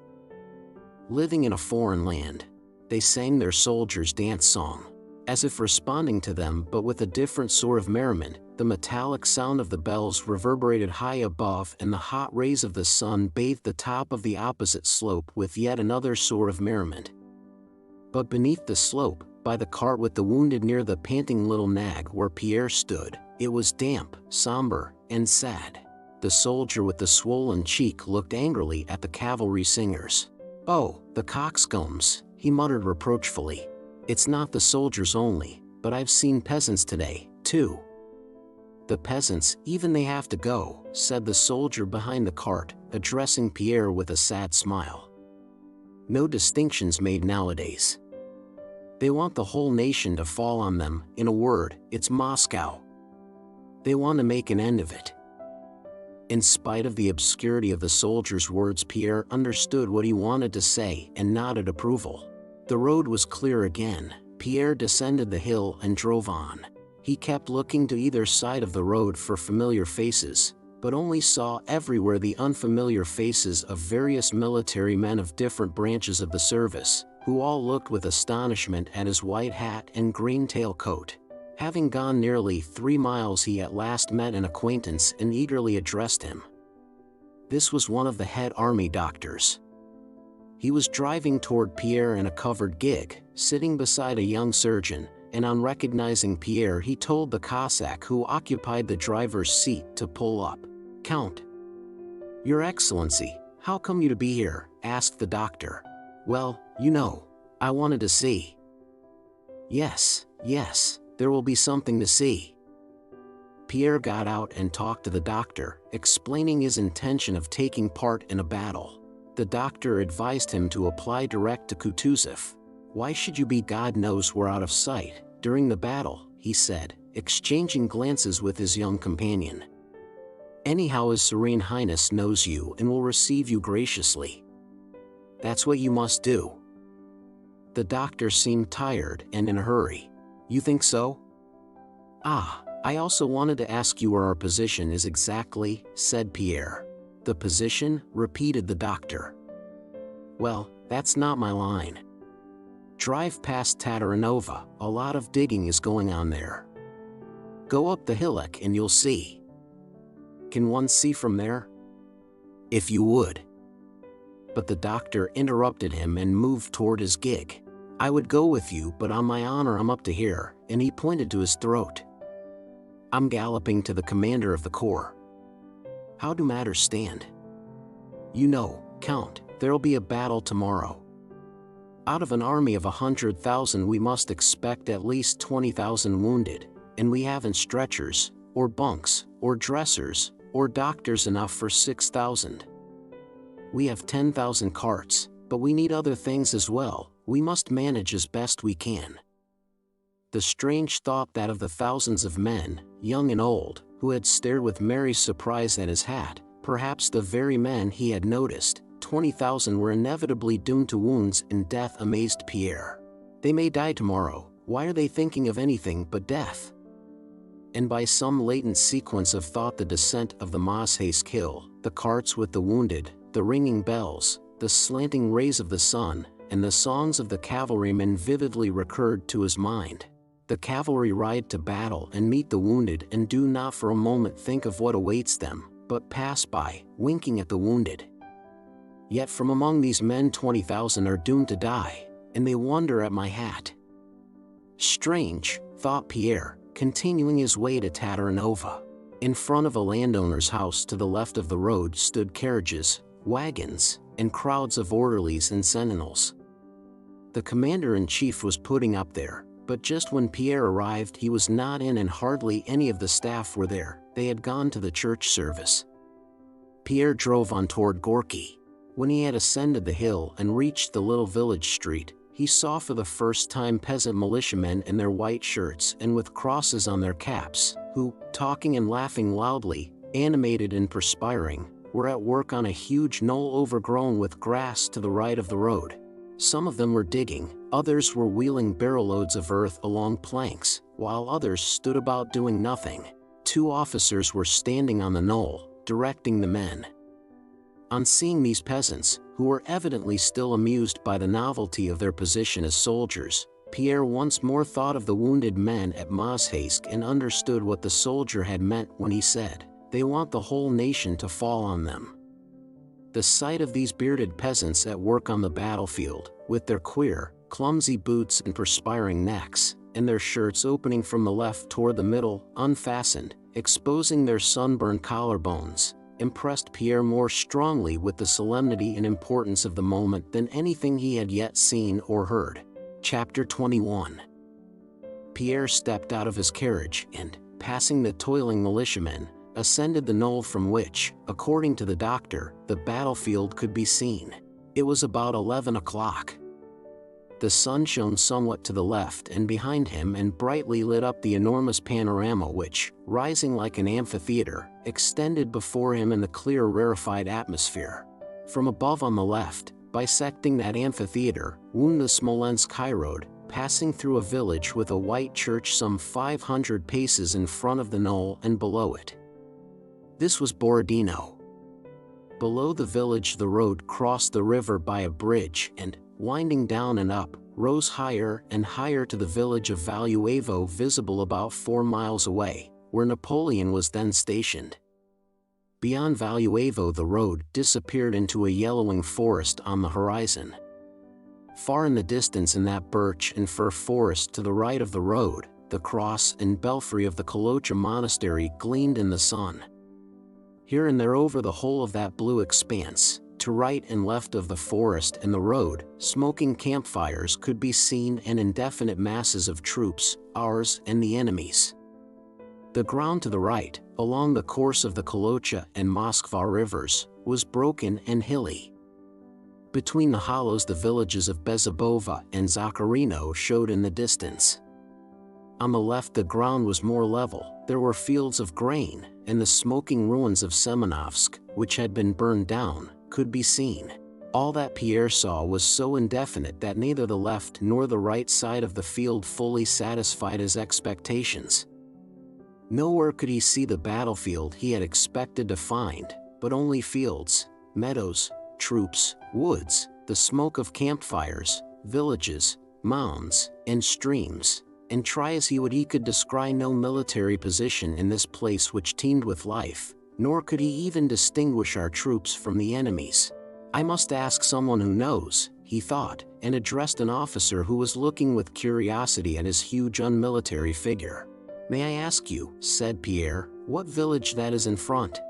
Living in a foreign land, they sang their soldiers' dance song, as if responding to them, but with a different sort of merriment. The metallic sound of the bells reverberated high above, and the hot rays of the sun bathed the top of the opposite slope with yet another sort of merriment. But beneath the slope, by the cart with the wounded near the panting little nag where Pierre stood, it was damp, somber, and sad. The soldier with the swollen cheek looked angrily at the cavalry singers. "Oh, the coxcombs," he muttered reproachfully. "It's not the soldiers only, but I've seen peasants today, too." "The peasants, even they have to go," said the soldier behind the cart, addressing Pierre with a sad smile. "No distinctions made nowadays. They want the whole nation to fall on them. In a word, it's Moscow. They want to make an end of it." In spite of the obscurity of the soldier's words, Pierre understood what he wanted to say and nodded approval. The road was clear again. Pierre descended the hill and drove on. He kept looking to either side of the road for familiar faces, but only saw everywhere the unfamiliar faces of various military men of different branches of the service, who all looked with astonishment at his white hat and green tail coat. Having gone nearly 3 miles, he at last met an acquaintance and eagerly addressed him. This was one of the head army doctors. He was driving toward Pierre in a covered gig, sitting beside a young surgeon, and on recognizing Pierre he told the Cossack who occupied the driver's seat to pull up. "Count." "Your Excellency, how come you to be here?" asked the doctor. "Well, you know, I wanted to see." Yes, there will be something to see." Pierre got out and talked to the doctor, explaining his intention of taking part in a battle. The doctor advised him to apply direct to Kutuzov. "Why should you be God knows where out of sight during the battle?" he said, exchanging glances with his young companion. "Anyhow, His Serene Highness knows you and will receive you graciously. That's what you must do." The doctor seemed tired and in a hurry. "You think so?" "Ah, I also wanted to ask you where our position is exactly," said Pierre. The position, repeated the doctor. Well, that's not my line. Drive past Tatarinova, a lot of digging is going on there. Go up the hillock and you'll see. Can one see from there? If you would. But the doctor interrupted him and moved toward his gig. I would go with you, but on my honor I'm up to here, and he pointed to his throat. I'm galloping to the commander of the corps. How do matters stand? You know, Count, there'll be a battle tomorrow. Out of an army of 100,000 we must expect at least 20,000 wounded, and we haven't stretchers, or bunks, or dressers, or doctors enough for 6,000. We have 10,000 carts, but we need other things as well. We must manage as best we can. The strange thought that of the thousands of men, young and old, who had stared with merry surprise at his hat, perhaps the very men he had noticed, 20,000 were inevitably doomed to wounds and death, amazed Pierre. They may die tomorrow, why are they thinking of anything but death? And by some latent sequence of thought the descent of the Mozhaysky hill, the carts with the wounded, the ringing bells, the slanting rays of the sun, and the songs of the cavalrymen vividly recurred to his mind. The cavalry ride to battle and meet the wounded and do not for a moment think of what awaits them, but pass by, winking at the wounded. Yet from among these men 20,000 are doomed to die, and they wonder at my hat. Strange, thought Pierre, continuing his way to Tatarinova. In front of a landowner's house to the left of the road stood carriages, wagons, and crowds of orderlies and sentinels. The commander-in-chief was putting up there, but just when Pierre arrived he was not in and hardly any of the staff were there. They had gone to the church service. Pierre drove on toward Gorky. When he had ascended the hill and reached the little village street, he saw for the first time peasant militiamen in their white shirts and with crosses on their caps, who, talking and laughing loudly, animated and perspiring, were at work on a huge knoll overgrown with grass to the right of the road. Some of them were digging, others were wheeling barrel-loads of earth along planks, while others stood about doing nothing. 2 officers were standing on the knoll, directing the men. On seeing these peasants, who were evidently still amused by the novelty of their position as soldiers, Pierre once more thought of the wounded men at Mozhaysky and understood what the soldier had meant when he said, "They want the whole nation to fall on them." The sight of these bearded peasants at work on the battlefield, with their queer, clumsy boots and perspiring necks, and their shirts opening from the left toward the middle, unfastened, exposing their sunburned collarbones, impressed Pierre more strongly with the solemnity and importance of the moment than anything he had yet seen or heard. Chapter 21. Pierre stepped out of his carriage and, passing the toiling militiamen, ascended the knoll from which, according to the doctor, the battlefield could be seen. It was about 11 o'clock. The sun shone somewhat to the left and behind him and brightly lit up the enormous panorama which, rising like an amphitheater, extended before him in the clear rarefied atmosphere. From above on the left, bisecting that amphitheater, wound the Smolensk highroad, passing through a village with a white church some 500 paces in front of the knoll and below it. This was Borodino. Below the village the road crossed the river by a bridge and, winding down and up, rose higher and higher to the village of Valuevo, visible about 4 miles away, where Napoleon was then stationed. Beyond Valuevo the road disappeared into a yellowing forest on the horizon. Far in the distance in that birch and fir forest to the right of the road, the cross and belfry of the Kolocha monastery gleamed in the sun. Here and there over the whole of that blue expanse, to right and left of the forest and the road, smoking campfires could be seen and indefinite masses of troops, ours and the enemy's. The ground to the right, along the course of the Kolocha and Moskva rivers, was broken and hilly. Between the hollows the villages of Bezubova and Zakharino showed in the distance. On the left the ground was more level, there were fields of grain, and the smoking ruins of Semenovsk, which had been burned down, could be seen. All that Pierre saw was so indefinite that neither the left nor the right side of the field fully satisfied his expectations. Nowhere could he see the battlefield he had expected to find, but only fields, meadows, troops, woods, the smoke of campfires, villages, mounds, and streams, and try as he could descry no military position in this place which teemed with life, nor could he even distinguish our troops from the enemy's. I must ask someone who knows, he thought, and addressed an officer who was looking with curiosity at his huge unmilitary figure. May I ask you, said Pierre, what village that is in front?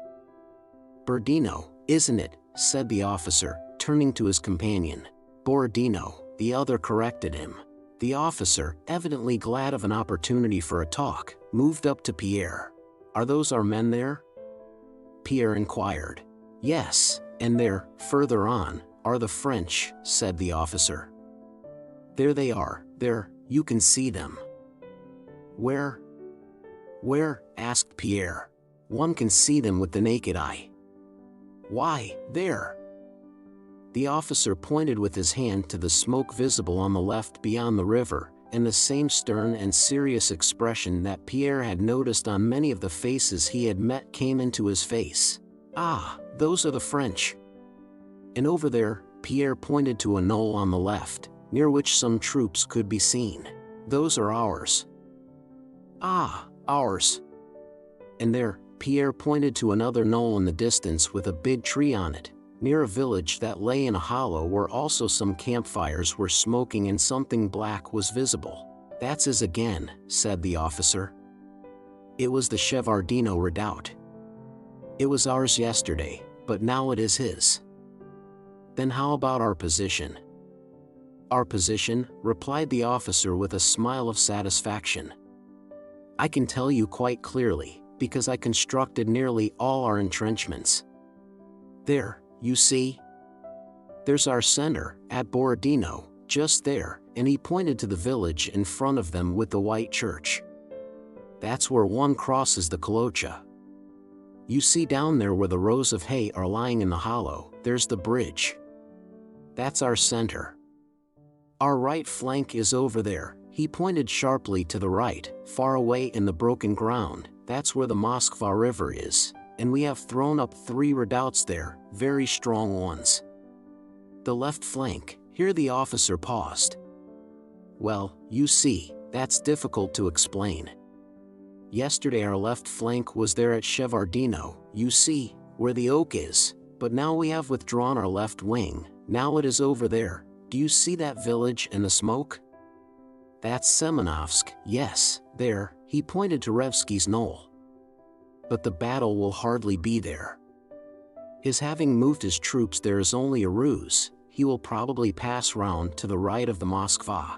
Borodino, isn't it, said the officer, turning to his companion. Borodino, the other corrected him. The officer, evidently glad of an opportunity for a talk, moved up to Pierre. Are those our men there? Pierre inquired. Yes, and there, further on, are the French, said the officer. There they are, there, you can see them. Where? Where? Asked Pierre. One can see them with the naked eye. Why, there. The officer pointed with his hand to the smoke visible on the left beyond the river, and the same stern and serious expression that Pierre had noticed on many of the faces he had met came into his face. Ah, those are the French. And over there, Pierre pointed to a knoll on the left, near which some troops could be seen. Those are ours. Ah, ours. And there, Pierre pointed to another knoll in the distance with a big tree on it, near a village that lay in a hollow where also some campfires were smoking and something black was visible. That's his again, said the officer. It was the Shevardino redoubt. It was ours yesterday, but now it is his. Then how about our position? Our position, replied the officer with a smile of satisfaction. I can tell you quite clearly, because I constructed nearly all our entrenchments. There, you see? There's our center, at Borodino, just there, and he pointed to the village in front of them with the white church. That's where one crosses the Kolocha. You see down there where the rows of hay are lying in the hollow, there's the bridge. That's our center. Our right flank is over there, he pointed sharply to the right, far away in the broken ground, that's where the Moskva River is, and we have thrown up 3 redoubts there, very strong ones. The left flank, here the officer paused. Well, you see, that's difficult to explain. Yesterday our left flank was there at Shevardino, you see, where the oak is, but now we have withdrawn our left wing, now it is over there. Do you see that village and the smoke? That's Semenovsk, yes, there, he pointed to Revsky's knoll. But the battle will hardly be there. His having moved his troops there is only a ruse, he will probably pass round to the right of the Moskva.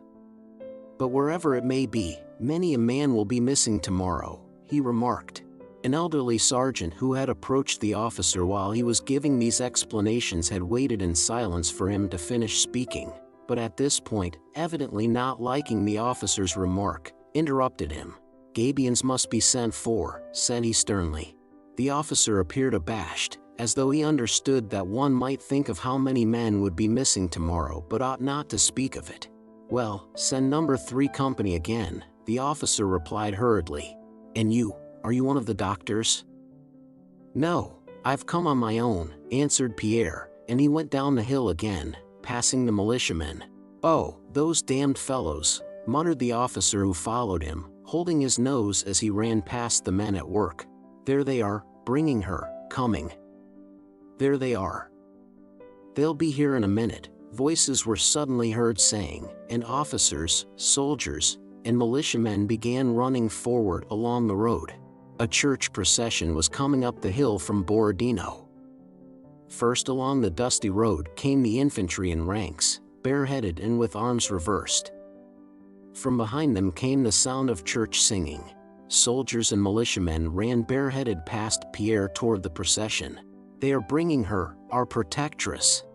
But wherever it may be, many a man will be missing tomorrow, he remarked. An elderly sergeant who had approached the officer while he was giving these explanations had waited in silence for him to finish speaking, but at this point, evidently not liking the officer's remark, interrupted him. Gabions must be sent for, said he sternly. The officer appeared abashed, as though he understood that one might think of how many men would be missing tomorrow but ought not to speak of it. Well, send number 3 company again, the officer replied hurriedly. And you? Are you one of the doctors? No, I've come on my own, answered Pierre, and he went down the hill again, passing the militiamen. Oh, those damned fellows, muttered the officer who followed him, holding his nose as he ran past the men at work. There they are, bringing her, coming. There they are. They'll be here in a minute, voices were suddenly heard saying, and officers, soldiers, and militiamen began running forward along the road. A church procession was coming up the hill from Borodino. First along the dusty road came the infantry in ranks, bareheaded and with arms reversed. From behind them came the sound of church singing. Soldiers and militiamen ran bareheaded past Pierre toward the procession. They are bringing her, our protectress.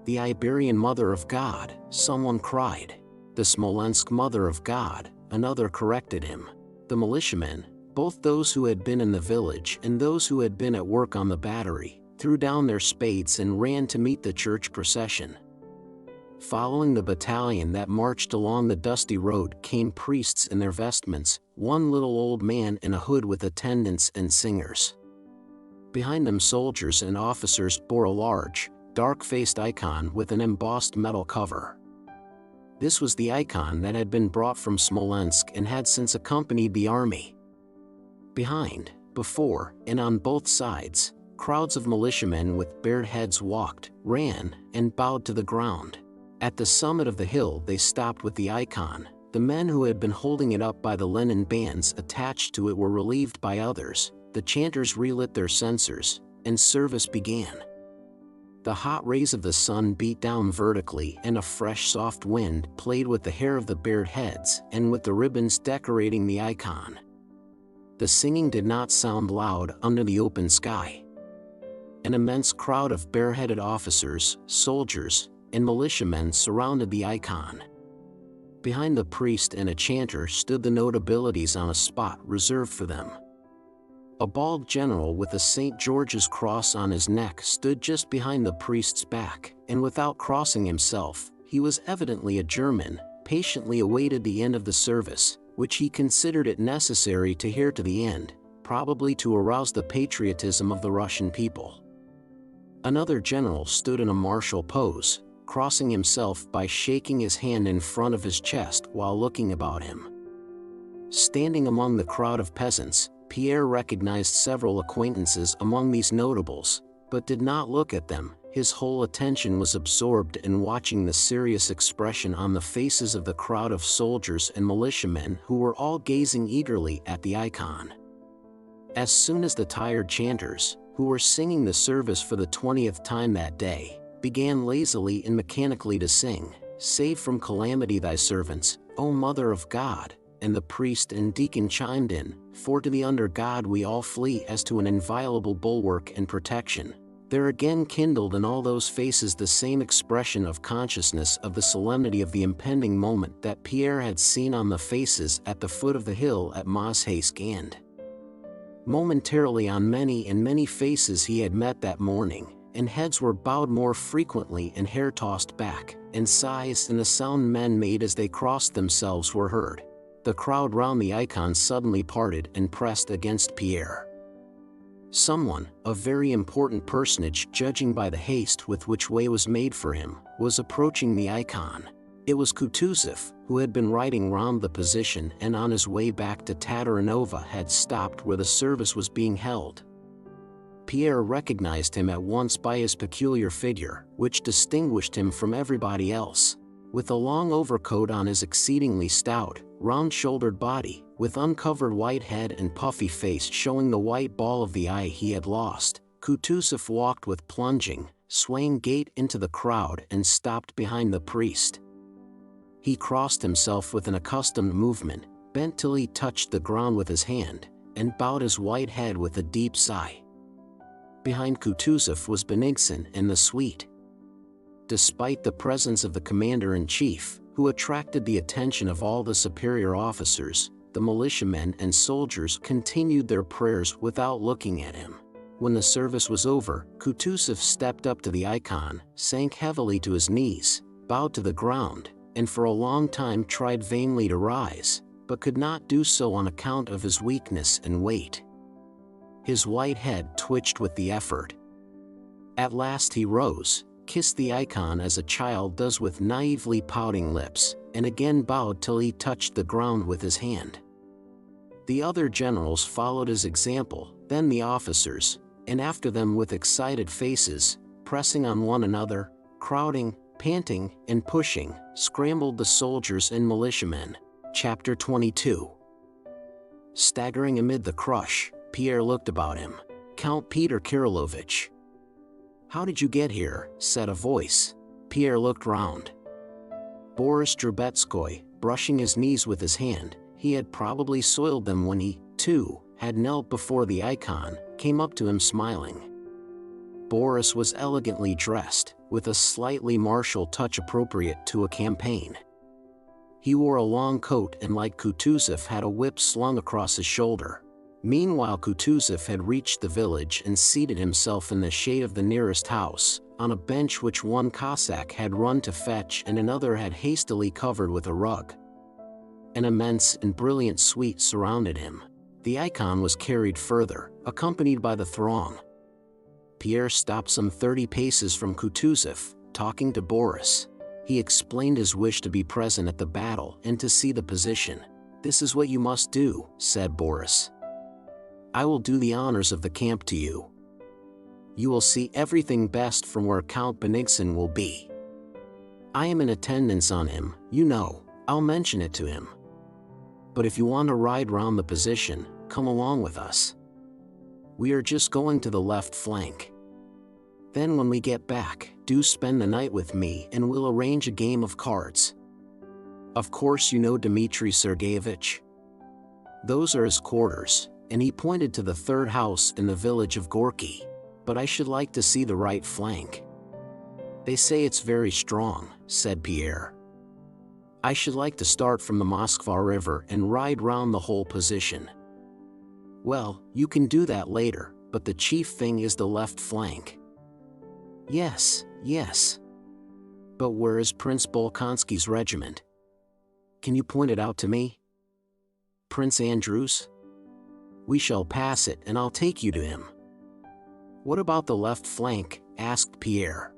The Iberian Mother of God, someone cried. The Smolensk Mother of God, another corrected him. The militiamen, both those who had been in the village and those who had been at work on the battery, threw down their spades and ran to meet the church procession. Following the battalion that marched along the dusty road came priests in their vestments, one little old man in a hood with attendants and singers. Behind them soldiers and officers bore a large, dark-faced icon with an embossed metal cover. This was the icon that had been brought from Smolensk and had since accompanied the army. Behind, before, and on both sides, crowds of militiamen with bared heads walked, ran, and bowed to the ground. At the summit of the hill they stopped with the icon. The men who had been holding it up by the linen bands attached to it were relieved by others. The chanters relit their censers, and service began. The hot rays of the sun beat down vertically, and a fresh soft wind played with the hair of the bared heads and with the ribbons decorating the icon. The singing did not sound loud under the open sky. An immense crowd of bareheaded officers, soldiers, and militiamen surrounded the icon. Behind the priest and a chanter stood the notabilities on a spot reserved for them. A bald general with a St. George's cross on his neck stood just behind the priest's back, and without crossing himself, he was evidently a German, patiently awaited the end of the service, which he considered it necessary to hear to the end, probably to arouse the patriotism of the Russian people. Another general stood in a martial pose, crossing himself by shaking his hand in front of his chest while looking about him. Standing among the crowd of peasants, Pierre recognized several acquaintances among these notables, but did not look at them. His whole attention was absorbed in watching the serious expression on the faces of the crowd of soldiers and militiamen who were all gazing eagerly at the icon. As soon as the tired chanters, who were singing the service for the 20th time that day, began lazily and mechanically to sing, "Save from calamity thy servants, O Mother of God," and the priest and deacon chimed in, "For to thee under God we all flee as to an inviolable bulwark and protection," there again kindled in all those faces the same expression of consciousness of the solemnity of the impending moment that Pierre had seen on the faces at the foot of the hill at Mozhaysk, and momentarily on many and many faces he had met that morning, and heads were bowed more frequently and hair tossed back, and sighs and the sound men made as they crossed themselves were heard. The crowd round the icon suddenly parted and pressed against Pierre. Someone, a very important personage judging by the haste with which way was made for him, was approaching the icon. It was Kutuzov, who had been riding round the position and on his way back to Tatarinova had stopped where the service was being held. Pierre recognized him at once by his peculiar figure, which distinguished him from everybody else. With a long overcoat on his exceedingly stout, round-shouldered body, with uncovered white head and puffy face showing the white ball of the eye he had lost, Kutuzov walked with plunging, swaying gait into the crowd and stopped behind the priest. He crossed himself with an accustomed movement, bent till he touched the ground with his hand, and bowed his white head with a deep sigh. Behind Kutuzov was Benigsen and the suite. Despite the presence of the commander-in-chief, who attracted the attention of all the superior officers, the militiamen and soldiers continued their prayers without looking at him. When the service was over, Kutuzov stepped up to the icon, sank heavily to his knees, bowed to the ground, and for a long time tried vainly to rise, but could not do so on account of his weakness and weight. His white head twitched with the effort. At last he rose, kissed the icon as a child does with naively pouting lips, and again bowed till he touched the ground with his hand. The other generals followed his example, then the officers, and after them with excited faces, pressing on one another, crowding, panting, and pushing, scrambled the soldiers and militiamen. Chapter 22. Staggering amid the crush, Pierre looked about him. "Count Peter Kirillovich." "How did you get here?" said a voice. Pierre looked round. Boris Drubetskoy, brushing his knees with his hand, he had probably soiled them when he, too, had knelt before the icon, came up to him smiling. Boris was elegantly dressed, with a slightly martial touch appropriate to a campaign. He wore a long coat and, like Kutuzov, had a whip slung across his shoulder. Meanwhile Kutuzov had reached the village and seated himself in the shade of the nearest house, on a bench which one Cossack had run to fetch and another had hastily covered with a rug. An immense and brilliant suite surrounded him. The icon was carried further, accompanied by the throng. Pierre stopped some 30 paces from Kutuzov, talking to Boris. He explained his wish to be present at the battle and to see the position. "This is what you must do," said Boris. "I will do the honors of the camp to you. You will see everything best from where Count Bennigsen will be. I am in attendance on him, you know. I'll mention it to him. But if you want to ride round the position, come along with us. We are just going to the left flank. Then when we get back, do spend the night with me and we'll arrange a game of cards. Of course you know Dmitry Sergeyevich. Those are his quarters," and he pointed to the third house in the village of Gorky. "But I should like to see the right flank. They say it's very strong," said Pierre. "I should like to start from the Moskva River and ride round the whole position." "Well, you can do that later, but the chief thing is the left flank." "Yes, yes. But where is Prince Bolkonsky's regiment? Can you point it out to me?" "Prince Andrew's? We shall pass it and I'll take you to him." "What about the left flank?" asked Pierre.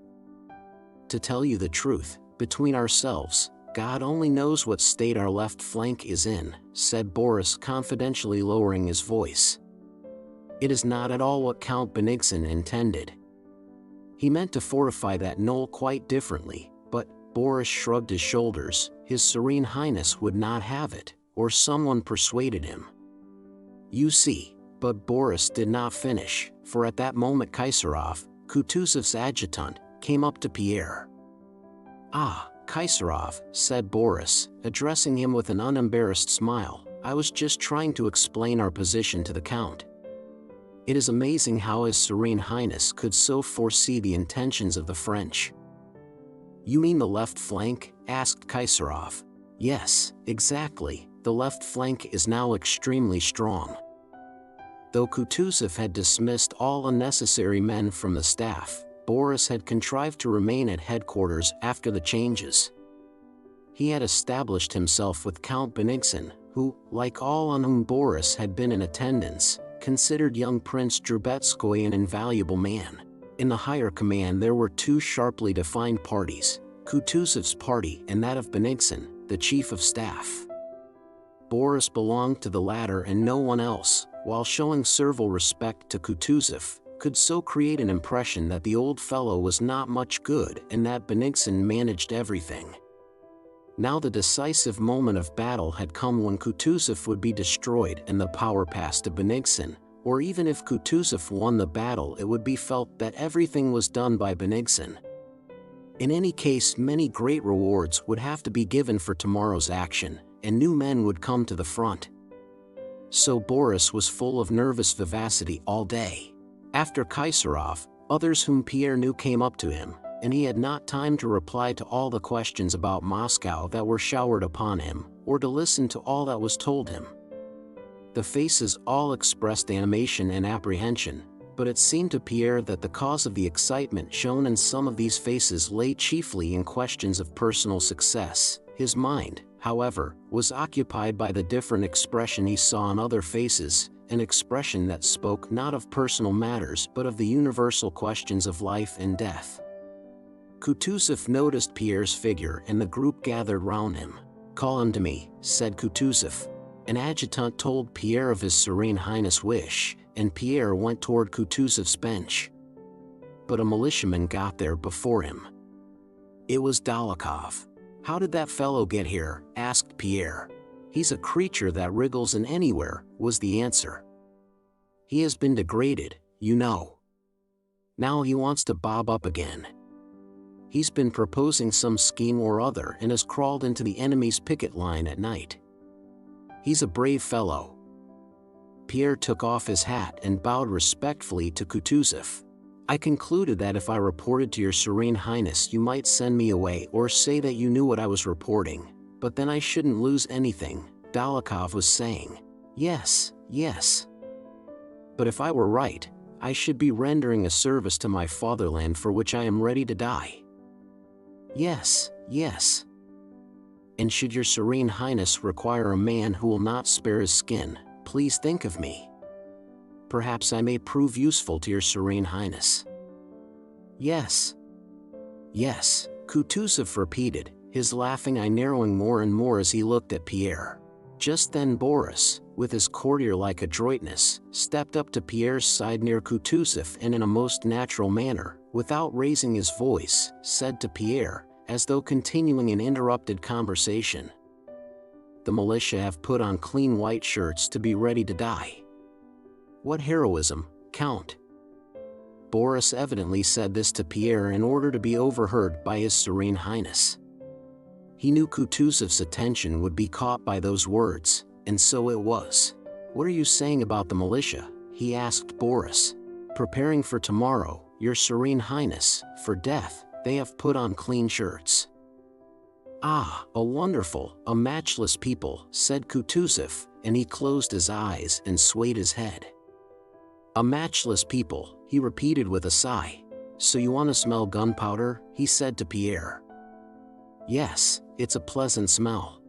"To tell you the truth, between ourselves, God only knows what state our left flank is in," said Boris, confidentially lowering his voice. "It is not at all what Count Bennigsen intended. He meant to fortify that knoll quite differently, but," Boris shrugged his shoulders, "His Serene Highness would not have it, or someone persuaded him. You see." But Boris did not finish, for at that moment Kaisarov, Kutuzov's adjutant, came up to Pierre. "Ah, Kaisarov," said Boris, addressing him with an unembarrassed smile, "I was just trying to explain our position to the Count. It is amazing how His Serene Highness could so foresee the intentions of the French." "You mean the left flank?" asked Kaisarov. "Yes, exactly, the left flank is now extremely strong." Though Kutuzov had dismissed all unnecessary men from the staff, Boris had contrived to remain at headquarters after the changes. He had established himself with Count Bennigsen, who, like all on whom Boris had been in attendance, considered young Prince Drubetskoy an invaluable man. In the higher command there were two sharply defined parties, Kutuzov's party and that of Bennigsen, the chief of staff. Boris belonged to the latter and no one else, while showing servile respect to Kutuzov, could so create an impression that the old fellow was not much good and that Bennigsen managed everything. Now the decisive moment of battle had come when Kutuzov would be destroyed and the power passed to Bennigsen, or even if Kutuzov won the battle it would be felt that everything was done by Bennigsen. In any case, many great rewards would have to be given for tomorrow's action, and new men would come to the front. So Boris was full of nervous vivacity all day. After Kaisarov, others whom Pierre knew came up to him, and he had not time to reply to all the questions about Moscow that were showered upon him, or to listen to all that was told him. The faces all expressed animation and apprehension, but it seemed to Pierre that the cause of the excitement shown in some of these faces lay chiefly in questions of personal success. His mind, however, was occupied by the different expression he saw in other faces, an expression that spoke not of personal matters but of the universal questions of life and death. Kutuzov noticed Pierre's figure and the group gathered round him. "Call him to me," said Kutuzov. An adjutant told Pierre of His Serene Highness' wish, and Pierre went toward Kutuzov's bench. But a militiaman got there before him. It was Dolokhov. "How did that fellow get here?" asked Pierre. "He's a creature that wriggles in anywhere," was the answer. "He has been degraded, you know. Now he wants to bob up again. He's been proposing some scheme or other and has crawled into the enemy's picket line at night. He's a brave fellow." Pierre took off his hat and bowed respectfully to Kutuzov. "I concluded that if I reported to Your Serene Highness you might send me away or say that you knew what I was reporting, but then I shouldn't lose anything," Dolokhov was saying. "Yes, yes. But if I were right, I should be rendering a service to my fatherland for which I am ready to die." "Yes, yes. And should Your Serene Highness require a man who will not spare his skin, please think of me. Perhaps I may prove useful to Your Serene Highness." Yes. Yes, Kutuzov repeated, his laughing eye narrowing more and more as he looked at Pierre. Just then Boris, with his courtier-like adroitness, stepped up to Pierre's side near Kutuzov and in a most natural manner, without raising his voice, said to Pierre, as though continuing an interrupted conversation, "The militia have put on clean white shirts to be ready to die." "What heroism, Count!" Boris evidently said this to Pierre in order to be overheard by His Serene Highness. He knew Kutuzov's attention would be caught by those words, and so it was. "What are you saying about the militia?" he asked Boris. "Preparing for tomorrow, Your Serene Highness, for death, they have put on clean shirts." "Ah, a wonderful, a matchless people," said Kutuzov, and he closed his eyes and swayed his head. "A matchless people," he repeated with a sigh. "So you want to smell gunpowder?" he said to Pierre. "Yes, it's a pleasant smell.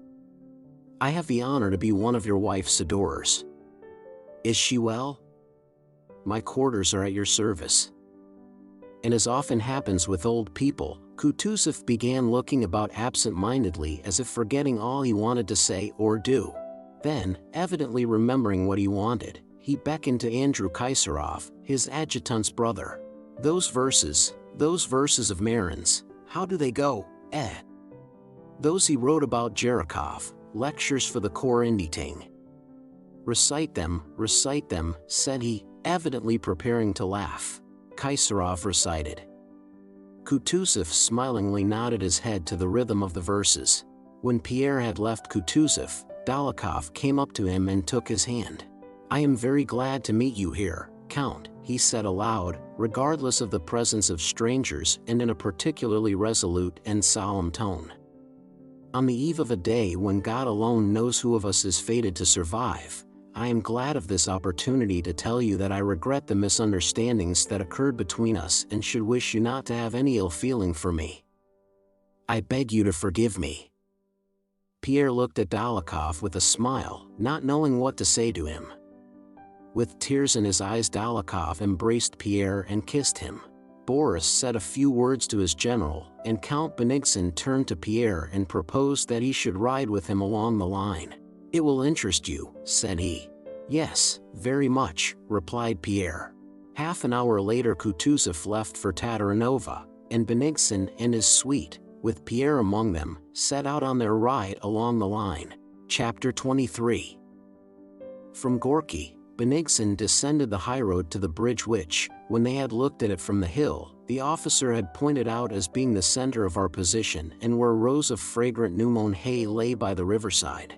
I have the honor to be one of your wife's adorers." "Is she well?" "My quarters are at your service." And as often happens with old people, Kutuzov began looking about absent-mindedly as if forgetting all he wanted to say or do. Then, evidently remembering what he wanted, he beckoned to Andrew Kaisarov, his adjutant's brother. Those verses of Marin's, how do they go, eh?" "Those he wrote about Jerikov, lectures for the corps inditing." Recite them," said he, evidently preparing to laugh. Kaisarov recited. Kutuzov smilingly nodded his head to the rhythm of the verses. When Pierre had left Kutuzov, Dolokhov came up to him and took his hand. "I am very glad to meet you here, Count," he said aloud, regardless of the presence of strangers and in a particularly resolute and solemn tone. "On the eve of a day when God alone knows who of us is fated to survive, I am glad of this opportunity to tell you that I regret the misunderstandings that occurred between us and should wish you not to have any ill feeling for me. I beg you to forgive me." Pierre looked at Dolokhov with a smile, not knowing what to say to him. With tears in his eyes, Dolokhov embraced Pierre and kissed him. Boris said a few words to his general, and Count Benigsen turned to Pierre and proposed that he should ride with him along the line. "It will interest you," said he. "Yes, very much," replied Pierre. Half an hour later Kutuzov left for Tatarinova, and Benigsen and his suite, with Pierre among them, set out on their ride along the line. Chapter 23. From Gorky, Benigsen descended the highroad to the bridge which, when they had looked at it from the hill, the officer had pointed out as being the center of our position and where rows of fragrant new-mown hay lay by the riverside.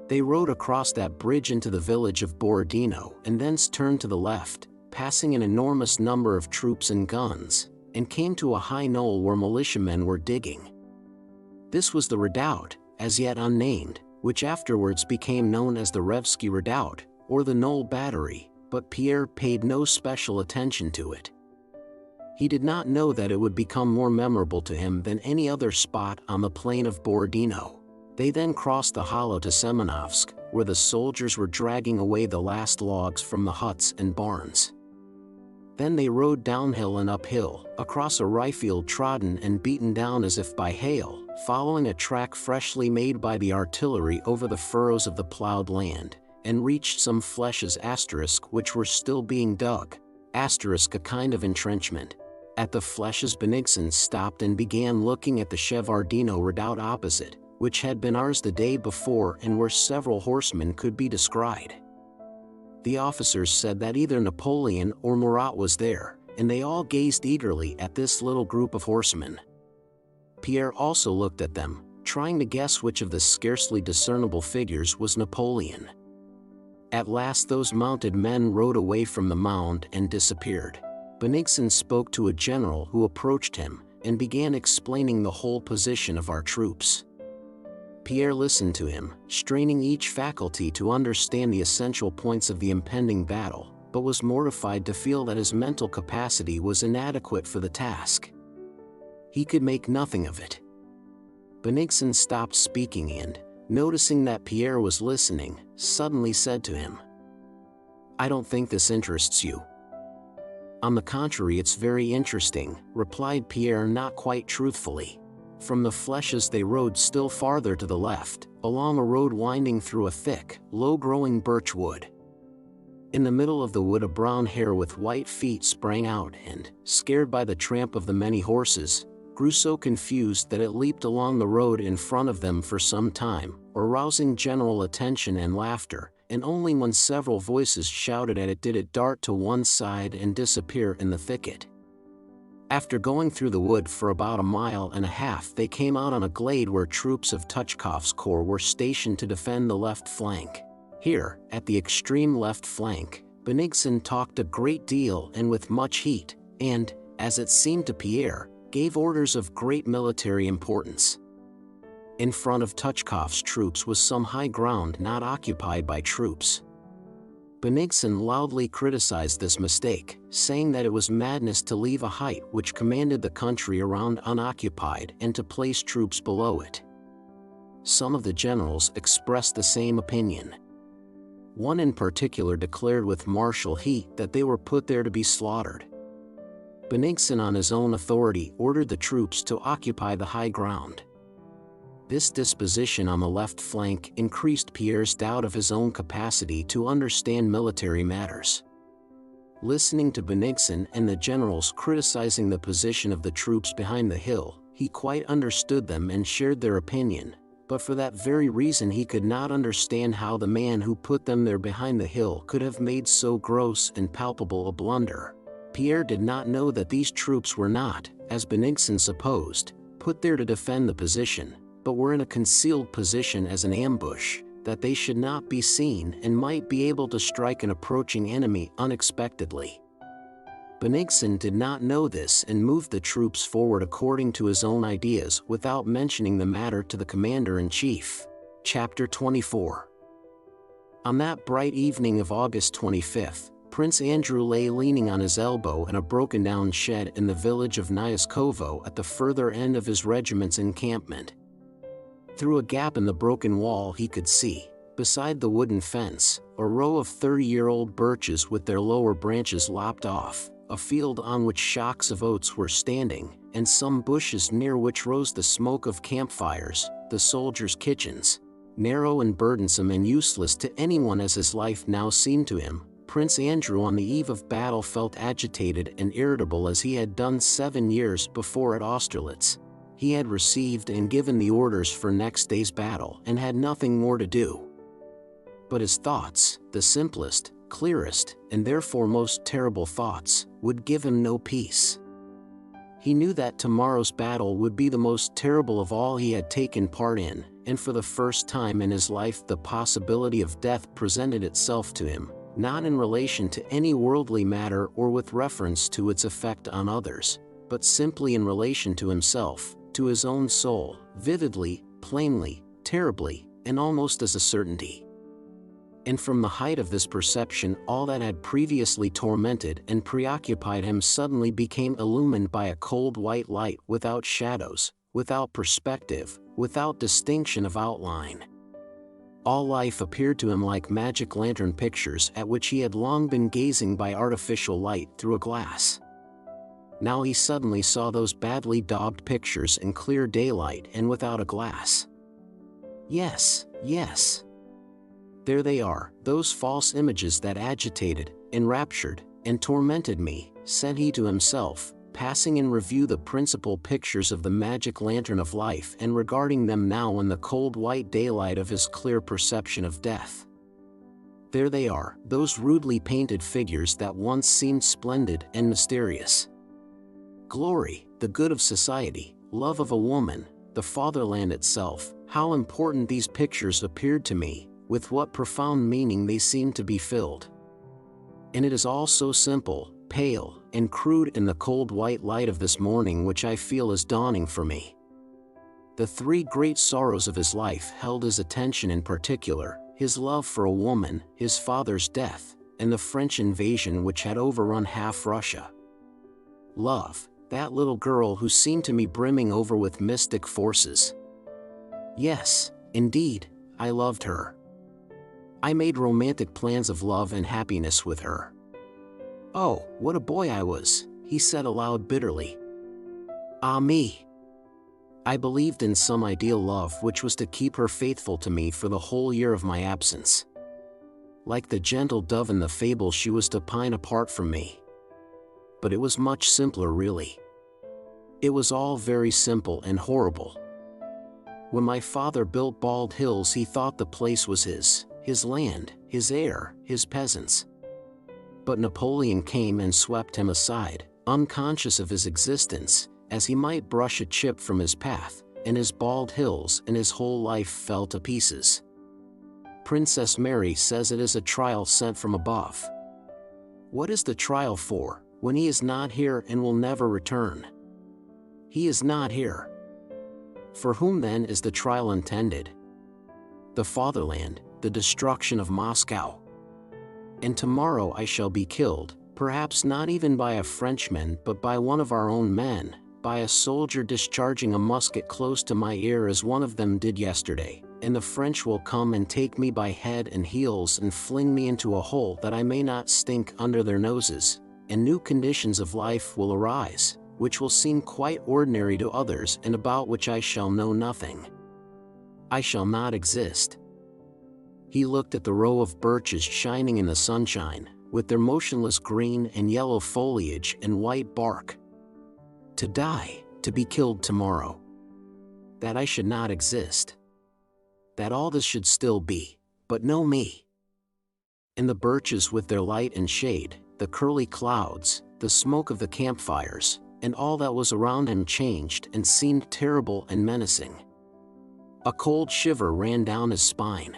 They rode across that bridge into the village of Borodino and thence turned to the left, passing an enormous number of troops and guns, and came to a high knoll where militiamen were digging. This was the redoubt, as yet unnamed, which afterwards became known as the Revsky Redoubt, or the Knoll Battery, but Pierre paid no special attention to it. He did not know that it would become more memorable to him than any other spot on the plain of Borodino. They then crossed the hollow to Semenovsk, where the soldiers were dragging away the last logs from the huts and barns. Then they rode downhill and uphill, across a ryefield trodden and beaten down as if by hail, following a track freshly made by the artillery over the furrows of the plowed land, and reached some flèches asterisk which were still being dug. Asterisk, a kind of entrenchment. At the flèches Benigsen stopped and began looking at the Shevardino redoubt opposite, which had been ours the day before and where several horsemen could be descried. The officers said that either Napoleon or Murat was there, and they all gazed eagerly at this little group of horsemen. Pierre also looked at them, trying to guess which of the scarcely discernible figures was Napoleon. At last those mounted men rode away from the mound and disappeared. Benigsen spoke to a general who approached him, and began explaining the whole position of our troops. Pierre listened to him, straining each faculty to understand the essential points of the impending battle, but was mortified to feel that his mental capacity was inadequate for the task. He could make nothing of it. Benigsen stopped speaking and, noticing that Pierre was listening, suddenly said to him, "I don't think this interests you." "On the contrary, it's very interesting," replied Pierre, not quite truthfully. From the flèches they rode still farther to the left, along a road winding through a thick, low-growing birch wood. In the middle of the wood a brown hare with white feet sprang out and, scared by the tramp of the many horses, grew so confused that it leaped along the road in front of them for some time, arousing general attention and laughter, and only when several voices shouted at it did it dart to one side and disappear in the thicket. After going through the wood for about a mile and a half, they came out on a glade where troops of Tuchkov's corps were stationed to defend the left flank. Here, at the extreme left flank, Bennigsen talked a great deal and with much heat, and, as it seemed to Pierre, gave orders of great military importance. In front of Tuchkov's troops was some high ground not occupied by troops. Bennigsen loudly criticized this mistake, saying that it was madness to leave a height which commanded the country around unoccupied and to place troops below it. Some of the generals expressed the same opinion. One in particular declared with martial heat that they were put there to be slaughtered. Bennigsen on his own authority ordered the troops to occupy the high ground. This disposition on the left flank increased Pierre's doubt of his own capacity to understand military matters. Listening to Bennigsen and the generals criticizing the position of the troops behind the hill, he quite understood them and shared their opinion, but for that very reason he could not understand how the man who put them there behind the hill could have made so gross and palpable a blunder. Pierre did not know that these troops were not, as Bennigsen supposed, put there to defend the position, but were in a concealed position as an ambush, that they should not be seen and might be able to strike an approaching enemy unexpectedly. Bennigsen did not know this and moved the troops forward according to his own ideas without mentioning the matter to the commander-in-chief. Chapter 24. On that bright evening of August 25th, Prince Andrew lay leaning on his elbow in a broken-down shed in the village of Nyaskovo at the further end of his regiment's encampment. Through a gap in the broken wall he could see, beside the wooden fence, a row of 30-year-old birches with their lower branches lopped off, a field on which shocks of oats were standing, and some bushes near which rose the smoke of campfires, the soldiers' kitchens. Narrow and burdensome and useless to anyone as his life now seemed to him, Prince Andrew on the eve of battle felt agitated and irritable as he had done 7 years before at Austerlitz. He had received and given the orders for next day's battle and had nothing more to do. But his thoughts, the simplest, clearest, and therefore most terrible thoughts, would give him no peace. He knew that tomorrow's battle would be the most terrible of all he had taken part in, and for the first time in his life the possibility of death presented itself to him, not in relation to any worldly matter or with reference to its effect on others, but simply in relation to himself, to his own soul, vividly, plainly, terribly, and almost as a certainty. And from the height of this perception all that had previously tormented and preoccupied him suddenly became illumined by a cold white light without shadows, without perspective, without distinction of outline. All life appeared to him like magic lantern pictures at which he had long been gazing by artificial light through a glass. Now he suddenly saw those badly daubed pictures in clear daylight and without a glass. Yes, yes. There they are, those false images that agitated, enraptured, and tormented me, said he to himself, passing in review the principal pictures of the magic lantern of life and regarding them now in the cold white daylight of his clear perception of death. There they are, those rudely painted figures that once seemed splendid and mysterious. Glory, the good of society, love of a woman, the fatherland itself, how important these pictures appeared to me, with what profound meaning they seemed to be filled. And it is all so simple, pale, and crude in the cold white light of this morning which I feel is dawning for me. The 3 great sorrows of his life held his attention in particular, his love for a woman, his father's death, and the French invasion which had overrun half Russia. Love, that little girl who seemed to me brimming over with mystic forces. Yes, indeed, I loved her. I made romantic plans of love and happiness with her. Oh, what a boy I was, he said aloud bitterly. Ah me! I believed in some ideal love which was to keep her faithful to me for the whole year of my absence. Like the gentle dove in the fable, she was to pine apart from me. But it was much simpler, really. It was all very simple and horrible. When my father built Bald Hills, he thought the place was his land, his air, his peasants. But Napoleon came and swept him aside, unconscious of his existence, as he might brush a chip from his path, and his Bald Hills and his whole life fell to pieces. Princess Mary says it is a trial sent from above. What is the trial for, when he is not here and will never return? He is not here. For whom then is the trial intended? The fatherland, the destruction of Moscow. And tomorrow I shall be killed, perhaps not even by a Frenchman but by one of our own men, by a soldier discharging a musket close to my ear as one of them did yesterday, and the French will come and take me by head and heels and fling me into a hole that I may not stink under their noses, and new conditions of life will arise, which will seem quite ordinary to others and about which I shall know nothing. I shall not exist. He looked at the row of birches shining in the sunshine, with their motionless green and yellow foliage and white bark. To die, to be killed tomorrow. That I should not exist. That all this should still be, but no me. And the birches with their light and shade, the curly clouds, the smoke of the campfires, and all that was around him changed and seemed terrible and menacing. A cold shiver ran down his spine.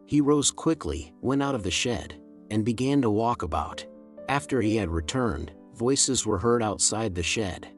He rose quickly, went out of the shed, and began to walk about. After he had returned, voices were heard outside the shed.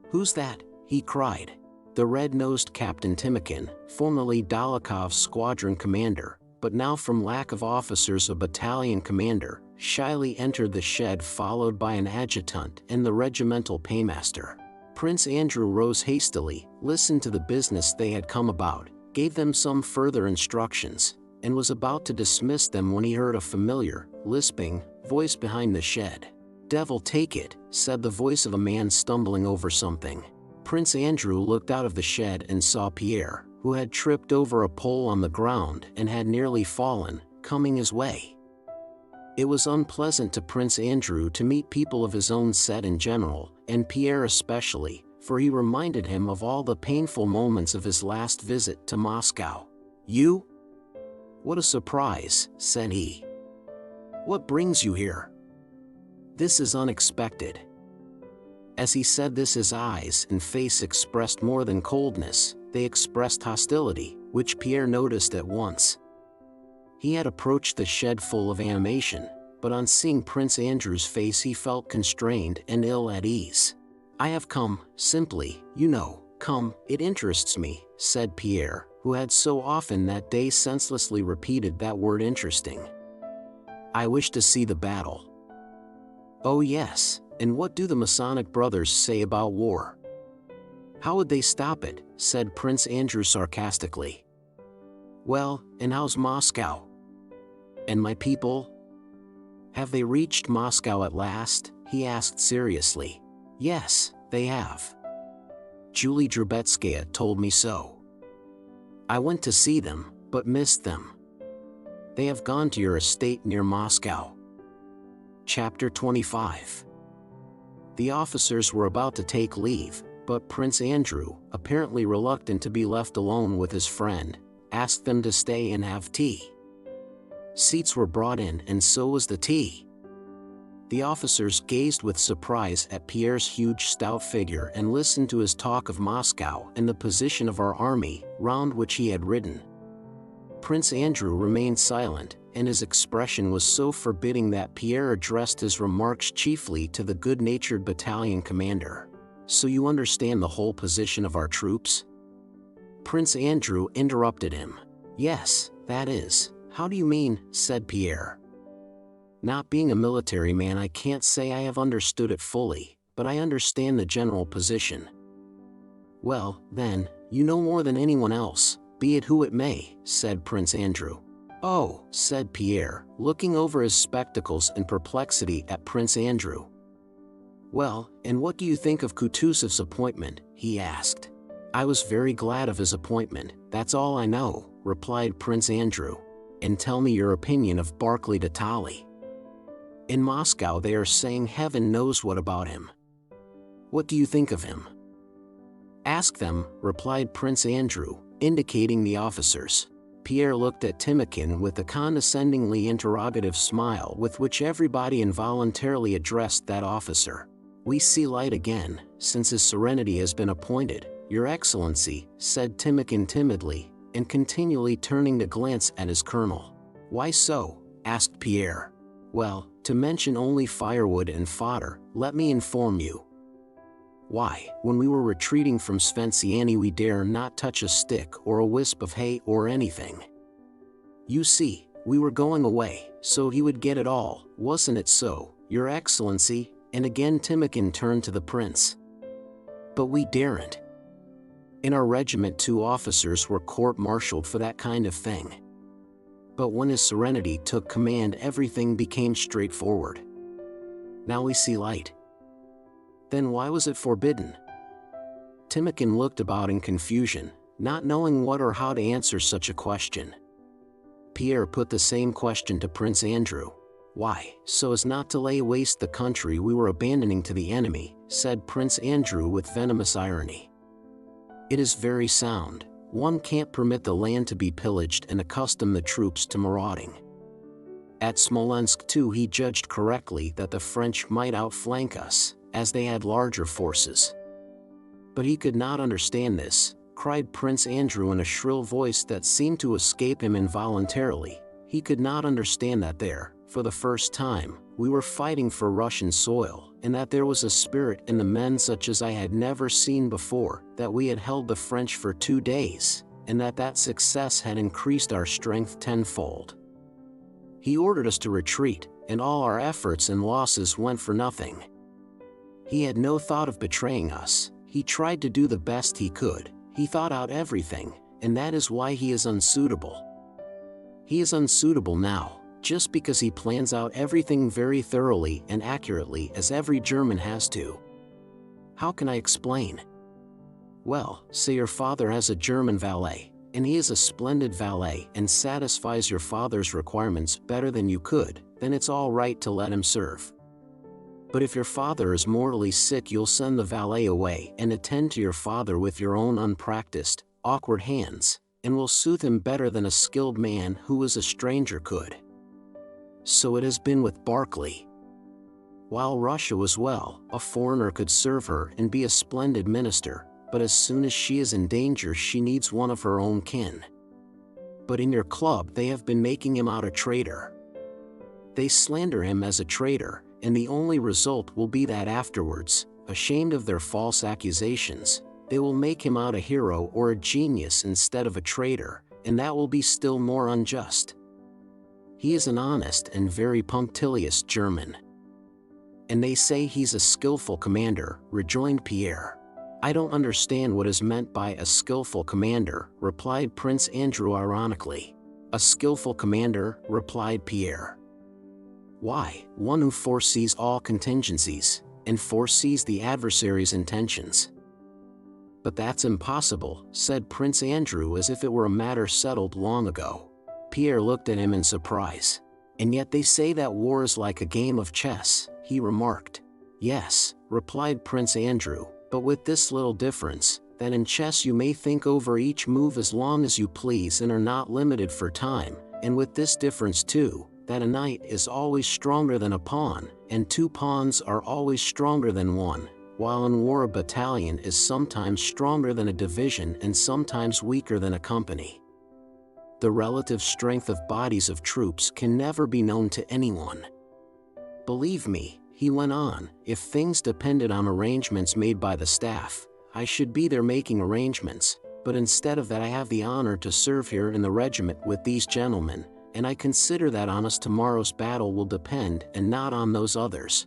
"Who's that?" he cried. The red-nosed Captain Timokhin, formerly Dólokhov's squadron commander, but now from lack of officers a battalion commander, shyly entered the shed followed by an adjutant and the regimental paymaster. Prince Andrew rose hastily, listened to the business they had come about, gave them some further instructions, and was about to dismiss them when he heard a familiar, lisping voice behind the shed. "Devil take it," said the voice of a man stumbling over something. Prince Andrew looked out of the shed and saw Pierre, who had tripped over a pole on the ground and had nearly fallen, coming his way. It was unpleasant to Prince Andrew to meet people of his own set in general, and Pierre especially, for he reminded him of all the painful moments of his last visit to Moscow. "You? What a surprise," said he. "What brings you here? This is unexpected." As he said this, his eyes and face expressed more than coldness, they expressed hostility, which Pierre noticed at once. He had approached the shed full of animation, but on seeing Prince Andrew's face he felt constrained and ill at ease. "I have come, simply, come, it interests me," said Pierre, who had so often that day senselessly repeated that word interesting. "I wish to see the battle." "Oh yes, and what do the Masonic brothers say about war?" "How would they stop it?" said Prince Andrew sarcastically. "Well, and how's Moscow? And my people? Have they reached Moscow at last?" he asked seriously. "Yes, they have. Julie Drubetskaya told me so. I went to see them, but missed them. They have gone to your estate near Moscow." Chapter 25. The officers were about to take leave, but Prince Andrew, apparently reluctant to be left alone with his friend, asked them to stay and have tea. Seats were brought in and so was the tea. The officers gazed with surprise at Pierre's huge stout figure and listened to his talk of Moscow and the position of our army, round which he had ridden. Prince Andrew remained silent, and his expression was so forbidding that Pierre addressed his remarks chiefly to the good-natured battalion commander. "So you understand the whole position of our troops?" Prince Andrew interrupted him. "Yes, that is, how do you mean?" said Pierre. "Not being a military man, I can't say I have understood it fully, but I understand the general position." "Well, then, you know more than anyone else, be it who it may," said Prince Andrew. "Oh," said Pierre, looking over his spectacles in perplexity at Prince Andrew. "Well, and what do you think of Kutuzov's appointment?" he asked. "I was very glad of his appointment, that's all I know," replied Prince Andrew. "And tell me your opinion of Barclay de Tolly. In Moscow they are saying heaven knows what about him. What do you think of him?" "Ask them," replied Prince Andrew, indicating the officers. Pierre looked at Timokhin with the condescendingly interrogative smile with which everybody involuntarily addressed that officer. "We see light again, since his serenity has been appointed, Your Excellency," said Timokhin timidly, and continually turning to glance at his colonel. "Why so?" asked Pierre. "Well, to mention only firewood and fodder, let me inform you. Why, when we were retreating from Sventsyany we dare not touch a stick or a wisp of hay or anything. You see, we were going away, so he would get it all, wasn't it so, Your Excellency?" And again Timokhin turned to the prince. "But we daren't. In our regiment 2 officers were court-martialed for that kind of thing. But when his serenity took command everything became straightforward. Now we see light." "Then why was it forbidden?" Timokhin looked about in confusion, not knowing what or how to answer such a question. Pierre put the same question to Prince Andrew. "Why, so as not to lay waste the country we were abandoning to the enemy," said Prince Andrew with venomous irony. "It is very sound. One can't permit the land to be pillaged and accustom the troops to marauding. At Smolensk too he judged correctly that the French might outflank us, as they had larger forces." "But he could not understand this," cried Prince Andrew in a shrill voice that seemed to escape him involuntarily. "He could not understand that there, for the first time, we were fighting for Russian soil, and that there was a spirit in the men such as I had never seen before, that we had held the French for 2 days, and that success had increased our strength tenfold. He ordered us to retreat, and all our efforts and losses went for nothing. He had no thought of betraying us. He tried to do the best he could. He thought out everything, and that is why he is unsuitable. He is unsuitable now, just because he plans out everything very thoroughly and accurately as every German has to. How can I explain? Well, say your father has a German valet, and he is a splendid valet and satisfies your father's requirements better than you could, then it's all right to let him serve. But if your father is mortally sick you'll send the valet away and attend to your father with your own unpracticed, awkward hands, and will soothe him better than a skilled man who is a stranger could. So it has been with Barclay. While Russia was well, a foreigner could serve her and be a splendid minister, but as soon as she is in danger she needs one of her own kin. But in your club they have been making him out a traitor. They slander him as a traitor, and the only result will be that afterwards, ashamed of their false accusations, they will make him out a hero or a genius instead of a traitor, and that will be still more unjust. He is an honest and very punctilious German. And they say he's a skillful commander," rejoined Pierre. "I don't understand what is meant by a skillful commander," replied Prince Andrew ironically. "A skillful commander," replied Pierre. "Why, one who foresees all contingencies, and foresees the adversary's intentions." "But that's impossible," said Prince Andrew as if it were a matter settled long ago. Pierre looked at him in surprise. "And yet they say that war is like a game of chess," he remarked. "Yes," replied Prince Andrew, "but with this little difference, that in chess you may think over each move as long as you please and are not limited for time, and with this difference too, that a knight is always stronger than a pawn, and 2 pawns are always stronger than 1, while in war a battalion is sometimes stronger than a division and sometimes weaker than a company. The relative strength of bodies of troops can never be known to anyone. Believe me," he went on, "if things depended on arrangements made by the staff, I should be there making arrangements, but instead of that I have the honor to serve here in the regiment with these gentlemen, and I consider that on us tomorrow's battle will depend and not on those others.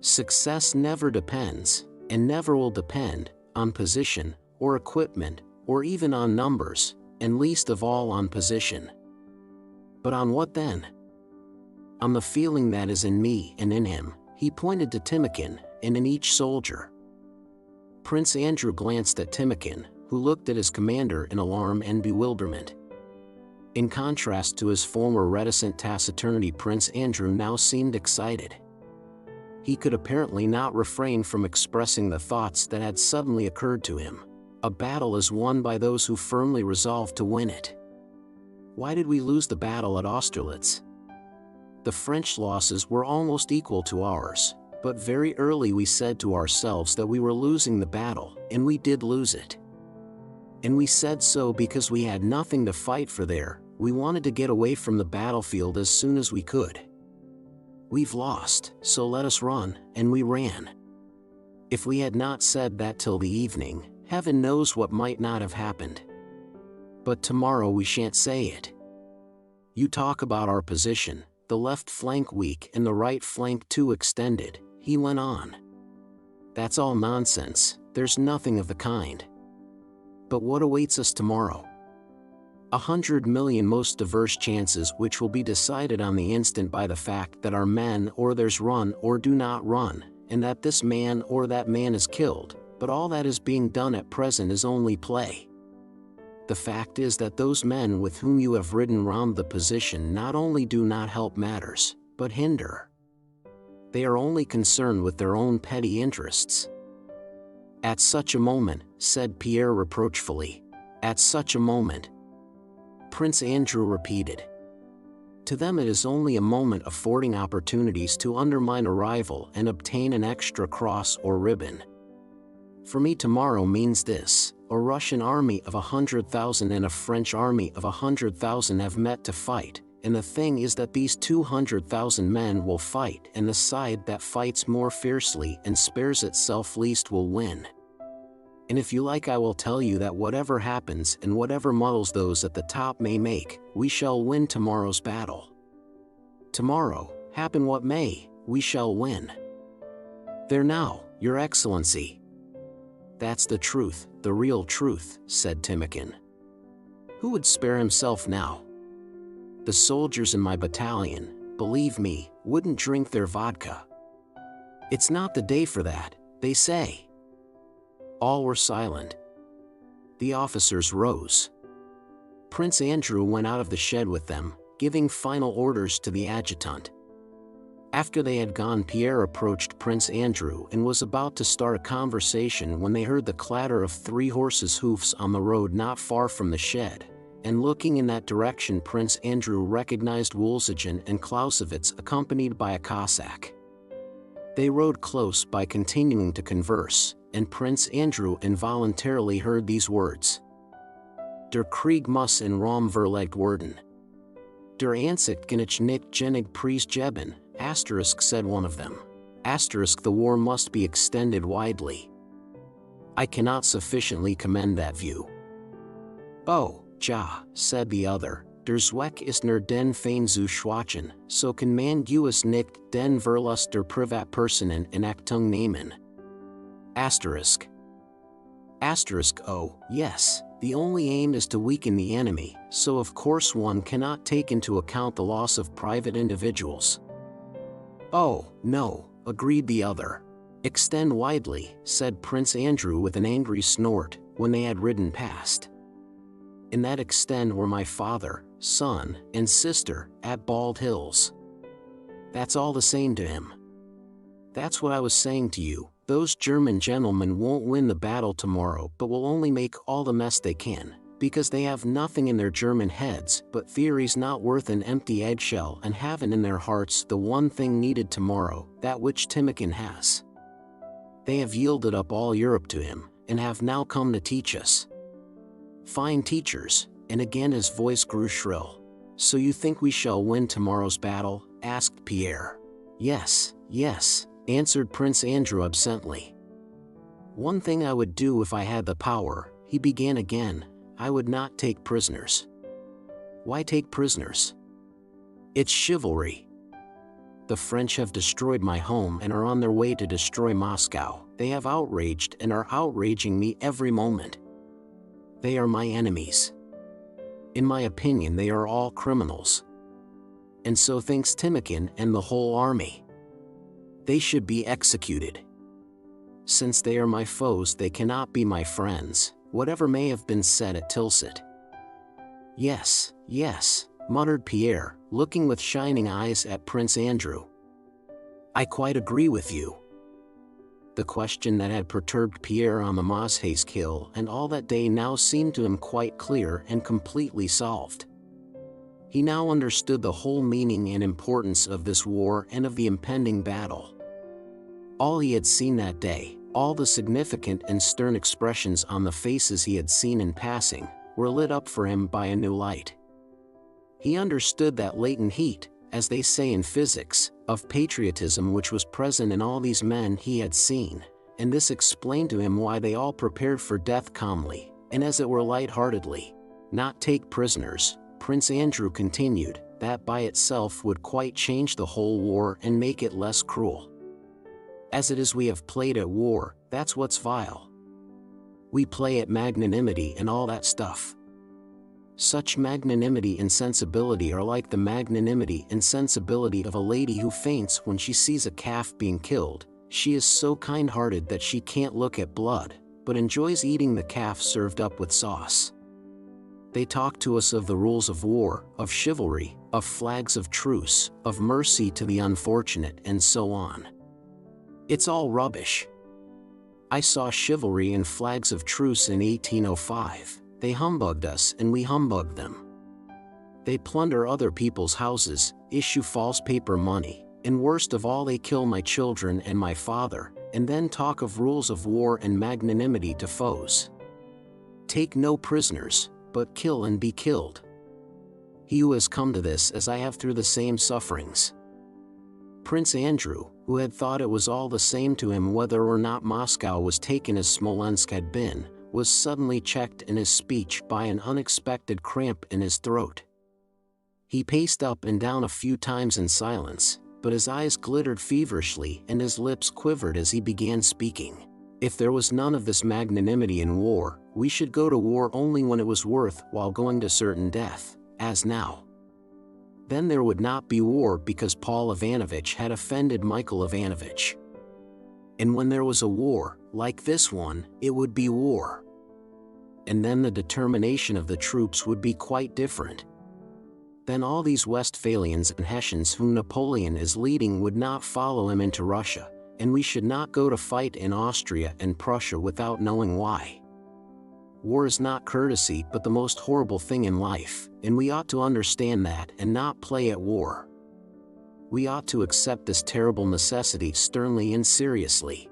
Success never depends, and never will depend, on position, or equipment, or even on numbers, and least of all on position. But on what then? On the feeling that is in me and in him, he pointed to Timokhin, and in each soldier. Prince Andrew glanced at Timokhin, who looked at his commander in alarm and bewilderment. In contrast to his former reticent taciturnity, Prince Andrew now seemed excited. He could apparently not refrain from expressing the thoughts that had suddenly occurred to him. A battle is won by those who firmly resolve to win it. Why did we lose the battle at Austerlitz? The French losses were almost equal to ours, but very early we said to ourselves that we were losing the battle, and we did lose it. And we said so because we had nothing to fight for there. We wanted to get away from the battlefield as soon as we could. We've lost, so let us run, and we ran. If we had not said that till the evening, heaven knows what might not have happened. But tomorrow we shan't say it. You talk about our position, the left flank weak and the right flank too extended, he went on. That's all nonsense, there's nothing of the kind. But what awaits us tomorrow? 100 million most diverse chances which will be decided on the instant by the fact that our men or theirs run or do not run, and that this man or that man is killed, but all that is being done at present is only play. The fact is that those men with whom you have ridden round the position not only do not help matters, but hinder. They are only concerned with their own petty interests. At such a moment, said Pierre reproachfully. At such a moment. Prince Andrew repeated. To them it is only a moment affording opportunities to undermine a rival and obtain an extra cross or ribbon. For me tomorrow means this: a Russian army of 100,000 and a French army of 100,000 have met to fight, and the thing is that these 200,000 men will fight, and the side that fights more fiercely and spares itself least will win. And if you like, I will tell you that whatever happens and whatever muddles those at the top may make, we shall win tomorrow's battle. Tomorrow, happen what may, we shall win. There now, Your Excellency. That's the truth, the real truth, said Timokhin. Who would spare himself now? The soldiers in my battalion, believe me, wouldn't drink their vodka. It's not the day for that, they say. All were silent. The officers rose. Prince Andrew went out of the shed with them, giving final orders to the adjutant. After they had gone, Pierre approached Prince Andrew and was about to start a conversation when they heard the clatter of 3 horses' hoofs on the road not far from the shed, and looking in that direction Prince Andrew recognized Wolzogen and Clausewitz accompanied by a Cossack. They rode close by, continuing to converse, and Prince Andrew involuntarily heard these words. Der Krieg muss in Rom verlegt werden. Der Ansicht genich nicht genig Preis geben, *, said one of them. *, the war must be extended widely. I cannot sufficiently commend that view. Oh, ja, said the other, der Zweck ist nur den Fein zu schwachen, so kann man us nicht den Verlust der Privatpersonen in Achtung nehmen. *, oh, yes, the only aim is to weaken the enemy, so of course one cannot take into account the loss of private individuals. Oh, no, agreed the other. Extend widely, said Prince Andrew with an angry snort, when they had ridden past. In that extend were my father, son, and sister, at Bald Hills. That's all the same to him. That's what I was saying to you. Those German gentlemen won't win the battle tomorrow, but will only make all the mess they can, because they have nothing in their German heads but theories not worth an empty eggshell, and haven't in their hearts the one thing needed tomorrow, that which Timokhin has. They have yielded up all Europe to him, and have now come to teach us. Fine teachers, and again his voice grew shrill. So you think we shall win tomorrow's battle? Asked Pierre. Yes, yes, answered Prince Andrew absently. One thing I would do if I had the power, he began again, I would not take prisoners. Why take prisoners? It's chivalry. The French have destroyed my home and are on their way to destroy Moscow. They have outraged and are outraging me every moment. They are my enemies. In my opinion, they are all criminals. and so thinks Timokhin and the whole army. They should be executed. Since they are my foes, they cannot be my friends, whatever may have been said at Tilsit." "Yes, yes," muttered Pierre, looking with shining eyes at Prince Andrew. "I quite agree with you." The question that had perturbed Pierre on the Mozhask hill and all that day now seemed to him quite clear and completely solved. He now understood the whole meaning and importance of this war and of the impending battle. All he had seen that day, all the significant and stern expressions on the faces he had seen in passing, were lit up for him by a new light. He understood that latent heat, as they say in physics, of patriotism which was present in all these men he had seen, and this explained to him why they all prepared for death calmly, and as it were light-heartedly. Not take prisoners, Prince Andrew continued, that by itself would quite change the whole war and make it less cruel. As it is we have played at war, that's what's vile. We play at magnanimity and all that stuff. Such magnanimity and sensibility are like the magnanimity and sensibility of a lady who faints when she sees a calf being killed. She is so kind-hearted that she can't look at blood, but enjoys eating the calf served up with sauce. They talk to us of the rules of war, of chivalry, of flags of truce, of mercy to the unfortunate, and so on. It's all rubbish. I saw chivalry and flags of truce in 1805. They humbugged us and we humbugged them. They plunder other people's houses, issue false paper money, and worst of all, they kill my children and my father, and then talk of rules of war and magnanimity to foes. Take no prisoners, but kill and be killed. He who has come to this as I have through the same sufferings." Prince Andrew, who had thought it was all the same to him whether or not Moscow was taken as Smolensk had been, was suddenly checked in his speech by an unexpected cramp in his throat. He paced up and down a few times in silence, but his eyes glittered feverishly and his lips quivered as he began speaking. "If there was none of this magnanimity in war, we should go to war only when it was worth while going to certain death, as now. Then there would not be war because Paul Ivanovitch had offended Michael Ivanovitch. And when there was a war, like this one, it would be war. And then the determination of the troops would be quite different. Then all these Westphalians and Hessians whom Napoleon is leading would not follow him into Russia, and we should not go to fight in Austria and Prussia without knowing why. War is not courtesy but the most horrible thing in life, and we ought to understand that and not play at war. We ought to accept this terrible necessity sternly and seriously.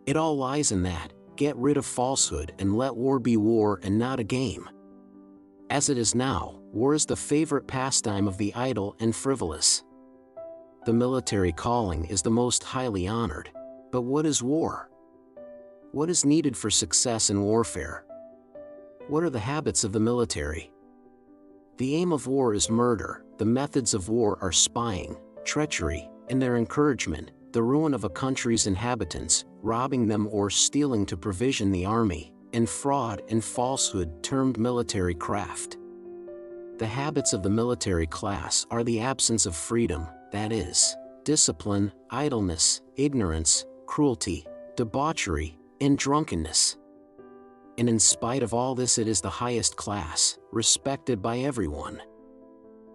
It all lies in that, get rid of falsehood and let war be war and not a game. As it is now, war is the favorite pastime of the idle and frivolous. The military calling is the most highly honored. But what is war? What is needed for success in warfare? What are the habits of the military? The aim of war is murder, the methods of war are spying, treachery, and their encouragement, the ruin of a country's inhabitants, robbing them or stealing to provision the army, and fraud and falsehood termed military craft. The habits of the military class are the absence of freedom, that is, discipline, idleness, ignorance, cruelty, debauchery, and drunkenness. And in spite of all this, it is the highest class, respected by everyone.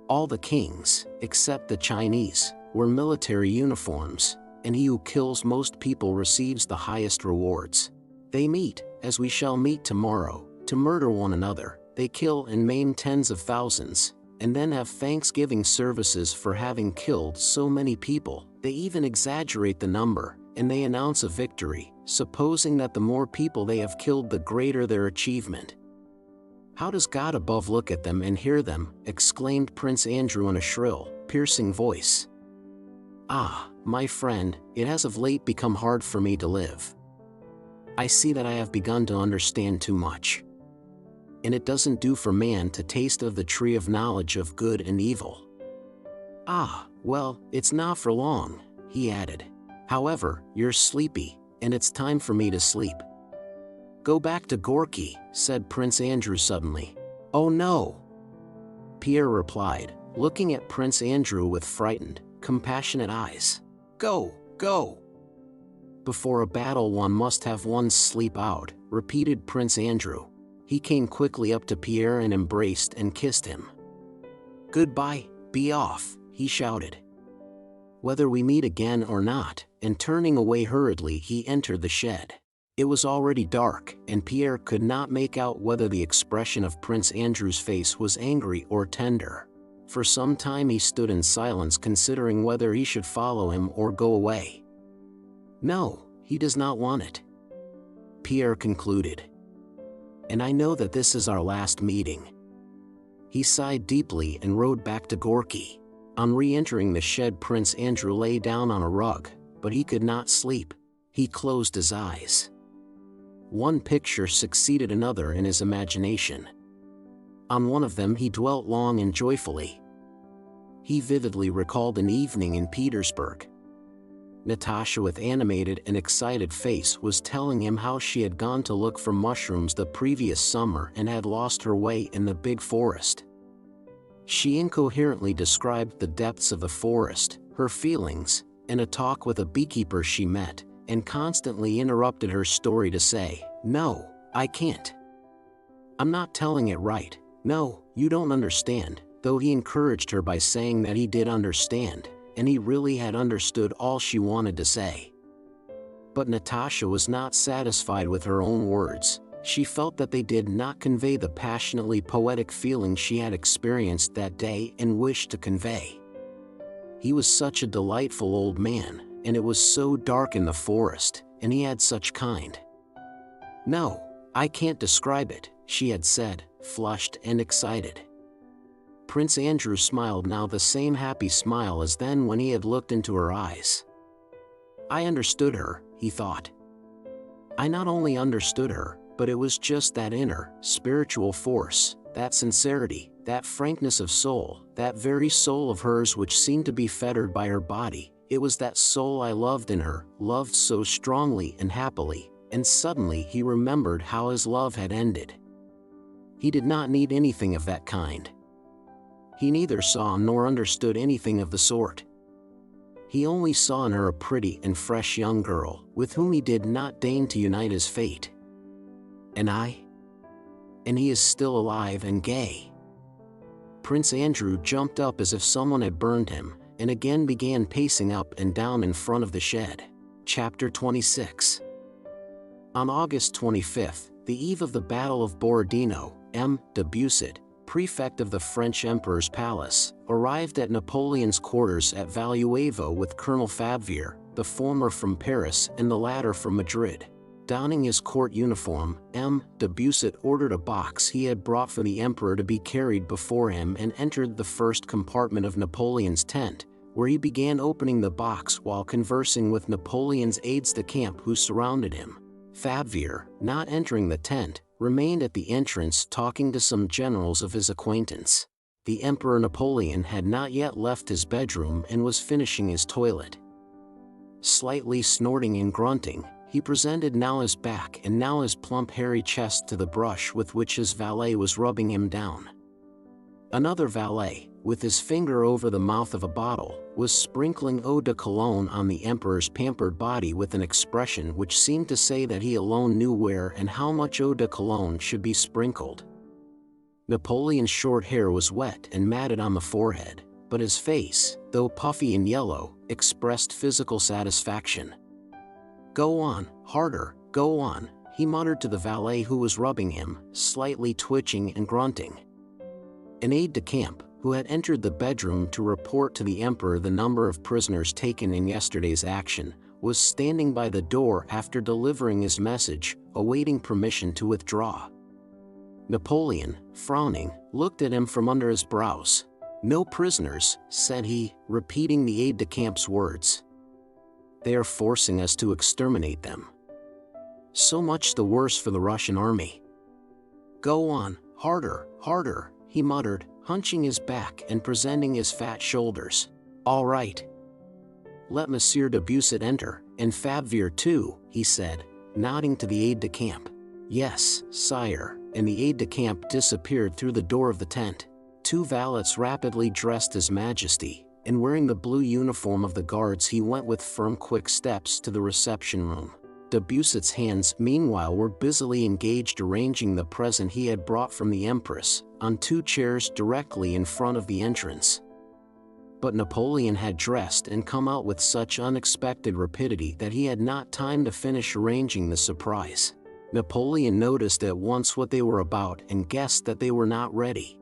All the kings, except the Chinese, wear military uniforms, and he who kills most people receives the highest rewards. They meet, as we shall meet tomorrow, to murder one another. They kill and maim tens of thousands, and then have thanksgiving services for having killed so many people. They even exaggerate the number, and they announce a victory, supposing that the more people they have killed the greater their achievement. How does God above look at them and hear them?" exclaimed Prince Andrew in a shrill, piercing voice. "Ah, my friend, it has of late become hard for me to live. I see that I have begun to understand too much. And it doesn't do for man to taste of the tree of knowledge of good and evil. Ah, well, it's not for long," he added. "However, you're sleepy, and it's time for me to sleep." "Go back to Gorky," said Prince Andrew suddenly. "Oh no," Pierre replied, looking at Prince Andrew with frightened, compassionate eyes. "Go, go! Before a battle one must have one's sleep out," repeated Prince Andrew. He came quickly up to Pierre and embraced and kissed him. "Goodbye, be off," he shouted. "Whether we meet again or not," and turning away hurriedly he entered the shed. It was already dark, and Pierre could not make out whether the expression of Prince Andrew's face was angry or tender. For some time he stood in silence, considering whether he should follow him or go away. "No, he does not want it," Pierre concluded. "And I know that this is our last meeting." He sighed deeply and rode back to Gorky. On re-entering the shed, Prince Andrew lay down on a rug, but he could not sleep. He closed his eyes. One picture succeeded another in his imagination. On one of them he dwelt long and joyfully. He vividly recalled an evening in Petersburg. Natasha, with animated and excited face, was telling him how she had gone to look for mushrooms the previous summer and had lost her way in the big forest. She incoherently described the depths of the forest, her feelings, and a talk with a beekeeper she met, and constantly interrupted her story to say, "No, I can't. I'm not telling it right. No, you don't understand," though he encouraged her by saying that he did understand, and he really had understood all she wanted to say. But Natasha was not satisfied with her own words. She felt that they did not convey the passionately poetic feeling she had experienced that day and wished to convey. He was such a delightful old man, and it was so dark in the forest, and he had such kind. "No, I can't describe it," she had said, flushed and excited. Prince Andrew smiled, now the same happy smile as then when he had looked into her eyes. "I understood her," he thought. "I not only understood her, but it was just that inner, spiritual force, that sincerity, that frankness of soul, that very soul of hers which seemed to be fettered by her body. It was that soul I loved in her, loved so strongly and happily," and suddenly he remembered how his love had ended. He did not need anything of that kind. He neither saw nor understood anything of the sort. He only saw in her a pretty and fresh young girl, with whom he did not deign to unite his fate. And he is still alive and gay. Prince Andrew jumped up as if someone had burned him, and again began pacing up and down in front of the shed. Chapter 26. On August 25th, the eve of the Battle of Borodino, M. de Busset, prefect of the French Emperor's palace, arrived at Napoleon's quarters at Valluevo with Colonel Fabvier, the former from Paris and the latter from Madrid. Donning his court uniform, M. de Busset ordered a box he had brought for the emperor to be carried before him and entered the first compartment of Napoleon's tent, where he began opening the box while conversing with Napoleon's aides-de-camp who surrounded him. Fabvier, not entering the tent, remained at the entrance talking to some generals of his acquaintance. The Emperor Napoleon had not yet left his bedroom and was finishing his toilet. Slightly snorting and grunting, he presented now his back and now his plump hairy chest to the brush with which his valet was rubbing him down. Another valet, with his finger over the mouth of a bottle, was sprinkling eau de cologne on the emperor's pampered body with an expression which seemed to say that he alone knew where and how much eau de cologne should be sprinkled. Napoleon's short hair was wet and matted on the forehead, but his face, though puffy and yellow, expressed physical satisfaction. "Go on, harder, go on," he muttered to the valet who was rubbing him, slightly twitching and grunting. An aide-de-camp, who had entered the bedroom to report to the emperor the number of prisoners taken in yesterday's action, was standing by the door after delivering his message, awaiting permission to withdraw. Napoleon, frowning, looked at him from under his brows. "No prisoners," said he, repeating the aide-de-camp's words. "They are forcing us to exterminate them. So much the worse for the Russian army." "Go on, harder, harder," he muttered, hunching his back and presenting his fat shoulders. "All right. Let Monsieur de Busset enter, and Fabvier too," he said, nodding to the aide-de-camp. "Yes, sire," and the aide-de-camp disappeared through the door of the tent. 2 valets rapidly dressed His Majesty, and wearing the blue uniform of the guards he went with firm quick steps to the reception room. Debusit's hands, meanwhile, were busily engaged arranging the present he had brought from the Empress, on 2 chairs directly in front of the entrance. But Napoleon had dressed and come out with such unexpected rapidity that he had not time to finish arranging the surprise. Napoleon noticed at once what they were about and guessed that they were not ready.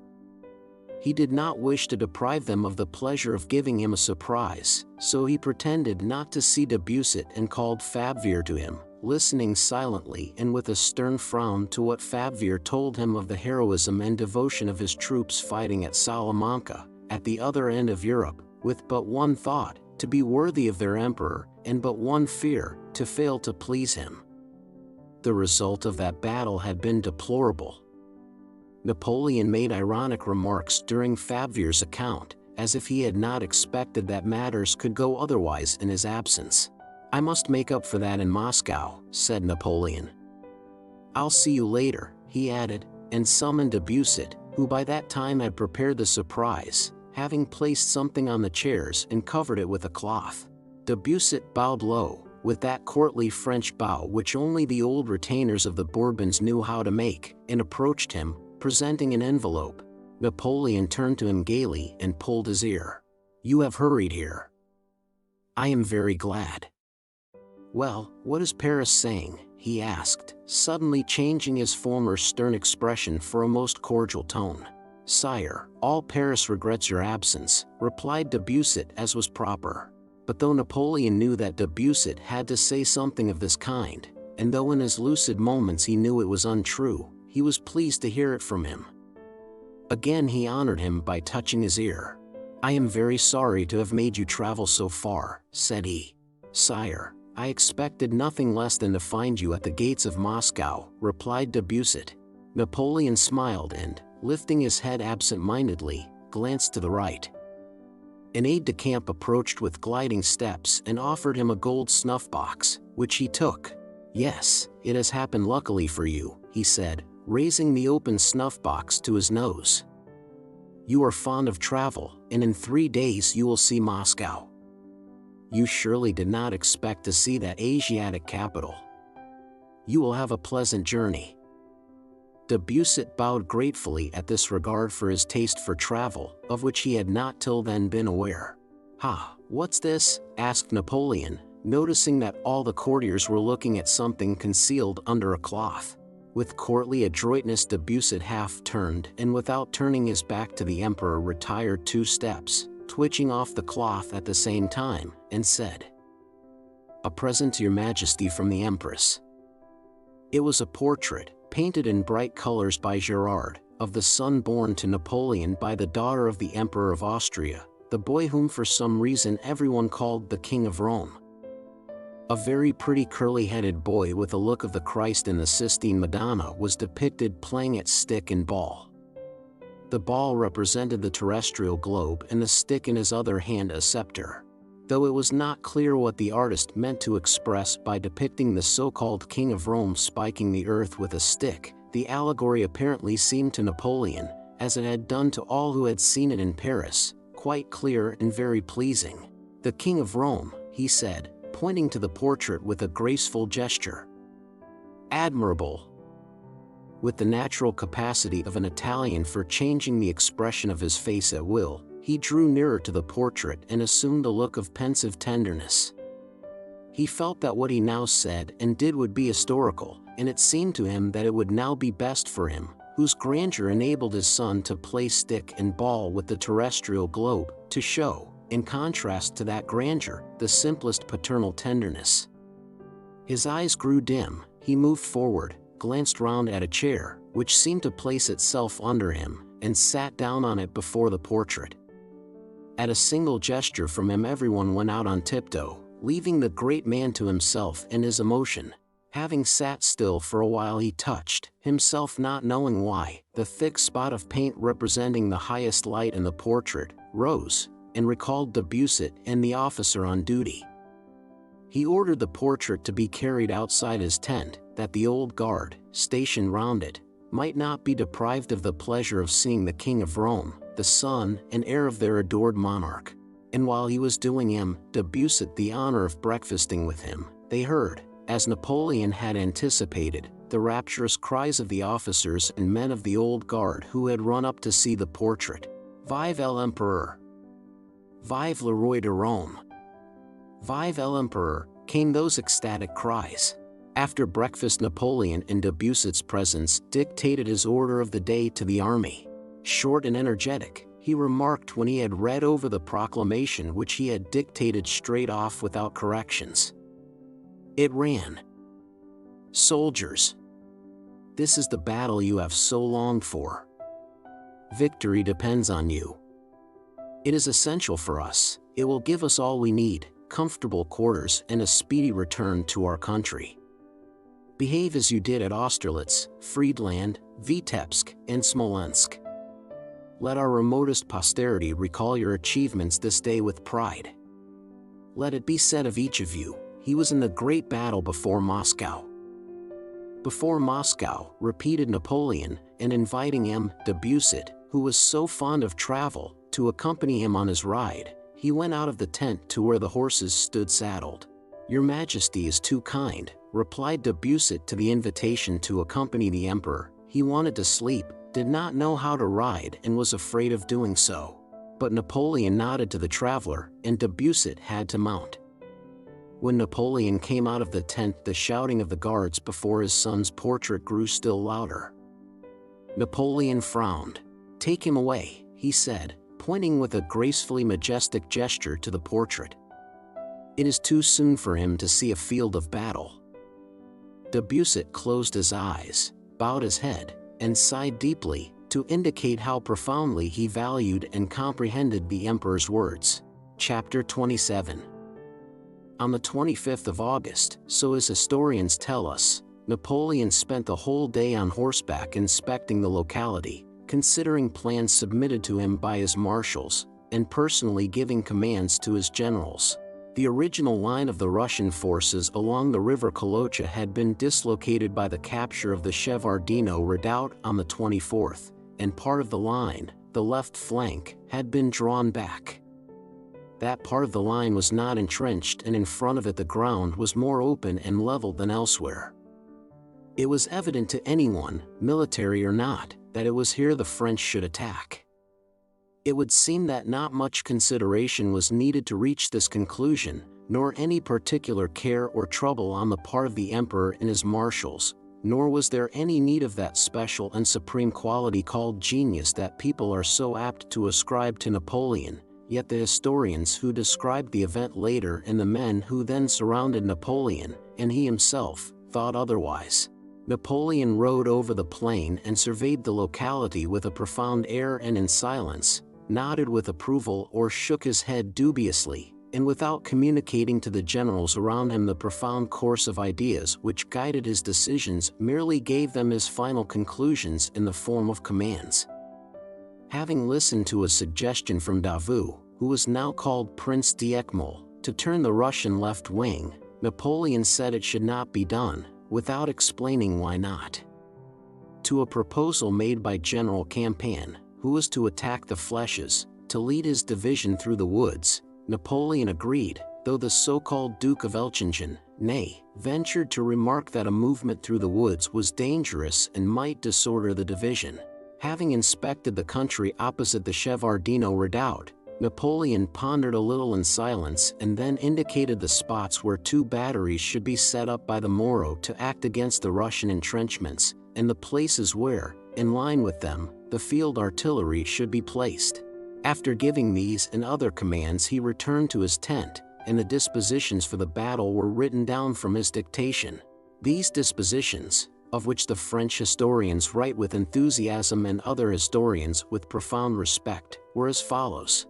He did not wish to deprive them of the pleasure of giving him a surprise, so he pretended not to see Debussy and called Fabvier to him, listening silently and with a stern frown to what Fabvier told him of the heroism and devotion of his troops fighting at Salamanca, at the other end of Europe, with but one thought, to be worthy of their emperor, and but one fear, to fail to please him. The result of that battle had been deplorable. Napoleon made ironic remarks during Fabvier's account, as if he had not expected that matters could go otherwise in his absence. "I must make up for that in Moscow," said Napoleon. "I'll see you later," he added, and summoned Debussy, who by that time had prepared the surprise, having placed something on the chairs and covered it with a cloth. Debussy bowed low, with that courtly French bow which only the old retainers of the Bourbons knew how to make, and approached him, presenting an envelope. Napoleon turned to him gaily and pulled his ear. "You have hurried here. I am very glad." "Well, what is Paris saying?" he asked, suddenly changing his former stern expression for a most cordial tone. "Sire, all Paris regrets your absence," replied Debussy as was proper. But though Napoleon knew that Debussy had to say something of this kind, and though in his lucid moments he knew it was untrue, he was pleased to hear it from him. Again he honored him by touching his ear. "I am very sorry to have made you travel so far," said he. "Sire, I expected nothing less than to find you at the gates of Moscow," replied Debussy. Napoleon smiled and, lifting his head absent-mindedly, glanced to the right. An aide-de-camp approached with gliding steps and offered him a gold snuff-box, which he took. "Yes, it has happened luckily for you," he said, raising the open snuff-box to his nose. "You are fond of travel, and in 3 days you will see Moscow. You surely did not expect to see that Asiatic capital. You will have a pleasant journey." Debussy bowed gratefully at this regard for his taste for travel, of which he had not till then been aware. "Ha, what's this?" asked Napoleon, noticing that all the courtiers were looking at something concealed under a cloth. With courtly adroitness Debussy half turned and without turning his back to the emperor retired 2 steps, twitching off the cloth at the same time, and said, "A present to your Majesty from the Empress." It was a portrait, painted in bright colors by Gerard, of the son born to Napoleon by the daughter of the Emperor of Austria, the boy whom for some reason everyone called the King of Rome. A very pretty curly-headed boy with a look of the Christ in the Sistine Madonna was depicted playing at stick and ball. The ball represented the terrestrial globe and the stick in his other hand a scepter. Though it was not clear what the artist meant to express by depicting the so-called King of Rome spiking the earth with a stick, the allegory apparently seemed to Napoleon, as it had done to all who had seen it in Paris, quite clear and very pleasing. "The King of Rome," he said, pointing to the portrait with a graceful gesture. "Admirable." With the natural capacity of an Italian for changing the expression of his face at will, he drew nearer to the portrait and assumed a look of pensive tenderness. He felt that what he now said and did would be historical, and it seemed to him that it would now be best for him, whose grandeur enabled his son to play stick and ball with the terrestrial globe, to show, in contrast to that grandeur, the simplest paternal tenderness. His eyes grew dim, he moved forward, glanced round at a chair, which seemed to place itself under him, and sat down on it before the portrait. At a single gesture from him everyone went out on tiptoe, leaving the great man to himself and his emotion. Having sat still for a while he touched, himself not knowing why, the thick spot of paint representing the highest light in the portrait, rose, and recalled Debussy and the officer on duty. He ordered the portrait to be carried outside his tent, that the old guard, stationed round it, might not be deprived of the pleasure of seeing the King of Rome, the son and heir of their adored monarch. And while he was doing M. de Busset the honor of breakfasting with him, they heard, as Napoleon had anticipated, the rapturous cries of the officers and men of the old guard who had run up to see the portrait. Vive l'Empereur! Vive le Roi de Rome! Vive l'Empereur! Came those ecstatic cries. After breakfast, Napoleon, in de Busset's presence, dictated his order of the day to the army. Short and energetic, he remarked when he had read over the proclamation which he had dictated straight off without corrections. It ran, "Soldiers, this is the battle you have so longed for. Victory depends on you. It is essential for us. It will give us all we need, comfortable quarters and a speedy return to our country. Behave as you did at Austerlitz, Friedland, Vitebsk, and Smolensk. Let our remotest posterity recall your achievements this day with pride. Let it be said of each of you, he was in the great battle before Moscow." "Before Moscow," repeated Napoleon, and inviting M. de Busset, who was so fond of travel, to accompany him on his ride, he went out of the tent to where the horses stood saddled. "Your Majesty is too kind," replied de Busset to the invitation to accompany the emperor. He wanted to sleep, did not know how to ride, and was afraid of doing so. But Napoleon nodded to the traveler, and de Busset had to mount. When Napoleon came out of the tent, the shouting of the guards before his son's portrait grew still louder. Napoleon frowned. "Take him away," he said, pointing with a gracefully majestic gesture to the portrait. "It is too soon for him to see a field of battle." De Busset closed his eyes, bowed his head, and sighed deeply, to indicate how profoundly he valued and comprehended the emperor's words. Chapter 27. On the 25th of August, so as historians tell us, Napoleon spent the whole day on horseback inspecting the locality, considering plans submitted to him by his marshals, and personally giving commands to his generals. The original line of the Russian forces along the river Kolocha had been dislocated by the capture of the Shevardino redoubt on the 24th, and part of the line, the left flank, had been drawn back. That part of the line was not entrenched, and in front of it the ground was more open and level than elsewhere. It was evident to anyone, military or not, that it was here the French should attack. It would seem that not much consideration was needed to reach this conclusion, nor any particular care or trouble on the part of the emperor and his marshals, nor was there any need of that special and supreme quality called genius that people are so apt to ascribe to Napoleon. Yet the historians who described the event later and the men who then surrounded Napoleon, and he himself, thought otherwise. Napoleon rode over the plain and surveyed the locality with a profound air, and in silence, nodded with approval or shook his head dubiously, and without communicating to the generals around him the profound course of ideas which guided his decisions, merely gave them his final conclusions in the form of commands. Having listened to a suggestion from Davout, who was now called Prince d'Eckmühl, to turn the Russian left wing, Napoleon said it should not be done, without explaining why not. To a proposal made by General Campan, who was to attack the Flèches, to lead his division through the woods, Napoleon agreed, though the so-called Duke of Elchingen, nay, ventured to remark that a movement through the woods was dangerous and might disorder the division. Having inspected the country opposite the Shevardino redoubt, Napoleon pondered a little in silence and then indicated the spots where 2 batteries should be set up by the Moro to act against the Russian entrenchments, and the places where, in line with them, the field artillery should be placed. After giving these and other commands, he returned to his tent, and the dispositions for the battle were written down from his dictation. These dispositions, of which the French historians write with enthusiasm and other historians with profound respect, were as follows.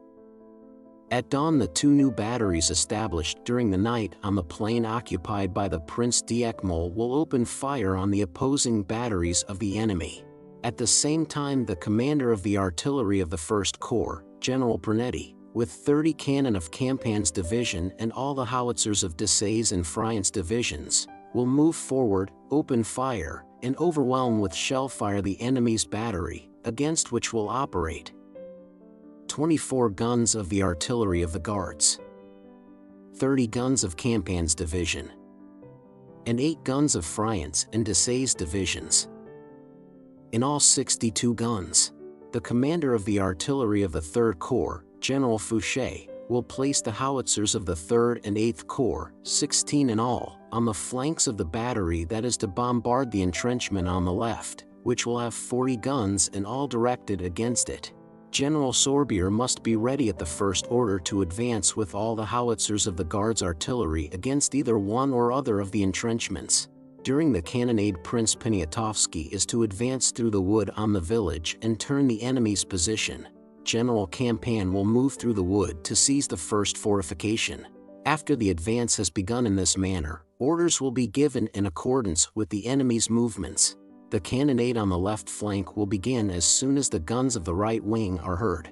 At dawn, the 2 new batteries established during the night on the plain occupied by the Prince d'Eckmühl will open fire on the opposing batteries of the enemy. At the same time, the commander of the artillery of the 1st Corps, General Pernetti, with 30 cannon of Campan's division and all the howitzers of Desaix's and Friant's divisions, will move forward, open fire, and overwhelm with shell fire the enemy's battery, against which will operate. 24 guns of the artillery of the Guards, 30 guns of Campagne's division, and 8 guns of Friant's and Desaix's divisions. In all 62 guns. The commander of the artillery of the 3rd Corps, General Fouché, will place the howitzers of the 3rd and 8th Corps, 16 in all, on the flanks of the battery that is to bombard the entrenchment on the left, which will have 40 guns and all directed against it. General Sorbier must be ready at the first order to advance with all the howitzers of the Guards' artillery against either one or other of the entrenchments. During the cannonade, Prince Poniatowski is to advance through the wood on the village and turn the enemy's position. General Campan will move through the wood to seize the first fortification. After the advance has begun in this manner, orders will be given in accordance with the enemy's movements. The cannonade on the left flank will begin as soon as the guns of the right wing are heard.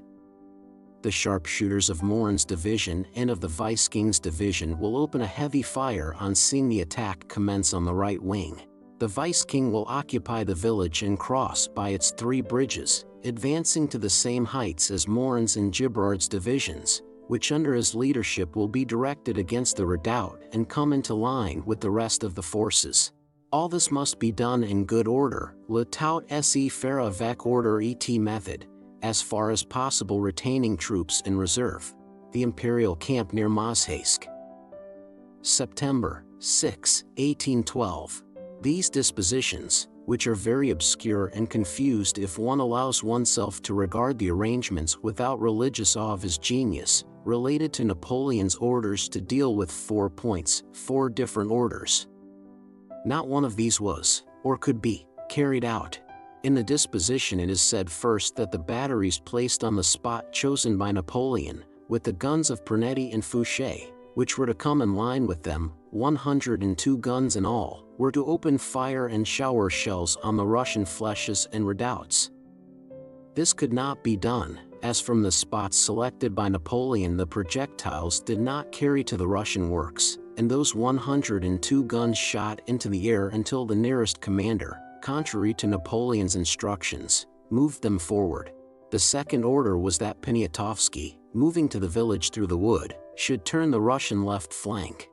The sharpshooters of Morin's division and of the Vice-King's division will open a heavy fire on seeing the attack commence on the right wing. The Vice-King will occupy the village and cross by its 3 bridges, advancing to the same heights as Morin's and Gibrard's divisions, which under his leadership will be directed against the redoubt and come into line with the rest of the forces. All this must be done in good order, le tout se faire avec ordre et method, as far as possible retaining troops in reserve. The Imperial camp near Mazhaisk. September 6, 1812. These dispositions, which are very obscure and confused if one allows oneself to regard the arrangements without religious awe of his genius, related to Napoleon's orders to deal with 4 points, 4 different orders. Not one of these was, or could be, carried out. In the disposition it is said first that the batteries placed on the spot chosen by Napoleon, with the guns of Pernetti and Fouché, which were to come in line with them, 102 guns in all, were to open fire and shower shells on the Russian flèches and redoubts. This could not be done, as from the spots selected by Napoleon the projectiles did not carry to the Russian works, and those 102 guns shot into the air until the nearest commander, contrary to Napoleon's instructions, moved them forward. The second order was that Poniatowski, moving to the village through the wood, should turn the Russian left flank.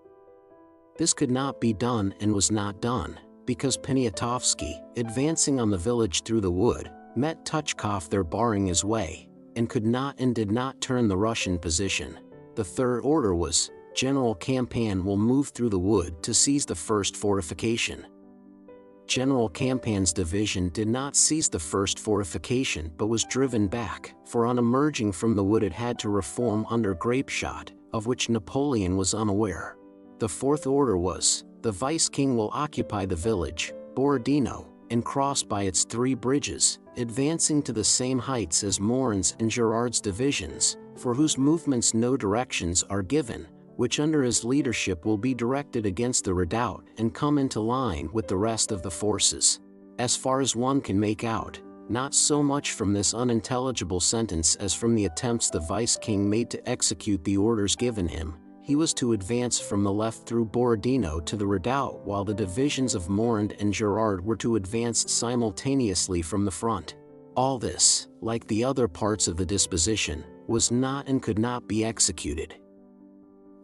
This could not be done and was not done, because Poniatowski, advancing on the village through the wood, met Tuchkov there barring his way, and could not and did not turn the Russian position. The third order was, General Campan will move through the wood to seize the first fortification. General Campan's division did not seize the first fortification but was driven back, for on emerging from the wood it had to reform under grape shot, of which Napoleon was unaware. The fourth order was, the Vice-King will occupy the village, Borodino, and cross by its 3 bridges, advancing to the same heights as Morin's and Girard's divisions, for whose movements no directions are given, which under his leadership will be directed against the redoubt and come into line with the rest of the forces. As far as one can make out, not so much from this unintelligible sentence as from the attempts the Vice-King made to execute the orders given him, he was to advance from the left through Borodino to the redoubt while the divisions of Morin and Girard were to advance simultaneously from the front. All this, like the other parts of the disposition, was not and could not be executed.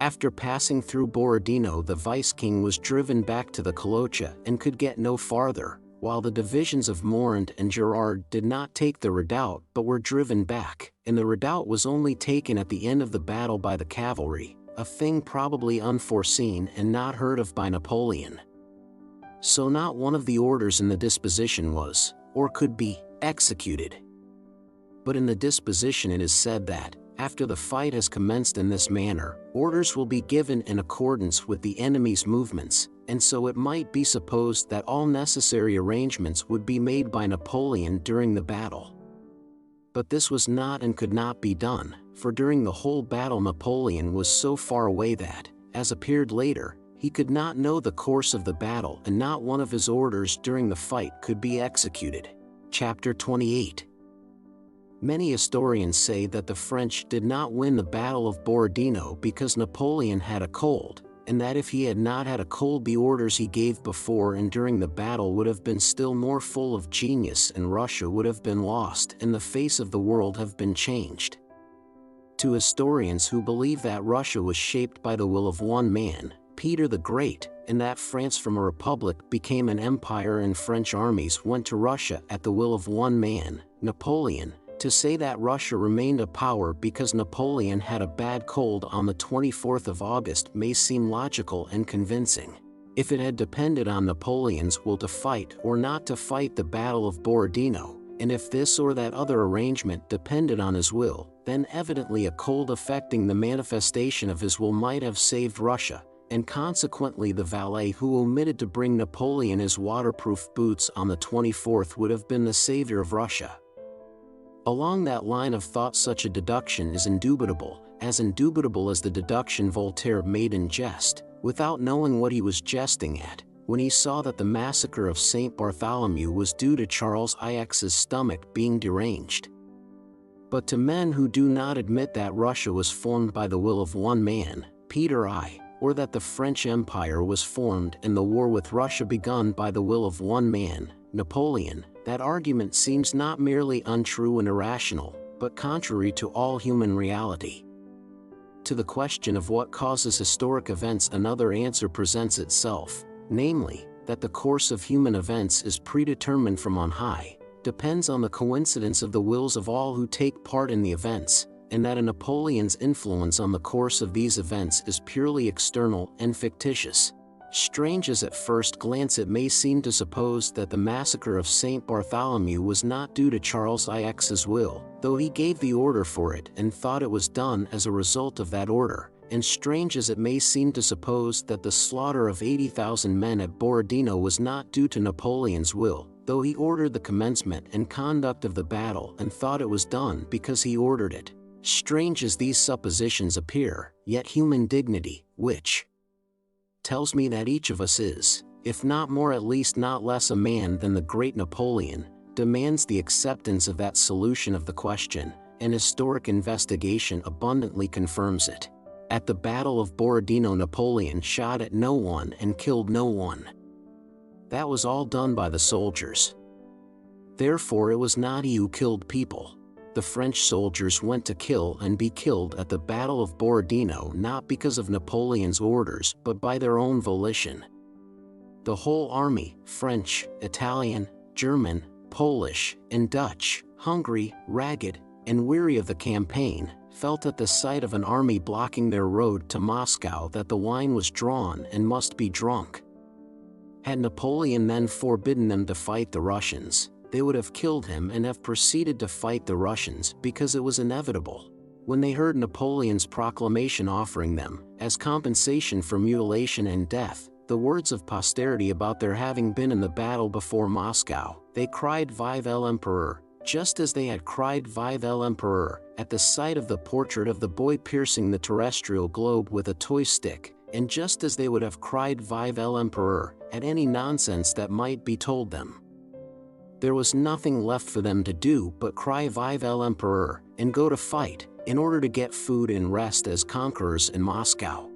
After passing through Borodino, the Vice-King was driven back to the Kolocha and could get no farther, while the divisions of Morin and Girard did not take the redoubt but were driven back, and the redoubt was only taken at the end of the battle by the cavalry, a thing probably unforeseen and not heard of by Napoleon. So not one of the orders in the disposition was, or could be, executed. But in the disposition it is said that, after the fight has commenced in this manner, orders will be given in accordance with the enemy's movements, and so it might be supposed that all necessary arrangements would be made by Napoleon during the battle. But this was not and could not be done, for during the whole battle Napoleon was so far away that, as appeared later, he could not know the course of the battle and not one of his orders during the fight could be executed. Chapter 28. Many historians say that the French did not win the Battle of Borodino because Napoleon had a cold, and that if he had not had a cold the orders he gave before and during the battle would have been still more full of genius and Russia would have been lost and the face of the world have been changed. To historians who believe that Russia was shaped by the will of one man, Peter the Great, and that France from a republic became an empire and French armies went to Russia at the will of one man, Napoleon, to say that Russia remained a power because Napoleon had a bad cold on the 24th of August may seem logical and convincing. If it had depended on Napoleon's will to fight or not to fight the Battle of Borodino, and if this or that other arrangement depended on his will, then evidently a cold affecting the manifestation of his will might have saved Russia, and consequently the valet who omitted to bring Napoleon his waterproof boots on the 24th would have been the savior of Russia. Along that line of thought, such a deduction is indubitable as the deduction Voltaire made in jest, without knowing what he was jesting at, when he saw that the massacre of St. Bartholomew was due to Charles IX's stomach being deranged. But to men who do not admit that Russia was formed by the will of one man, Peter I, or that the French Empire was formed and the war with Russia begun by the will of one man, Napoleon, that argument seems not merely untrue and irrational, but contrary to all human reality. To the question of what causes historic events, another answer presents itself, namely, that the course of human events is predetermined from on high, depends on the coincidence of the wills of all who take part in the events, and that a Napoleon's influence on the course of these events is purely external and fictitious. Strange as at first glance it may seem to suppose that the massacre of St. Bartholomew was not due to Charles IX's will, though he gave the order for it and thought it was done as a result of that order, and strange as it may seem to suppose that the slaughter of 80,000 men at Borodino was not due to Napoleon's will, though he ordered the commencement and conduct of the battle and thought it was done because he ordered it. Strange as these suppositions appear, yet human dignity, which tells me that each of us is, if not more at least not less a man than the great Napoleon, demands the acceptance of that solution of the question, and historic investigation abundantly confirms it. At the Battle of Borodino, Napoleon shot at no one and killed no one. That was all done by the soldiers. Therefore it was not he who killed people. The French soldiers went to kill and be killed at the Battle of Borodino not because of Napoleon's orders but by their own volition. The whole army, French, Italian, German, Polish, and Dutch, hungry, ragged, and weary of the campaign, felt at the sight of an army blocking their road to Moscow that the wine was drawn and must be drunk. Had Napoleon then forbidden them to fight the Russians, they would have killed him and have proceeded to fight the Russians because it was inevitable. When they heard Napoleon's proclamation offering them, as compensation for mutilation and death, the words of posterity about their having been in the battle before Moscow, they cried Vive l'Empereur, just as they had cried Vive l'Empereur at the sight of the portrait of the boy piercing the terrestrial globe with a toy stick, and just as they would have cried Vive l'Empereur at any nonsense that might be told them. There was nothing left for them to do but cry Vive l'Empereur and go to fight, in order to get food and rest as conquerors in Moscow.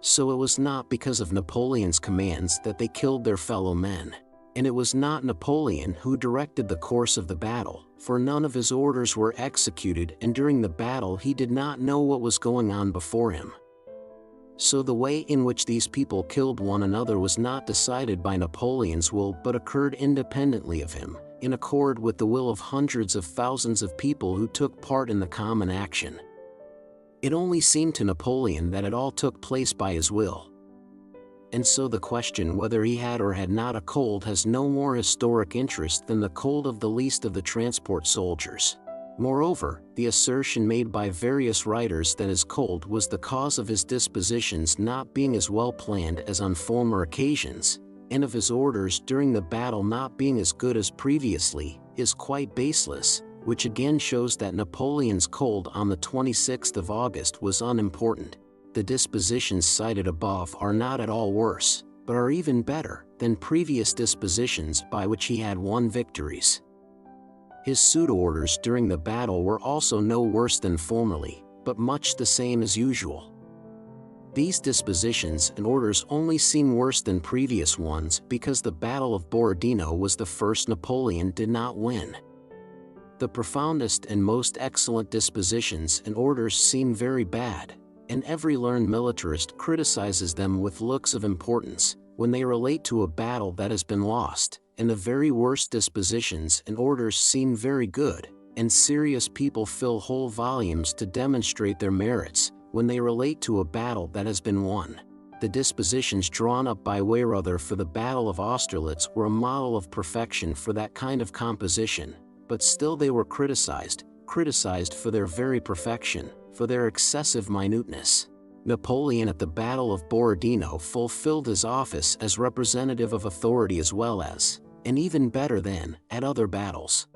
So it was not because of Napoleon's commands that they killed their fellow men. And it was not Napoleon who directed the course of the battle, for none of his orders were executed, and during the battle he did not know what was going on before him. So the way in which these people killed one another was not decided by Napoleon's will but occurred independently of him, in accord with the will of hundreds of thousands of people who took part in the common action. It only seemed to Napoleon that it all took place by his will. And so the question whether he had or had not a cold has no more historic interest than the cold of the least of the transport soldiers. Moreover, the assertion made by various writers that his cold was the cause of his dispositions not being as well planned as on former occasions, and of his orders during the battle not being as good as previously, is quite baseless, which again shows that Napoleon's cold on the 26th of August was unimportant. The dispositions cited above are not at all worse, but are even better, than previous dispositions by which he had won victories. His pseudo-orders during the battle were also no worse than formerly, but much the same as usual. These dispositions and orders only seem worse than previous ones because the Battle of Borodino was the first Napoleon did not win. The profoundest and most excellent dispositions and orders seem very bad, and every learned militarist criticizes them with looks of importance, when they relate to a battle that has been lost, and the very worst dispositions and orders seem very good, and serious people fill whole volumes to demonstrate their merits, when they relate to a battle that has been won. The dispositions drawn up by Weyrother for the Battle of Austerlitz were a model of perfection for that kind of composition, but still they were criticized for their very perfection, for their excessive minuteness. Napoleon at the Battle of Borodino fulfilled his office as representative of authority as well as, and even better than, at other battles.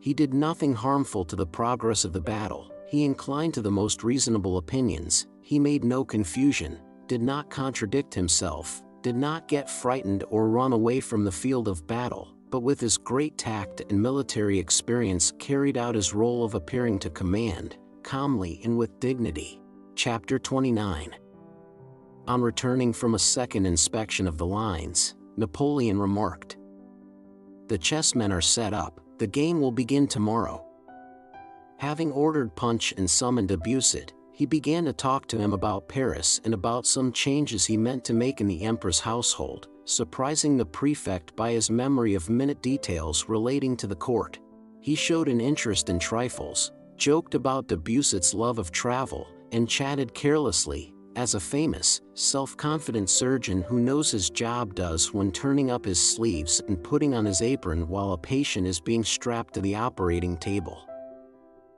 He did nothing harmful to the progress of the battle, he inclined to the most reasonable opinions, he made no confusion, did not contradict himself, did not get frightened or run away from the field of battle, but with his great tact and military experience carried out his role of appearing to command, calmly and with dignity. Chapter 29. On returning from a second inspection of the lines, Napoleon remarked, "The chessmen are set up, the game will begin tomorrow." Having ordered punch and summoned Debussy, he began to talk to him about Paris and about some changes he meant to make in the emperor's household, surprising the prefect by his memory of minute details relating to the court. He showed an interest in trifles, joked about Debussy's love of travel, and chatted carelessly, as a famous, self-confident surgeon who knows his job does when turning up his sleeves and putting on his apron while a patient is being strapped to the operating table.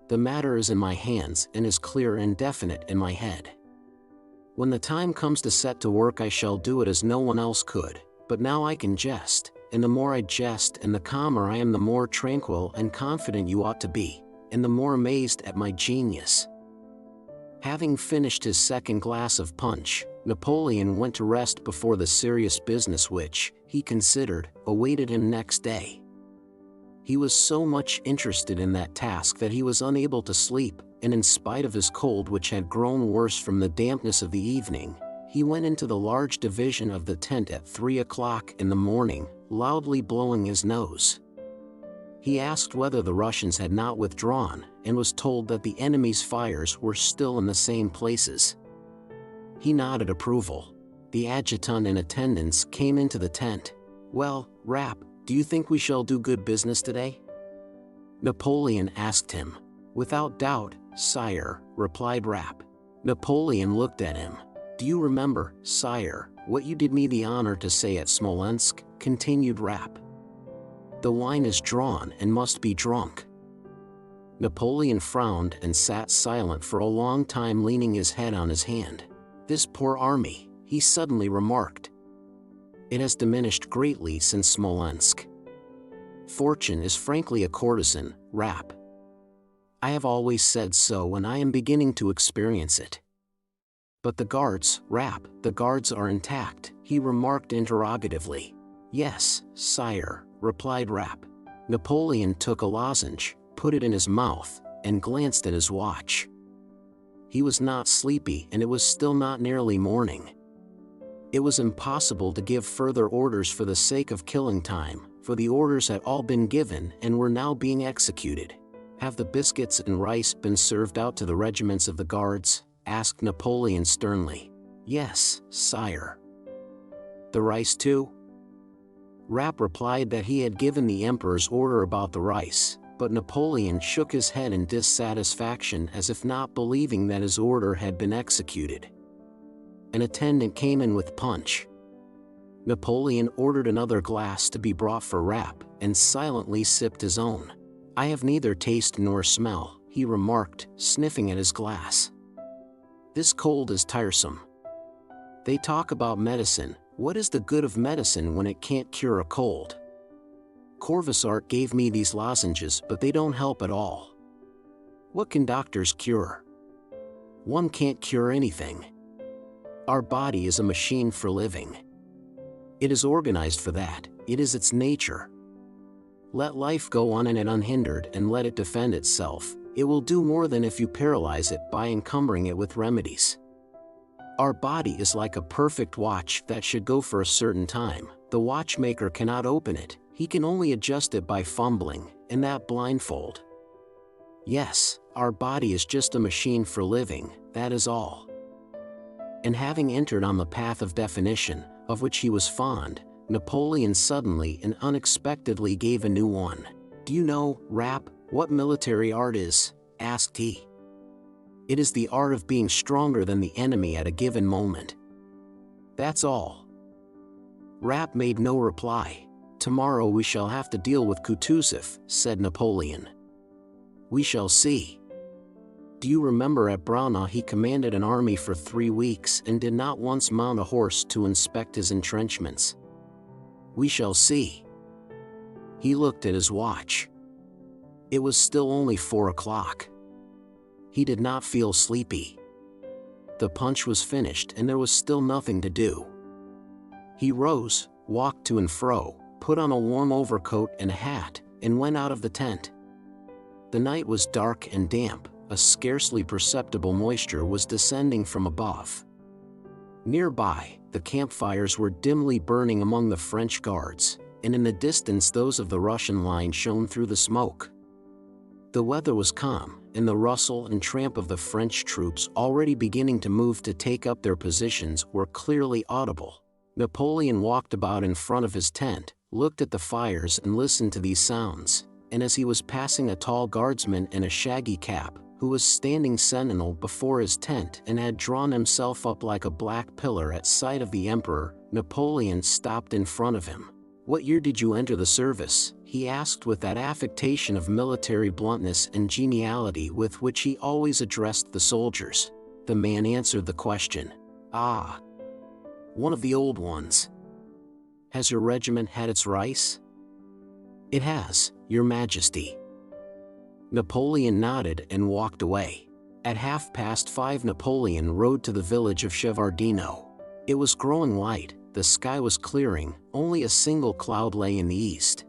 "The matter is in my hands and is clear and definite in my head. When the time comes to set to work I shall do it as no one else could, but now I can jest, and the more I jest and the calmer I am the more tranquil and confident you ought to be, and the more amazed at my genius." Having finished his second glass of punch, Napoleon went to rest before the serious business which, he considered, awaited him next day. He was so much interested in that task that he was unable to sleep, and in spite of his cold which had grown worse from the dampness of the evening, he went into the large division of the tent at 3 o'clock in the morning, loudly blowing his nose. He asked whether the Russians had not withdrawn, and was told that the enemy's fires were still in the same places. He nodded approval. The adjutant in attendance came into the tent. "Well, Rapp, do you think we shall do good business today?" Napoleon asked him. "Without doubt, sire," replied Rapp. Napoleon looked at him. "Do you remember, sire, what you did me the honor to say at Smolensk?" continued Rapp. "The wine is drawn and must be drunk." Napoleon frowned and sat silent for a long time, leaning his head on his hand. "This poor army," he suddenly remarked. "It has diminished greatly since Smolensk. Fortune is frankly a courtesan, Rapp. I have always said so and I am beginning to experience it." "But the guards, Rapp, the guards are intact?" he remarked interrogatively. "Yes, sire," replied Rapp. Napoleon took a lozenge, put it in his mouth, and glanced at his watch. He was not sleepy and it was still not nearly morning. It was impossible to give further orders for the sake of killing time, for the orders had all been given and were now being executed. "Have the biscuits and rice been served out to the regiments of the guards?" asked Napoleon sternly. "Yes, sire." "The rice too?" Rapp replied that he had given the emperor's order about the rice, but Napoleon shook his head in dissatisfaction as if not believing that his order had been executed. An attendant came in with punch. Napoleon ordered another glass to be brought for Rapp, and silently sipped his own. "I have neither taste nor smell," he remarked, sniffing at his glass. "This cold is tiresome. They talk about medicine. What is the good of medicine when it can't cure a cold? Corvisart gave me these lozenges, but they don't help at all. What can doctors cure? One can't cure anything. Our body is a machine for living. It is organized for that, it is its nature. Let life go on in it unhindered and let it defend itself. It will do more than if you paralyze it by encumbering it with remedies. Our body is like a perfect watch that should go for a certain time. The watchmaker cannot open it, he can only adjust it by fumbling, and that blindfold. Yes, our body is just a machine for living, that is all. And having entered on the path of definition, of which he was fond, Napoleon suddenly and unexpectedly gave a new one. "Do you know, Rap, what military art is?" asked he. "It is the art of being stronger than the enemy at a given moment. That's all." Rap made no reply. "Tomorrow we shall have to deal with Kutuzov," said Napoleon. "We shall see. Do you remember at Braunau he commanded an army for 3 weeks and did not once mount a horse to inspect his entrenchments? We shall see." He looked at his watch. It was still only 4 o'clock. He did not feel sleepy. The punch was finished and there was still nothing to do. He rose, walked to and fro, put on a warm overcoat and a hat, and went out of the tent. The night was dark and damp, a scarcely perceptible moisture was descending from above. Nearby, the campfires were dimly burning among the French guards, and in the distance those of the Russian line shone through the smoke. The weather was calm, and the rustle and tramp of the French troops already beginning to move to take up their positions were clearly audible. Napoleon walked about in front of his tent, looked at the fires and listened to these sounds, and as he was passing a tall guardsman in a shaggy cap, who was standing sentinel before his tent and had drawn himself up like a black pillar at sight of the emperor, Napoleon stopped in front of him. "What year did you enter the service?" he asked with that affectation of military bluntness and geniality with which he always addressed the soldiers. The man answered the question. "Ah, one of the old ones. Has your regiment had its rice?" "It has, Your Majesty." Napoleon nodded and walked away. At 5:30 Napoleon rode to the village of Shevardino. It was growing light, the sky was clearing, only a single cloud lay in the east.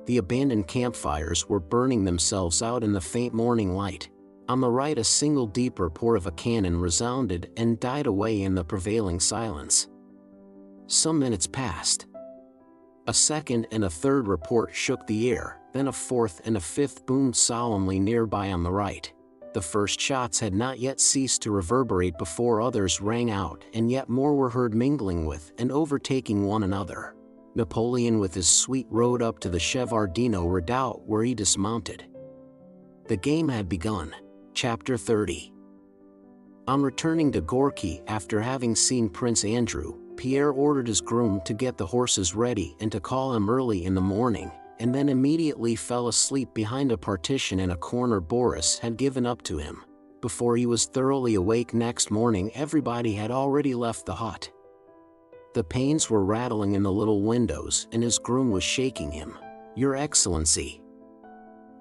The abandoned campfires were burning themselves out in the faint morning light. On the right a single deep report of a cannon resounded and died away in the prevailing silence. Some minutes passed. A second and a third report shook the air, then a fourth and a fifth boomed solemnly nearby on the right. The first shots had not yet ceased to reverberate before others rang out, and yet more were heard mingling with and overtaking one another. Napoleon with his suite rode up to the Shevardino redoubt where he dismounted. The game had begun. Chapter 30. On returning to Gorky after having seen Prince Andrew, Pierre ordered his groom to get the horses ready and to call him early in the morning, and then immediately fell asleep behind a partition in a corner Boris had given up to him. Before he was thoroughly awake next morning everybody had already left the hut. The panes were rattling in the little windows and his groom was shaking him. "Your Excellency!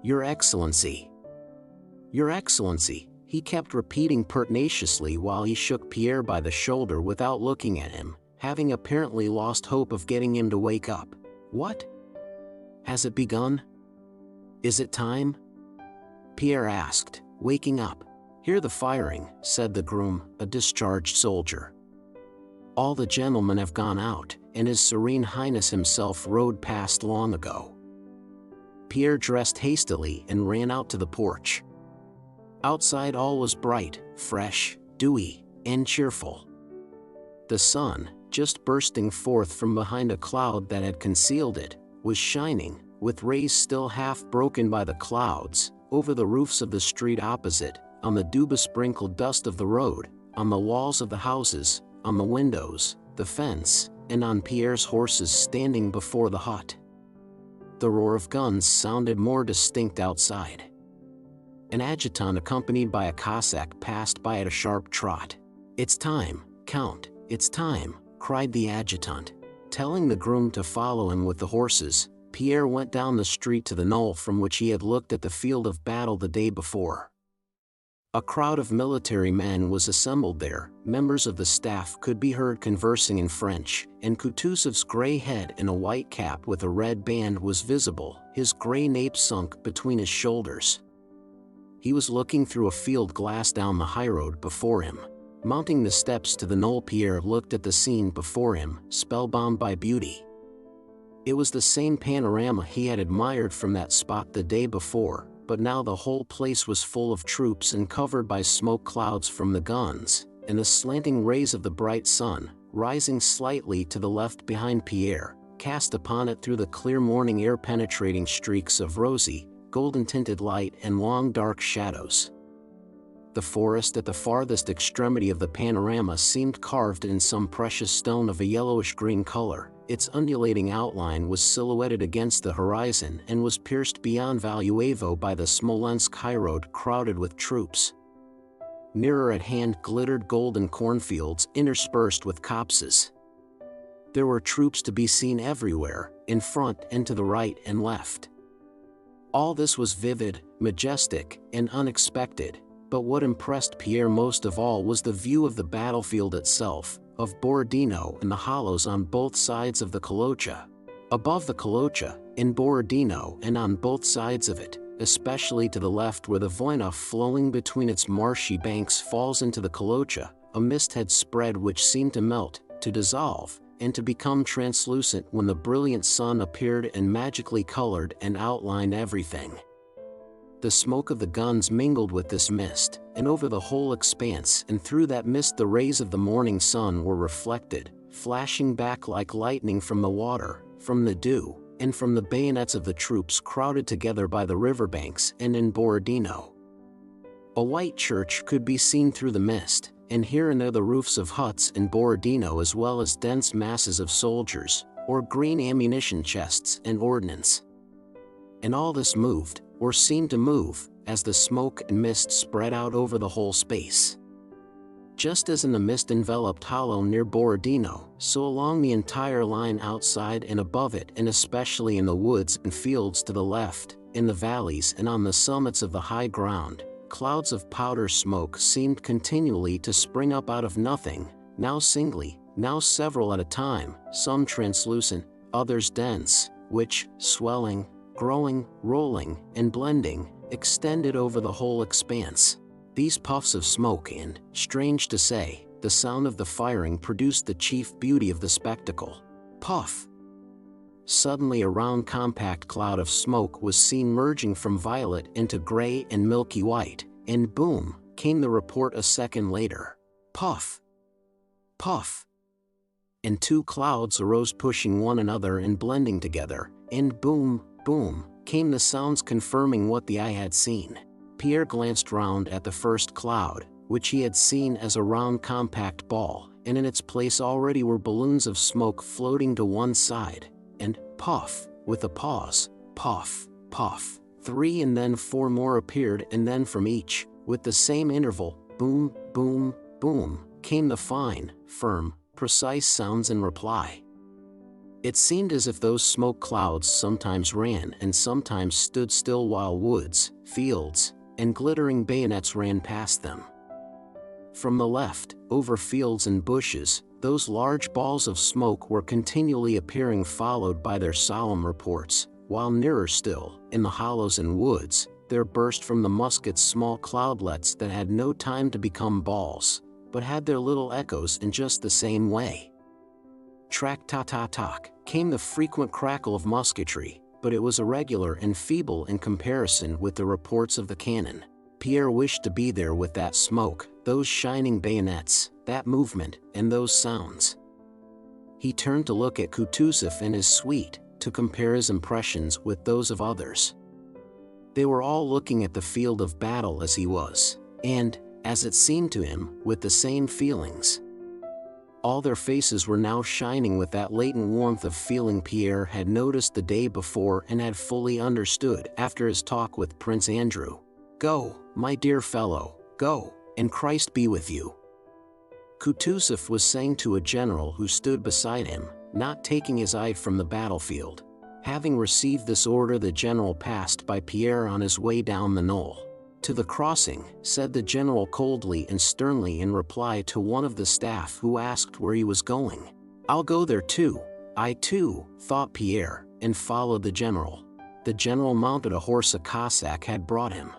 Your Excellency! Your Excellency!" he kept repeating pertinaciously while he shook Pierre by the shoulder without looking at him, having apparently lost hope of getting him to wake up. "What? Has it begun? Is it time?" Pierre asked, waking up. "Hear the firing," said the groom, a discharged soldier. "All the gentlemen have gone out, and His Serene Highness himself rode past long ago." Pierre dressed hastily and ran out to the porch. Outside all was bright, fresh, dewy, and cheerful. The sun, just bursting forth from behind a cloud that had concealed it, was shining, with rays still half broken by the clouds, over the roofs of the street opposite, on the dew-besprinkled dust of the road, on the walls of the houses, on the windows, the fence, and on Pierre's horses standing before the hut. The roar of guns sounded more distinct outside. An adjutant accompanied by a Cossack passed by at a sharp trot. "It's time, Count, it's time," cried the adjutant. Telling the groom to follow him with the horses, Pierre went down the street to the knoll from which he had looked at the field of battle the day before. A crowd of military men was assembled there, members of the staff could be heard conversing in French, and Kutuzov's gray head in a white cap with a red band was visible, his gray nape sunk between his shoulders. He was looking through a field glass down the highroad before him. Mounting the steps to the knoll, Pierre looked at the scene before him, spellbound by beauty. It was the same panorama he had admired from that spot the day before, but now the whole place was full of troops and covered by smoke clouds from the guns, and the slanting rays of the bright sun, rising slightly to the left behind Pierre, cast upon it through the clear morning air penetrating streaks of rosy, golden-tinted light and long dark shadows. The forest at the farthest extremity of the panorama seemed carved in some precious stone of a yellowish-green color. Its undulating outline was silhouetted against the horizon and was pierced beyond Valuevo by the Smolensk highroad crowded with troops. Nearer at hand glittered golden cornfields interspersed with copses. There were troops to be seen everywhere, in front and to the right and left. All this was vivid, majestic, and unexpected, but what impressed Pierre most of all was the view of the battlefield itself, of Borodino and the hollows on both sides of the Kolocha. Above the Kolocha, in Borodino and on both sides of it, especially to the left where the Voyna flowing between its marshy banks falls into the Kolocha, a mist had spread which seemed to melt, to dissolve, and to become translucent when the brilliant sun appeared and magically colored and outlined everything. The smoke of the guns mingled with this mist, and over the whole expanse and through that mist the rays of the morning sun were reflected, flashing back like lightning from the water, from the dew, and from the bayonets of the troops crowded together by the riverbanks and in Borodino. A white church could be seen through the mist, and here and there the roofs of huts in Borodino as well as dense masses of soldiers, or green ammunition chests and ordnance. And all this moved, or seemed to move, as the smoke and mist spread out over the whole space. Just as in the mist-enveloped hollow near Borodino, so along the entire line outside and above it, and especially in the woods and fields to the left, in the valleys and on the summits of the high ground, clouds of powder smoke seemed continually to spring up out of nothing, now singly, now several at a time, some translucent, others dense, which, swelling, growing, rolling, and blending, extended over the whole expanse. These puffs of smoke and, strange to say, the sound of the firing produced the chief beauty of the spectacle. Puff! Suddenly a round compact cloud of smoke was seen merging from violet into gray and milky white, and boom, came the report a second later. Puff! Puff! And two clouds arose pushing one another and blending together, and boom, boom, came the sounds confirming what the eye had seen. Pierre glanced round at the first cloud, which he had seen as a round compact ball, and in its place already were balloons of smoke floating to one side, and, puff, with a pause, puff, puff, 3 and then 4 more appeared, and then from each, with the same interval, boom, boom, boom, came the fine, firm, precise sounds in reply. It seemed as if those smoke clouds sometimes ran and sometimes stood still while woods, fields, and glittering bayonets ran past them. From the left, over fields and bushes, those large balls of smoke were continually appearing followed by their solemn reports, while nearer still, in the hollows and woods, there burst from the muskets small cloudlets that had no time to become balls, but had their little echoes in just the same way. Track-ta-ta-talk, came the frequent crackle of musketry, but it was irregular and feeble in comparison with the reports of the cannon. Pierre wished to be there with that smoke, those shining bayonets, that movement, and those sounds. He turned to look at Kutuzov and his suite, to compare his impressions with those of others. They were all looking at the field of battle as he was, and, as it seemed to him, with the same feelings. All their faces were now shining with that latent warmth of feeling Pierre had noticed the day before and had fully understood after his talk with Prince Andrew. "Go, my dear fellow, go, and Christ be with you," Kutuzov was saying to a general who stood beside him, not taking his eye from the battlefield. Having received this order, the general passed by Pierre on his way down the knoll. "To the crossing," said the general coldly and sternly in reply to one of the staff who asked where he was going. "I'll go there too, I too," thought Pierre, and followed the general. The general mounted a horse a Cossack had brought him.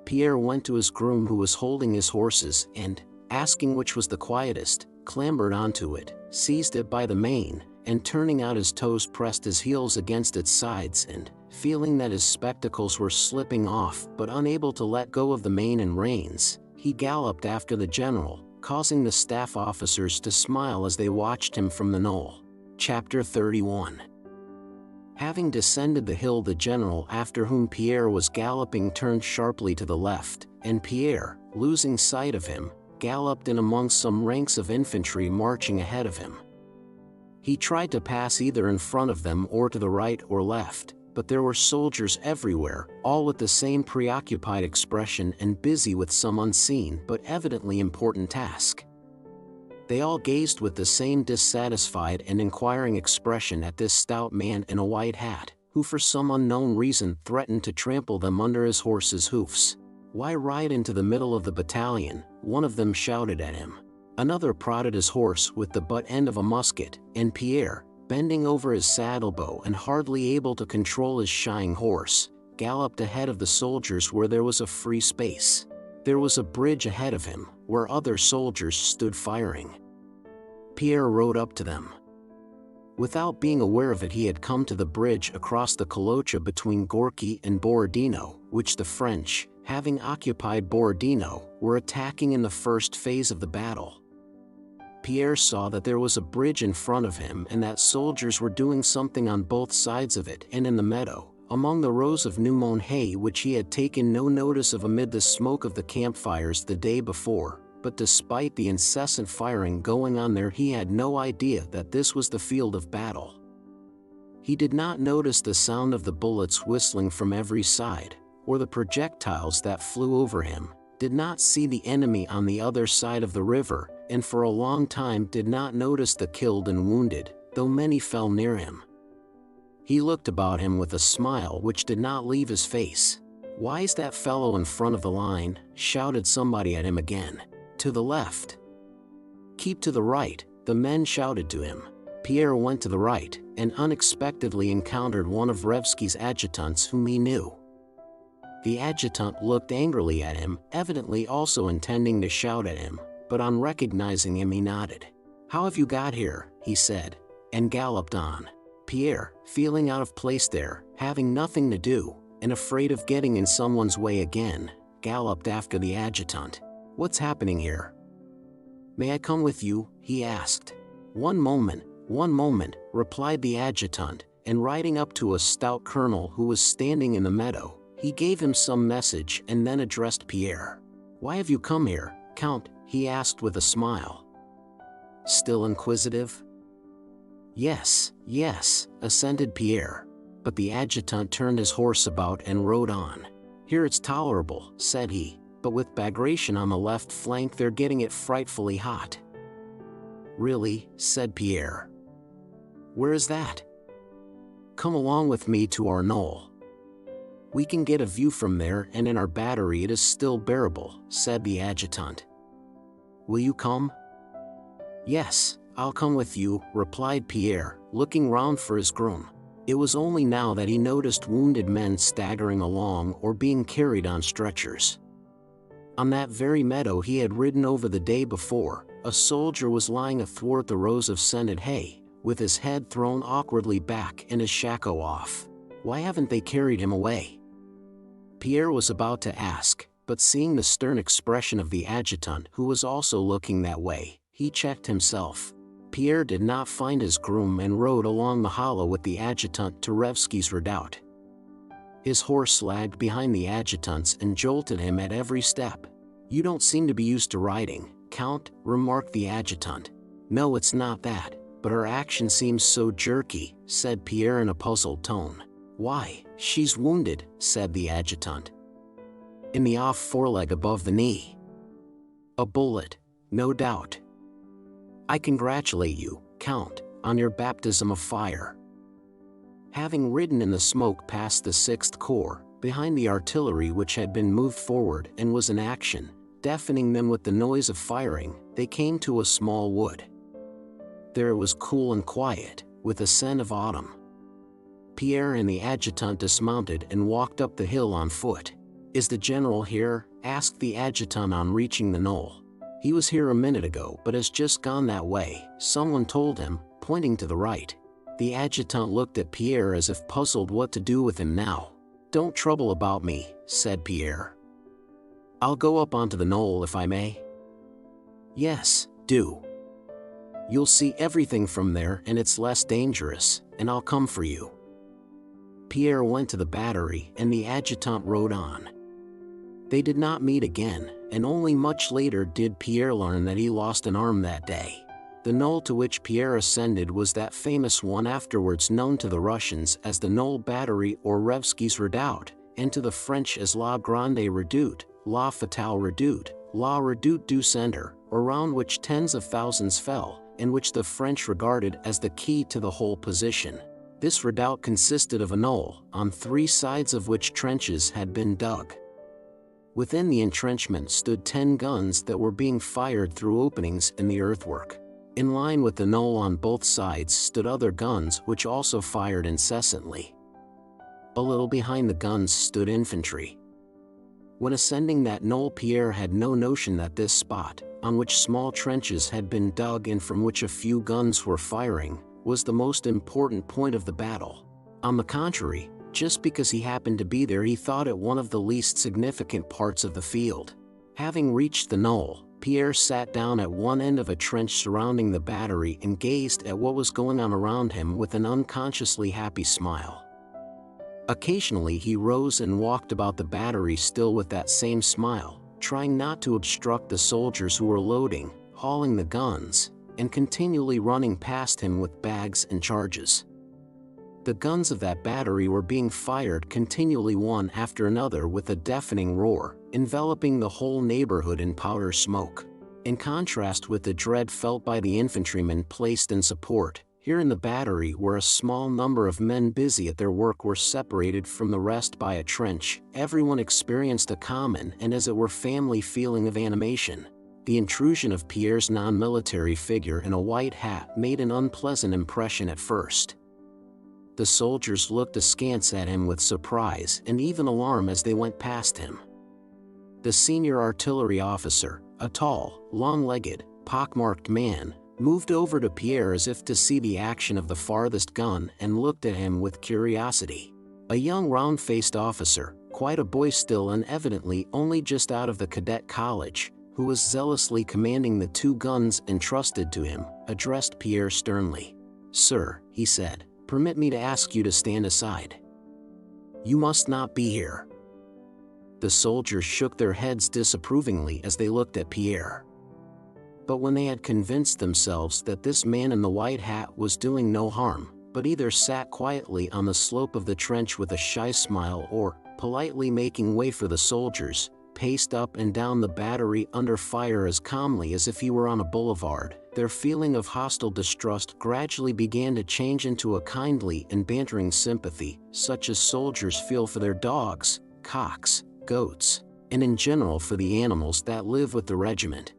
Pierre went to his groom who was holding his horses and, asking which was the quietest, clambered onto it, seized it by the mane, and turning out his toes pressed his heels against its sides and, feeling that his spectacles were slipping off but unable to let go of the mane and reins, he galloped after the general, causing the staff officers to smile as they watched him from the knoll. Chapter 31. Having descended the hill, the general after whom Pierre was galloping turned sharply to the left, and Pierre, losing sight of him, galloped in among some ranks of infantry marching ahead of him. He tried to pass either in front of them or to the right or left, but there were soldiers everywhere, all with the same preoccupied expression and busy with some unseen but evidently important task. They all gazed with the same dissatisfied and inquiring expression at this stout man in a white hat, who for some unknown reason threatened to trample them under his horse's hoofs. "Why ride into the middle of the battalion?" one of them shouted at him. Another prodded his horse with the butt end of a musket, and Pierre, bending over his saddlebow and hardly able to control his shying horse, galloped ahead of the soldiers where there was a free space. There was a bridge ahead of him, where other soldiers stood firing. Pierre rode up to them. Without being aware of it, he had come to the bridge across the Kolocha between Gorky and Borodino, which the French, having occupied Borodino, were attacking in the first phase of the battle. Pierre saw that there was a bridge in front of him and that soldiers were doing something on both sides of it and in the meadow, among the rows of new mown hay which he had taken no notice of amid the smoke of the campfires the day before, but despite the incessant firing going on there, he had no idea that this was the field of battle. He did not notice the sound of the bullets whistling from every side, or the projectiles that flew over him, did not see the enemy on the other side of the river, and for a long time did not notice the killed and wounded, though many fell near him. He looked about him with a smile which did not leave his face. "Why is that fellow in front of the line?" shouted somebody at him again. "To the left." "Keep to the right," the men shouted to him. Pierre went to the right, and unexpectedly encountered one of Revsky's adjutants whom he knew. The adjutant looked angrily at him, evidently also intending to shout at him, but on recognizing him he nodded. "How have you got here?" he said, and galloped on. Pierre, feeling out of place there, having nothing to do, and afraid of getting in someone's way again, galloped after the adjutant. "What's happening here?" "May I come with you?" he asked. One moment," replied the adjutant, and riding up to a stout colonel who was standing in the meadow, he gave him some message and then addressed Pierre. "Why have you come here, Count?" he asked with a smile. "Still inquisitive?" Yes, assented Pierre. But the adjutant turned his horse about and rode on. "Here it's tolerable," said he, "but with Bagration on the left flank they're getting it frightfully hot." "Really?" said Pierre. "Where is that?" "Come along with me to our knoll. We can get a view from there, and in our battery it is still bearable," said the adjutant. "Will you come?" "Yes, I'll come with you," replied Pierre, looking round for his groom. It was only now that he noticed wounded men staggering along or being carried on stretchers. On that very meadow he had ridden over the day before, a soldier was lying athwart the rows of scented hay, with his head thrown awkwardly back and his shako off. Why haven't they carried him away? Pierre was about to ask, but seeing the stern expression of the adjutant, who was also looking that way, he checked himself. Pierre did not find his groom and rode along the hollow with the adjutant to Revsky's redoubt. His horse lagged behind the adjutant's and jolted him at every step. "You don't seem to be used to riding, Count," remarked the adjutant. "No, it's not that, but her action seems so jerky," said Pierre in a puzzled tone. "Why, she's wounded," said the adjutant. "In the off foreleg above the knee. A bullet, no doubt. I congratulate you, Count, on your baptism of fire." Having ridden in the smoke past the 6th Corps, behind the artillery which had been moved forward and was in action, deafening them with the noise of firing, they came to a small wood. There it was cool and quiet, with a scent of autumn. Pierre and the adjutant dismounted and walked up the hill on foot. "Is the general here?" asked the adjutant on reaching the knoll. "He was here a minute ago but has just gone that way, someone told him," pointing to the right. The adjutant looked at Pierre as if puzzled what to do with him now. "Don't trouble about me," said Pierre. "I'll go up onto the knoll if I may." "Yes, do. You'll see everything from there and it's less dangerous, and I'll come for you." Pierre went to the battery and the adjutant rode on. They did not meet again, and only much later did Pierre learn that he lost an arm that day. The knoll to which Pierre ascended was that famous one afterwards known to the Russians as the Knoll Battery or Revsky's Redoubt, and to the French as La Grande Redoute, La Fatale Redoute, La Redoute du Centre, around which tens of thousands fell, and which the French regarded as the key to the whole position. This redoubt consisted of a knoll, on 3 sides of which trenches had been dug. Within the entrenchment stood 10 guns that were being fired through openings in the earthwork. In line with the knoll on both sides stood other guns which also fired incessantly. A little behind the guns stood infantry. When ascending that knoll, Pierre had no notion that this spot, on which small trenches had been dug and from which a few guns were firing, was the most important point of the battle. On the contrary, just because he happened to be there, he thought it one of the least significant parts of the field. Having reached the knoll, Pierre sat down at one end of a trench surrounding the battery and gazed at what was going on around him with an unconsciously happy smile. Occasionally he rose and walked about the battery still with that same smile, trying not to obstruct the soldiers who were loading, hauling the guns, and continually running past him with bags and charges. The guns of that battery were being fired continually one after another with a deafening roar, enveloping the whole neighborhood in powder smoke. In contrast with the dread felt by the infantrymen placed in support, here in the battery where a small number of men busy at their work were separated from the rest by a trench, everyone experienced a common and as it were family feeling of animation. The intrusion of Pierre's non-military figure in a white hat made an unpleasant impression at first. The soldiers looked askance at him with surprise and even alarm as they went past him. The senior artillery officer, a tall, long-legged, pockmarked man, moved over to Pierre as if to see the action of the farthest gun and looked at him with curiosity. A young round-faced officer, quite a boy still and evidently only just out of the cadet college, who was zealously commanding the 2 guns entrusted to him, addressed Pierre sternly. "Sir," he said, "permit me to ask you to stand aside. You must not be here." The soldiers shook their heads disapprovingly as they looked at Pierre. But when they had convinced themselves that this man in the white hat was doing no harm, but either sat quietly on the slope of the trench with a shy smile or, politely making way for the soldiers, paced up and down the battery under fire as calmly as if he were on a boulevard, their feeling of hostile distrust gradually began to change into a kindly and bantering sympathy, such as soldiers feel for their dogs, cocks, goats, and in general for the animals that live with the regiment.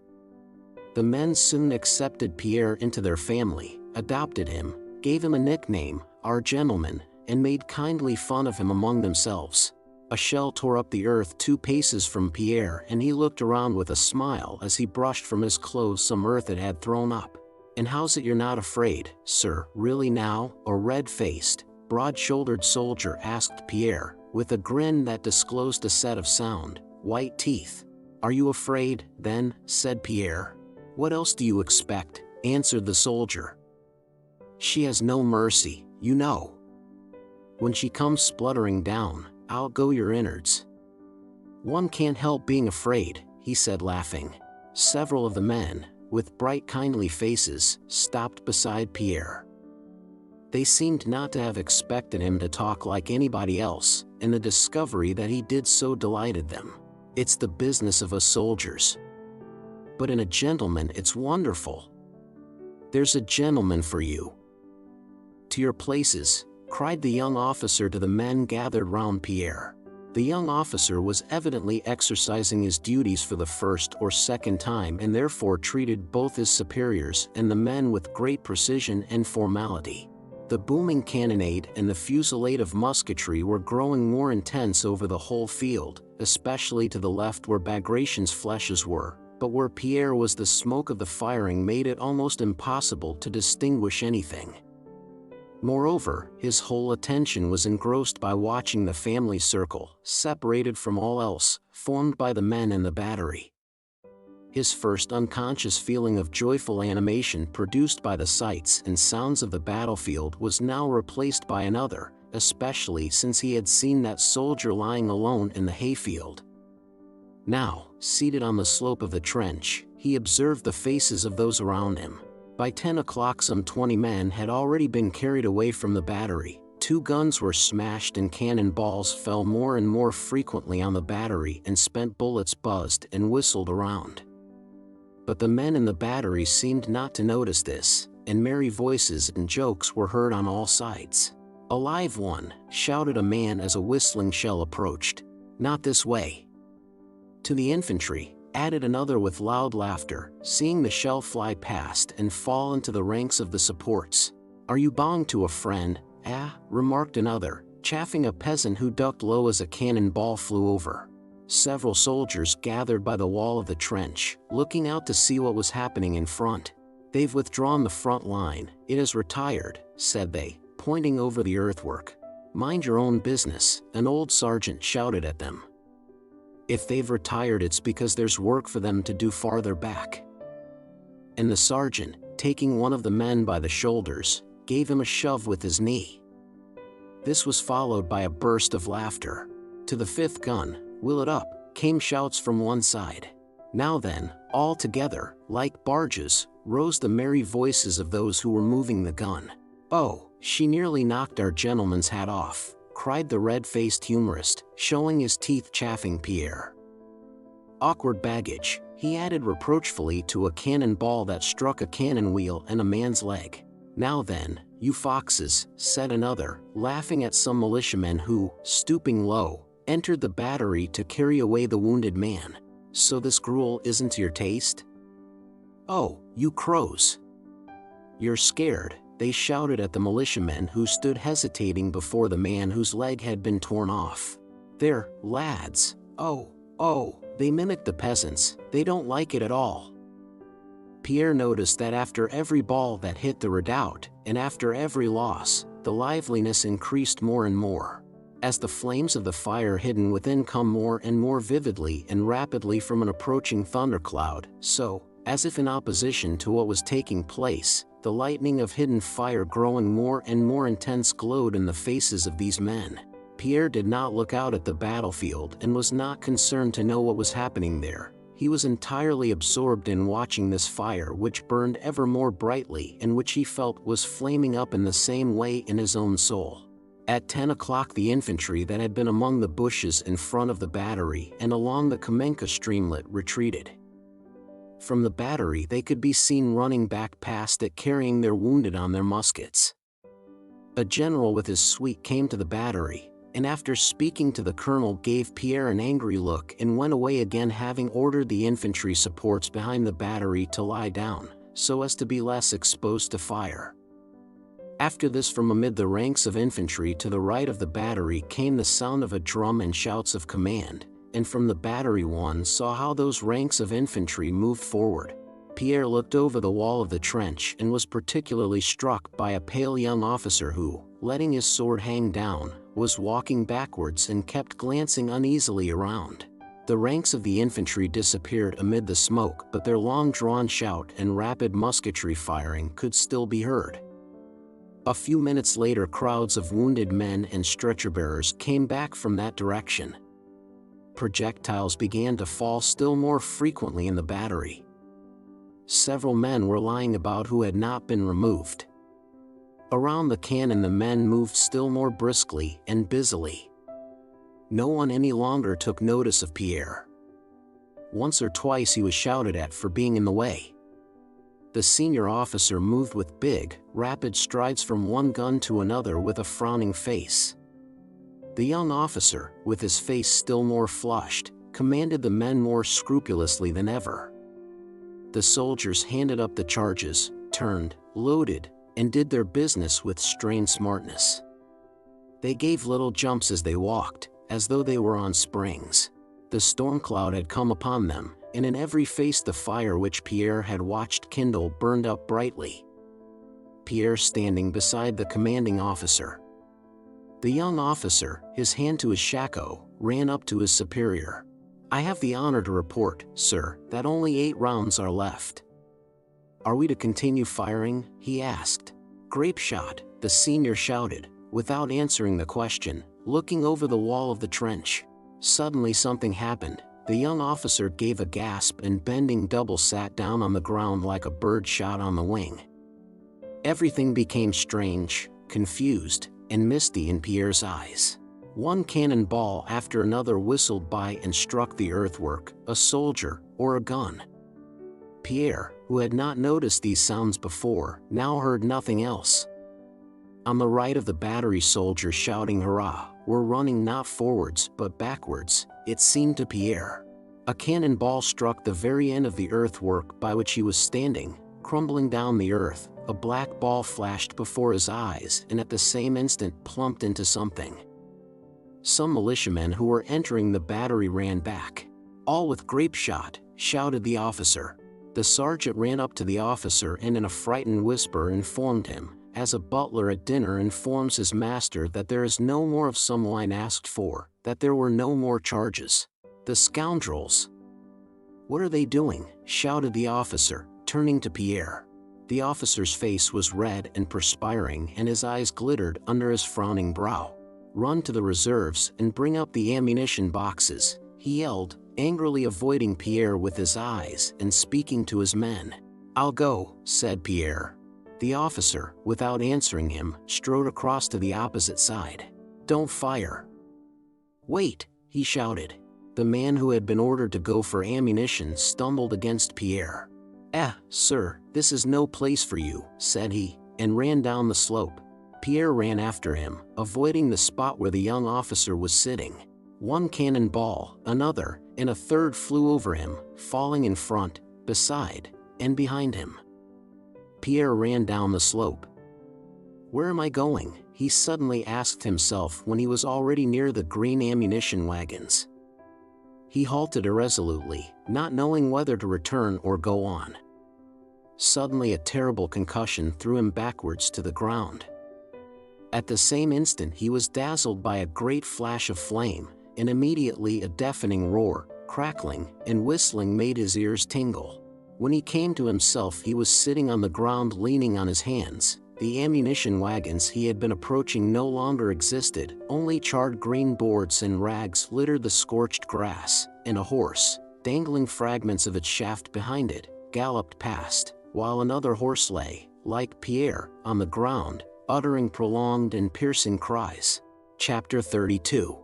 The men soon accepted Pierre into their family, adopted him, gave him a nickname, "Our Gentleman," and made kindly fun of him among themselves. A shell tore up the earth 2 paces from Pierre and he looked around with a smile as he brushed from his clothes some earth it had thrown up. "And how's it you're not afraid, sir, really now?" a red-faced, broad-shouldered soldier asked Pierre, with a grin that disclosed a set of sound, white teeth. "Are you afraid, then?" said Pierre. "What else do you expect?" answered the soldier. "She has no mercy, you know. When she comes spluttering down, out go your innards." "One can't help being afraid," he said laughing. Several of the men, with bright kindly faces, stopped beside Pierre. They seemed not to have expected him to talk like anybody else, and the discovery that he did so delighted them. "It's the business of us soldiers. But in a gentleman it's wonderful. There's a gentleman for you." "To your places," cried the young officer to the men gathered round Pierre. The young officer was evidently exercising his duties for the first or second time and therefore treated both his superiors and the men with great precision and formality. The booming cannonade and the fusillade of musketry were growing more intense over the whole field, especially to the left where Bagration's flèches were, but where Pierre was the smoke of the firing made it almost impossible to distinguish anything. Moreover, his whole attention was engrossed by watching the family circle, separated from all else, formed by the men in the battery. His first unconscious feeling of joyful animation produced by the sights and sounds of the battlefield was now replaced by another, especially since he had seen that soldier lying alone in the hayfield. Now, seated on the slope of the trench, he observed the faces of those around him. By 10 o'clock some 20 men had already been carried away from the battery, 2 guns were smashed and cannon balls fell more and more frequently on the battery and spent bullets buzzed and whistled around. But the men in the battery seemed not to notice this, and merry voices and jokes were heard on all sides. "A live one," shouted a man as a whistling shell approached. "Not this way." "To the infantry," added another with loud laughter, seeing the shell fly past and fall into the ranks of the supports. "Are you bowing to a friend?" remarked another, chaffing a peasant who ducked low as a cannon ball flew over. Several soldiers gathered by the wall of the trench, looking out to see what was happening in front. "They've withdrawn the front line, it has retired," said they, pointing over the earthwork. "Mind your own business," an old sergeant shouted at them. "If they've retired it's because there's work for them to do farther back." And the sergeant, taking one of the men by the shoulders, gave him a shove with his knee. This was followed by a burst of laughter. "To the 5th gun, wheel it up," came shouts from one side. Now then, all together, like barges, rose the merry voices of those who were moving the gun. "Oh, she nearly knocked our gentleman's hat off," cried the red-faced humorist, showing his teeth chaffing Pierre. "Awkward baggage," he added reproachfully to a cannon ball that struck a cannon wheel and a man's leg. "Now then, you foxes," said another, laughing at some militiamen who, stooping low, entered the battery to carry away the wounded man. "So this gruel isn't to your taste? Oh, you crows! You're scared," they shouted at the militiamen who stood hesitating before the man whose leg had been torn off. "They're lads. Oh, they mimic the peasants, they don't like it at all." Pierre noticed that after every ball that hit the redoubt, and after every loss, the liveliness increased more and more. As the flames of the fire hidden within come more and more vividly and rapidly from an approaching thundercloud, so, as if in opposition to what was taking place, the lightning of hidden fire growing more and more intense glowed in the faces of these men. Pierre did not look out at the battlefield and was not concerned to know what was happening there. He was entirely absorbed in watching this fire which burned ever more brightly and which he felt was flaming up in the same way in his own soul. At 10 o'clock the infantry that had been among the bushes in front of the battery and along the Kamenka streamlet retreated. From the battery they could be seen running back past it carrying their wounded on their muskets. A general with his suite came to the battery, and after speaking to the colonel gave Pierre an angry look and went away again, having ordered the infantry supports behind the battery to lie down, so as to be less exposed to fire. After this, from amid the ranks of infantry to the right of the battery came the sound of a drum and shouts of command, and from the battery one saw how those ranks of infantry moved forward. Pierre looked over the wall of the trench and was particularly struck by a pale young officer who, letting his sword hang down, was walking backwards and kept glancing uneasily around. The ranks of the infantry disappeared amid the smoke, but their long-drawn shout and rapid musketry firing could still be heard. A few minutes later crowds of wounded men and stretcher-bearers came back from that direction. Projectiles began to fall still more frequently in the battery. Several men were lying about who had not been removed. Around the cannon the men moved still more briskly and busily. No one any longer took notice of Pierre. Once or twice he was shouted at for being in the way. The senior officer moved with big, rapid strides from one gun to another with a frowning face. The young officer, with his face still more flushed, commanded the men more scrupulously than ever. The soldiers handed up the charges, turned, loaded, and did their business with strained smartness. They gave little jumps as they walked, as though they were on springs. The storm cloud had come upon them, and in every face the fire which Pierre had watched kindle burned up brightly. Pierre standing beside the commanding officer. The young officer, his hand to his shako, ran up to his superior. "I have the honor to report, sir, that only 8 rounds are left." "Are we to continue firing?" he asked. "Grape shot," the senior shouted, without answering the question, looking over the wall of the trench. Suddenly something happened. The young officer gave a gasp and bending double sat down on the ground like a bird shot on the wing. Everything became strange, confused, and misty in Pierre's eyes. One cannonball after another whistled by and struck the earthwork, a soldier, or a gun. Pierre, who had not noticed these sounds before, now heard nothing else. On the right of the battery, soldiers shouting hurrah were running not forwards but backwards, it seemed to Pierre. A cannonball struck the very end of the earthwork by which he was standing, crumbling down the earth. A black ball flashed before his eyes and at the same instant plumped into something. Some militiamen who were entering the battery ran back. "All with grape shot," shouted the officer. The sergeant ran up to the officer and in a frightened whisper informed him, as a butler at dinner informs his master that there is no more of some wine asked for, that there were no more charges. "The scoundrels! What are they doing?" shouted the officer, turning to Pierre. The officer's face was red and perspiring and his eyes glittered under his frowning brow. "Run to the reserves and bring up the ammunition boxes," he yelled, angrily avoiding Pierre with his eyes and speaking to his men. "I'll go," said Pierre. The officer, without answering him, strode across to the opposite side. "Don't fire." "Wait," he shouted. The man who had been ordered to go for ammunition stumbled against Pierre. Sir, this is no place for you," said he, and ran down the slope. Pierre ran after him, avoiding the spot where the young officer was sitting. One cannonball, another, and a third flew over him, falling in front, beside, and behind him. Pierre ran down the slope. "Where am I going?" he suddenly asked himself when he was already near the green ammunition wagons. He halted irresolutely, not knowing whether to return or go on. Suddenly a terrible concussion threw him backwards to the ground. At the same instant he was dazzled by a great flash of flame, and immediately a deafening roar, crackling, and whistling made his ears tingle. When he came to himself he was sitting on the ground leaning on his hands. The ammunition wagons he had been approaching no longer existed, only charred green boards and rags littered the scorched grass, and a horse, dangling fragments of its shaft behind it, galloped past, while another horse lay, like Pierre, on the ground, uttering prolonged and piercing cries. Chapter 32.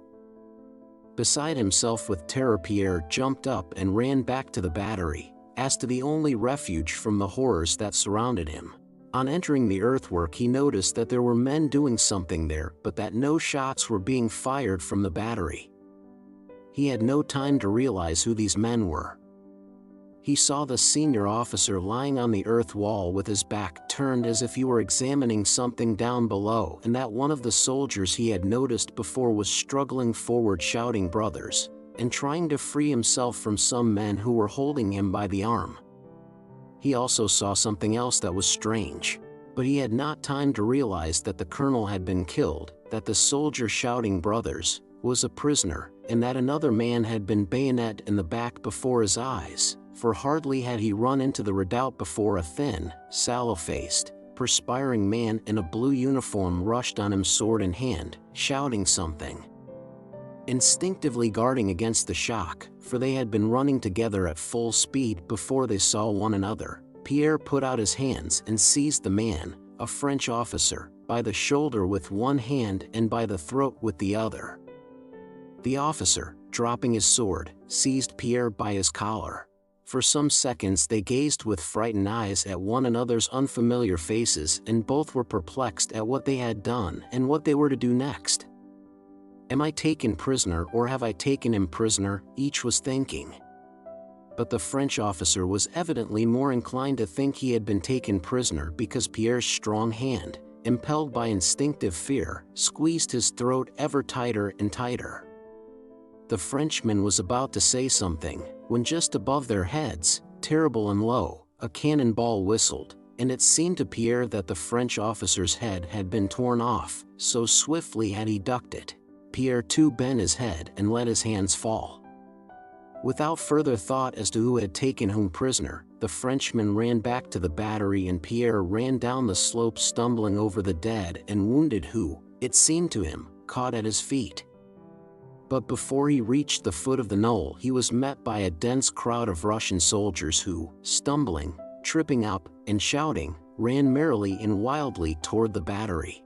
Beside himself with terror, Pierre jumped up and ran back to the battery, as to the only refuge from the horrors that surrounded him. On entering the earthwork he noticed that there were men doing something there, but that no shots were being fired from the battery. He had no time to realize who these men were. He saw the senior officer lying on the earth wall with his back turned as if he were examining something down below, and that one of the soldiers he had noticed before was struggling forward shouting "Brothers," and trying to free himself from some men who were holding him by the arm. He also saw something else that was strange, but he had not time to realize that the colonel had been killed, that the soldier shouting "Brothers" was a prisoner, and that another man had been bayoneted in the back before his eyes, for hardly had he run into the redoubt before a thin, sallow-faced, perspiring man in a blue uniform rushed on him sword in hand, shouting something. Instinctively guarding against the shock, for they had been running together at full speed before they saw one another, Pierre put out his hands and seized the man, a French officer, by the shoulder with one hand and by the throat with the other. The officer, dropping his sword, seized Pierre by his collar. For some seconds they gazed with frightened eyes at one another's unfamiliar faces, and both were perplexed at what they had done and what they were to do next. "Am I taken prisoner or have I taken him prisoner?" each was thinking. But the French officer was evidently more inclined to think he had been taken prisoner, because Pierre's strong hand, impelled by instinctive fear, squeezed his throat ever tighter and tighter. The Frenchman was about to say something, when just above their heads, terrible and low, a cannonball whistled, and it seemed to Pierre that the French officer's head had been torn off, so swiftly had he ducked it. Pierre too bent his head and let his hands fall. Without further thought as to who had taken whom prisoner, the Frenchman ran back to the battery and Pierre ran down the slope stumbling over the dead and wounded who, it seemed to him, caught at his feet. But before he reached the foot of the knoll he was met by a dense crowd of Russian soldiers who, stumbling, tripping up, and shouting, ran merrily and wildly toward the battery.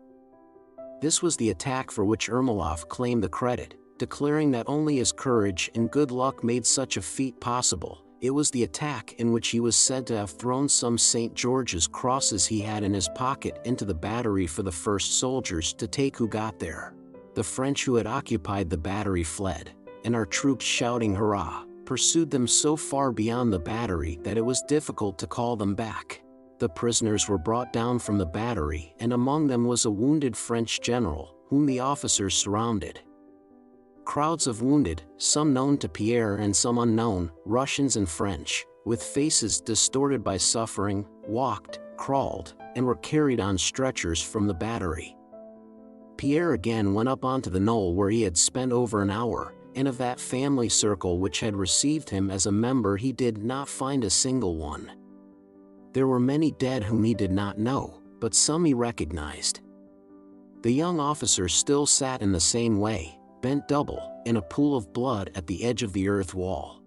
This was the attack for which Ermolov claimed the credit, declaring that only his courage and good luck made such a feat possible. It was the attack in which he was said to have thrown some St. George's crosses he had in his pocket into the battery for the first soldiers to take who got there. The French who had occupied the battery fled, and our troops shouting hurrah, pursued them so far beyond the battery that it was difficult to call them back. The prisoners were brought down from the battery and among them was a wounded French general, whom the officers surrounded. Crowds of wounded, some known to Pierre and some unknown, Russians and French, with faces distorted by suffering, walked, crawled, and were carried on stretchers from the battery. Pierre again went up onto the knoll where he had spent over an hour, and of that family circle which had received him as a member he did not find a single one. There were many dead whom he did not know, but some he recognized. The young officer still sat in the same way, bent double, in a pool of blood at the edge of the earth wall.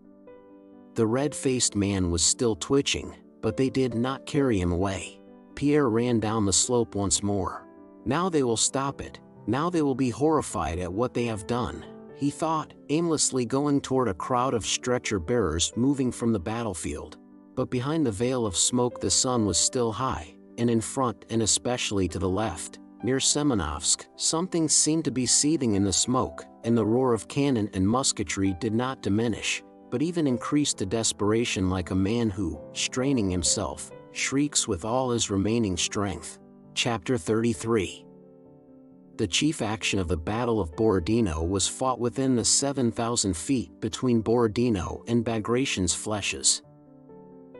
The red-faced man was still twitching, but they did not carry him away. Pierre ran down the slope once more. Now they will stop it, now they will be horrified at what they have done, he thought, aimlessly going toward a crowd of stretcher-bearers moving from the battlefield. But behind the veil of smoke the sun was still high, and in front and especially to the left, near Semenovsk, something seemed to be seething in the smoke, and the roar of cannon and musketry did not diminish, but even increased to desperation like a man who, straining himself, shrieks with all his remaining strength. Chapter 33. The chief action of the Battle of Borodino was fought within the 7,000 feet between Borodino and Bagration's flèches.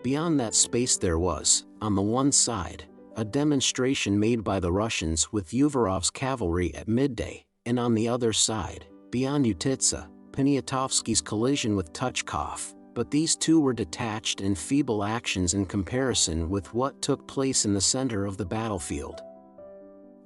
Beyond that space there was, on the one side, a demonstration made by the Russians with Uvarov's cavalry at midday, and on the other side, beyond Utitsa, Poniatovsky's collision with Tuchkov, but these two were detached and feeble actions in comparison with what took place in the center of the battlefield.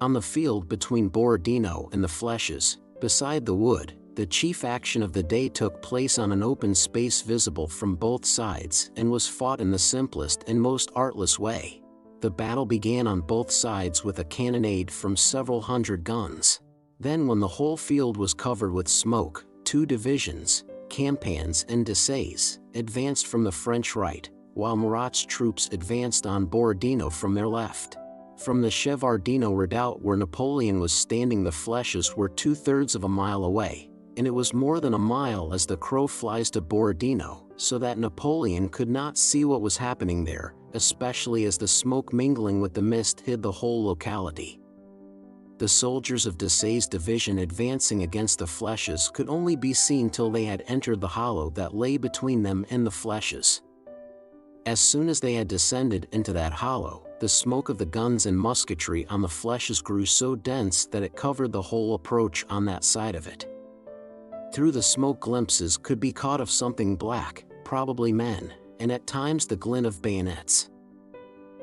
On the field between Borodino and the flèches, beside the wood, the chief action of the day took place on an open space visible from both sides and was fought in the simplest and most artless way. The battle began on both sides with a cannonade from several hundred guns. Then when the whole field was covered with smoke, two divisions, Campans and Desailles, advanced from the French right, while Murat's troops advanced on Borodino from their left. From the Shevardino redoubt where Napoleon was standing the flèches were 2/3 of a mile away, and it was more than a mile as the crow flies to Borodino, so that Napoleon could not see what was happening there, especially as the smoke mingling with the mist hid the whole locality. The soldiers of Desailles' division advancing against the flèches could only be seen till they had entered the hollow that lay between them and the flèches. As soon as they had descended into that hollow, the smoke of the guns and musketry on the flèches grew so dense that it covered the whole approach on that side of it. Through the smoke glimpses could be caught of something black, probably men, and at times the glint of bayonets.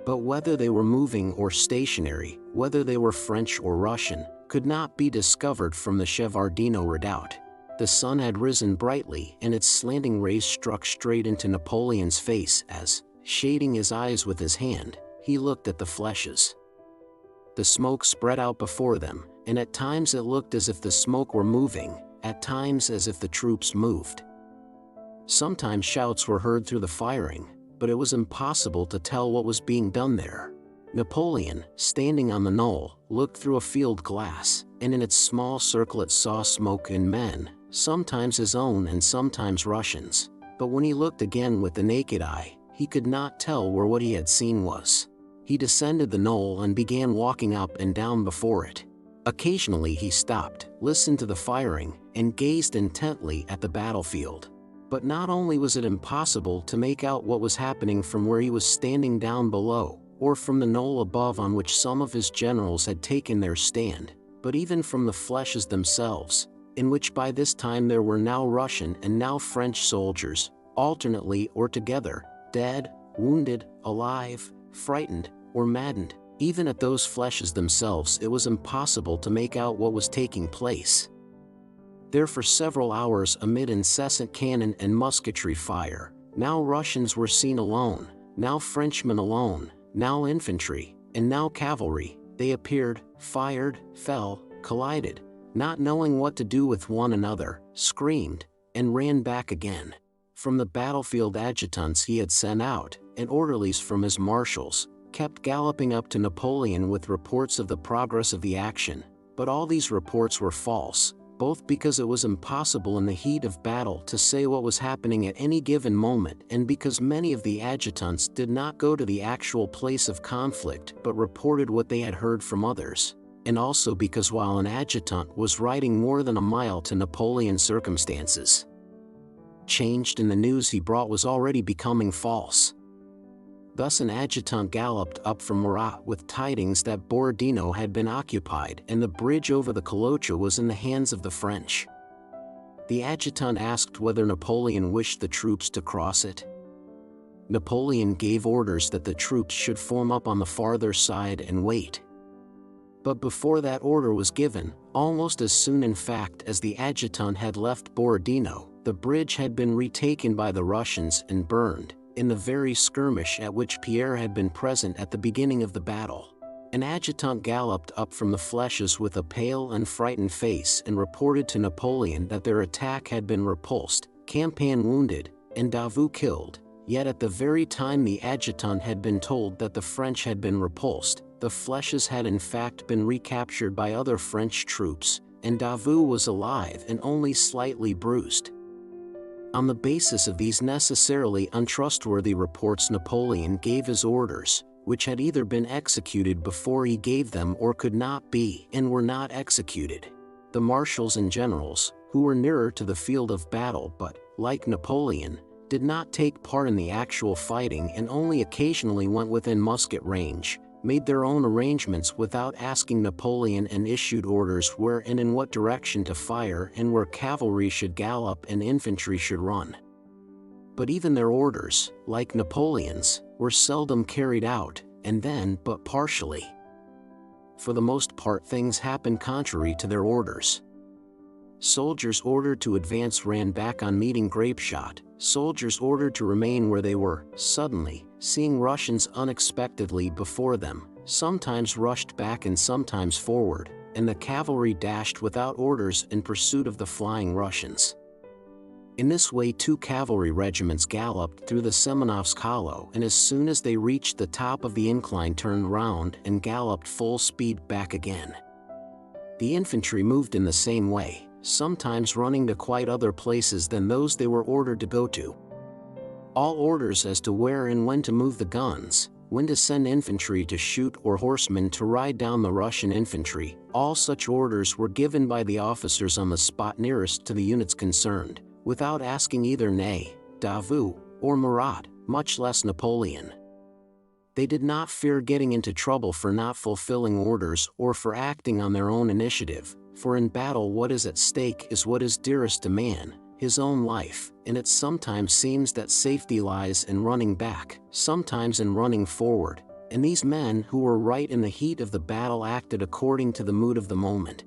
But whether they were moving or stationary, whether they were French or Russian, could not be discovered from the Shevardino redoubt. The sun had risen brightly and its slanting rays struck straight into Napoleon's face as, shading his eyes with his hand, he looked at the flèches. The smoke spread out before them, and at times it looked as if the smoke were moving, at times as if the troops moved. Sometimes shouts were heard through the firing, but it was impossible to tell what was being done there. Napoleon, standing on the knoll, looked through a field glass, and in its small circlet saw smoke and men, sometimes his own and sometimes Russians. But when he looked again with the naked eye, he could not tell where what he had seen was. He descended the knoll and began walking up and down before it. Occasionally he stopped, listened to the firing, and gazed intently at the battlefield. But not only was it impossible to make out what was happening from where he was standing down below, or from the knoll above on which some of his generals had taken their stand, but even from the flèches themselves, in which by this time there were now Russian and now French soldiers, alternately or together, dead, wounded, alive, frightened, or maddened. Even at those flèches themselves it was impossible to make out what was taking place. There for several hours amid incessant cannon and musketry fire, now Russians were seen alone, now Frenchmen alone, now infantry, and now cavalry, they appeared, fired, fell, collided, not knowing what to do with one another, screamed, and ran back again. From the battlefield adjutants he had sent out, and orderlies from his marshals, kept galloping up to Napoleon with reports of the progress of the action, but all these reports were false, both because it was impossible in the heat of battle to say what was happening at any given moment, and because many of the adjutants did not go to the actual place of conflict but reported what they had heard from others, and also because while an adjutant was riding more than a mile to Napoleon's circumstances changed and the news he brought was already becoming false. Thus an adjutant galloped up from Murat with tidings that Borodino had been occupied and the bridge over the Kolocha was in the hands of the French. The adjutant asked whether Napoleon wished the troops to cross it. Napoleon gave orders that the troops should form up on the farther side and wait. But before that order was given, almost as soon in fact as the adjutant had left Borodino, the bridge had been retaken by the Russians and burned, in the very skirmish at which Pierre had been present at the beginning of the battle. An adjutant galloped up from the flèches with a pale and frightened face and reported to Napoleon that their attack had been repulsed, Campan wounded, and Davout killed, yet at the very time the adjutant had been told that the French had been repulsed, the flèches had in fact been recaptured by other French troops, and Davout was alive and only slightly bruised. On the basis of these necessarily untrustworthy reports Napoleon gave his orders, which had either been executed before he gave them or could not be and were not executed. The marshals and generals, who were nearer to the field of battle but, like Napoleon, did not take part in the actual fighting and only occasionally went within musket range, made their own arrangements without asking Napoleon and issued orders where and in what direction to fire and where cavalry should gallop and infantry should run. But even their orders, like Napoleon's, were seldom carried out, and then but partially. For the most part things happened contrary to their orders. Soldiers ordered to advance ran back on meeting grapeshot, soldiers ordered to remain where they were, suddenly, seeing Russians unexpectedly before them, sometimes rushed back and sometimes forward, and the cavalry dashed without orders in pursuit of the flying Russians. In this way 2 cavalry regiments galloped through the Semenovsk hollow and as soon as they reached the top of the incline turned round and galloped full speed back again. The infantry moved in the same way, sometimes running to quite other places than those they were ordered to go to. All orders as to where and when to move the guns, when to send infantry to shoot or horsemen to ride down the Russian infantry, all such orders were given by the officers on the spot nearest to the units concerned, without asking either Ney, Davout, or Murat, much less Napoleon. They did not fear getting into trouble for not fulfilling orders or for acting on their own initiative, for in battle what is at stake is what is dearest to man, his own life, and it sometimes seems that safety lies in running back, sometimes in running forward, and these men who were right in the heat of the battle acted according to the mood of the moment.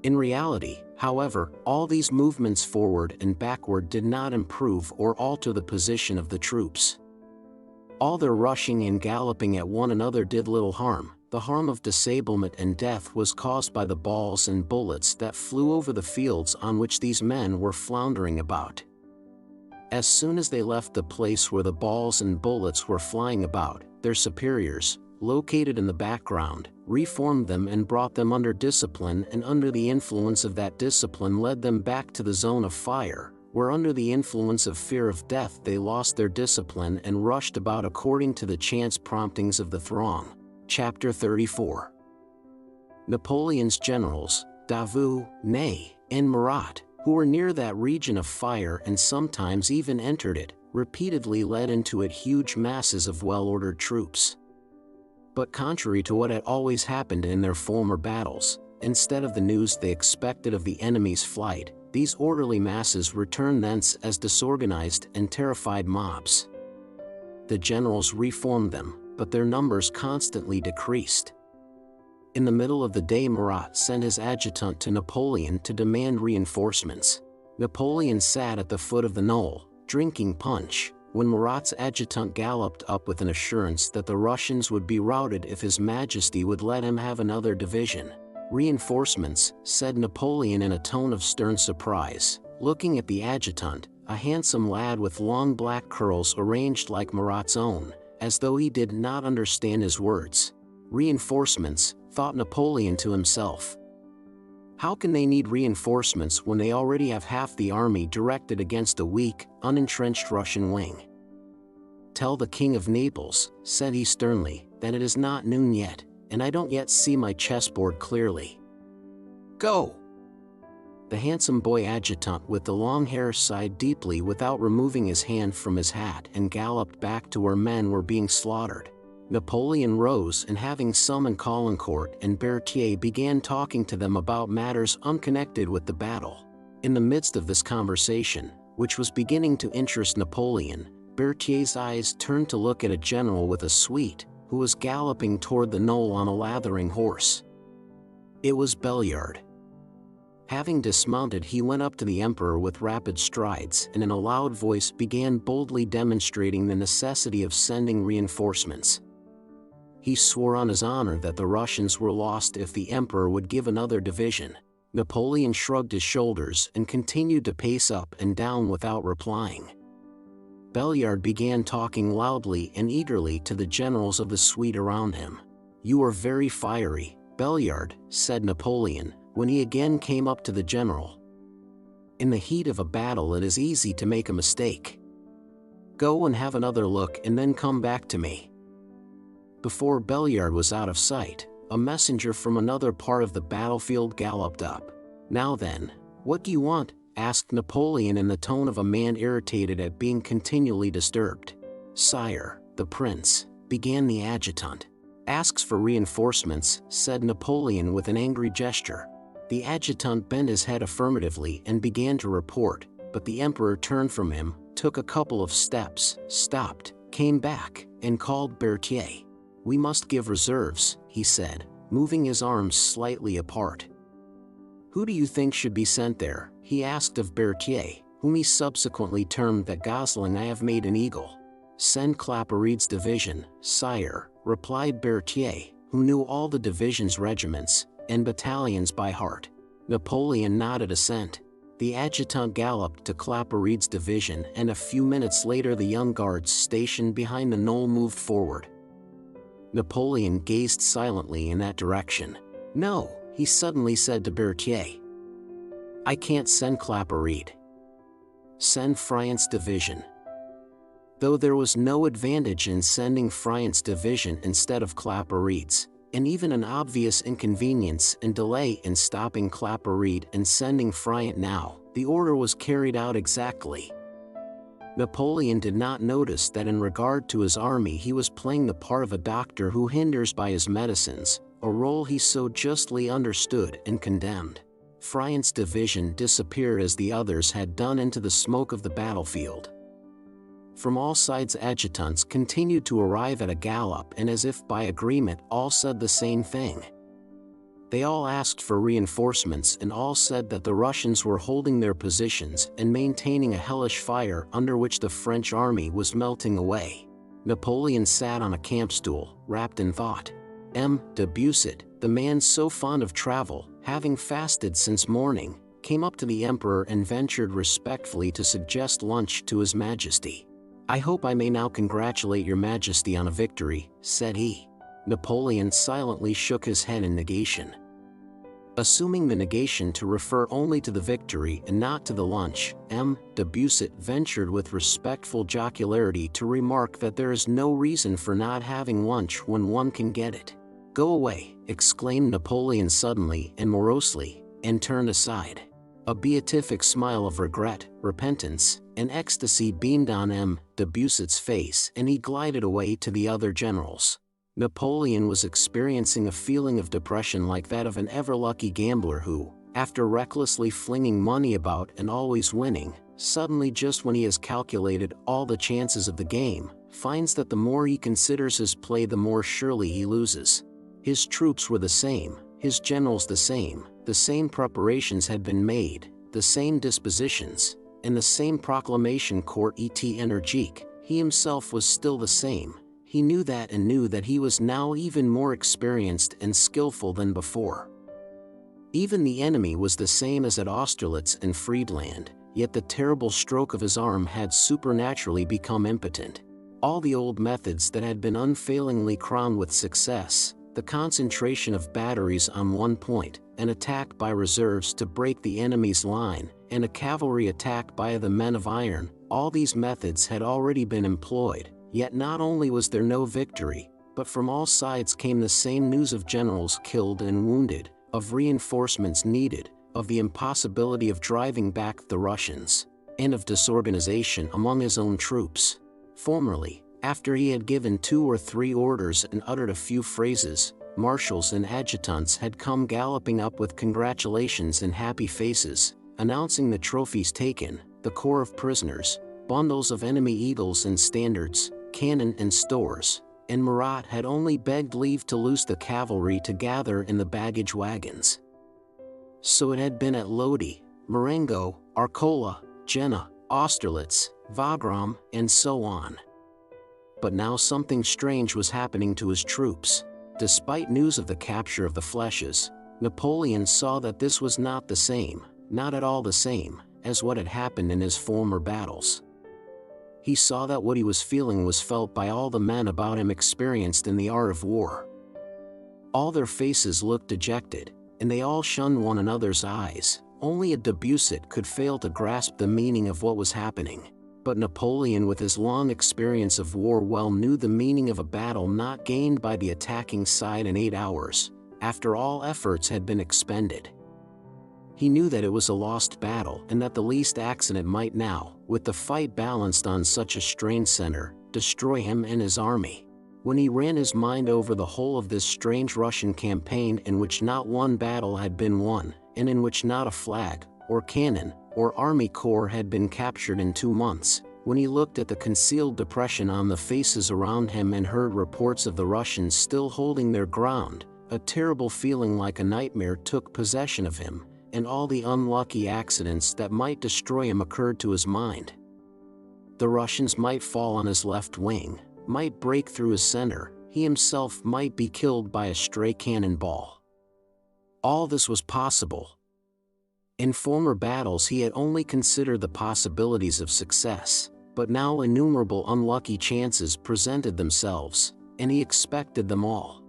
In reality, however, all these movements forward and backward did not improve or alter the position of the troops. All their rushing and galloping at one another did little harm. The harm of disablement and death was caused by the balls and bullets that flew over the fields on which these men were floundering about. As soon as they left the place where the balls and bullets were flying about, their superiors, located in the background, reformed them and brought them under discipline, and under the influence of that discipline led them back to the zone of fire, where under the influence of fear of death they lost their discipline and rushed about according to the chance promptings of the throng. Chapter 34. Napoleon's generals, Davout, Ney, and Murat, who were near that region of fire and sometimes even entered it, repeatedly led into it huge masses of well-ordered troops. But contrary to what had always happened in their former battles, instead of the news they expected of the enemy's flight, these orderly masses returned thence as disorganized and terrified mobs. The generals reformed them, but their numbers constantly decreased. In the middle of the day, Murat sent his adjutant to Napoleon to demand reinforcements. Napoleon sat at the foot of the knoll, drinking punch, when Murat's adjutant galloped up with an assurance that the Russians would be routed if His Majesty would let him have another division. "Reinforcements," said Napoleon in a tone of stern surprise, looking at the adjutant, a handsome lad with long black curls arranged like Murat's own, as though he did not understand his words. "Reinforcements," thought Napoleon to himself. "How can they need reinforcements when they already have half the army directed against a weak, unentrenched Russian wing?" "Tell the King of Naples," said he sternly, "that it is not noon yet, and I don't yet see my chessboard clearly. Go!" The handsome boy adjutant with the long hair sighed deeply without removing his hand from his hat and galloped back to where men were being slaughtered. Napoleon rose and, having summoned Caulaincourt and Berthier, began talking to them about matters unconnected with the battle. In the midst of this conversation, which was beginning to interest Napoleon, Berthier's eyes turned to look at a general with a suite, who was galloping toward the knoll on a lathering horse. It was Belliard. Having dismounted, he went up to the emperor with rapid strides and in a loud voice began boldly demonstrating the necessity of sending reinforcements. He swore on his honor that the Russians were lost if the emperor would give another division. Napoleon shrugged his shoulders and continued to pace up and down without replying. Belliard began talking loudly and eagerly to the generals of the suite around him. "You are very fiery, Belliard," said Napoleon, when he again came up to the general. "In the heat of a battle it is easy to make a mistake. Go and have another look and then come back to me." Before Belliard was out of sight, a messenger from another part of the battlefield galloped up. "Now then, what do you want?" asked Napoleon in the tone of a man irritated at being continually disturbed. "Sire, the prince," began the adjutant. "Asks for reinforcements," said Napoleon with an angry gesture. The adjutant bent his head affirmatively and began to report, but the emperor turned from him, took a couple of steps, stopped, came back, and called Berthier. "We must give reserves," he said, moving his arms slightly apart. "Who do you think should be sent there?" he asked of Berthier, whom he subsequently termed that Gosling I have made an eagle. "Send Claparid's division, sire," replied Berthier, who knew all the division's regiments and battalions by heart. Napoleon nodded assent. The adjutant galloped to Claparid's division, and a few minutes later the young guards stationed behind the knoll moved forward. Napoleon gazed silently in that direction. "No," he suddenly said to Berthier. "I can't send Claparid. Send Friant's division." Though there was no advantage in sending Friant's division instead of Claparid's, and even an obvious inconvenience and delay in stopping Claparid and sending Friant now, the order was carried out exactly. Napoleon did not notice that in regard to his army he was playing the part of a doctor who hinders by his medicines, a role he so justly understood and condemned. Friant's division disappeared as the others had done into the smoke of the battlefield. From all sides adjutants continued to arrive at a gallop, and as if by agreement all said the same thing. They all asked for reinforcements and all said that the Russians were holding their positions and maintaining a hellish fire under which the French army was melting away. Napoleon sat on a camp stool, wrapped in thought. M. de Busset, the man so fond of travel, having fasted since morning, came up to the emperor and ventured respectfully to suggest lunch to His Majesty. "I hope I may now congratulate your Majesty on a victory," said he. Napoleon silently shook his head in negation. Assuming the negation to refer only to the victory and not to the lunch, M. de Busset ventured with respectful jocularity to remark that there is no reason for not having lunch when one can get it. "Go away," exclaimed Napoleon suddenly and morosely, and turned aside. A beatific smile of regret, repentance, and ecstasy beamed on M. de Busset's face, and he glided away to the other generals. Napoleon was experiencing a feeling of depression like that of an ever-lucky gambler who, after recklessly flinging money about and always winning, suddenly, just when he has calculated all the chances of the game, finds that the more he considers his play, the more surely he loses. His troops were the same, his generals the same preparations had been made, the same dispositions, and the same proclamation court et énergique. He himself was still the same. He knew that, and knew that he was now even more experienced and skillful than before. Even the enemy was the same as at Austerlitz and Friedland, yet the terrible stroke of his arm had supernaturally become impotent. All the old methods that had been unfailingly crowned with success, the concentration of batteries on one point, an attack by reserves to break the enemy's line, and a cavalry attack by the men of iron, all these methods had already been employed, yet not only was there no victory, but from all sides came the same news of generals killed and wounded, of reinforcements needed, of the impossibility of driving back the Russians, and of disorganization among his own troops. Formerly, after he had given 2 or 3 orders and uttered a few phrases, marshals and adjutants had come galloping up with congratulations and happy faces, announcing the trophies taken, the corps of prisoners, bundles of enemy eagles and standards, cannon and stores, and Murat had only begged leave to loose the cavalry to gather in the baggage wagons. So it had been at Lodi, Marengo, Arcola, Jena, Austerlitz, Wagram, and so on. But now something strange was happening to his troops. Despite news of the capture of the flèches, Napoleon saw that this was not the same, not at all the same, as what had happened in his former battles. He saw that what he was feeling was felt by all the men about him experienced in the art of war. All their faces looked dejected, and they all shunned one another's eyes. Only a de Busset could fail to grasp the meaning of what was happening. But Napoleon, with his long experience of war, well knew the meaning of a battle not gained by the attacking side in 8 hours, after all efforts had been expended. He knew that it was a lost battle, and that the least accident might now, with the fight balanced on such a strained center, destroy him and his army. When he ran his mind over the whole of this strange Russian campaign, in which not one battle had been won, and in which not a flag, or cannon, or army corps had been captured in 2 months, when he looked at the concealed depression on the faces around him and heard reports of the Russians still holding their ground, a terrible feeling like a nightmare took possession of him, and all the unlucky accidents that might destroy him occurred to his mind. The Russians might fall on his left wing, might break through his center, he himself might be killed by a stray cannonball. All this was possible. In former battles he had only considered the possibilities of success, but now innumerable unlucky chances presented themselves, and he expected them all.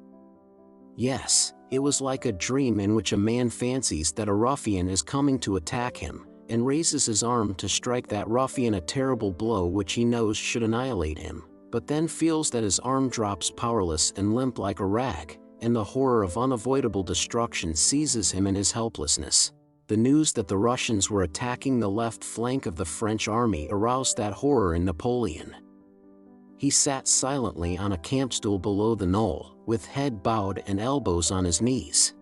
Yes, it was like a dream in which a man fancies that a ruffian is coming to attack him, and raises his arm to strike that ruffian a terrible blow which he knows should annihilate him, but then feels that his arm drops powerless and limp like a rag, and the horror of unavoidable destruction seizes him in his helplessness. The news that the Russians were attacking the left flank of the French army aroused that horror in Napoleon. He sat silently on a campstool below the knoll, with head bowed and elbows on his knees.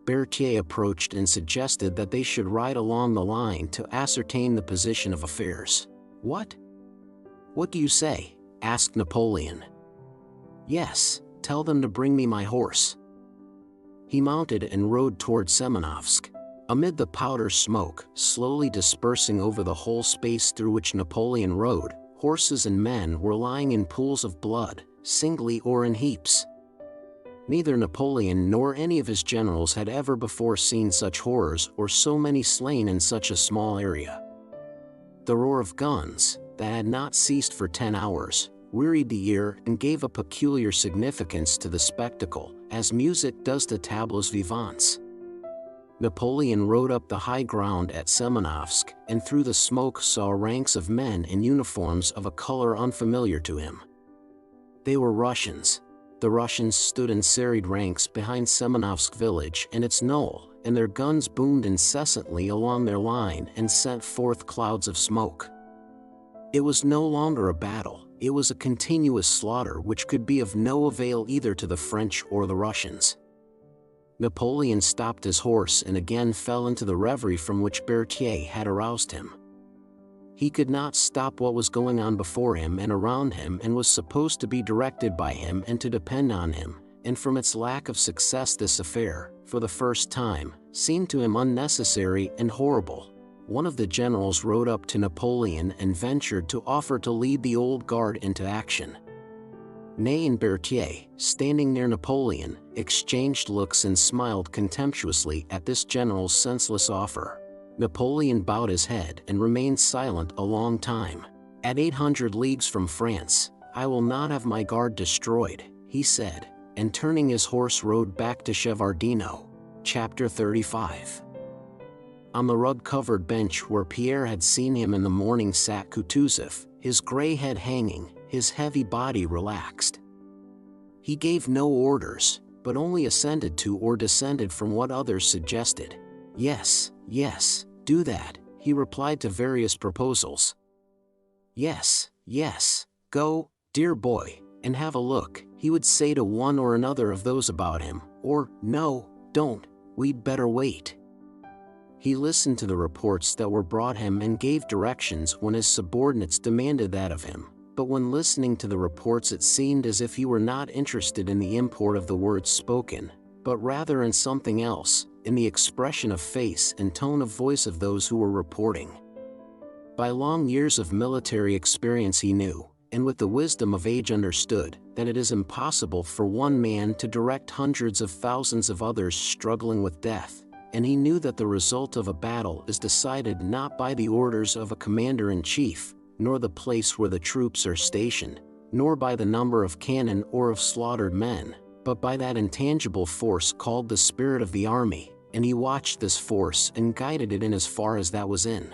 Berthier approached and suggested that they should ride along the line to ascertain the position of affairs. "What? What do you say?" asked Napoleon. "Yes, tell them to bring me my horse." He mounted and rode toward Semenovsk. Amid the powder smoke, slowly dispersing over the whole space through which Napoleon rode, horses and men were lying in pools of blood, singly or in heaps. Neither Napoleon nor any of his generals had ever before seen such horrors or so many slain in such a small area. The roar of guns, that had not ceased for 10 hours, wearied the ear and gave a peculiar significance to the spectacle, as music does to tableaux vivants. Napoleon rode up the high ground at Semenovsk, and through the smoke saw ranks of men in uniforms of a color unfamiliar to him. They were Russians. The Russians stood in serried ranks behind Semenovsk village and its knoll, and their guns boomed incessantly along their line and sent forth clouds of smoke. It was no longer a battle, it was a continuous slaughter which could be of no avail either to the French or the Russians. Napoleon stopped his horse and again fell into the reverie from which Berthier had aroused him. He could not stop what was going on before him and around him and was supposed to be directed by him and to depend on him, and from its lack of success this affair, for the first time, seemed to him unnecessary and horrible. One of the generals rode up to Napoleon and ventured to offer to lead the old guard into action. Ney and Berthier, standing near Napoleon, exchanged looks and smiled contemptuously at this general's senseless offer. Napoleon bowed his head and remained silent a long time. "At 800 leagues from France, I will not have my guard destroyed," he said, and turning his horse rode back to Shevardino. Chapter 35. On the rug-covered bench where Pierre had seen him in the morning sat Kutuzov, his gray head hanging, his heavy body relaxed. He gave no orders, but only assented to or dissented from what others suggested. "Yes, yes, do that," he replied to various proposals. "Yes, yes, go, dear boy, and have a look," he would say to one or another of those about him, or, "No, don't, we'd better wait." He listened to the reports that were brought him and gave directions when his subordinates demanded that of him, but when listening to the reports it seemed as if he were not interested in the import of the words spoken, but rather in something else, in the expression of face and tone of voice of those who were reporting. By long years of military experience he knew, and with the wisdom of age understood, that it is impossible for one man to direct hundreds of thousands of others struggling with death, and he knew that the result of a battle is decided not by the orders of a commander-in-chief, nor the place where the troops are stationed, nor by the number of cannon or of slaughtered men, but by that intangible force called the spirit of the army, and he watched this force and guided it in as far as that was in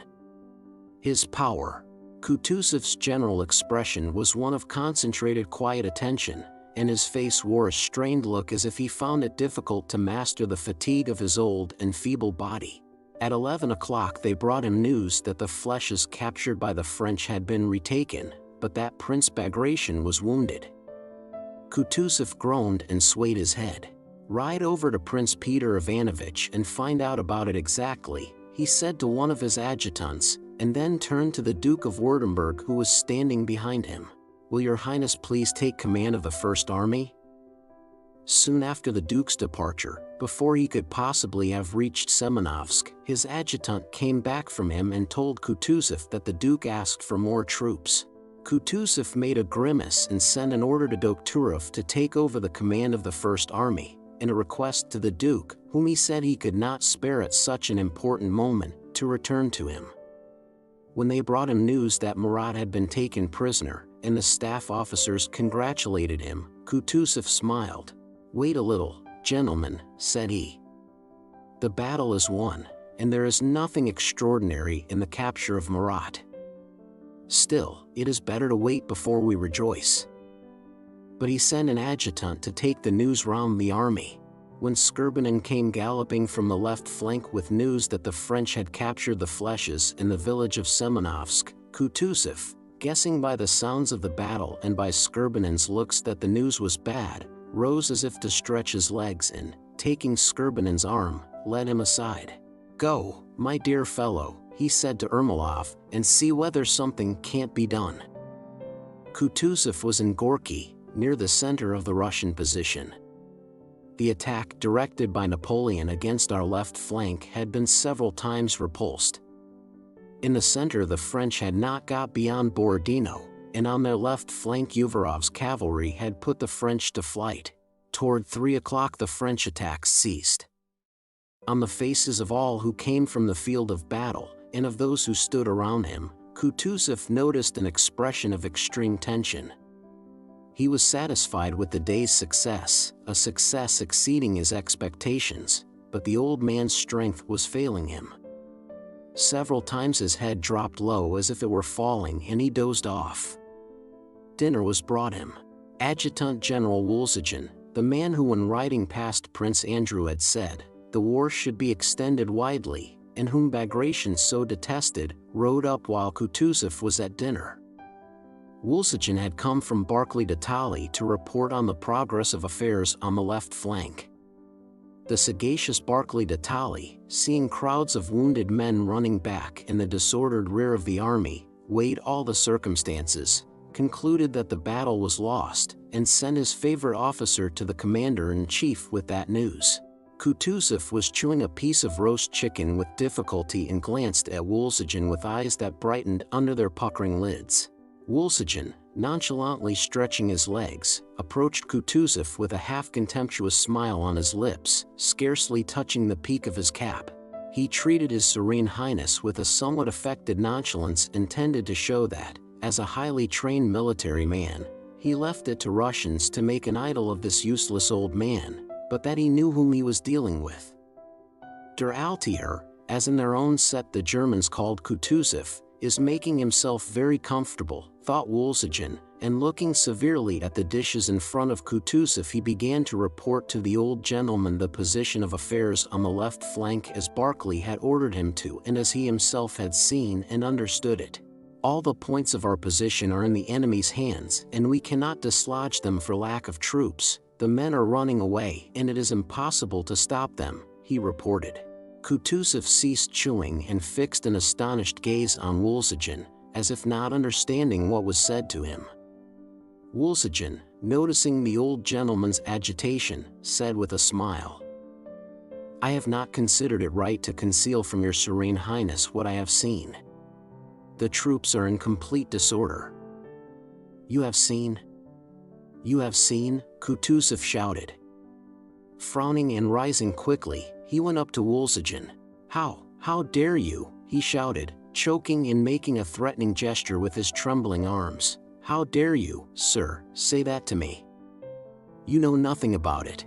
his power. Kutuzov's general expression was one of concentrated quiet attention, and his face wore a strained look as if he found it difficult to master the fatigue of his old and feeble body. At 11 o'clock they brought him news that the flèches captured by the French had been retaken, but that Prince Bagration was wounded. Kutuzov groaned and swayed his head. "Ride over to Prince Peter Ivanovich and find out about it exactly," he said to one of his adjutants, and then turned to the Duke of Württemberg who was standing behind him. "Will your Highness please take command of the First Army?" Soon after the Duke's departure, before he could possibly have reached Semenovsk, his adjutant came back from him and told Kutuzov that the Duke asked for more troops. Kutuzov made a grimace and sent an order to Dokturov to take over the command of the First Army, and a request to the Duke, whom he said he could not spare at such an important moment, to return to him. When they brought him news that Murat had been taken prisoner, and the staff officers congratulated him, Kutuzov smiled. "Wait a little, gentlemen," said he. "The battle is won, and there is nothing extraordinary in the capture of Murat. Still, it is better to wait before we rejoice." But he sent an adjutant to take the news round the army. When Skirbanin came galloping from the left flank with news that the French had captured the flèches in the village of Semenovsk, Kutuzov, guessing by the sounds of the battle and by Skirbanin's looks that the news was bad, rose as if to stretch his legs and, taking Skirbanin's arm, led him aside. "Go, my dear fellow," he said to Ermolov, "and see whether something can't be done." Kutuzov was in Gorky, near the center of the Russian position. The attack directed by Napoleon against our left flank had been several times repulsed. In the center the French had not got beyond Borodino, and on their left flank Uvarov's cavalry had put the French to flight. Toward 3 o'clock the French attacks ceased. On the faces of all who came from the field of battle, and of those who stood around him, Kutuzov noticed an expression of extreme tension. He was satisfied with the day's success, a success exceeding his expectations, but the old man's strength was failing him. Several times his head dropped low as if it were falling and he dozed off. Dinner was brought him. Adjutant General Wolszygin, the man who when riding past Prince Andrew had said, "The war should be extended widely," and whom Bagration so detested, rode up while Kutuzov was at dinner. Wolszygin had come from Barclay de Tolly to report on the progress of affairs on the left flank. The sagacious Barclay de Tolly, seeing crowds of wounded men running back in the disordered rear of the army, weighed all the circumstances, concluded that the battle was lost, and sent his favorite officer to the commander-in-chief with that news. Kutuzov was chewing a piece of roast chicken with difficulty and glanced at Wolszygin with eyes that brightened under their puckering lids. Wolszygin, nonchalantly stretching his legs, approached Kutuzov with a half-contemptuous smile on his lips, scarcely touching the peak of his cap. He treated His Serene Highness with a somewhat affected nonchalance intended to show that, as a highly trained military man, he left it to Russians to make an idol of this useless old man, but that he knew whom he was dealing with. Der Altier, as in their own set the Germans called Kutuzov, is making himself very comfortable, thought Wolszygin, and looking severely at the dishes in front of Kutuzov he began to report to the old gentleman the position of affairs on the left flank as Barclay had ordered him to and as he himself had seen and understood it. "All the points of our position are in the enemy's hands and we cannot dislodge them for lack of troops. The men are running away and it is impossible to stop them," he reported. Kutuzov ceased chewing and fixed an astonished gaze on Wolszygin, as if not understanding what was said to him. Wolszygin, noticing the old gentleman's agitation, said with a smile, "I have not considered it right to conceal from your Serene Highness what I have seen. The troops are in complete disorder." "You have seen? You have seen?" Kutuzov shouted. Frowning and rising quickly, he went up to Wolszygin. How dare you?" he shouted, choking and making a threatening gesture with his trembling arms. "How dare you, sir, say that to me? You know nothing about it.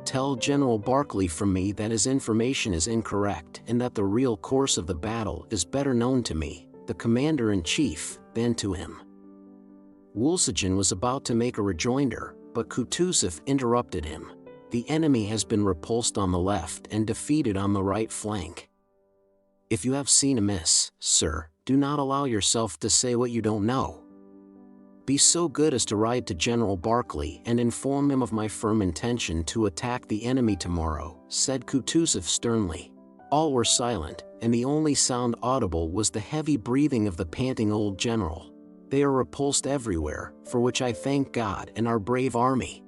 Tell General Barclay from me that his information is incorrect and that the real course of the battle is better known to me, the commander-in-chief, than to him." Wolszygin was about to make a rejoinder, but Kutuzov interrupted him. "The enemy has been repulsed on the left and defeated on the right flank. If you have seen amiss, sir, do not allow yourself to say what you don't know. Be so good as to ride to General Barclay and inform him of my firm intention to attack the enemy tomorrow," said Kutuzov sternly. All were silent, and the only sound audible was the heavy breathing of the panting old general. "They are repulsed everywhere, for which I thank God and our brave army.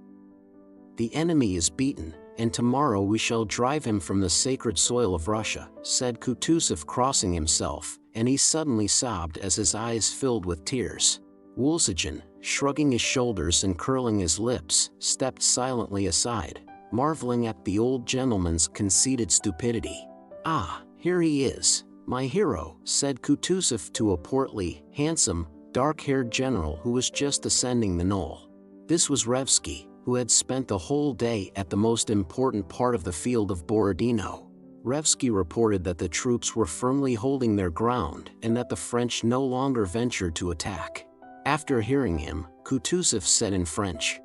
The enemy is beaten, and tomorrow we shall drive him from the sacred soil of Russia," said Kutuzov, crossing himself, and he suddenly sobbed as his eyes filled with tears. Wolszygin, shrugging his shoulders and curling his lips, stepped silently aside, marveling at the old gentleman's conceited stupidity. "Ah, here he is, my hero," said Kutuzov to a portly, handsome, dark-haired general who was just ascending the knoll. This was Revsky, who had spent the whole day at the most important part of the field of Borodino. Revsky reported that the troops were firmly holding their ground and that the French no longer ventured to attack. After hearing him, Kutuzov said in French,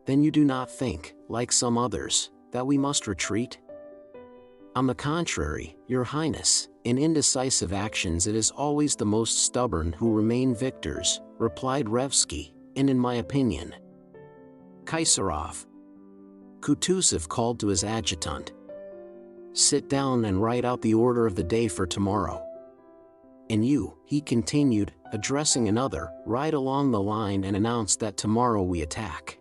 "Then you do not think, like some others, that we must retreat?" "On the contrary, Your Highness, in indecisive actions it is always the most stubborn who remain victors," replied Revsky, "and in my opinion, Kaisarov." Kutuzov called to his adjutant. "Sit down and write out the order of the day for tomorrow. And you," he continued, addressing another, "ride along the line and announce that tomorrow we attack."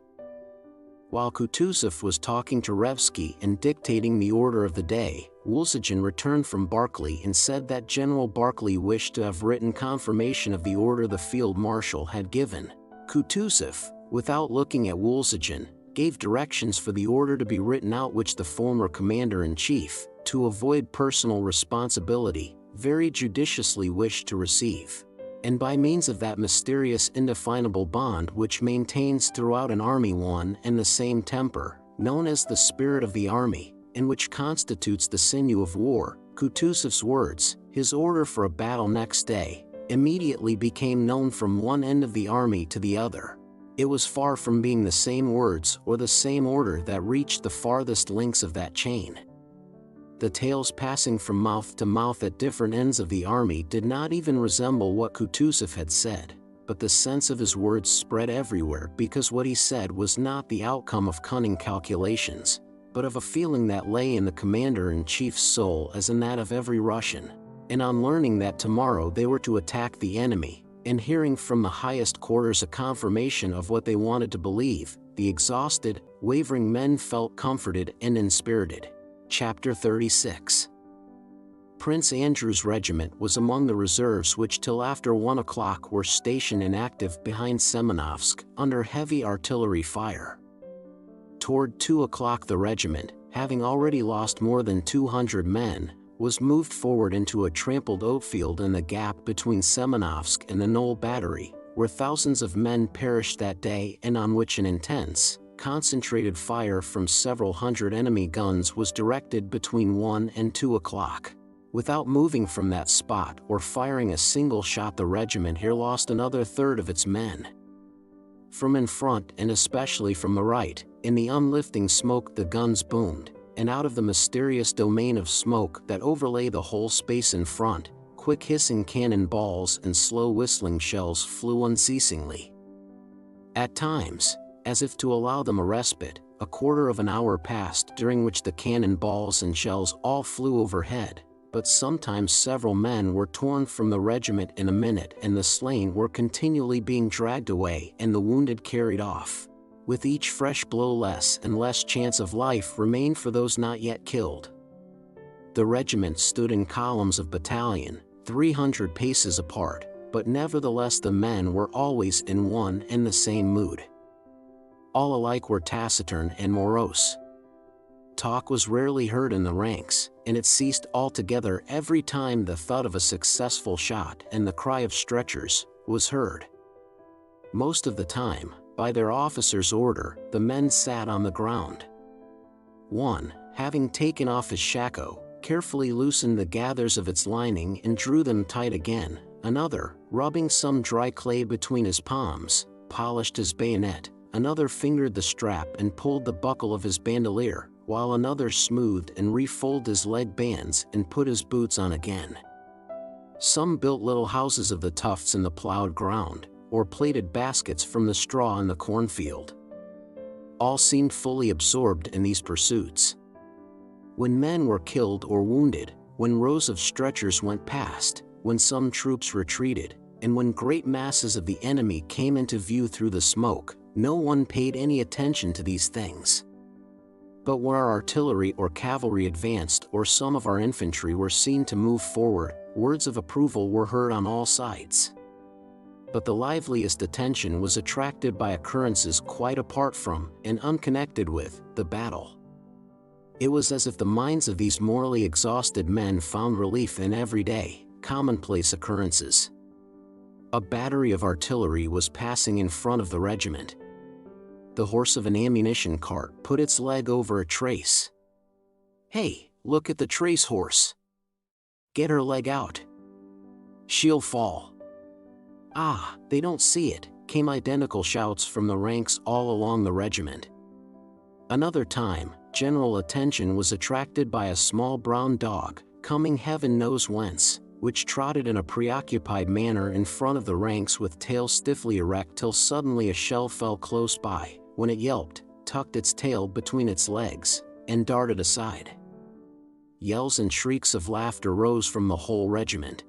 While Kutuzov was talking to Revsky and dictating the order of the day, Wolszygin returned from Barclay and said that General Barclay wished to have written confirmation of the order the field marshal had given. Kutuzov, without looking at Wolszygin, gave directions for the order to be written out which the former commander-in-chief, to avoid personal responsibility, very judiciously wished to receive. And by means of that mysterious indefinable bond which maintains throughout an army one and the same temper, known as the spirit of the army, and which constitutes the sinew of war, Kutuzov's words, his order for a battle next day, immediately became known from one end of the army to the other. It was far from being the same words or the same order that reached the farthest links of that chain. The tales passing from mouth to mouth at different ends of the army did not even resemble what Kutuzov had said, but the sense of his words spread everywhere because what he said was not the outcome of cunning calculations, but of a feeling that lay in the commander-in-chief's soul as in that of every Russian. And on learning that tomorrow they were to attack the enemy, and hearing from the highest quarters a confirmation of what they wanted to believe, the exhausted, wavering men felt comforted and inspirited. Chapter 36. Prince Andrew's regiment was among the reserves which till after 1 o'clock were stationed inactive behind Semenovsk under heavy artillery fire. Toward 2 o'clock the regiment, having already lost more than 200 men, was moved forward into a trampled oatfield in the gap between Semenovsk and the Knoll battery, where thousands of men perished that day and on which an intense, concentrated fire from several hundred enemy guns was directed between 1 and 2 o'clock. Without moving from that spot or firing a single shot, the regiment here lost another third of its men. From in front, and especially from the right, in the unlifting smoke the guns boomed, and out of the mysterious domain of smoke that overlay the whole space in front, quick hissing cannon balls and slow whistling shells flew unceasingly. At times, as if to allow them a respite, a quarter of an hour passed during which the cannon balls and shells all flew overhead, but sometimes several men were torn from the regiment in a minute, and the slain were continually being dragged away and the wounded carried off. With each fresh blow less and less chance of life remained for those not yet killed. The regiment stood in columns of battalion, 300 paces apart, but nevertheless the men were always in one and the same mood. All alike were taciturn and morose. Talk was rarely heard in the ranks, and it ceased altogether every time the thud of a successful shot and the cry of stretchers was heard. Most of the time, by their officer's order, the men sat on the ground. One, having taken off his shako, carefully loosened the gathers of its lining and drew them tight again. Another, rubbing some dry clay between his palms, polished his bayonet. Another fingered the strap and pulled the buckle of his bandolier, while another smoothed and refolded his leg bands and put his boots on again. Some built little houses of the tufts in the plowed ground, or plaited baskets from the straw in the cornfield. All seemed fully absorbed in these pursuits. When men were killed or wounded, when rows of stretchers went past, when some troops retreated, and when great masses of the enemy came into view through the smoke, no one paid any attention to these things. But where our artillery or cavalry advanced or some of our infantry were seen to move forward, words of approval were heard on all sides. But the liveliest attention was attracted by occurrences quite apart from, and unconnected with, the battle. It was as if the minds of these morally exhausted men found relief in everyday, commonplace occurrences. A battery of artillery was passing in front of the regiment. The horse of an ammunition cart put its leg over a trace. "Hey, look at the trace horse. Get her leg out. She'll fall." "Ah, they don't see it," came identical shouts from the ranks all along the regiment. Another time, general attention was attracted by a small brown dog, coming heaven knows whence, which trotted in a preoccupied manner in front of the ranks with tail stiffly erect till suddenly a shell fell close by, when it yelped, tucked its tail between its legs, and darted aside. Yells and shrieks of laughter rose from the whole regiment.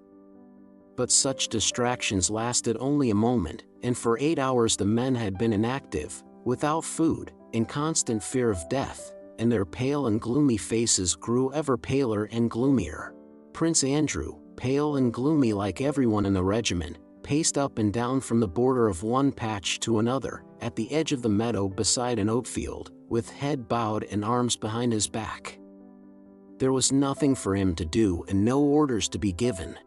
But such distractions lasted only a moment, and for 8 hours the men had been inactive, without food, in constant fear of death, and their pale and gloomy faces grew ever paler and gloomier. Prince Andrew, pale and gloomy like everyone in the regiment, paced up and down from the border of one patch to another, at the edge of the meadow beside an oatfield, with head bowed and arms behind his back. There was nothing for him to do and no orders to be given.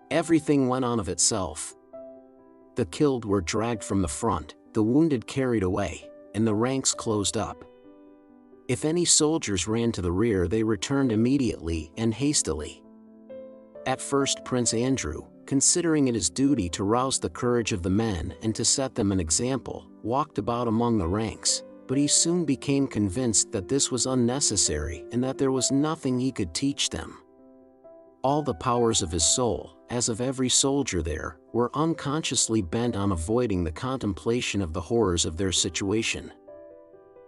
Everything went on of itself. The killed were dragged from the front, the wounded carried away, and the ranks closed up. If any soldiers ran to the rear, they returned immediately and hastily. At first Prince Andrew, considering it his duty to rouse the courage of the men and to set them an example, walked about among the ranks, but he soon became convinced that this was unnecessary and that there was nothing he could teach them. All the powers of his soul, as of every soldier there, were unconsciously bent on avoiding the contemplation of the horrors of their situation.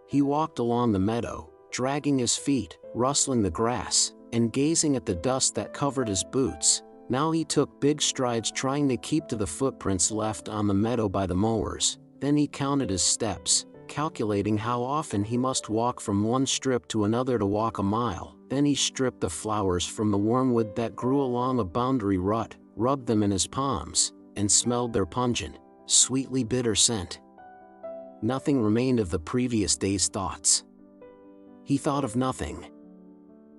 He walked along the meadow, dragging his feet, rustling the grass, and gazing at the dust that covered his boots. Now he took big strides trying to keep to the footprints left on the meadow by the mowers. Then he counted his steps, calculating how often he must walk from one strip to another to walk a mile. Then he stripped the flowers from the wormwood that grew along a boundary rut, rubbed them in his palms, and smelled their pungent, sweetly bitter scent. Nothing remained of the previous day's thoughts. He thought of nothing.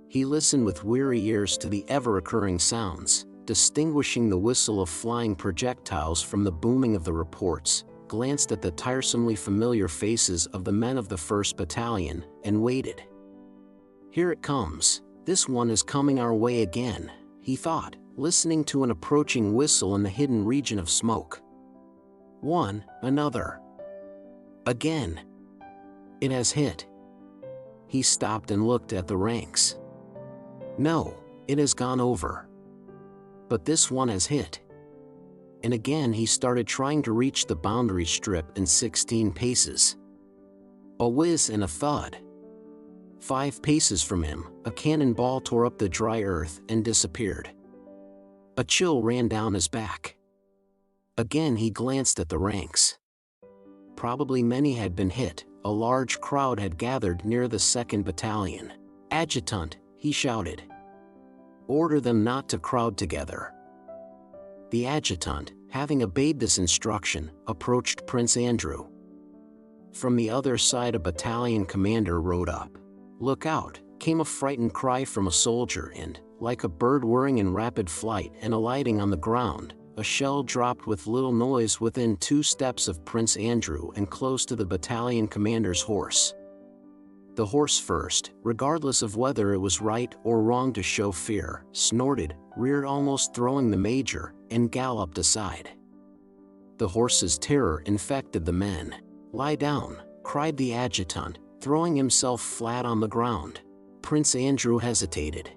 He listened with weary ears to the ever-occurring sounds, distinguishing the whistle of flying projectiles from the booming of the reports, glanced at the tiresomely familiar faces of the men of the 1st Battalion, and waited. Here it comes. This one is coming our way again, he thought, listening to an approaching whistle in the hidden region of smoke. One, another. Again. It has hit. He stopped and looked at the ranks. No, it has gone over. But this one has hit. And again he started trying to reach the boundary strip in 16 paces. A whiz and a thud. 5 paces from him, a cannonball tore up the dry earth and disappeared. A chill ran down his back. Again he glanced at the ranks. Probably many had been hit. A large crowd had gathered near the 2nd Battalion. "Adjutant," he shouted. "Order them not to crowd together." The adjutant, having obeyed this instruction, approached Prince Andrew. From the other side a battalion commander rode up. "Look out," came a frightened cry from a soldier, and, like a bird whirring in rapid flight and alighting on the ground, a shell dropped with little noise within 2 steps of Prince Andrew and close to the battalion commander's horse. The horse first, regardless of whether it was right or wrong to show fear, snorted, reared almost throwing the major, and galloped aside. The horse's terror infected the men. "Lie down," cried the adjutant, throwing himself flat on the ground. Prince Andrew hesitated.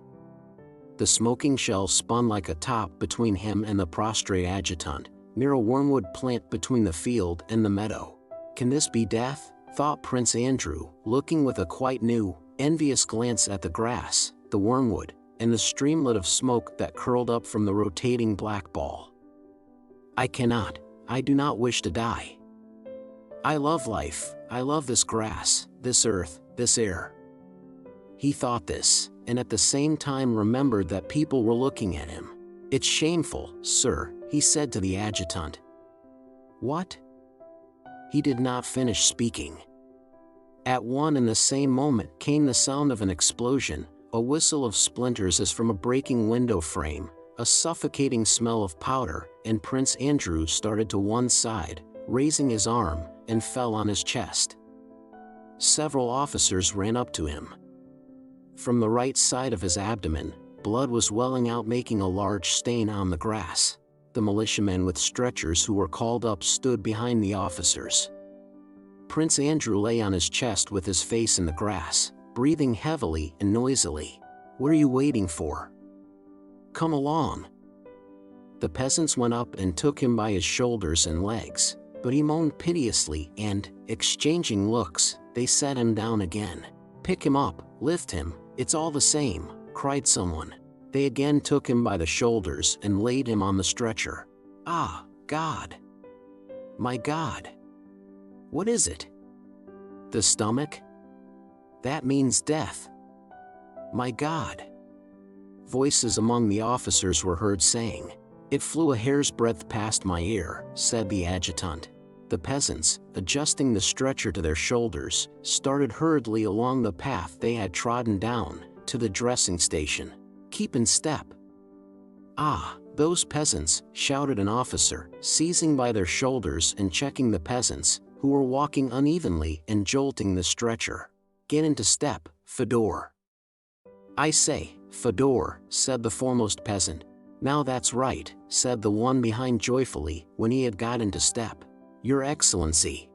The smoking shell spun like a top between him and the prostrate adjutant, near a wormwood plant between the field and the meadow. "Can this be death?" thought Prince Andrew, looking with a quite new, envious glance at the grass, the wormwood, and the streamlet of smoke that curled up from the rotating black ball. I do not wish to die. I love life, I love this grass, this earth, this air." He thought this, and at the same time remembered that people were looking at him. "It's shameful, sir," he said to the adjutant. "What?" He did not finish speaking. At one and the same moment came the sound of an explosion, a whistle of splinters as from a breaking window frame, a suffocating smell of powder, and Prince Andrew started to one side, raising his arm, and fell on his chest. Several officers ran up to him. From the right side of his abdomen, blood was welling out, making a large stain on the grass. The militiamen with stretchers who were called up stood behind the officers. Prince Andrew lay on his chest with his face in the grass, breathing heavily and noisily. "What are you waiting for? Come along." The peasants went up and took him by his shoulders and legs, but he moaned piteously and, exchanging looks, they set him down again. "Pick him up, lift him, it's all the same," cried someone. They again took him by the shoulders and laid him on the stretcher. "Ah, God! My God! What is it? The stomach? That means death. My God!" Voices among the officers were heard saying. "It flew a hair's breadth past my ear," said the adjutant. The peasants, adjusting the stretcher to their shoulders, started hurriedly along the path they had trodden down, to the dressing station. "Keep in step." "Ah, those peasants," shouted an officer, seizing by their shoulders and checking the peasants, who were walking unevenly and jolting the stretcher. "Get into step, Fedor." "I say, Fedor," said the foremost peasant, "Now that's right," said the one behind joyfully, when he had got into step. "Your Excellency."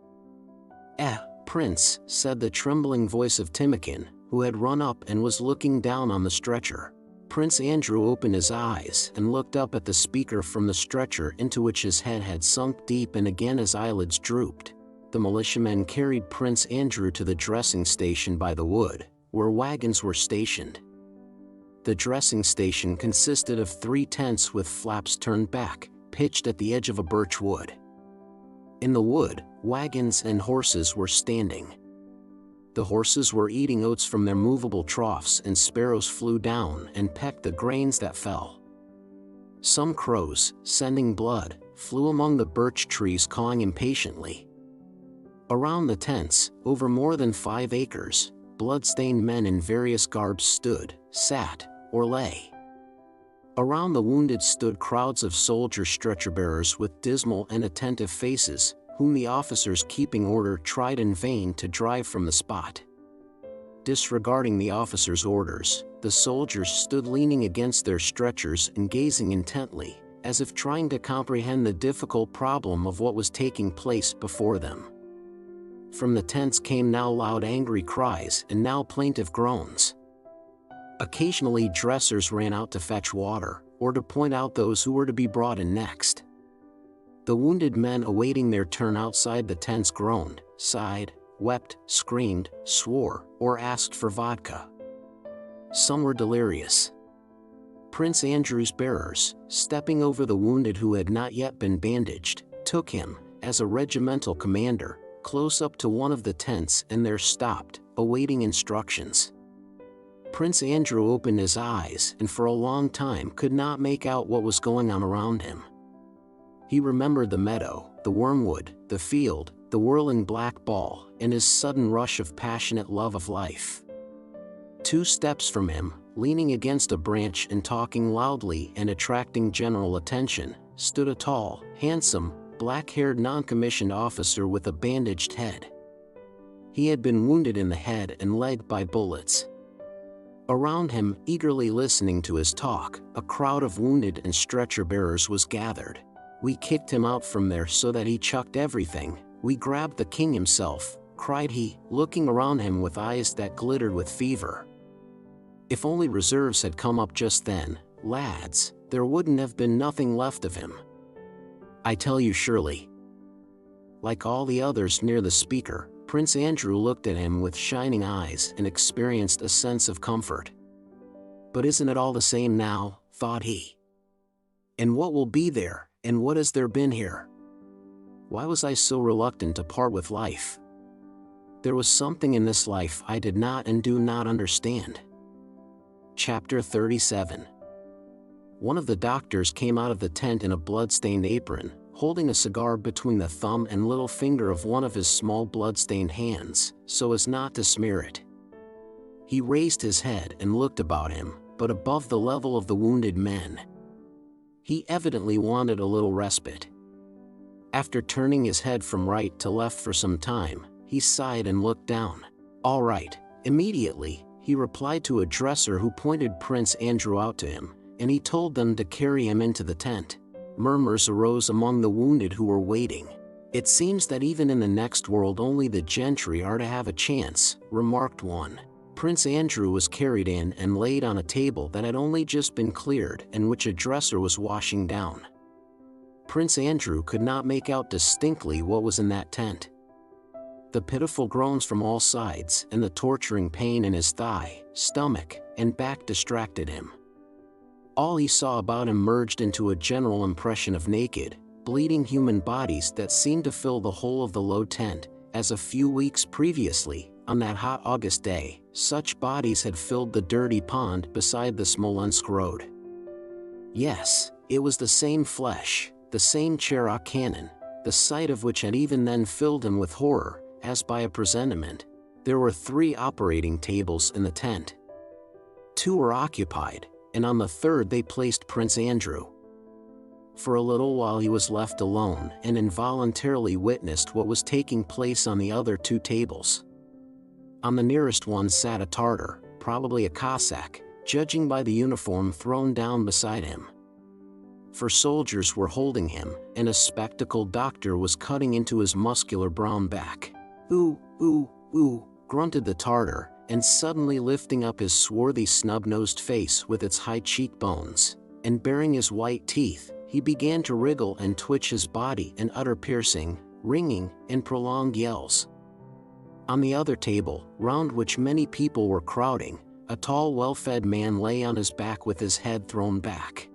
Prince," said the trembling voice of Timokhin, who had run up and was looking down on the stretcher. Prince Andrew opened his eyes and looked up at the speaker from the stretcher into which his head had sunk deep, and again his eyelids drooped. The militiamen carried Prince Andrew to the dressing station by the wood, where wagons were stationed. The dressing station consisted of 3 tents with flaps turned back, pitched at the edge of a birch wood. In the wood, wagons and horses were standing. The horses were eating oats from their movable troughs, and sparrows flew down and pecked the grains that fell. Some crows, scenting blood, flew among the birch trees, cawing impatiently. Around the tents, over more than 5 acres, blood-stained men in various garbs stood, sat, or lay. Around the wounded stood crowds of soldier stretcher-bearers with dismal and attentive faces, whom the officers keeping order tried in vain to drive from the spot. Disregarding the officers' orders, the soldiers stood leaning against their stretchers and gazing intently, as if trying to comprehend the difficult problem of what was taking place before them. From the tents came now loud angry cries and now plaintive groans. Occasionally dressers ran out to fetch water, or to point out those who were to be brought in next. The wounded men awaiting their turn outside the tents groaned, sighed, wept, screamed, swore, or asked for vodka. Some were delirious. Prince Andrew's bearers, stepping over the wounded who had not yet been bandaged, took him, as a regimental commander, close up to one of the tents and there stopped, awaiting instructions. Prince Andrew opened his eyes and for a long time could not make out what was going on around him. He remembered the meadow, the wormwood, the field, the whirling black ball, and his sudden rush of passionate love of life. 2 steps from him, leaning against a branch and talking loudly and attracting general attention, stood a tall, handsome, black-haired non-commissioned officer with a bandaged head. He had been wounded in the head and leg by bullets. Around him, eagerly listening to his talk, a crowd of wounded and stretcher-bearers was gathered. "We kicked him out from there so that he chucked everything. We grabbed the king himself," cried he, looking around him with eyes that glittered with fever. "If only reserves had come up just then, lads, there wouldn't have been nothing left of him. I tell you surely." Like all the others near the speaker, Prince Andrew looked at him with shining eyes and experienced a sense of comfort. "But isn't it all the same now?" thought he. "And what will be there, and what has there been here? Why was I so reluctant to part with life? There was something in this life I did not and do not understand." Chapter 37. One of the doctors came out of the tent in a blood-stained apron, holding a cigar between the thumb and little finger of one of his small blood-stained hands, so as not to smear it. He raised his head and looked about him, but above the level of the wounded men. He evidently wanted a little respite. After turning his head from right to left for some time, he sighed and looked down. "All right, immediately," he replied to a dresser who pointed Prince Andrew out to him, and he told them to carry him into the tent. Murmurs arose among the wounded who were waiting. "It seems that even in the next world only the gentry are to have a chance," remarked one. Prince Andrew was carried in and laid on a table that had only just been cleared and which a dresser was washing down. Prince Andrew could not make out distinctly what was in that tent. The pitiful groans from all sides and the torturing pain in his thigh, stomach, and back distracted him. All he saw about him merged into a general impression of naked, bleeding human bodies that seemed to fill the whole of the low tent, as a few weeks previously, on that hot August day, such bodies had filled the dirty pond beside the Smolensk road. Yes, it was the same flesh, the same Cherok cannon, the sight of which had even then filled him with horror, as by a presentiment. There were 3 operating tables in the tent. 2 were occupied, and on the 3rd they placed Prince Andrew. For a little while he was left alone and involuntarily witnessed what was taking place on the other 2 tables. On the nearest one sat a Tartar, probably a Cossack, judging by the uniform thrown down beside him. for soldiers were holding him, and a spectacled doctor was cutting into his muscular brown back. "Ooh, ooh, ooh," grunted the Tartar, and suddenly lifting up his swarthy snub-nosed face with its high cheekbones, and baring his white teeth, he began to wriggle and twitch his body and utter piercing, ringing, and prolonged yells. On the other table, round which many people were crowding, a tall, well-fed man lay on his back with his head thrown back.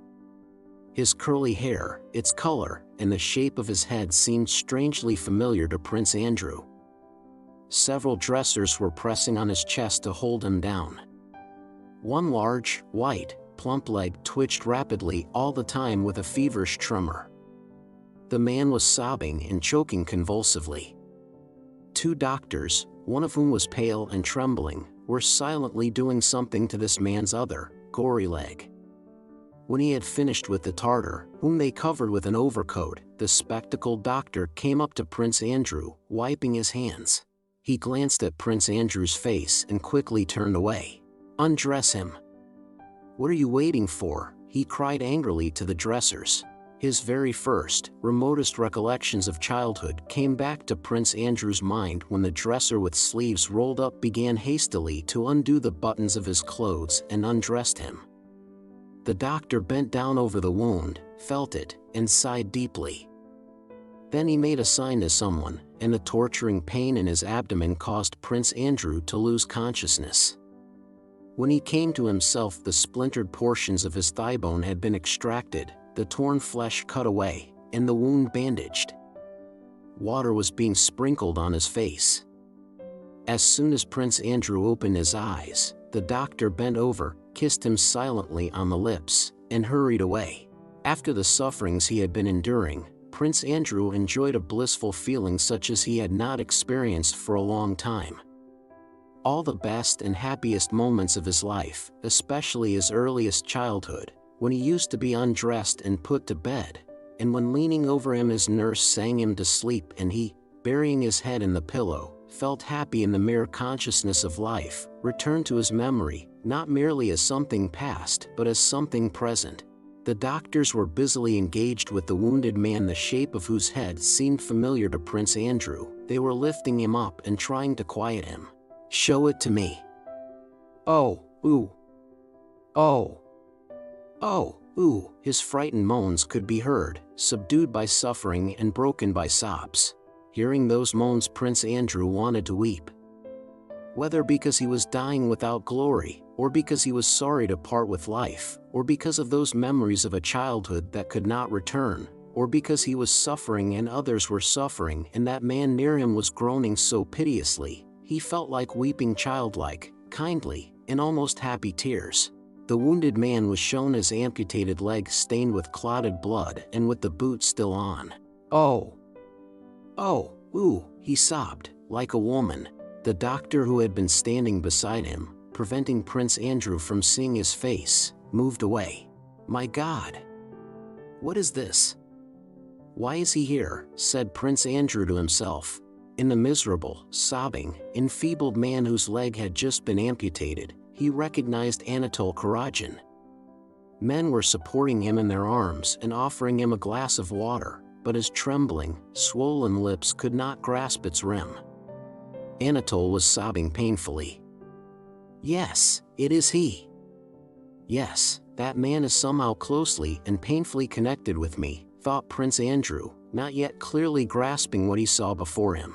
His curly hair, its color, and the shape of his head seemed strangely familiar to Prince Andrew. Several dressers were pressing on his chest to hold him down. One large, white, plump leg twitched rapidly all the time with a feverish tremor. The man was sobbing and choking convulsively. Two doctors, one of whom was pale and trembling, were silently doing something to this man's other, gory leg. When he had finished with the Tartar, whom they covered with an overcoat, the spectacled doctor came up to Prince Andrew, wiping his hands. He glanced at Prince Andrew's face and quickly turned away. "Undress him." "What are you waiting for?" he cried angrily to the dressers. His very first, remotest recollections of childhood came back to Prince Andrew's mind when the dresser with sleeves rolled up began hastily to undo the buttons of his clothes and undressed him. The doctor bent down over the wound, felt it, and sighed deeply. Then he made a sign to someone, and the torturing pain in his abdomen caused Prince Andrew to lose consciousness. When he came to himself, the splintered portions of his thigh bone had been extracted, the torn flesh cut away, and the wound bandaged. Water was being sprinkled on his face. As soon as Prince Andrew opened his eyes, the doctor bent over, kissed him silently on the lips, and hurried away. After the sufferings he had been enduring, Prince Andrew enjoyed a blissful feeling such as he had not experienced for a long time. All the best and happiest moments of his life, especially his earliest childhood, when he used to be undressed and put to bed, and when leaning over him his nurse sang him to sleep and he, burying his head in the pillow, felt happy in the mere consciousness of life, returned to his memory, not merely as something past but as something present. The doctors were busily engaged with the wounded man, the shape of whose head seemed familiar to Prince Andrew. They were lifting him up and trying to quiet him. "Show it to me." "Oh, ooh. Oh. Oh, ooh." His frightened moans could be heard, subdued by suffering and broken by sobs. Hearing those moans, Prince Andrew wanted to weep. Whether because he was dying without glory, or because he was sorry to part with life, or because of those memories of a childhood that could not return, or because he was suffering and others were suffering and that man near him was groaning so piteously, he felt like weeping childlike, kindly, in almost happy tears. The wounded man was shown his amputated leg stained with clotted blood and with the boot still on. "Oh. Oh, ooh," he sobbed, like a woman. The doctor, who had been standing beside him, preventing Prince Andrew from seeing his face, moved away. "My God! What is this? Why is he here?" said Prince Andrew to himself. In the miserable, sobbing, enfeebled man whose leg had just been amputated, he recognized Anatole Kurágin. Men were supporting him in their arms and offering him a glass of water, but his trembling, swollen lips could not grasp its rim. Anatole was sobbing painfully. "Yes, it is he. Yes, that man is somehow closely and painfully connected with me," thought Prince Andrew, not yet clearly grasping what he saw before him.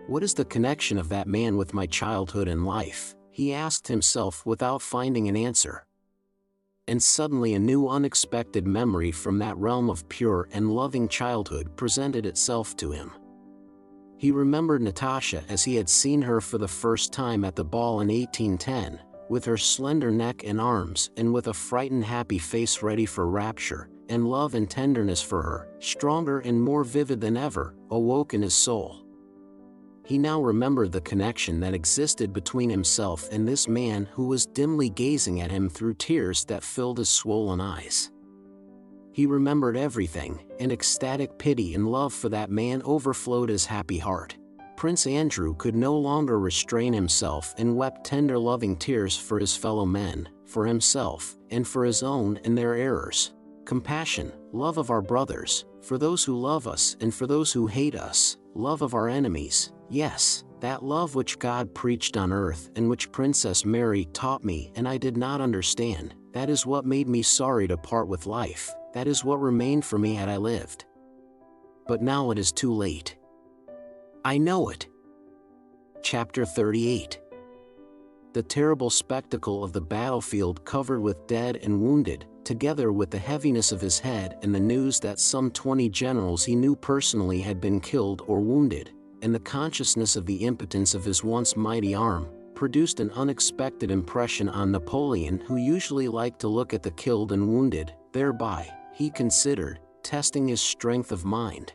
"What is the connection of that man with my childhood and life?" he asked himself without finding an answer. And suddenly a new unexpected memory from that realm of pure and loving childhood presented itself to him. He remembered Natasha as he had seen her for the first time at the ball in 1810, with her slender neck and arms and with a frightened happy face ready for rapture, and love and tenderness for her, stronger and more vivid than ever, awoke in his soul. He now remembered the connection that existed between himself and this man who was dimly gazing at him through tears that filled his swollen eyes. He remembered everything, and ecstatic pity and love for that man overflowed his happy heart. Prince Andrew could no longer restrain himself and wept tender loving tears for his fellow men, for himself, and for his own and their errors. compassion, love of our brothers, for those who love us and for those who hate us, love of our enemies, yes, that love which God preached on earth and which Princess Mary taught me and I did not understand, that is what made me sorry to part with life, that is what remained for me had I lived. But now it is too late. I know it. Chapter 38. The terrible spectacle of the battlefield covered with dead and wounded, together with the heaviness of his head and the news that some 20 generals he knew personally had been killed or wounded, and the consciousness of the impotence of his once mighty arm, produced an unexpected impression on Napoleon, who usually liked to look at the killed and wounded, thereby, he considered, testing his strength of mind.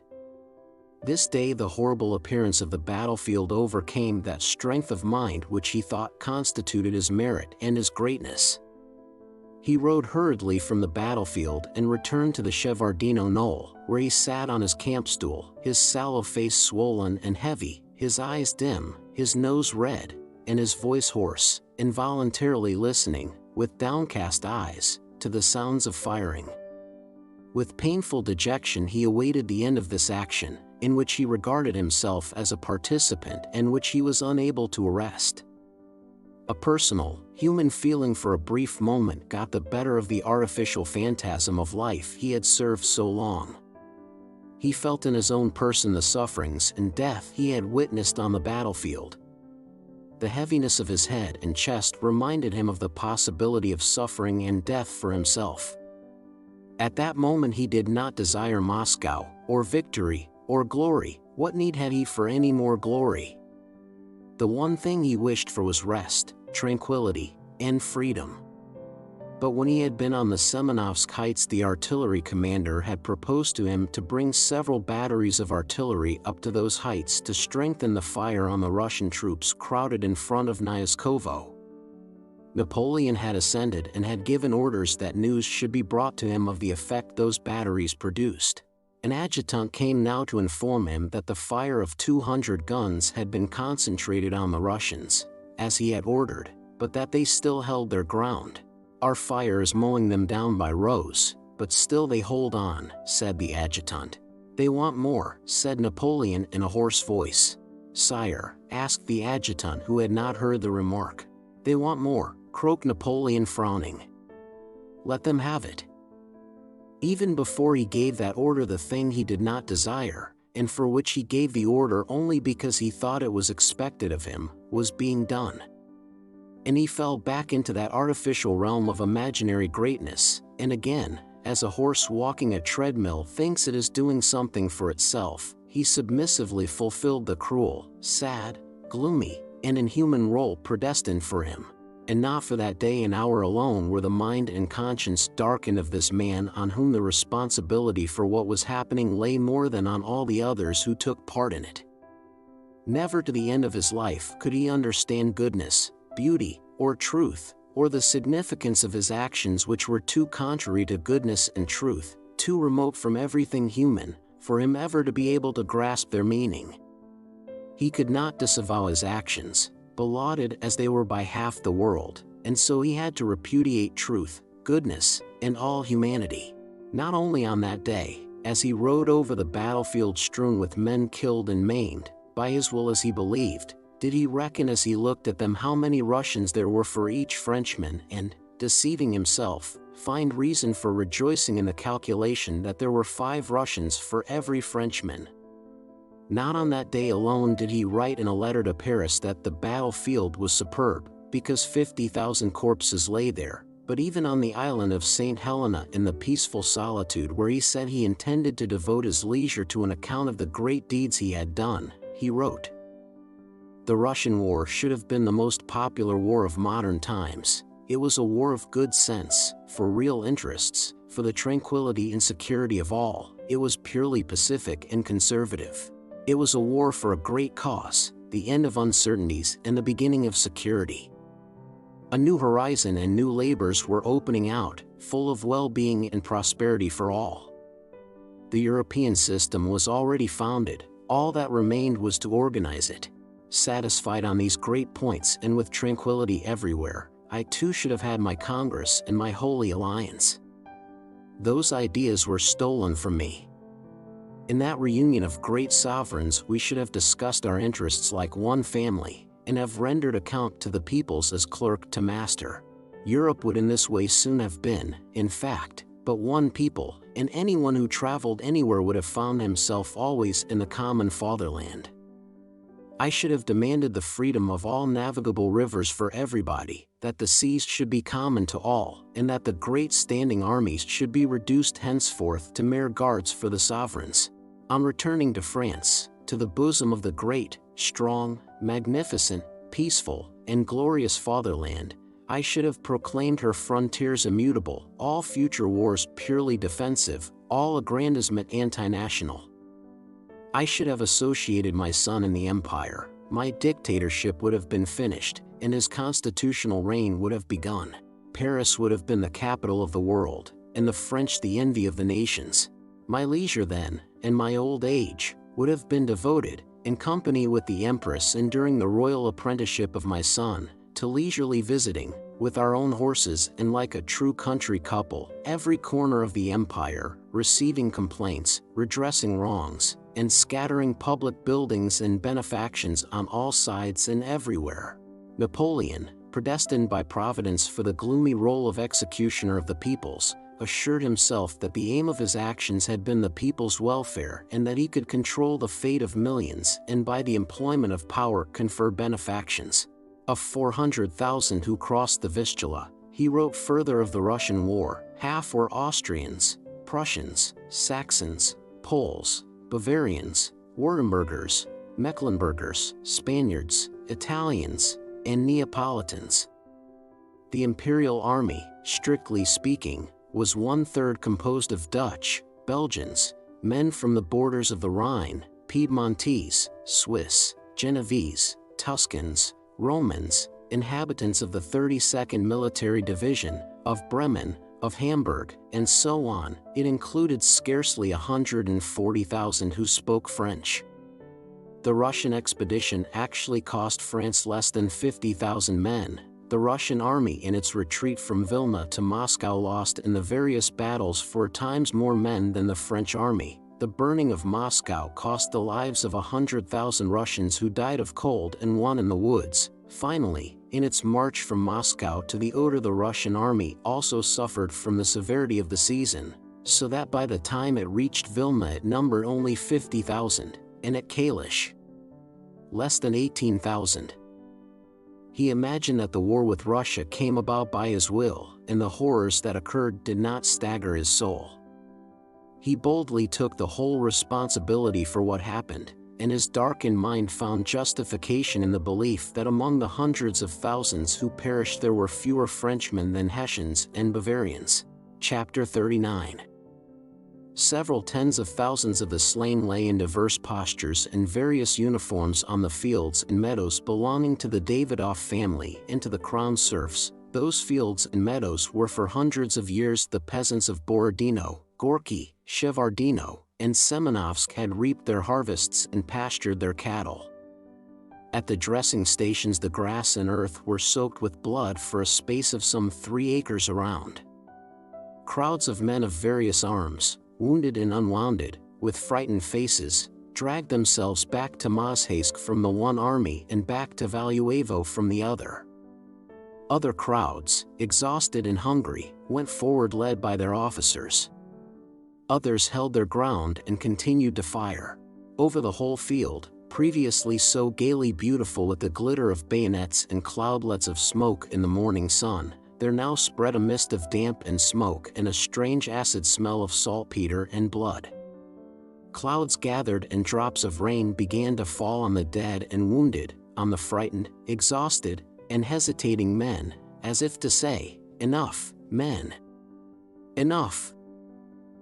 This day the horrible appearance of the battlefield overcame that strength of mind which he thought constituted his merit and his greatness. He rode hurriedly from the battlefield and returned to the Shevardino knoll, where he sat on his camp stool, his sallow face swollen and heavy, his eyes dim, his nose red, and his voice hoarse, involuntarily listening, with downcast eyes, to the sounds of firing. With painful dejection he awaited the end of this action, in which he regarded himself as a participant and which he was unable to arrest. A personal, human feeling for a brief moment got the better of the artificial phantasm of life he had served so long. He felt in his own person the sufferings and death he had witnessed on the battlefield. The heaviness of his head and chest reminded him of the possibility of suffering and death for himself. At that moment he did not desire Moscow, or victory, or glory. What need had he for any more glory? The one thing he wished for was rest, tranquility, and freedom. But when he had been on the Semenovsk heights, the artillery commander had proposed to him to bring several batteries of artillery up to those heights to strengthen the fire on the Russian troops crowded in front of Nyazkovo. Napoleon had ascended and had given orders that news should be brought to him of the effect those batteries produced. An adjutant came now to inform him that the fire of 200 guns had been concentrated on the Russians, as he had ordered, but that they still held their ground. Our fire is mowing them down by rows, but still they hold on, said the adjutant. They want more, said Napoleon in a hoarse voice. Sire, asked the adjutant who had not heard the remark. They want more, croaked Napoleon frowning. Let them have it. Even before he gave that order, the thing he did not desire, and for which he gave the order only because he thought it was expected of him, was being done. And he fell back into that artificial realm of imaginary greatness, and again, as a horse walking a treadmill thinks it is doing something for itself, he submissively fulfilled the cruel, sad, gloomy, and inhuman role predestined for him. And not for that day and hour alone were the mind and conscience darkened of this man on whom the responsibility for what was happening lay more than on all the others who took part in it. Never to the end of his life could he understand goodness, beauty, or truth, or the significance of his actions, which were too contrary to goodness and truth, too remote from everything human, for him ever to be able to grasp their meaning. He could not disavow his actions, belauded as they were by half the world, and so he had to repudiate truth, goodness, and all humanity. Not only on that day, as he rode over the battlefield strewn with men killed and maimed, by his will as he believed, did he reckon as he looked at them how many Russians there were for each Frenchman, and, deceiving himself, find reason for rejoicing in the calculation that there were 5 Russians for every Frenchman. Not on that day alone did he write in a letter to Paris that the battlefield was superb, because 50,000 corpses lay there, but even on the island of St. Helena in the peaceful solitude where he said he intended to devote his leisure to an account of the great deeds he had done, he wrote, "The Russian war should have been the most popular war of modern times. It was a war of good sense, for real interests, for the tranquility and security of all. It was purely pacific and conservative. It was a war for a great cause, the end of uncertainties and the beginning of security. A new horizon and new labors were opening out, full of well-being and prosperity for all. The European system was already founded, all that remained was to organize it. Satisfied on these great points and with tranquility everywhere, I too should have had my Congress and my Holy Alliance. Those ideas were stolen from me. In that reunion of great sovereigns, we should have discussed our interests like one family, and have rendered account to the peoples as clerk to master. Europe would in this way soon have been, in fact, but one people, and anyone who traveled anywhere would have found himself always in the common fatherland. I should have demanded the freedom of all navigable rivers for everybody, that the seas should be common to all, and that the great standing armies should be reduced henceforth to mere guards for the sovereigns. On returning to France, to the bosom of the great, strong, magnificent, peaceful, and glorious fatherland, I should have proclaimed her frontiers immutable, all future wars purely defensive, all aggrandizement anti-national. I should have associated my son in the empire, my dictatorship would have been finished, and his constitutional reign would have begun. Paris would have been the capital of the world, and the French the envy of the nations. My leisure then, and my old age, would have been devoted, in company with the Empress and during the royal apprenticeship of my son, to leisurely visiting, with our own horses and like a true country couple, every corner of the empire, receiving complaints, redressing wrongs, and scattering public buildings and benefactions on all sides and everywhere. Napoleon, predestined by Providence for the gloomy role of executioner of the peoples, assured himself that the aim of his actions had been the people's welfare and that he could control the fate of millions and by the employment of power confer benefactions. Of 400,000 who crossed the Vistula, he wrote further of the Russian war, half were Austrians, Prussians, Saxons, Poles, Bavarians, Württembergers, Mecklenburgers, Spaniards, Italians, and Neapolitans. The imperial army, strictly speaking, was 1/3 composed of Dutch, Belgians, men from the borders of the Rhine, Piedmontese, Swiss, Genoese, Tuscans, Romans, inhabitants of the 32nd Military Division, of Bremen, of Hamburg, and so on. It included scarcely 140,000 who spoke French. The Russian expedition actually cost France less than 50,000 men. The Russian army in its retreat from Vilna to Moscow lost in the various battles 4 times more men than the French army. The burning of Moscow cost the lives of 100,000 Russians who died of cold and won in the woods. Finally, in its march from Moscow to the Oder, the Russian army also suffered from the severity of the season, so that by the time it reached Vilna it numbered only 50,000, and at Kalish, less than 18,000. He imagined that the war with Russia came about by his will, and the horrors that occurred did not stagger his soul. He boldly took the whole responsibility for what happened, and his darkened mind found justification in the belief that among the hundreds of thousands who perished there were fewer Frenchmen than Hessians and Bavarians. Chapter 39. Several tens of thousands of the slain lay in diverse postures and various uniforms on the fields and meadows belonging to the Davidoff family and to the crown serfs. Those fields and meadows were for hundreds of years the peasants of Borodino, Gorky, Shevardino, and Semenovsk had reaped their harvests and pastured their cattle. At the dressing stations the grass and earth were soaked with blood for a space of some 3 acres around. Crowds of men of various arms, wounded and unwounded, with frightened faces, dragged themselves back to Mozhaysk from the one army and back to Valuevo from the other. Other crowds, exhausted and hungry, went forward led by their officers. Others held their ground and continued to fire. Over the whole field, previously so gaily beautiful with the glitter of bayonets and cloudlets of smoke in the morning sun, there now spread a mist of damp and smoke and a strange acid smell of saltpeter and blood. Clouds gathered and drops of rain began to fall on the dead and wounded, on the frightened, exhausted, and hesitating men, as if to say, "Enough, men! Enough!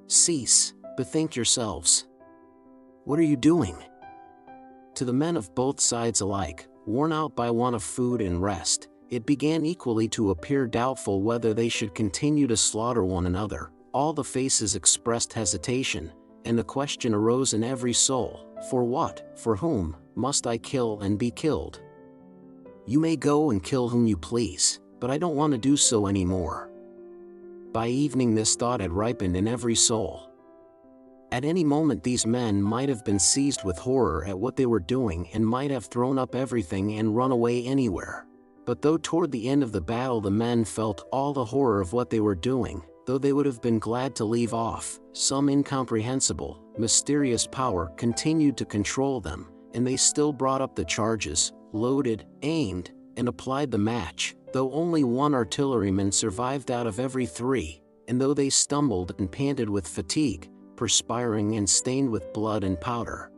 Cease, bethink yourselves. What are you doing?" To the men of both sides alike, worn out by want of food and rest, it began equally to appear doubtful whether they should continue to slaughter one another. All the faces expressed hesitation, and the question arose in every soul, "For what, for whom, must I kill and be killed? You may go and kill whom you please, but I don't want to do so anymore." By evening this thought had ripened in every soul. At any moment these men might have been seized with horror at what they were doing and might have thrown up everything and run away anywhere. But though toward the end of the battle the men felt all the horror of what they were doing, though they would have been glad to leave off, some incomprehensible, mysterious power continued to control them, and they still brought up the charges, loaded, aimed, and applied the match, though only one artilleryman survived out of every 3, and though they stumbled and panted with fatigue, perspiring and stained with blood and powder.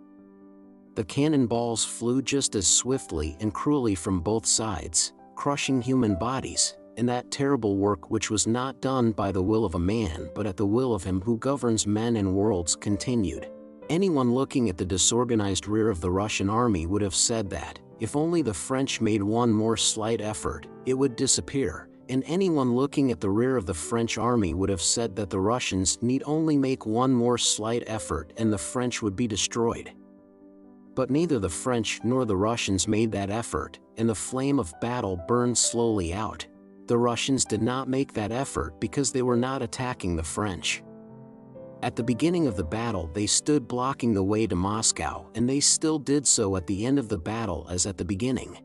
The cannonballs flew just as swiftly and cruelly from both sides, crushing human bodies, and that terrible work which was not done by the will of a man but at the will of him who governs men and worlds continued. Anyone looking at the disorganized rear of the Russian army would have said that, if only the French made one more slight effort, it would disappear, and anyone looking at the rear of the French army would have said that the Russians need only make one more slight effort and the French would be destroyed. But neither the French nor the Russians made that effort, and the flame of battle burned slowly out. The Russians did not make that effort because they were not attacking the French. At the beginning of the battle they stood blocking the way to Moscow, and they still did so at the end of the battle as at the beginning.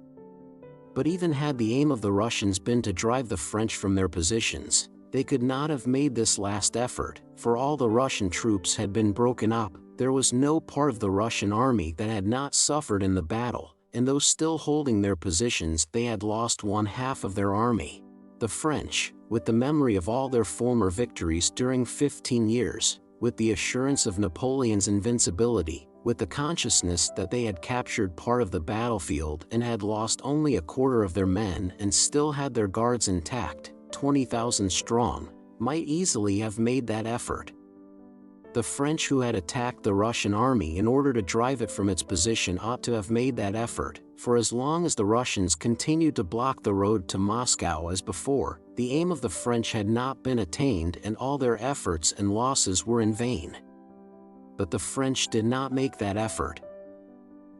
But even had the aim of the Russians been to drive the French from their positions, they could not have made this last effort, for all the Russian troops had been broken up. There was no part of the Russian army that had not suffered in the battle, and though still holding their positions they had lost 1/2 of their army. The French, with the memory of all their former victories during 15 years, with the assurance of Napoleon's invincibility, with the consciousness that they had captured part of the battlefield and had lost only 1/4 of their men and still had their guards intact, 20,000 strong, might easily have made that effort. The French who had attacked the Russian army in order to drive it from its position ought to have made that effort, for as long as the Russians continued to block the road to Moscow as before, the aim of the French had not been attained and all their efforts and losses were in vain. But the French did not make that effort.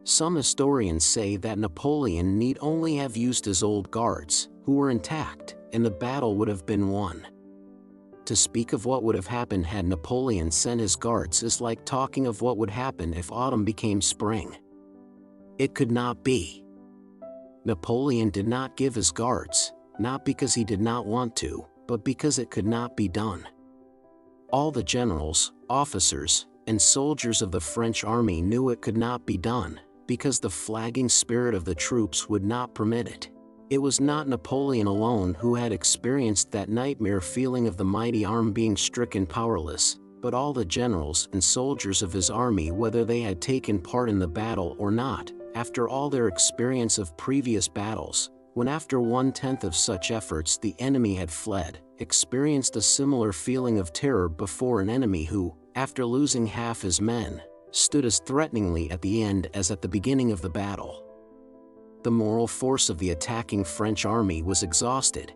Some historians say that Napoleon need only have used his old guards, who were intact, and the battle would have been won. To speak of what would have happened had Napoleon sent his guards is like talking of what would happen if autumn became spring. It could not be. Napoleon did not give his guards, not because he did not want to, but because it could not be done. All the generals, officers, and soldiers of the French army knew it could not be done, because the flagging spirit of the troops would not permit it. It was not Napoleon alone who had experienced that nightmare feeling of the mighty arm being stricken powerless, but all the generals and soldiers of his army, whether they had taken part in the battle or not, after all their experience of previous battles, when after 1/10 of such efforts the enemy had fled, experienced a similar feeling of terror before an enemy who, after losing half his men, stood as threateningly at the end as at the beginning of the battle. The moral force of the attacking French army was exhausted.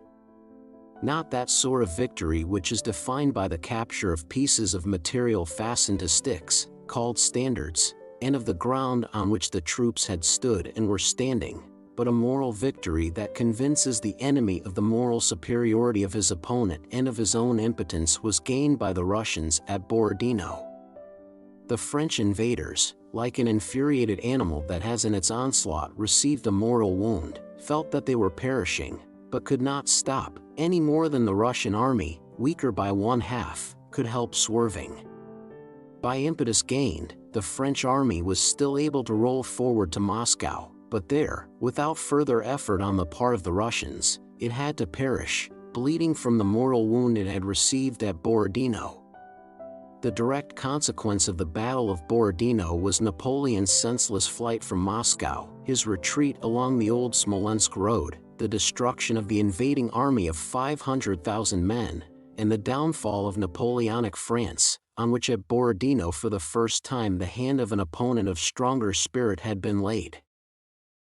Not that sort of victory which is defined by the capture of pieces of material fastened to sticks, called standards, and of the ground on which the troops had stood and were standing, but a moral victory that convinces the enemy of the moral superiority of his opponent and of his own impotence was gained by the Russians at Borodino. The French invaders, like an infuriated animal that has in its onslaught received a mortal wound, felt that they were perishing, but could not stop, any more than the Russian army, weaker by 1/2, could help swerving. By impetus gained, the French army was still able to roll forward to Moscow, but there, without further effort on the part of the Russians, it had to perish, bleeding from the mortal wound it had received at Borodino. The direct consequence of the Battle of Borodino was Napoleon's senseless flight from Moscow, his retreat along the old Smolensk road, the destruction of the invading army of 500,000 men, and the downfall of Napoleonic France, on which at Borodino for the first time the hand of an opponent of stronger spirit had been laid.